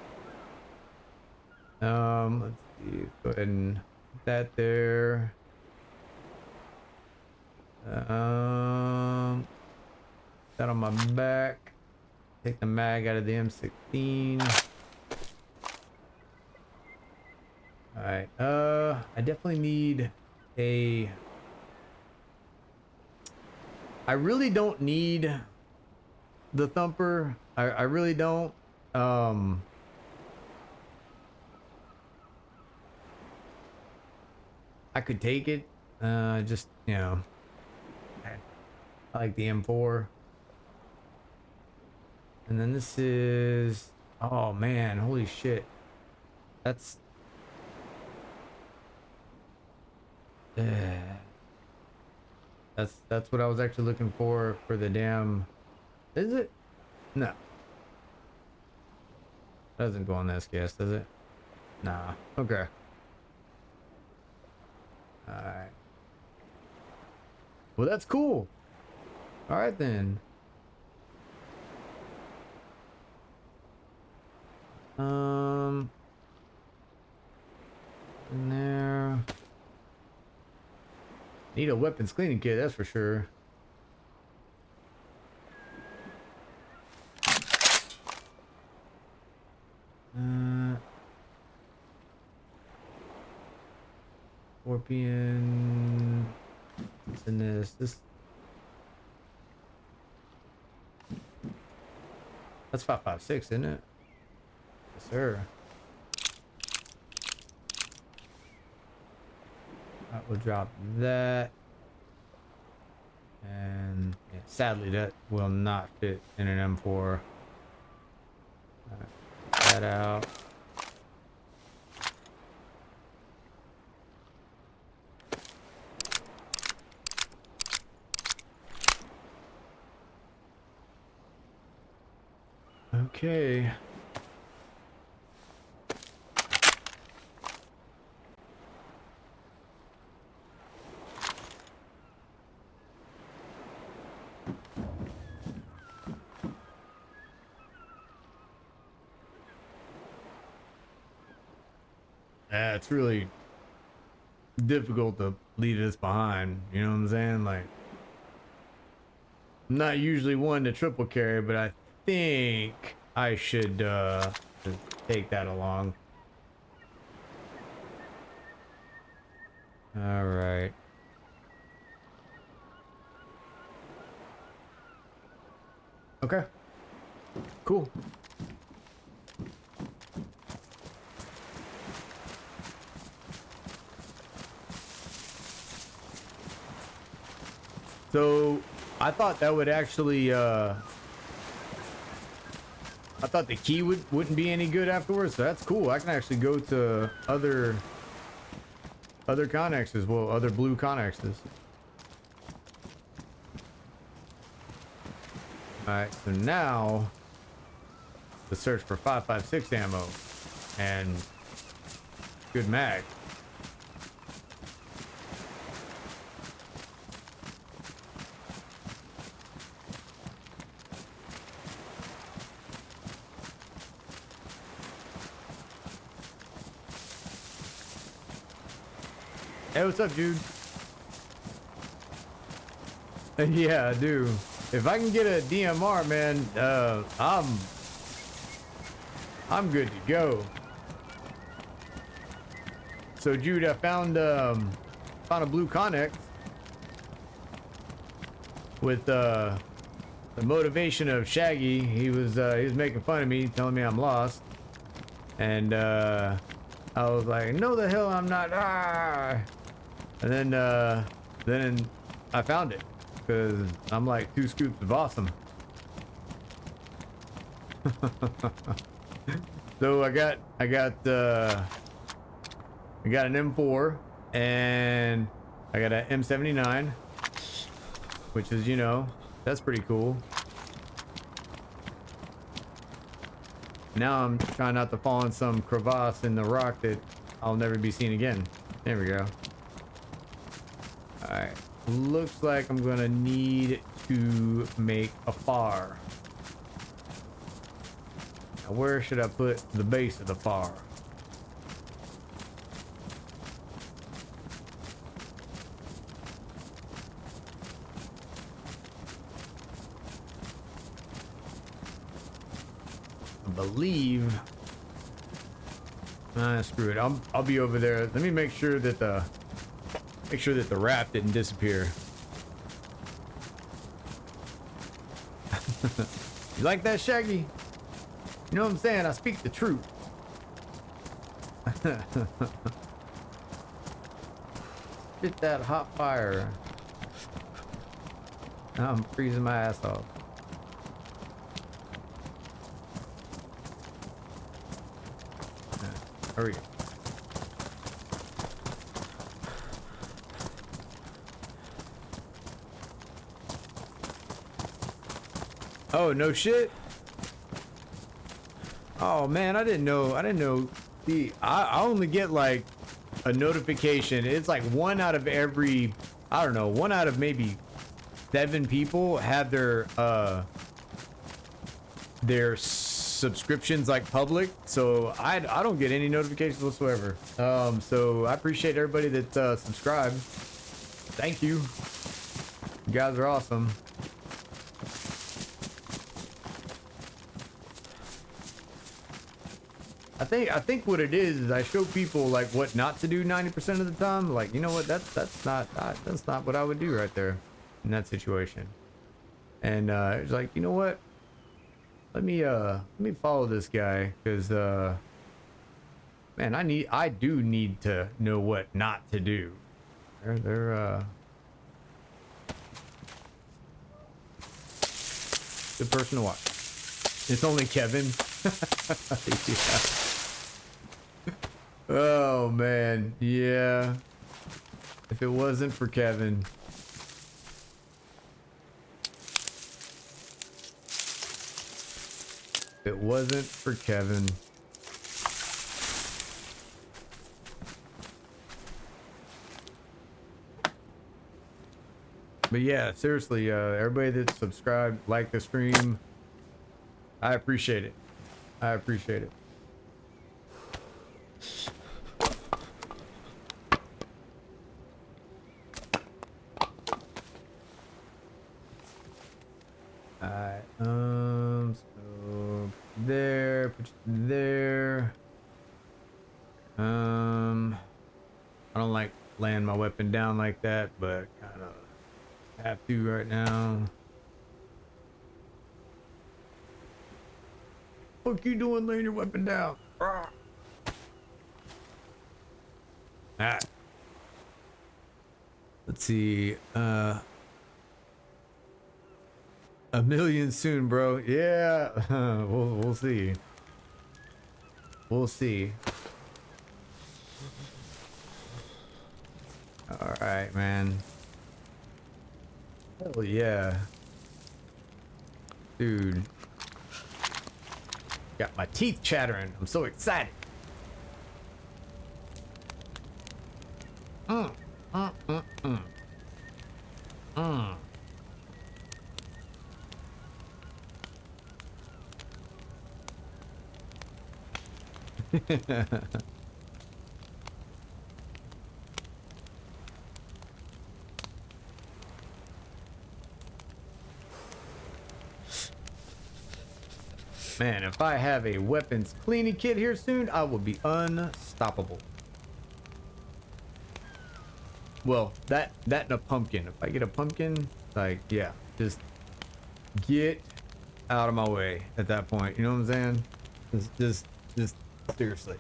Let's see. Go ahead and put that there. That on my back. Take the mag out of the M16. All right. I definitely need a. I really don't need the thumper. I really don't. I could take it. Just, you know, I like the M4. And then this is, oh man, holy shit. That's that's what I was actually looking for the damn. Is it? No. Doesn't go on the SKS, does it? Nah. Okay. Alright. Well, that's cool. Alright then. In there. Need a weapons cleaning kit, that's for sure. Scorpion. What's in this? That's 5.56, isn't it? Yes, sir. That will drop that. And yeah, sadly, that will not fit in an M4. Get that out. Okay. It's really difficult to leave this behind. You know what I'm saying? Like, I'm not usually one to triple carry, but I think I should just take that along. All right. Okay. Cool. So I thought that would actually I thought the key wouldn't be any good afterwards, so that's cool. I can actually go to other connexes, well, other blue connexes. Alright, so now the search for 5.56 ammo and good mag. Hey, what's up, dude? Yeah, I do. If I can get a DMR, man, I'm good to go. So, Jude, I found a blue Connex with the motivation of Shaggy. He was making fun of me, telling me I'm lost, and I was like, "No, the hell I'm not!" Ah! And then I found it because I'm like 2 scoops of awesome. So I got an M4 and I got an M79, which is, you know, that's pretty cool. Now I'm trying not to fall in some crevasse in the rock that I'll never be seen again. There we go. Alright, looks like I'm gonna need to make a fire. Now where should I put the base of the fire? I believe... screw it. I'll be over there. Let me make sure that the wrap didn't disappear. You like that, Shaggy? You know what I'm saying? I speak the truth. Get that hot fire. I'm freezing my ass off. Hurry. Oh, no shit. Oh man, I didn't know. See, I only get like a notification. It's like one out of every, I don't know, one out of maybe 7 people have their subscriptions like public, so I don't get any notifications whatsoever. So I appreciate everybody that subscribed. Thank you. You guys are awesome. I think what it is I show people like what not to do 90% of the time. Like, you know what, that's not what I would do right there in that situation. And it's like, you know what, let me follow this guy, because man, I do need to know what not to do. They're good person to watch. It's only Kevin. Yeah. Oh man, yeah. If it wasn't for Kevin. If it wasn't for Kevin. But yeah, seriously, everybody that subscribed, like the stream, I appreciate it. I appreciate it. Alright, so there, put you there. I don't like laying my weapon down like that, but kind of have to right now. What you doing laying your weapon down? Alright. Let's see. A million soon, bro. Yeah. We'll see. We'll see. All right, man. Hell yeah. Dude. Got my teeth chattering. I'm so excited. Man, if I have a weapons cleaning kit here soon, I will be unstoppable. Well, that and a pumpkin. If I get a pumpkin, like, yeah, just get out of my way at that point. You know what I'm saying? Just seriously.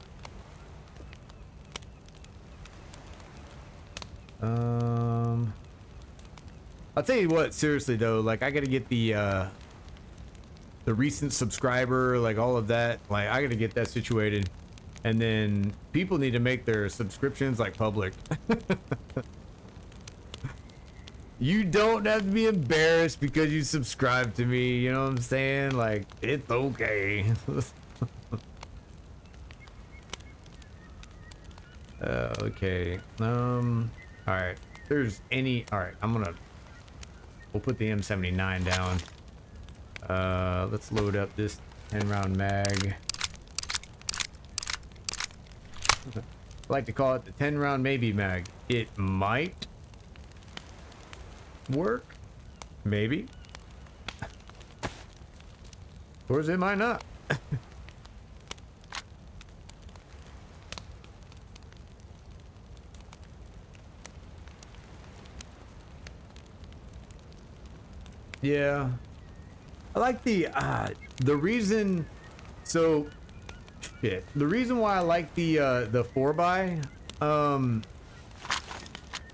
I'll tell you what, seriously though, like I gotta get the recent subscriber, like all of that, like I gotta get that situated, and then people need to make their subscriptions like public. You don't have to be embarrassed because you subscribe to me, you know what I'm saying? Like, it's okay. Okay. Alright. There's any... Alright, we'll put the M79 down. Let's load up this 10-round mag. I like to call it the 10-round maybe mag. It might work. Maybe. Or it might not. Yeah. I like the reason, so shit. The reason why I like the 4x,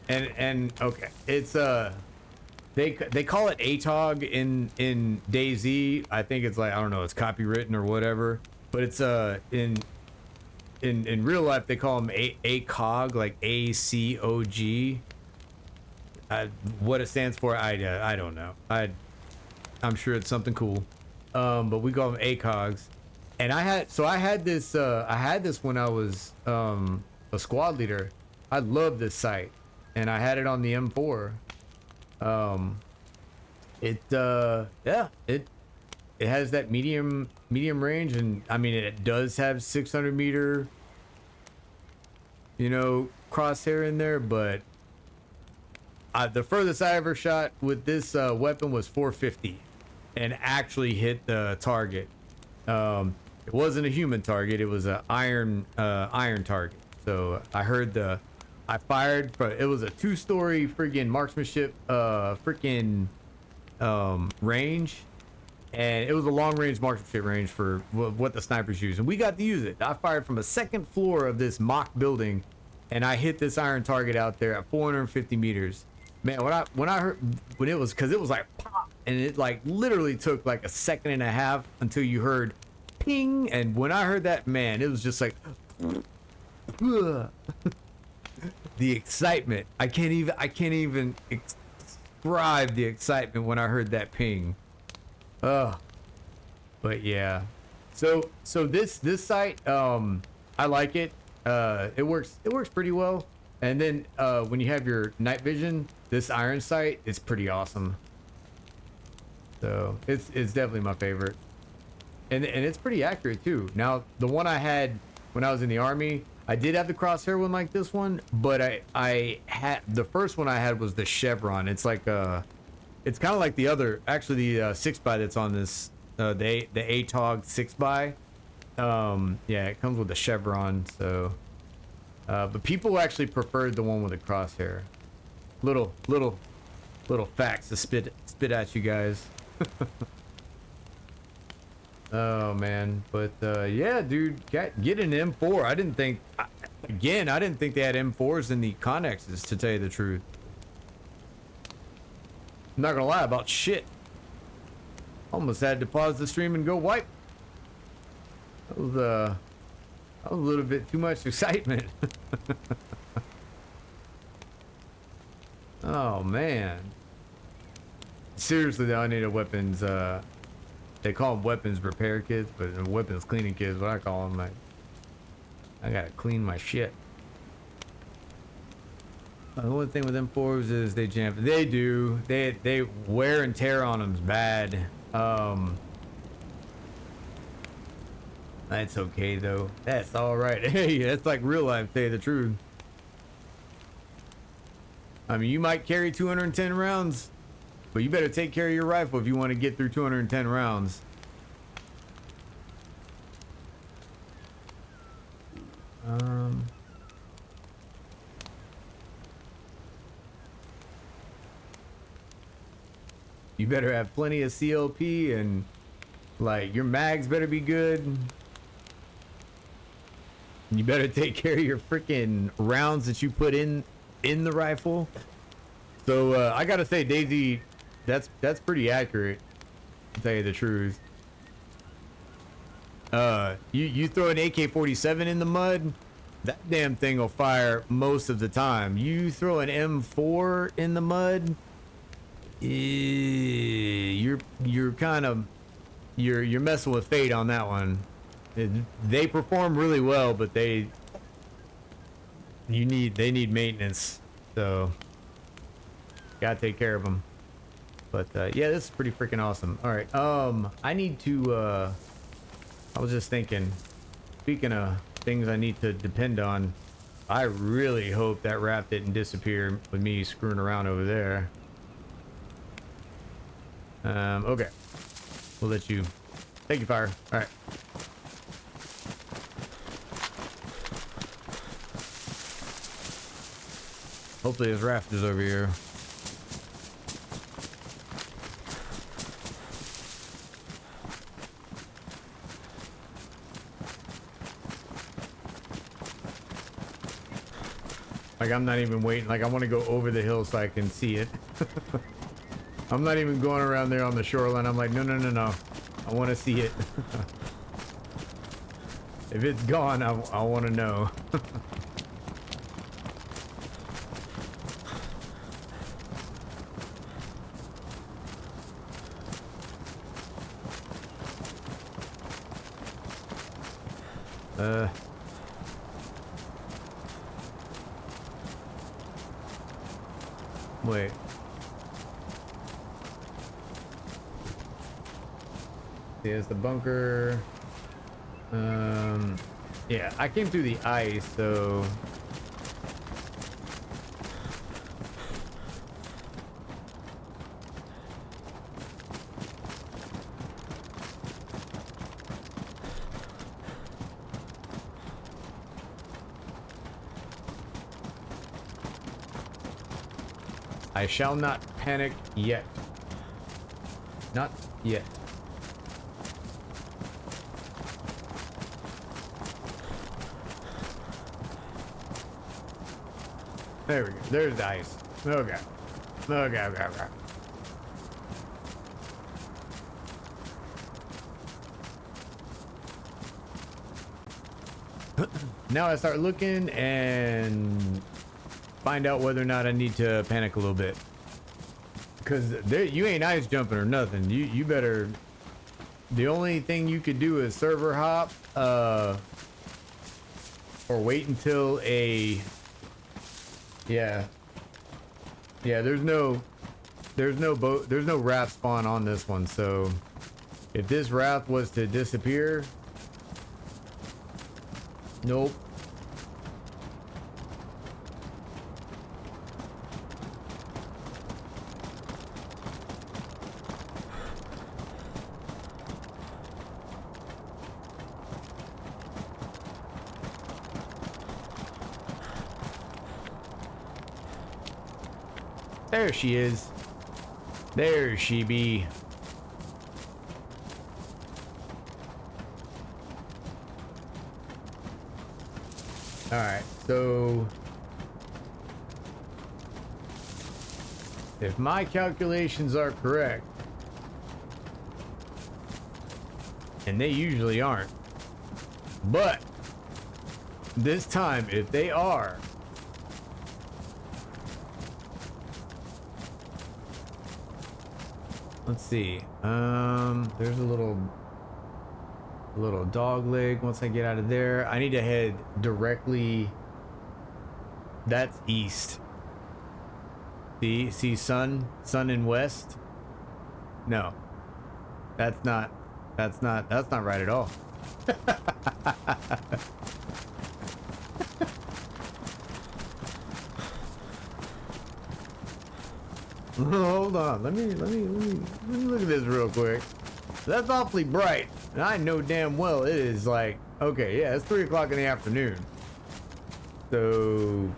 and okay, it's they call it ATOG in Dayz. I think it's like, I don't know, it's copywritten or whatever, but it's in real life they call them ACOG, like ACOG. What it stands for, I don't know. I'm sure it's something cool, but we call them ACOGs. And I had this when I was a squad leader. I love this sight, and I had it on the M4. It has that medium range, and I mean it does have 600 meter, you know, crosshair in there, but the furthest I ever shot with this weapon was 450 and actually hit the target. It wasn't a human target, it was an iron target. So I fired, but it was a 2-story friggin' marksmanship range, and it was a long range marksmanship range for what the snipers use, and we got to use it. I fired from a second floor of this mock building, and I hit this iron target out there at 450 meters. Man, when I heard when it was, because it was like pop, and it like literally took like a second and a half until you heard ping, and when I heard that, man, it was just like the excitement. I can't even describe the excitement when I heard that ping. But yeah, so this site, I like it. It works pretty well. And then when you have your night vision, this iron sight is pretty awesome. So it's definitely my favorite, and it's pretty accurate too. Now the one I had when I was in the army, I did have the crosshair one like this one, but I had the first one I had was the chevron. It's like it's kind of like the other, actually the 6x that's on this, the ATOG 6x. Yeah, it comes with the chevron. So, but people actually preferred the one with the crosshair. Little facts to spit at you guys. Oh man, but yeah, dude, get an M4. I didn't think they had M4s in the Connexes, to tell you the truth. I'm not gonna lie about shit. Almost had to pause the stream and go wipe. That was a little bit too much excitement. Oh man. Seriously though, I need a weapons, they call them weapons repair kits, but weapons cleaning kits, what I call them. Like, I gotta clean my shit. The one thing with M4s is they jam. They do. They wear and tear on them's bad. That's okay though. That's all right. Hey, that's like real life. Tell you the truth. I mean, you might carry 210 rounds, but you better take care of your rifle if you want to get through 210 rounds. You better have plenty of CLP, and like your mags better be good. You better take care of your freaking rounds that you put in the rifle. So I gotta say, Dayz, that's pretty accurate, to tell you the truth. You throw an AK-47 in the mud, that damn thing will fire most of the time. You throw an M4 in the mud, you're kind of you're messing with fate on that one. They perform really well, but they need maintenance, so gotta take care of them. But yeah, this is pretty freaking awesome. All right, I need to I was just thinking, speaking of things I need to depend on, I really hope that raft didn't disappear with me screwing around over there. Okay, we'll let you take your fire. All right. Hopefully this raft is over here. Like, I'm not even waiting. Like, I want to go over the hill so I can see it. I'm not even going around there on the shoreline. I'm like, no. I want to see it. If it's gone, I want to know. Wait. Here's the bunker. Yeah, I came through the ice, so I shall not panic yet. Not yet. There we go. There's the ice. Okay. Okay. Now I start looking and find out whether or not I need to panic a little bit. Because you ain't ice jumping or nothing. You better... The only thing you could do is server hop, or wait until a... Yeah, there's no boat, there's no raft spawn on this one, so if this raft was to disappear, nope. There she is. There she be. Alright, so if my calculations are correct, and they usually aren't, but this time, if they are, let's see. There's a little dog leg. Once I get out of there, I need to head directly. That's east. See sun in west. No, that's not right at all. Hold on, let me look at this real quick. That's awfully bright, and I know damn well it is like, okay, yeah, it's 3 o'clock in the afternoon. So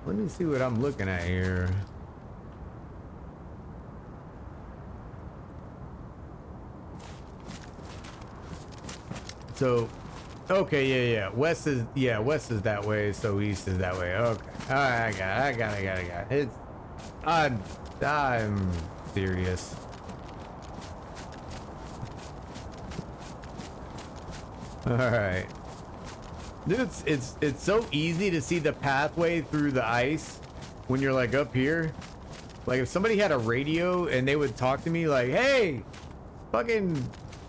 let me see what I'm looking at here. So okay, yeah. West is that way, so east is that way. Okay. All right, I got it. I'm serious. All right. Dude, it's so easy to see the pathway through the ice when you're like up here. Like if somebody had a radio and they would talk to me like, "Hey, fucking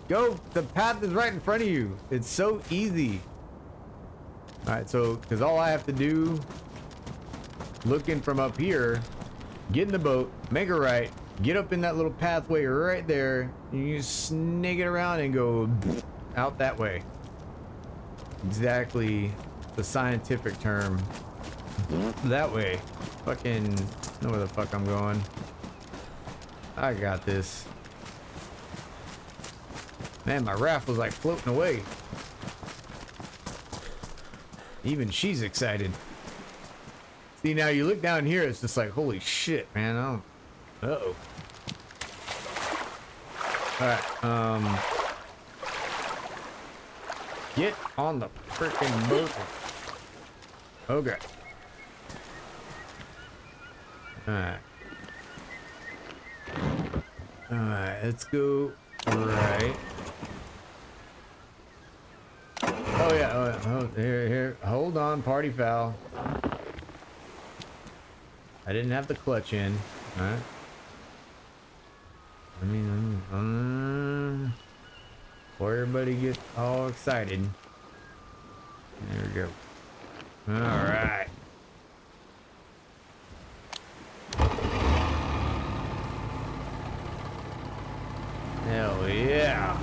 go, the path is right in front of you." It's so easy. All right, so because all I have to do, looking from up here, get in the boat, make a right, get up in that little pathway right there, and you snake it around and go out that way. Exactly the scientific term. That way. Fucking know where the fuck I'm going. I got this. Man, my raft was like floating away. Even she's excited. See, now you look down here, it's just like, holy shit, man. Uh-oh. Alright, get on the freaking boat. Okay. Alright. Alright, let's go right. Oh yeah, oh, here, hold on, party foul. I didn't have the clutch in. Alright. Before everybody gets all excited. There we go. Alright. Hell yeah.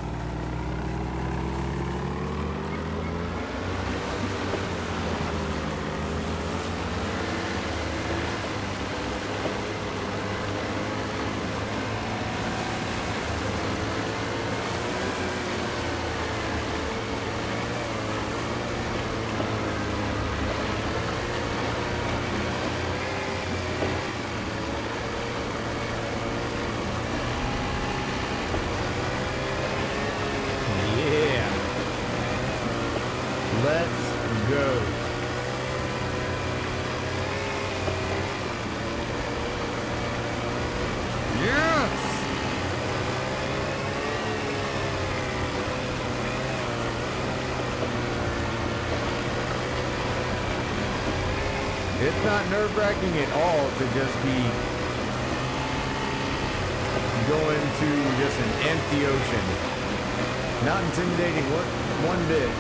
Let's go. Yes! It's not nerve-wracking at all to just be going to just an empty ocean. Not intimidating one bit.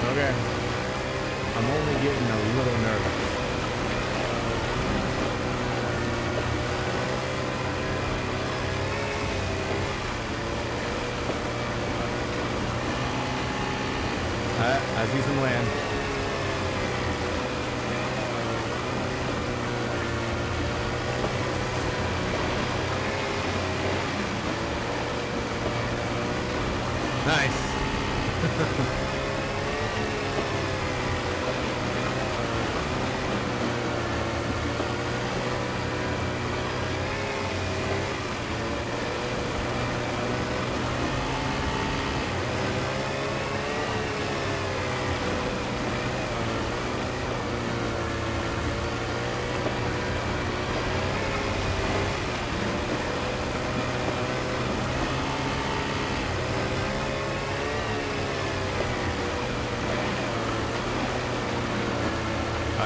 Okay. I'm only getting a little nervous. I see some land. Nice.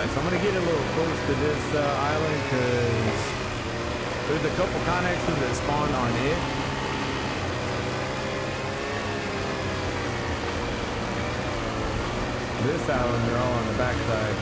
So I'm gonna get a little close to this island because there's a couple connexes that spawn on it. This island, they're all on the backside.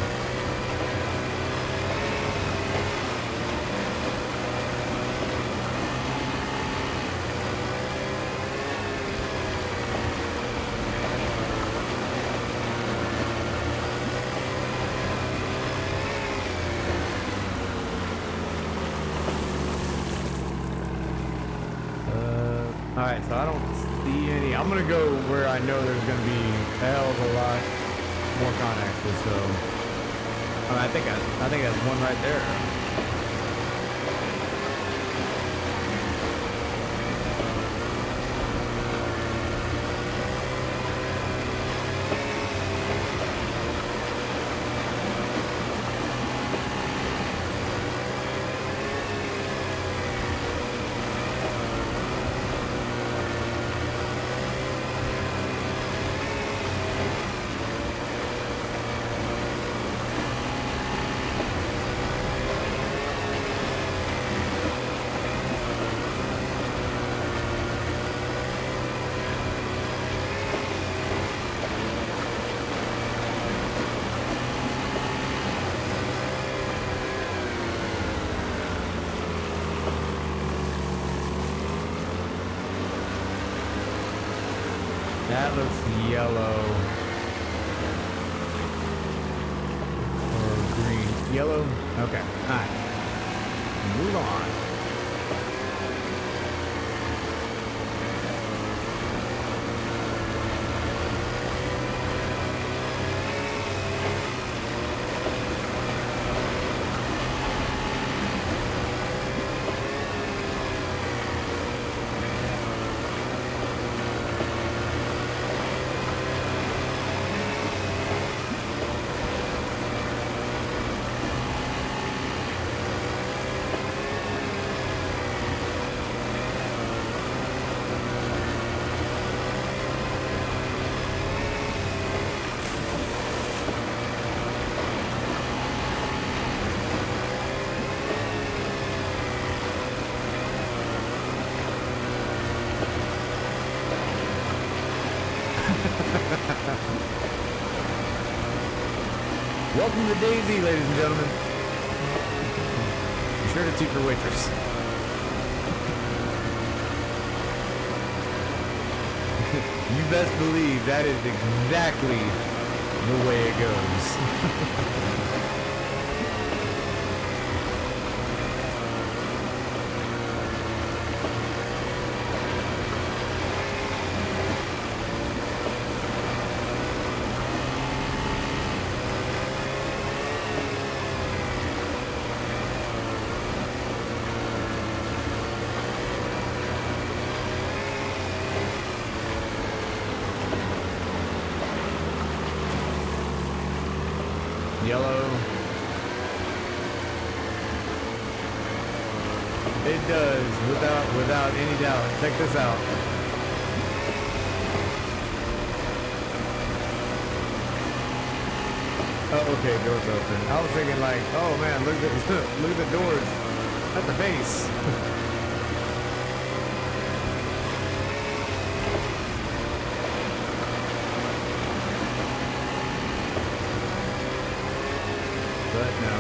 Alright, so I don't see any. I'm gonna go where I know there's gonna be a hell of a lot more connexes, so I think that's one right there. That looks yellow. Or green. Yellow? Okay. Alright. Move on. Welcome to Dayz, ladies and gentlemen. Be sure to tip your waitress. You best believe that is exactly the way it goes. Yellow. It does, without any doubt. Check this out. Oh, okay, doors open. I was thinking like, oh man, look at look at the doors. At the base. But no.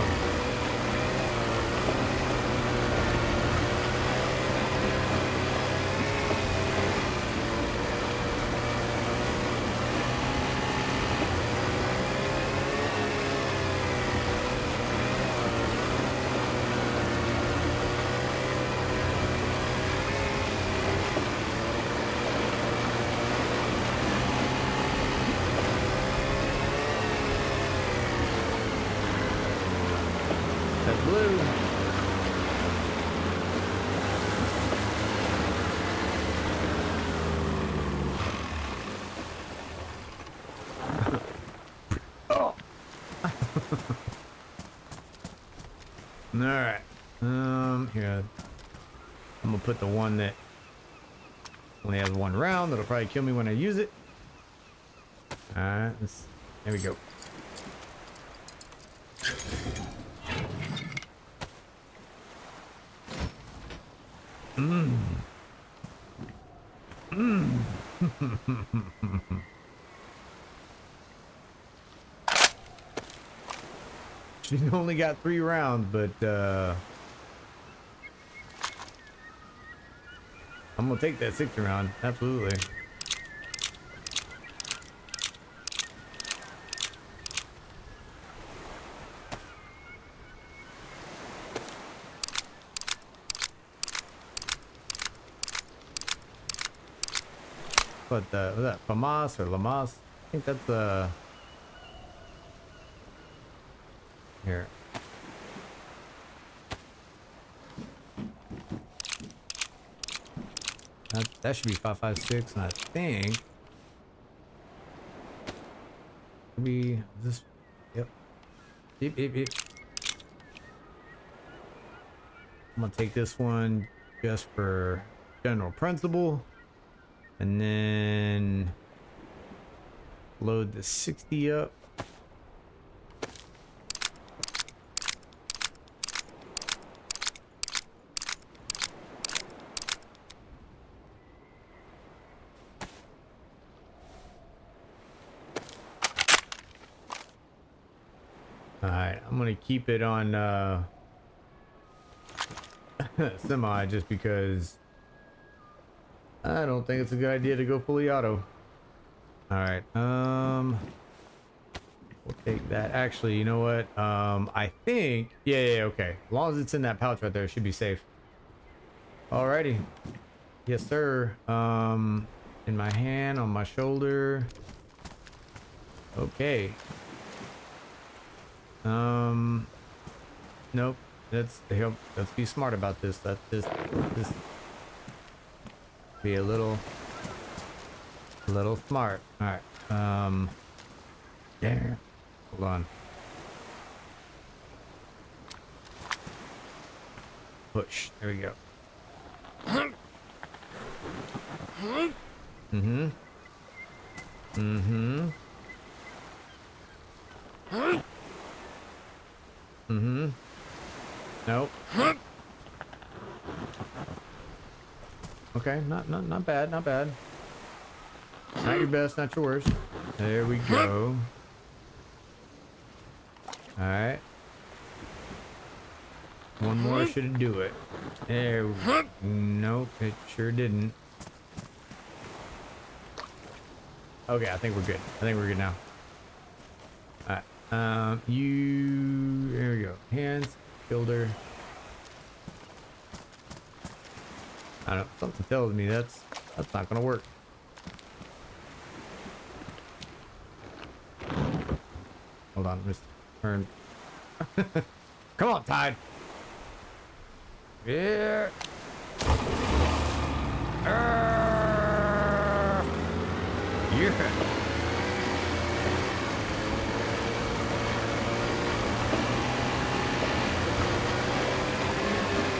That's blue. Oh. All right. Here. I'm gonna put the one that only has one round. That'll probably kill me when I use it. All right. There we go. She only got 3 rounds, but I'm gonna take that 6th round. Absolutely. But was that FAMAS or LAMAS? I think that's here. That should be 556, and I think maybe this. Yep. Yep. I'm gonna take this one just for general principle. And then load the 60 up. All right, I'm gonna keep it on semi just because I don't think it's a good idea to go fully auto. All right, we'll take that. Actually, you know what? I think, yeah, okay. As long as it's in that pouch right there, it should be safe. Alrighty. Yes, sir. In my hand, on my shoulder. Okay. Nope. Let's be smart about this. This be a little smart. All right. Yeah. Hold on. Push. There we go. Mm-hmm. Mm-hmm. Mm-hmm. Nope. Okay, not bad, not bad. Not your best, not your worst. There we go. Alright. One more should do it. There. Nope, it sure didn't. Okay, I think we're good. I think we're good now. Alright. You. There we go. Hands. Builder. I don't know. Something tells me that's not gonna work. Hold on. Just turn. Come on, Tide. Yeah. Yeah.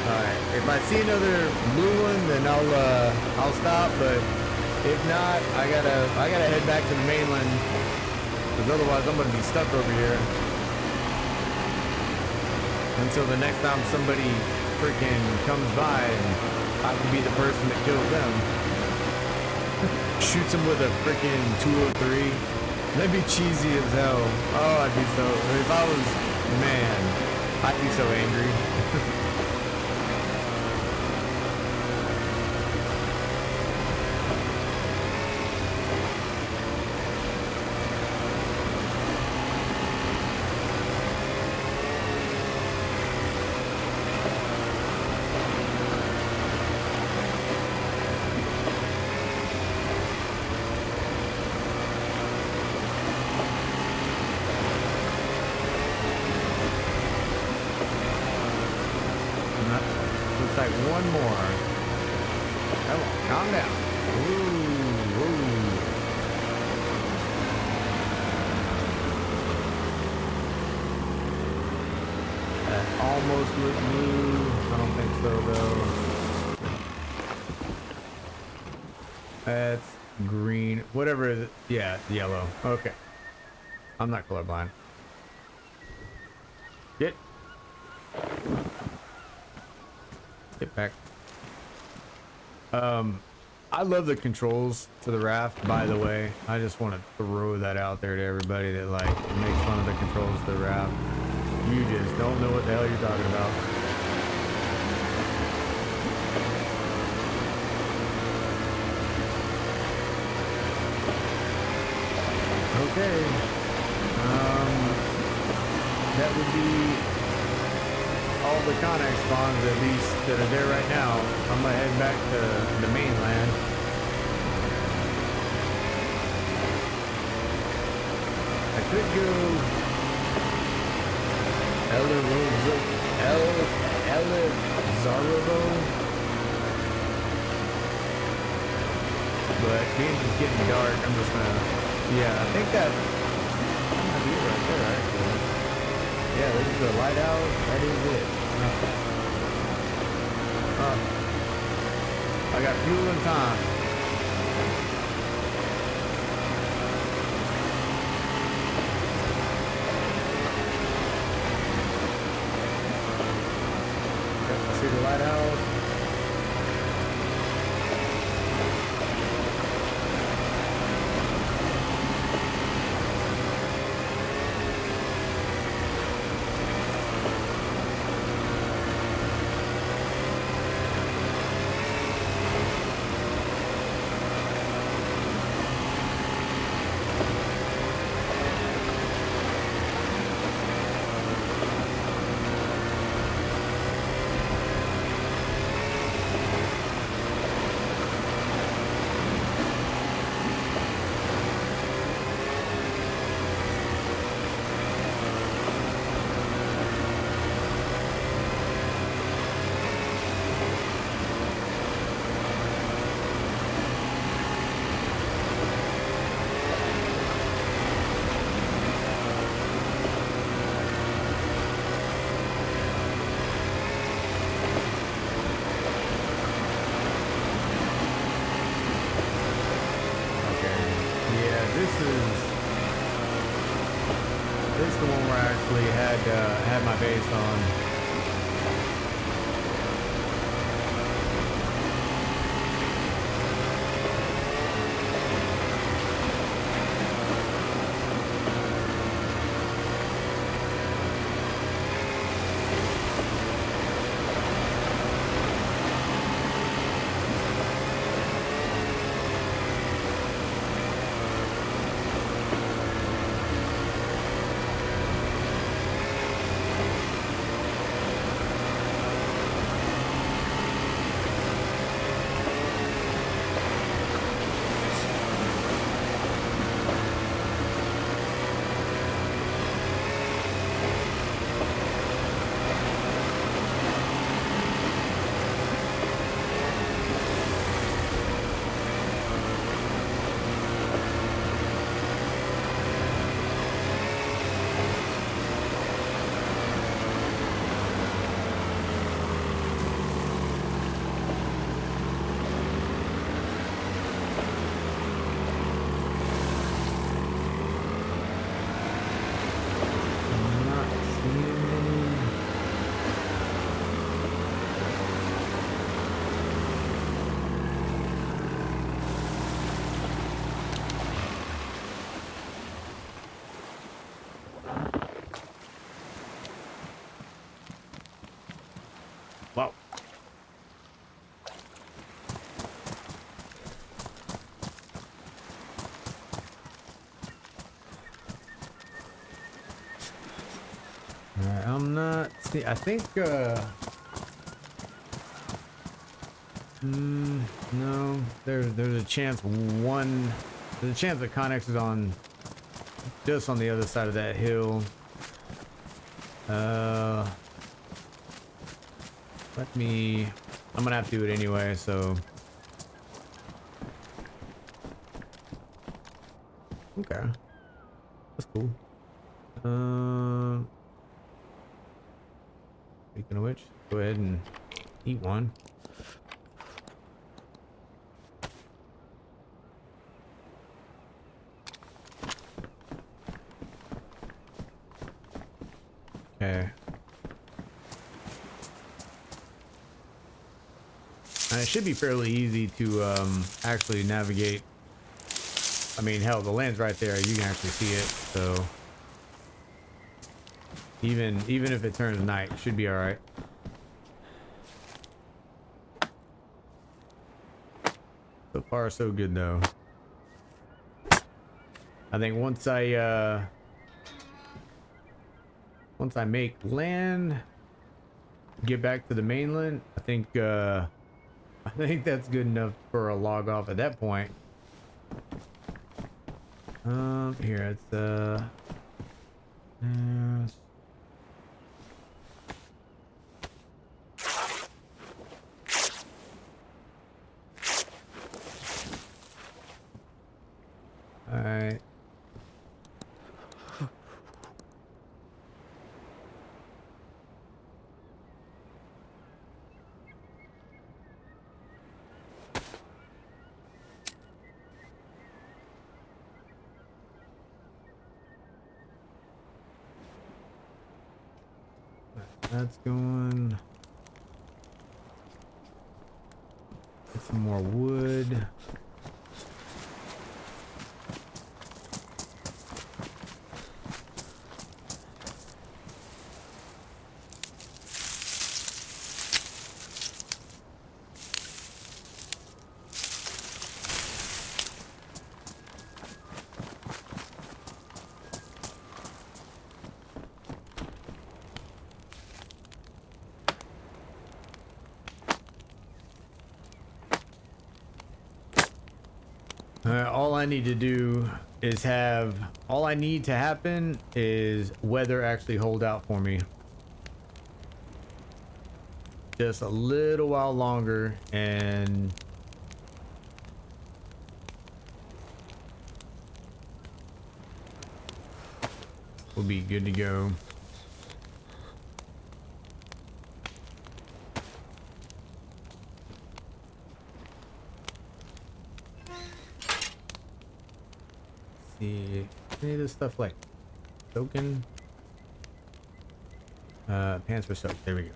Alright, if I see another blue one, then I'll stop, but if not, I gotta head back to the mainland, because otherwise I'm gonna be stuck over here until the next time somebody freaking comes by and I can be the person that kills them. Shoots him with a freaking 203. That'd be cheesy as hell. Oh, I'd be so, if I was, man, I'd be so angry. Looks like one more. Come on, calm down. Ooh, ooh. That almost looked blue. I don't think so though. That's green. Whatever is it? Yeah, yellow. Okay. I'm not colorblind. Get back. I love the controls to the raft, by the way. I just want to throw that out there to everybody that like makes fun of the controls to the raft. You just don't know what the hell you're talking about. Okay. That would be all the Connex spawns, at least, that are there right now. I'm gonna head back to the mainland. I could go Elizardo, but being it's getting dark, I'm just gonna, yeah, I think that might be it right there, actually. Yeah, this is the lighthouse. That is it. I got fuel and time. Got to see the lighthouse. This is the one where I actually had my base on. Alright, I'm not see I think no, there's a chance there's a chance that Connex is on just on the other side of that hill. I'm gonna have to do it anyway, so okay. That's cool. Speaking of which, go ahead and eat one. Okay. And it should be fairly easy to actually navigate. I mean, hell, the land's right there. You can actually see it. So even if it turns night, it should be all right. So far, so good though. I think once I make land, get back to the mainland, I think that's good enough for a log off at that point. Here it's all right. That's going. Get some more wood. All I need to do is all I need to happen is weather actually hold out for me. Just a little while longer and we'll be good to go. See any of this stuff like soaking pants for soak. There we go.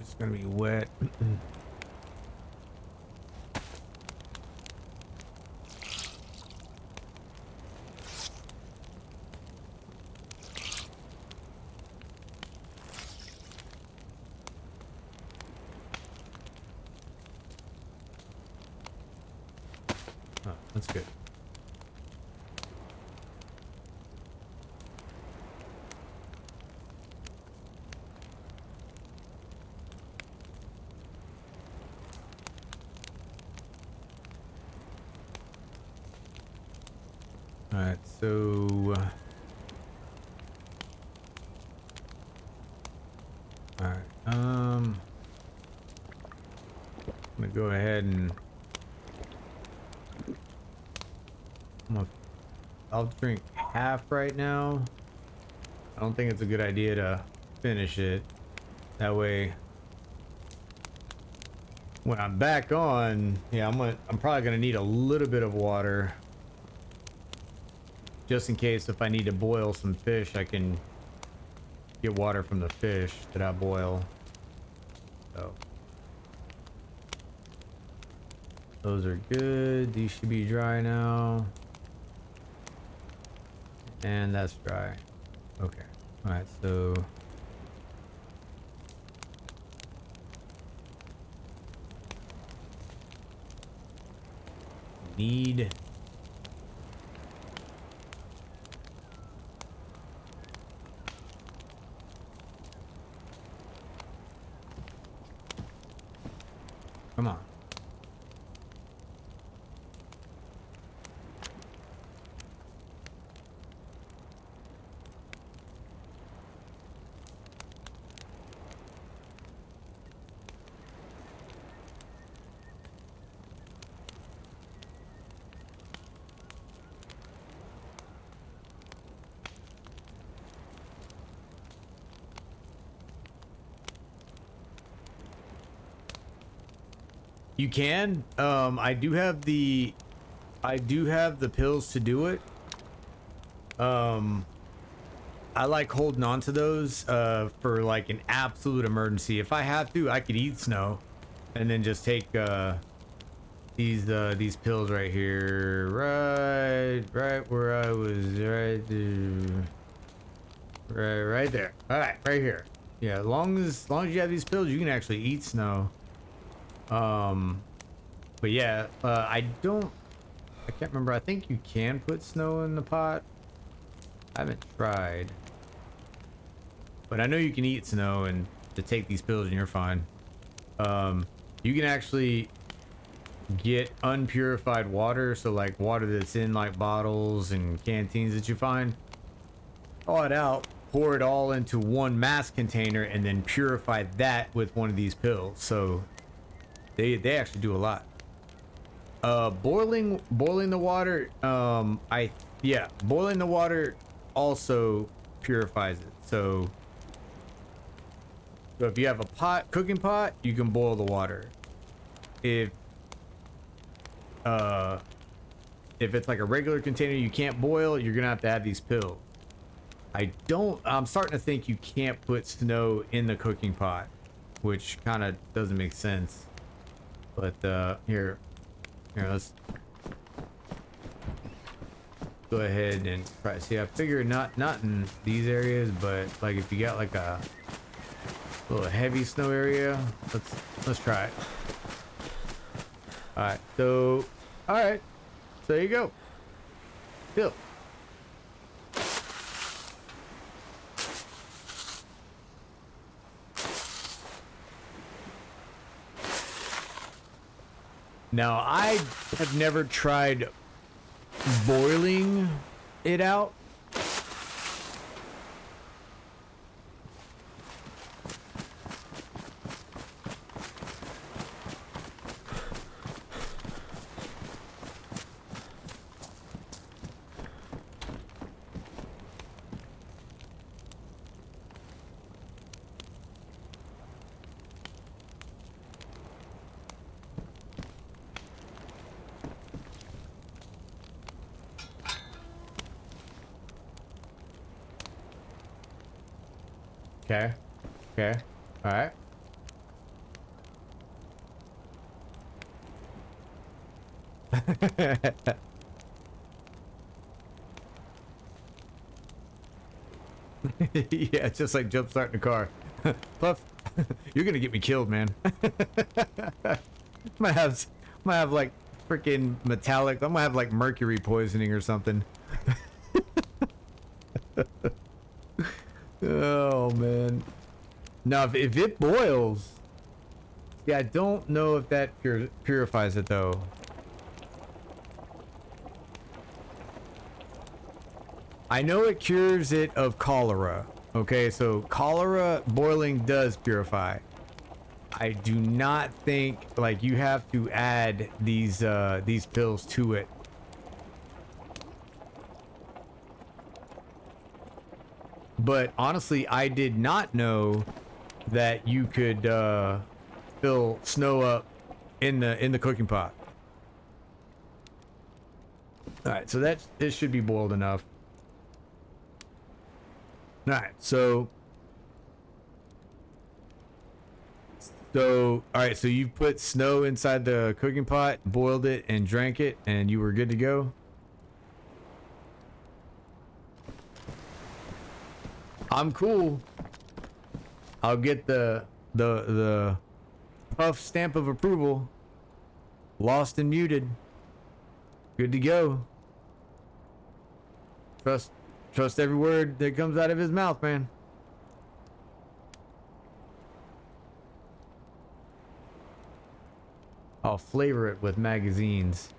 It's gonna be wet. Oh, that's good. All right, so all right, I'm gonna go ahead and I'll drink half right now. I don't think it's a good idea to finish it. That way, when I'm back on, yeah, I'm probably gonna need a little bit of water. Just in case if I need to boil some fish, I can get water from the fish that I boil. So Those are good. These should be dry now. And that's dry. Okay. All right, so need come on. You can. I do have the pills to do it. I like holding on to those for like an absolute emergency. If I have to, I could eat snow and then just take these pills right here, right where I was, right there. All right, right here. Yeah, as long as you have these pills, you can actually eat snow. But yeah, I can't remember. I think you can put snow in the pot. I haven't tried, but I know you can eat snow and to take these pills and you're fine. You can actually get unpurified water, so like water that's in like bottles and canteens that you find, thaw it out, pour it all into one mass container, and then purify that with one of these pills. So they actually do a lot. Boiling the water, boiling the water also purifies it. So if you have a cooking pot, you can boil the water. If it's like a regular container you can't boil, you're gonna have to have these pills. I'm starting to think you can't put snow in the cooking pot, which kind of doesn't make sense. But here, let's go ahead and try. See, I figured not in these areas, but like if you got like a little heavy snow area, let's try it. All right, so there you go. Fill. Now, I have never tried boiling it out. Okay. All right. Yeah, it's just like jump starting a car. Puff, you're gonna get me killed, man. might have like freaking metallic. I might have like mercury poisoning or something. Oh man. Now if it boils, yeah, I don't know if that purifies it though. I know it cures it of cholera. Okay, so cholera boiling does purify. I do not think like you have to add these pills to it. But honestly, I did not know that you could fill snow up in the cooking pot. All right, so this should be boiled enough. All right, so So, all right. So you put snow inside the cooking pot, boiled it, and drank it, and you were good to go. I'm cool. I'll get the puff stamp of approval. Lost and muted. Good to go. Trust every word that comes out of his mouth, man. I'll flavor it with magazines.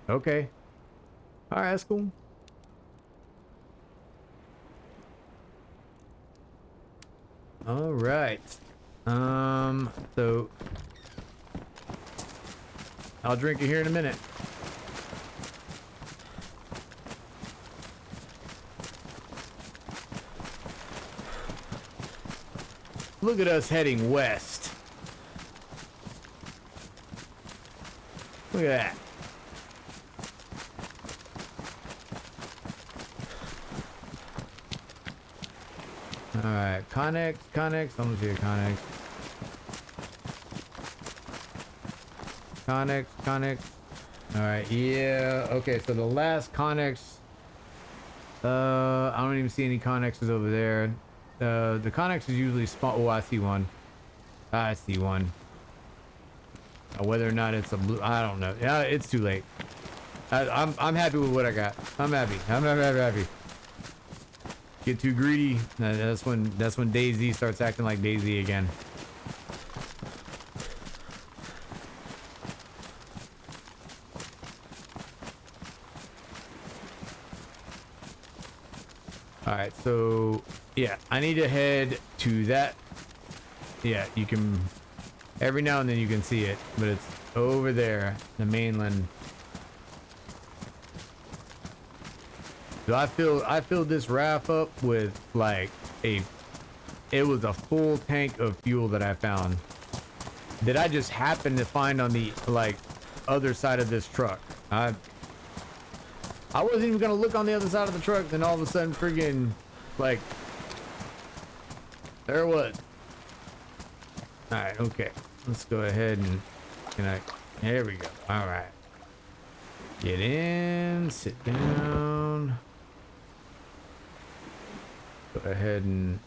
Okay. All right, that's cool. All right. So I'll drink it here in a minute. Look at us heading west. Look at that. Alright, Connex. I'm gonna see a Connex. Connex. Alright, yeah. Okay, so the last Connex. I don't even see any Connexes over there. The Connex is usually small. Oh, I see one. I see one. Whether or not it's a blue, I don't know. Yeah, it's too late. I'm happy with what I got. I'm happy. I'm happy. Get too greedy. That's when Dayz starts acting like Dayz again. All right, so yeah, I need to head to that. Yeah, you can. Every now and then you can see it, but it's over there, the mainland. So I filled this raft up with like it was a full tank of fuel that I found that I just happened to find on the like other side of this truck. I wasn't even gonna look on the other side of the truck, then all of a sudden friggin' like there it was. All right, okay. Let's go ahead and there we go. All right. Get in, sit down. Go ahead and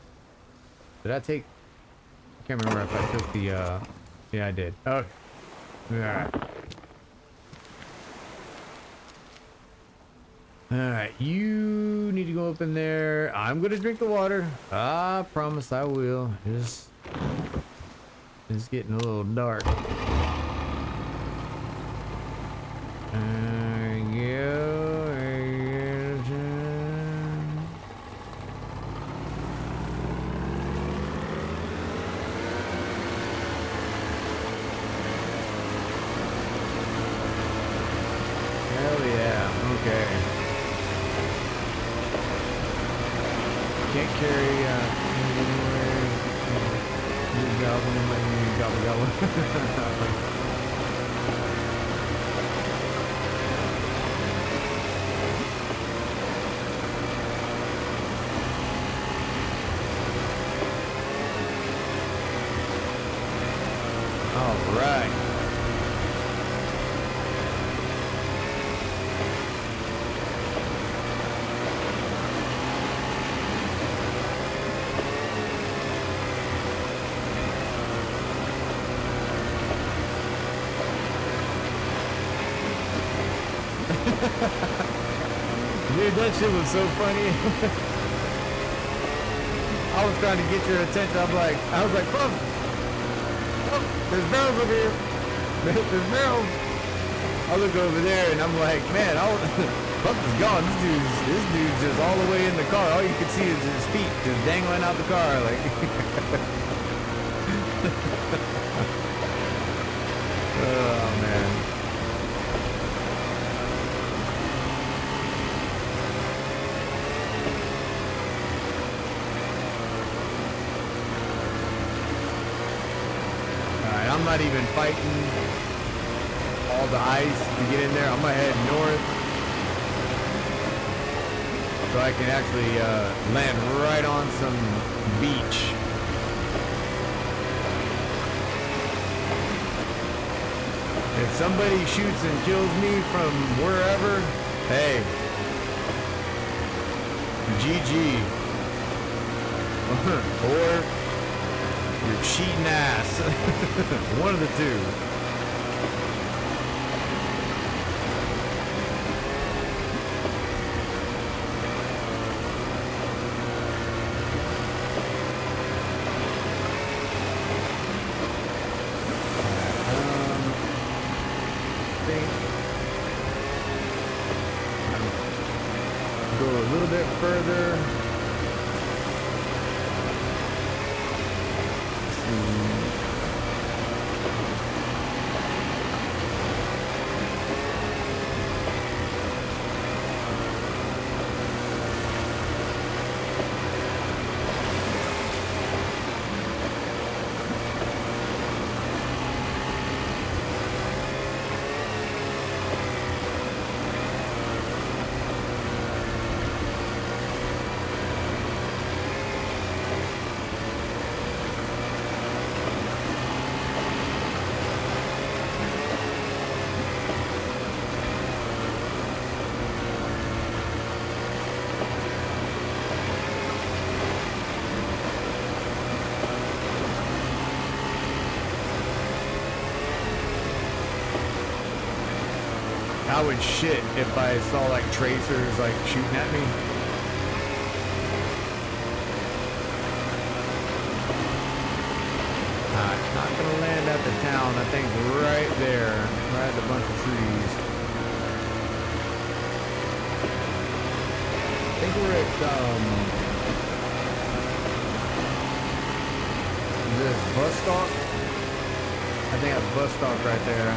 did I take? I can't remember if I took the. Yeah, I did. Okay. All right. All right. You need to go up in there. I'm gonna drink the water. I promise I will. It's getting a little dark. There you go. Hell yeah. Okay. Can't carry anywhere. Gobble. All right. Dude, that shit was so funny. I was trying to get your attention. I was like, Puff, there's barrels over here. There's barrels. I look over there and I'm like, man, Puff is gone. This dude's just all the way in the car. All you can see is his feet just dangling out the car. Like, oh man. I'm not even fighting all the ice to get in there. I'm gonna head north. so I can actually land right on some beach. If somebody shoots and kills me from wherever, hey, GG. Or you're cheating ass. One of the two. Go a little bit further. I would shit if I saw like tracers like shooting at me. Not gonna land at the town. I think right there, right at the bunch of trees. I think we're at this bus stop. I think that's bus stop right there.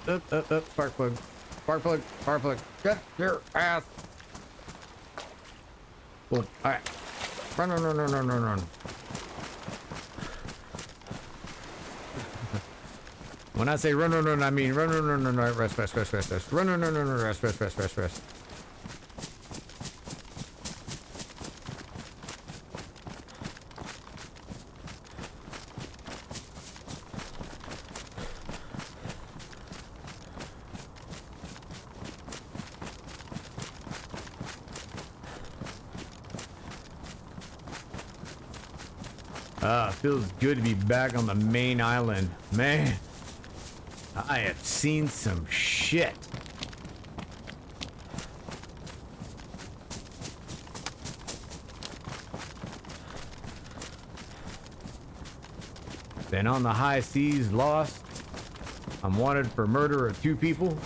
Up, spark plug. Spark plug, spark plug. Get your ass. Boom. Alright. Run. When I say run, I mean run, rest. Run, rest. Feels good to be back on the main island. Man, I have seen some shit. Been on the high seas, lost. I'm wanted for murder of 2 people.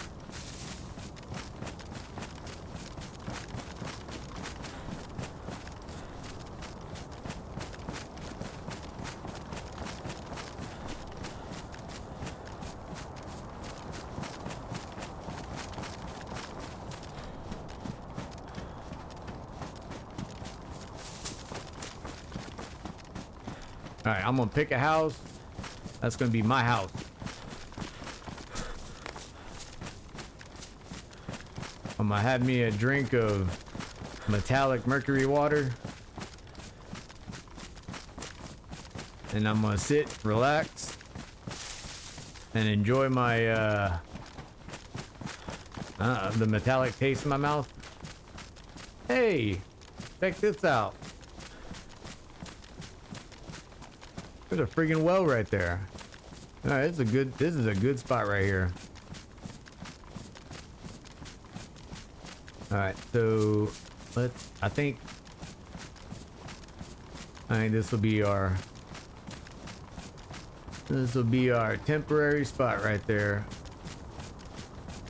All right, I'm gonna pick a house. That's gonna be my house. I'm gonna have me a drink of metallic mercury water. And I'm gonna sit, relax, and enjoy my the metallic taste in my mouth. Hey, check this out. There's a friggin' well right there. All right, this is a good spot right here. All right, so I think this will be our This will be our temporary spot right there.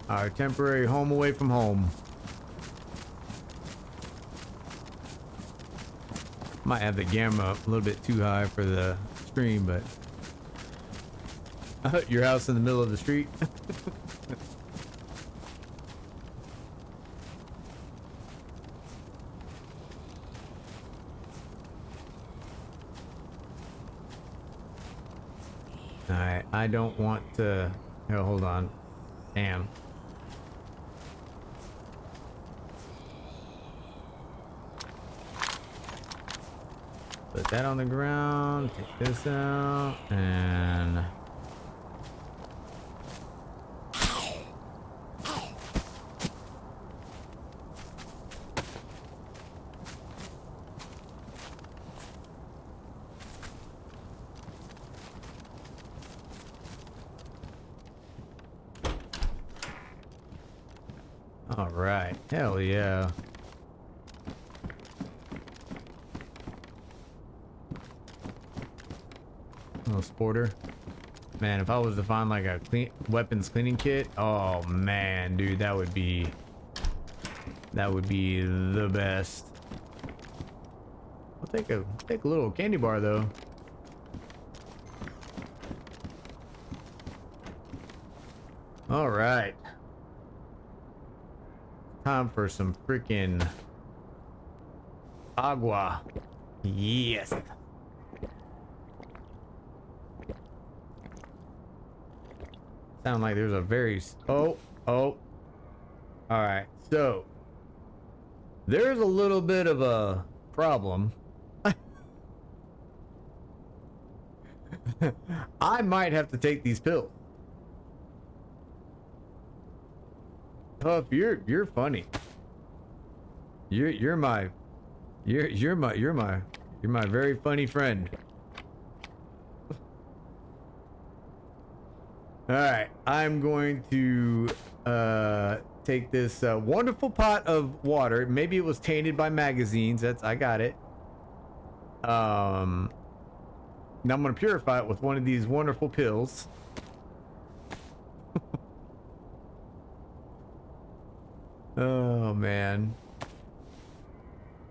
Our temporary home away from home. Might have the camera up a little bit too high for the stream, but your house in the middle of the street. Alright, I don't want to... Here, hold on. Damn. Put that on the ground, take this out, and... All right, hell yeah. Little sporter. Man, if I was to find like a weapons cleaning kit, oh man, dude, that would be the best. I'll take a little candy bar though. All right. Time for some freaking agua. Yes. Sound like there's a very... Oh. All right. So, there's a little bit of a problem. I might have to take these pills. Puff, you're funny. You're my very funny friend. All right, I'm going to take this wonderful pot of water. Maybe it was tainted by magazines. I got it. Now I'm gonna purify it with one of these wonderful pills. Oh man.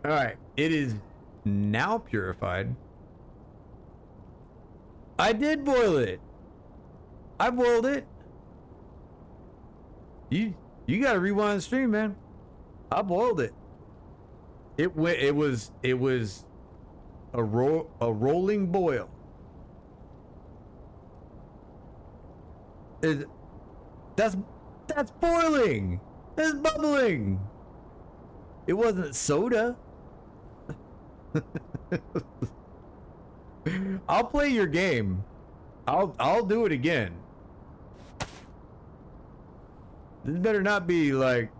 All right, it is now purified. I did boil it. I boiled it. You gotta rewind the stream, man. I boiled it. It was a rolling boil. That's boiling. That's bubbling. It wasn't soda. I'll play your game. I'll do it again. This better not be like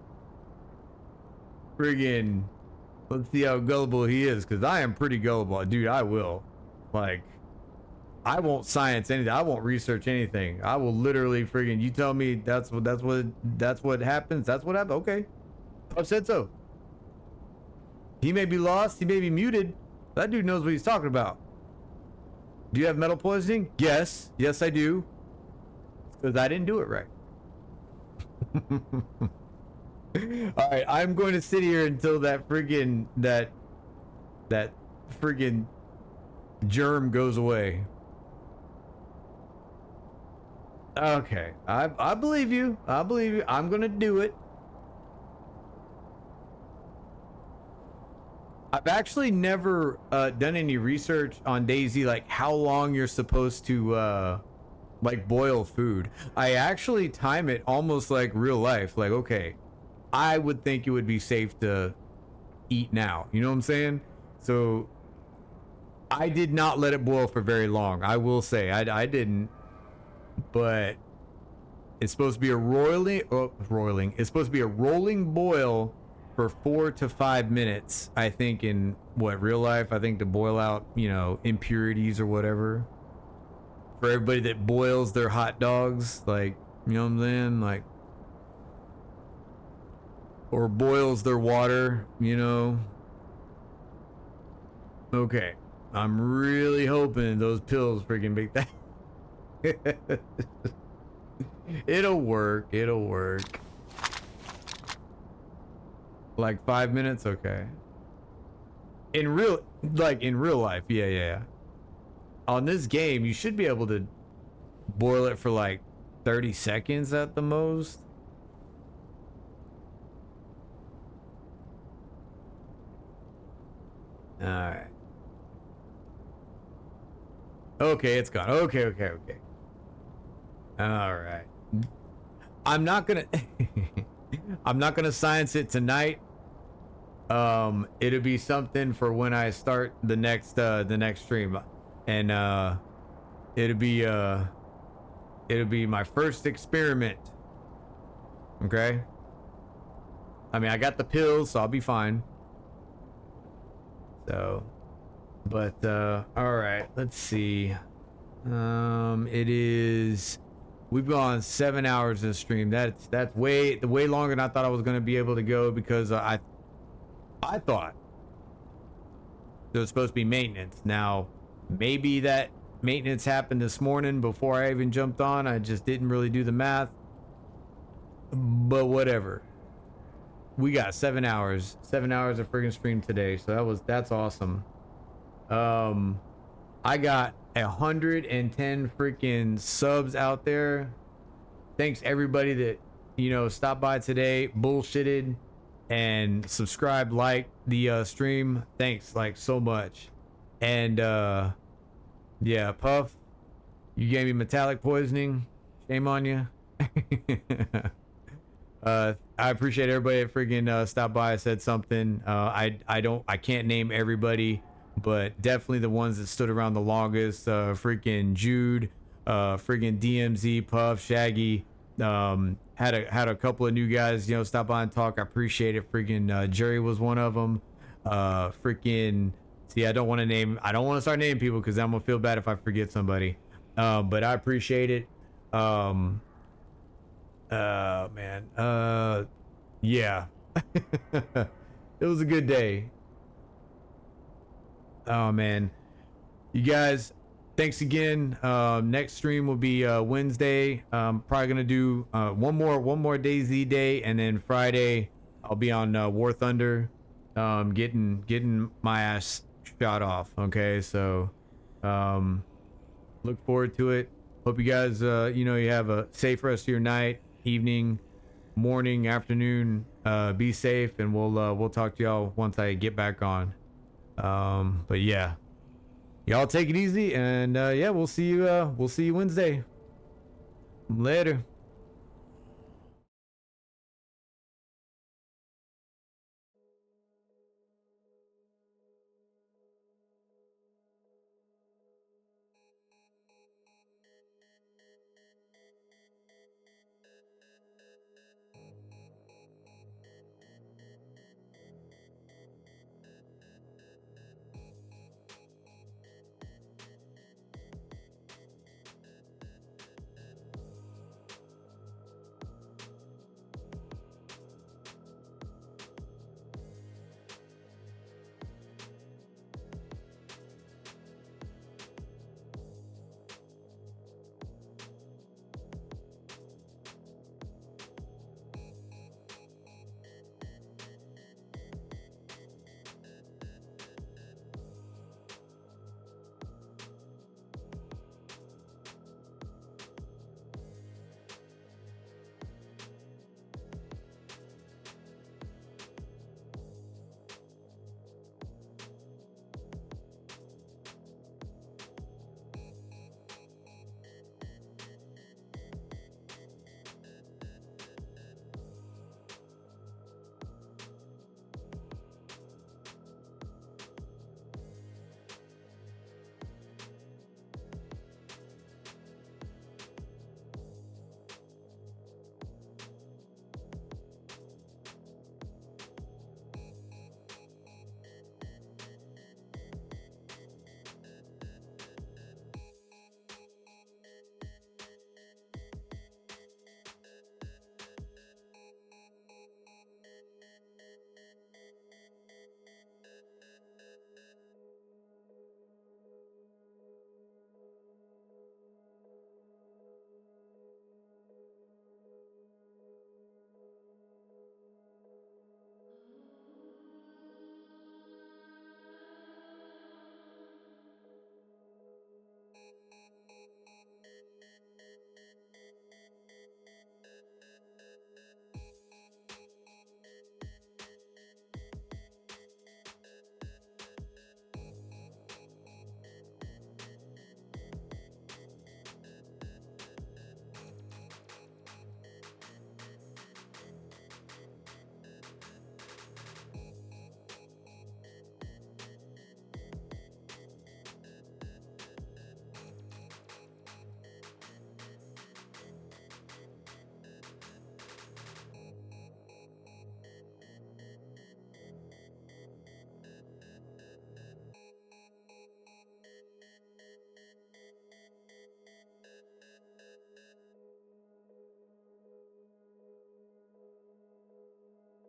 friggin', let's see how gullible he is, because I am pretty gullible, dude. I will, like, I won't science anything. I won't research anything. I will literally friggin', you tell me that's what happens. That's what happened. Okay, I said so. He may be lost. He may be muted. That dude knows what he's talking about. Do you have metal poisoning? Yes. Yes, I do. Because I didn't do it right. All right, I'm going to sit here until that friggin' that friggin' germ goes away. Okay, I believe you. I believe you. I'm gonna do it. I've actually never done any research on Dayz, like how long you're supposed to like boil food. I actually time it almost like real life. Like, okay, I would think it would be safe to eat now. You know what I'm saying? So I did not let it boil for very long. I will say I didn't. But it's supposed to be a it's supposed to be a rolling boil for 4 to 5 minutes, I think, in what, real life, I think, to boil out, you know, impurities or whatever. For everybody that boils their hot dogs, like, you know what I'm saying, like, or boils their water, you know. Okay, I'm really hoping those pills freaking make that. It'll work. It'll work. Like 5 minutes? Okay. In real life, yeah. On this game, you should be able to boil it for like 30 seconds at the most. Alright. Okay, it's gone. Okay. Alright. I'm not gonna I'm not gonna science it tonight. It'll be something for when I start the next stream. And it'll be my first experiment. Okay? I mean, I got the pills, so I'll be fine. So, but all right, let's see. It is. We've gone 7 hours of stream. That's way longer than I thought I was gonna be able to go, because I thought it was supposed to be maintenance. Now, maybe that maintenance happened this morning before I even jumped on. I just didn't really do the math. But whatever. We got 7 hours. 7 hours of friggin' stream today, so that's awesome. I got 110 freaking subs out there. Thanks everybody that, you know, stopped by today, bullshitted, and subscribed, like the stream. Thanks, like, so much. And yeah, Puff, you gave me metallic poisoning. Shame on you. I appreciate everybody that freaking stopped by, said something. I can't name everybody, but definitely the ones that stood around the longest. Freaking Jude, freaking DMZ, Puff, Shaggy. Had a couple of new guys, you know, stop by and talk. I appreciate it. Freaking Jerry was one of them. Freaking, see, I don't want to start naming people because I'm gonna feel bad if I forget somebody. But I appreciate it. Man, yeah. It was a good day. Oh man, you guys, thanks again. Next stream will be Wednesday. Probably gonna do one more Dayz day, and then Friday I'll be on War Thunder, getting my ass shot off. Okay, so look forward to it. Hope you guys you know, you have a safe rest of your night, evening, morning, afternoon. Be safe, and we'll talk to y'all once I get back on. But yeah, y'all take it easy, and yeah, we'll see you Wednesday. Later.